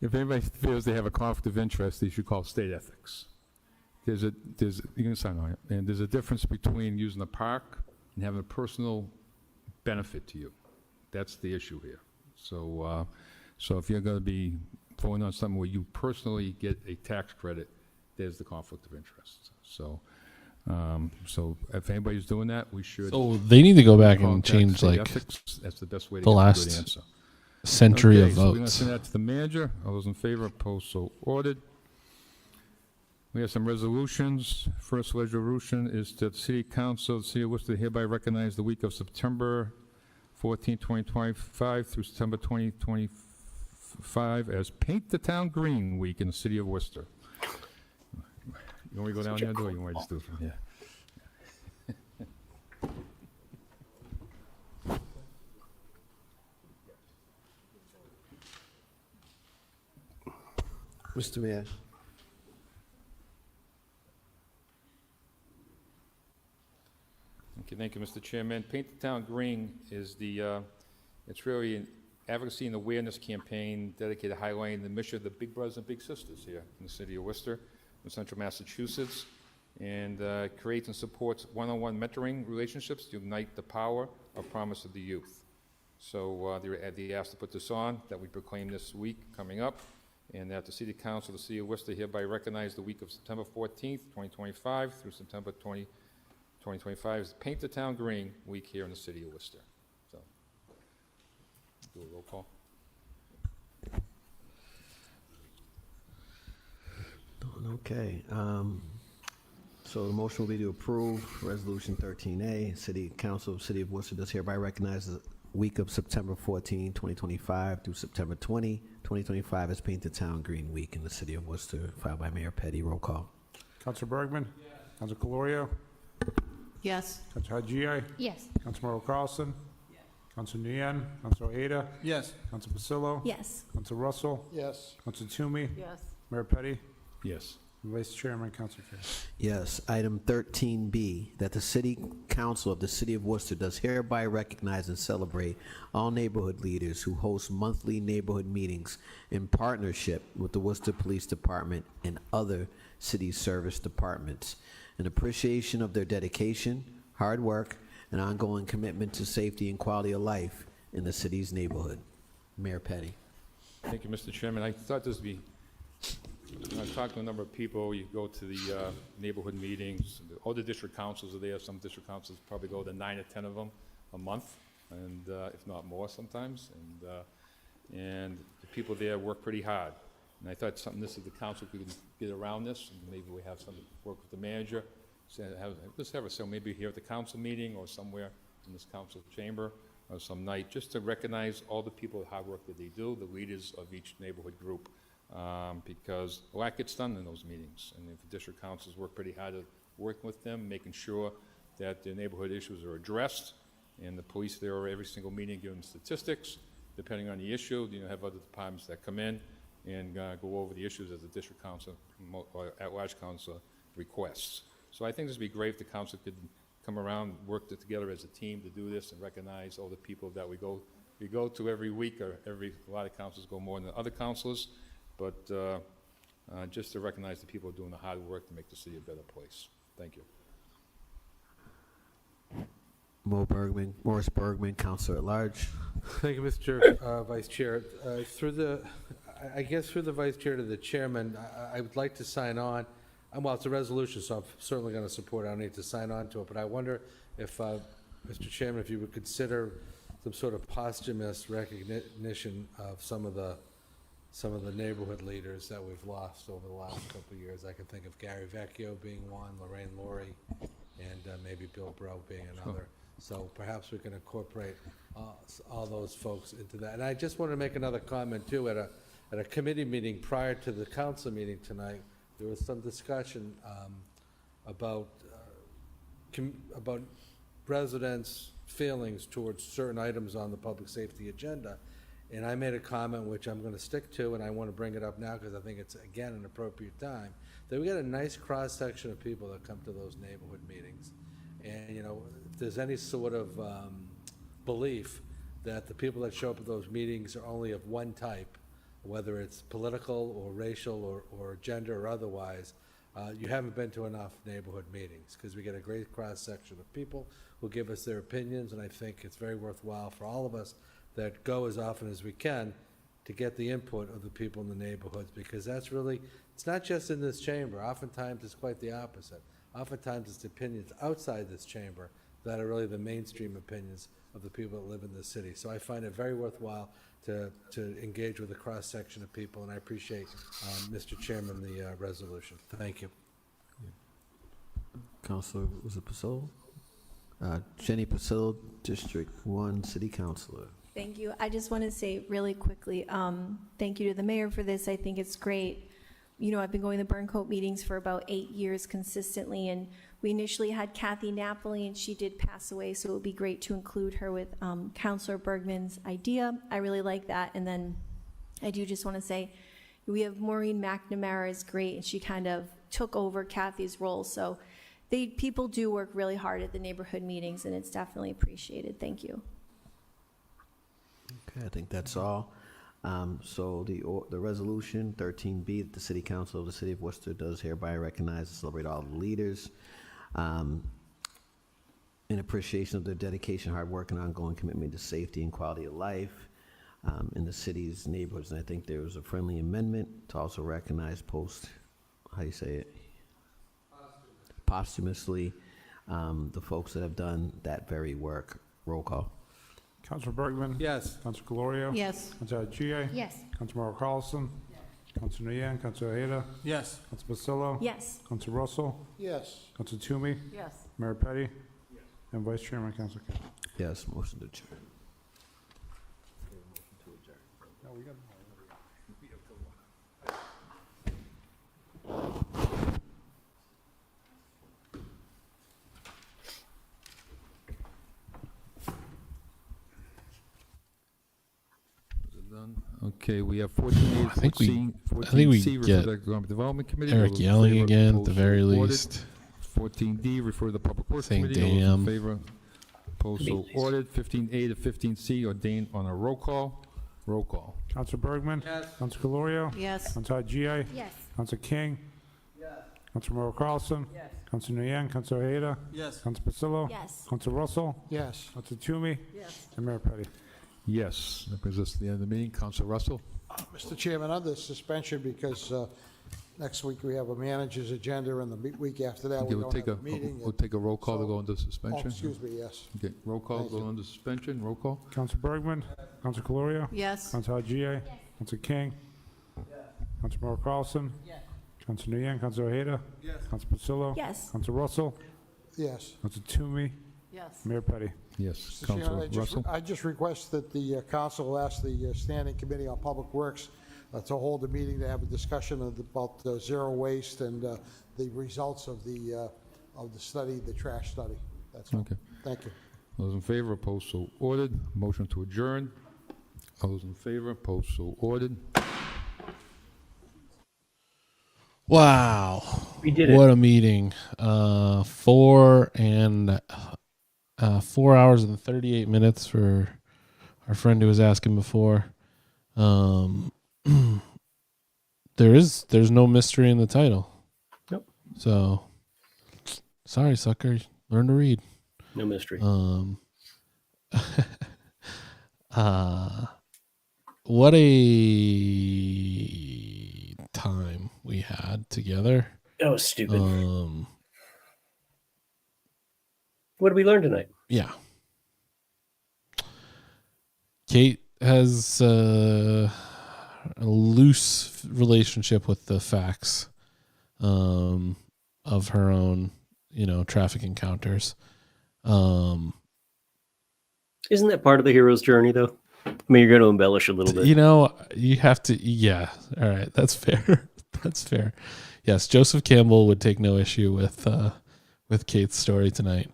If anybody feels they have a conflict of interest, they should call state ethics. You can sign on it. And there's a difference between using a park and having a personal benefit to you. That's the issue here. So if you're going to be voting on something where you personally get a tax credit, there's the conflict of interest. So if anybody's doing that, we should. So they need to go back and contact change state like ethics. That's the best way to the get a good last answer. century of So we're going to votes. send that to the manager. All those in favor, opposed, so ordered. We have some resolutions. First resolution is that the City Council of the City of Worcester hereby recognize the week of September 14, 2025 through September 2025 as Paint the Town Green Week in the City of Worcester. You want me to go down there, or you want to just do it from here? Mr. Mayor. Okay, thank you, Mr. Chairman. Paint the Town Green is it's really an advocacy and awareness campaign dedicated to highlighting the mission of the big brothers and big sisters here in the city of Worcester, in central Massachusetts, and creates and supports one-on-one mentoring relationships to ignite the power of promise of the youth. So they asked to put this on, that we proclaim this week coming up, and that the City Council of the City of Worcester hereby recognize the week of September 14th, 2025 through September 2025 is Paint the Town Green Week here in the City of Worcester. So, do a roll call. Okay. So the motion will be to approve Resolution 13A. City Council of City of Worcester does hereby recognize the week of September 14, 2025 through September 20, 2025 as Paint the Town Green Week in the City of Worcester, filed by Mayor Petty. Roll call. Councilor Bergman? Yes. Councilor Calorio? Yes. Councilor Hajia? Yes. Councilor Carlson? Yes. Councilor Nguyen? Councilor Ada? Yes. Councilor Pasillo? Yes. Councilor Russell? Yes. Councilor Toomey? Yes. Mayor Petty? Yes. Vice Chairman, Councilor Fair. Yes. Item 13B, that the City Council of the City of Worcester does hereby recognize and celebrate all neighborhood leaders who host monthly neighborhood meetings in partnership with the Worcester Police Department and other city service departments, in appreciation of their dedication, hard work, and ongoing commitment to safety and quality of life in the city's neighborhood. Mayor Petty. Thank you, Mr. Chairman. I thought this would be, I've talked to a number of people. You go to the neighborhood meetings, all the district councils are there. Some district councils probably go to 9 or 10 of them a month, and if not more sometimes. And the people there work pretty hard. And I thought something this is the council could get around this, and maybe we have something work with the manager. Let's have a so maybe here at the council meeting or somewhere in this council chamber or some night, just to recognize all the people, the hard work that they do, the leaders of each neighborhood group, because a lot gets done in those meetings. And if the district councils work pretty hard at working with them, making sure that the neighborhood issues are addressed, and the police there are every single meeting giving statistics, depending on the issue. You have other departments that come in and go over the issues as the district council or at-large council requests. So I think this would be great if the council could come around, work together as a team to do this and recognize all the people that we go to every week, or a lot of councils go more than other councils, but just to recognize the people doing the hard work to make the city a better place. Thank you. Morris Bergman, Counselor at Large. Thank you, Mr. Vice Chair. Through the Vice Chair to the Chairman, I would like to sign on. Well, it's a resolution, so I'm certainly going to support it. I don't need to sign on to it, but I wonder if, Mr. Chairman, if you would consider some sort of posthumous recognition of some of the neighborhood leaders that we've lost over the last couple of years. I can think of Gary Vecchio being one, Lorraine Laurie, and maybe Bill Bro being another. So perhaps we can incorporate all those folks into that. And I just want to make another comment too. At a committee meeting prior to the council meeting tonight, there was some discussion about residents' feelings towards certain items on the public safety agenda. And I made a comment which I'm going to stick to, and I want to bring it up now because I think it's, again, an appropriate time, that we got a nice cross-section of people that come to those neighborhood meetings. And, you know, if there's any sort of belief that the people that show up at those meetings are only of one type, whether it's political or racial or gender or otherwise, you haven't been to enough neighborhood meetings, because we get a great cross-section of people who give us their opinions, and I think it's very worthwhile for all of us that go as often as we can to get the input of the people in the neighborhoods, because that's really, it's not just in this chamber. Oftentimes it's quite the opposite. Oftentimes it's the opinions outside this chamber that are really the mainstream opinions of the people that live in this city. So I find it very worthwhile to engage with a cross-section of people, and I appreciate, Mr. Chairman, the resolution. Thank you. Counselor, was it Pasillo? Jenny Pasillo, District 1 City Councilor. Thank you. I just want to say really quickly, thank you to the mayor for this. I think it's great. You know, I've been going to Burncoat meetings for about 8 years consistently, and we initially had Kathy Napoli, and she did pass away, so it would be great to include her with Councilor Bergman's idea. I really like that. And then I do just want to say, we have Maureen McNamara is great, and she kind of took over Kathy's role. So people do work really hard at the neighborhood meetings, and it's definitely appreciated. Thank you. Okay, I think that's all. So the resolution 13B, that the City Council of the City of Worcester does hereby recognize and celebrate all the leaders in appreciation of their dedication, hard work, and ongoing commitment to safety and quality of life in the city's neighborhoods. And I think there was a friendly amendment to also recognize posthumously the folks that have done that very work. Roll call. Councilor Bergman? Yes. Councilor Calorio? Yes. Councilor G.A.? Yes. Councilor Carlson? Councilor Nguyen? Councilor Ojeda? Yes. Councilor Pasillo? Yes. Councilor Russell? Yes. Councilor Toomey? Yes. Mayor Petty? And Vice Chairman, Councilor King. Yes, motion to adjourn. No, we got Okay, we have 14A, I think we 14C, refer get to the Economic Development Committee. Eric All those in yelling favor, again at opposed, the so very ordered. least. 14D, refer to the Public Works Saying Committee. All those in damn. favor, opposed, so ordered. 15A to 15C, ordained on a roll call. Roll call. Councilor Bergman? Yes. Councilor Calorio? Yes. Councilor G.A.? Yes. Councilor King? Yes. Councilor Carlson? Yes. Councilor Nguyen? Councilor Ojeda? Yes. Councilor Pasillo? Yes. Councilor Russell? Yes. Councilor Toomey? Yes. And Mayor Petty. Yes, that brings us to the end of the meeting. Councilor Russell? Mr. Chairman, on this suspension, because next week we have a manager's agenda, and the week after that Okay, we we'll don't take have a, a meeting. we'll take a roll call to go into Oh, suspension. excuse me, yes. Okay, roll call, Thank go you. into suspension, roll call. Councilor Bergman? Councilor Calorio? Yes. Councilor G.A.? Councilor King? Councilor Carlson? Yes. Councilor Nguyen? Councilor Ojeda? Yes. Councilor Pasillo? Yes. Councilor Russell? Yes. Councilor Toomey? Yes. Mayor Petty. Yes, Mr. Chairman, Councilor Russell. I just request that the council ask the Standing Committee on Public Works to hold a meeting to have a discussion about zero waste and the results of the study, the trash study. That's all. Okay. Thank you. Those in favor, opposed, so ordered. Motion to adjourn. All those in favor, opposed, so ordered. Wow. We did it. What a meeting. 4 hours and 38 minutes for our friend who was asking before. There's no mystery in the title. Nope. So, sorry, sucker. Learn to read. No mystery. What a time we had together. That was stupid. What did we learn tonight? Yeah. Kate has a loose relationship with the facts of her own, traffic encounters. Isn't that part of the hero's journey, though? I mean, you're going to embellish a little bit. You have to. Yeah. All right. That's fair. That's fair. Yes. Joseph Campbell would take no issue with Kate's story tonight.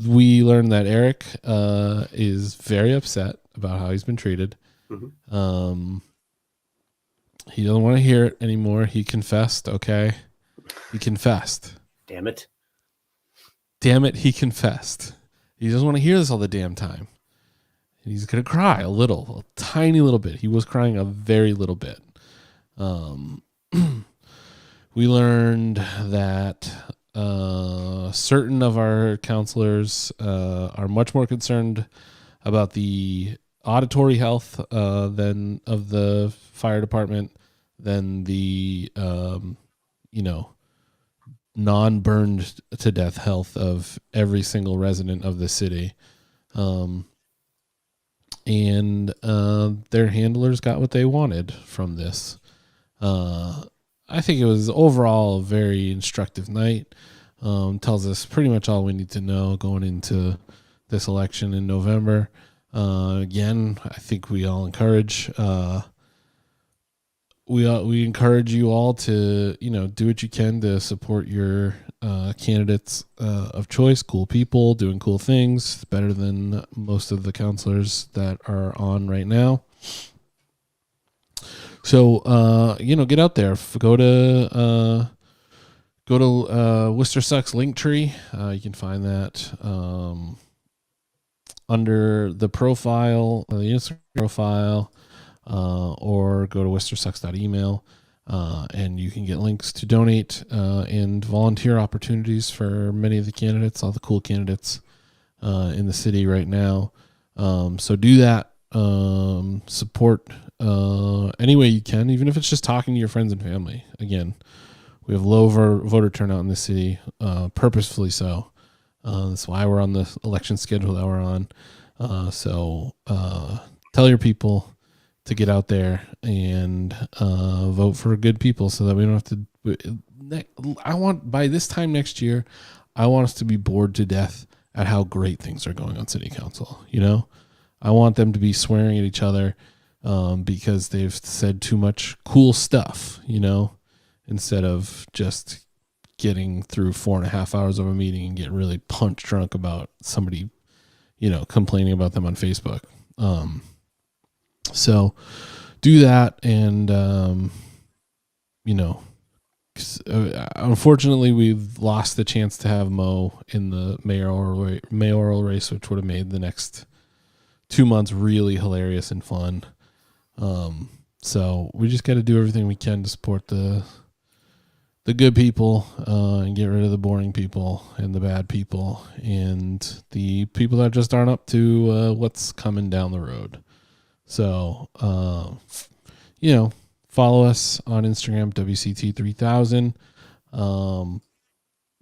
We learned that Eric is very upset about how he's been treated. Mm-hmm. He doesn't want to hear it anymore. He confessed. Okay. He confessed. Damn it. Damn it. He confessed. He doesn't want to hear this all the damn time. He's going to cry a tiny little bit. He was crying a very little bit. We learned that certain of our counselors are much more concerned about the auditory health than of the fire department than the non-burned to death health of every single resident of the city. And their handlers got what they wanted from this. I think it was overall a very instructive night. Tells us pretty much all we need to know going into this election in November. Again, I think we all encourage we encourage you all to do what you can to support your candidates of choice. Cool people doing cool things. It's better than most of the counselors that are on right now. So get out there. Go to Worcester Sucks Linktree. You can find that under the profile, the Instagram profile, or go to worcestersucks.email, and you can get links to donate and volunteer opportunities for many of the candidates, all the cool candidates in the city right now. So do that. Support any way you can, even if it's just talking to your friends and family. Again, we have low voter turnout in the city, purposefully so. That's why we're on the election schedule that we're on. So tell your people to get out there and vote for good people so that we don't have to. By this time next year, I want us to be bored to death at how great things are going on city council. I want them to be swearing at each other because they've said too much cool stuff, instead of just getting through 4.5 hours of a meeting and getting really punch drunk about somebody, complaining about them on Facebook. So do that. And, unfortunately we've lost the chance to have Mo in the mayoral race, which would have made the next 2 months really hilarious and fun. So we just got to do everything we can to support the good people and get rid of the boring people and the bad people and the people that just aren't up to what's coming down the road. So, follow us on Instagram, WCT3000.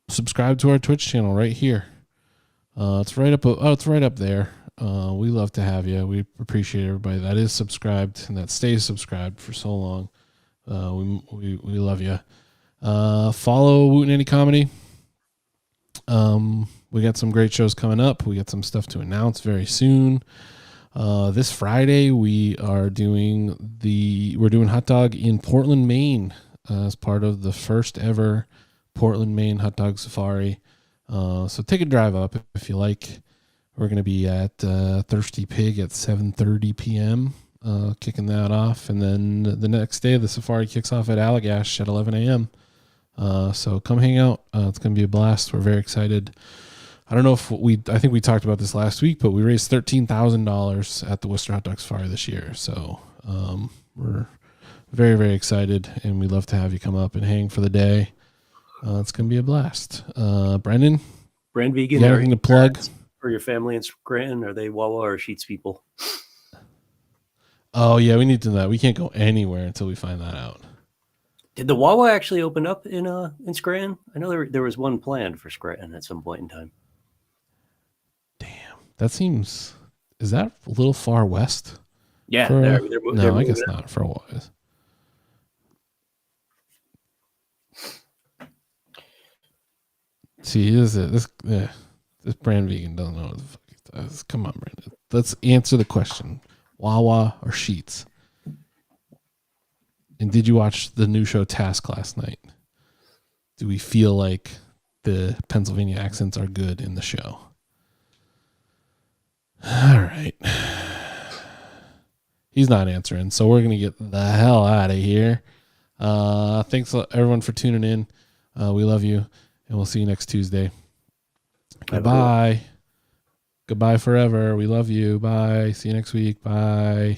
Subscribe to our Twitch channel right here. It's right up there. We love to have you. We appreciate everybody that is subscribed and that stays subscribed for so long. We love you. Follow Woot and Andy Comedy. We got some great shows coming up. We got some stuff to announce very soon. This Friday we're doing hot dog in Portland, Maine, as part of the first ever Portland, Maine hot dog safari. So take a drive up if you like. We're going to be at Thirsty Pig at 7:30 p.m., kicking that off. And then the next day, the safari kicks off at Allagash at 11 a.m. So come hang out. It's going to be a blast. We're very excited. I don't know if I think we talked about this last week, but we raised $13,000 at the Worcester Hot Dog Safari this year. So we're very, very excited, and we'd love to have you come up and hang for the day. It's going to be a blast. Brendan, Brand you Vegan, got are anything to your plug? parents or your family in Scranton? Are they Wawa or Sheets people? Oh, yeah, we need to know that. We can't go anywhere until we find that out. Did the Wawa actually open up in Scranton? I know there was one planned for Scranton at some point in time. That seems, is that a little far west? Yeah, For- they're no, I moving guess it. not for a while. See, this brand vegan doesn't know what the fuck he does. Come on, Brandon. Let's answer the question: Wawa or Sheets? And did you watch the new show Task last night? Do we feel like the Pennsylvania accents are good in the show? All right. He's not answering, so we're gonna get the hell out of here. Thanks everyone for tuning in. We love you, and we'll see you next Tuesday. Goodbye. Goodbye forever. We love you. Bye. See you next week. Bye.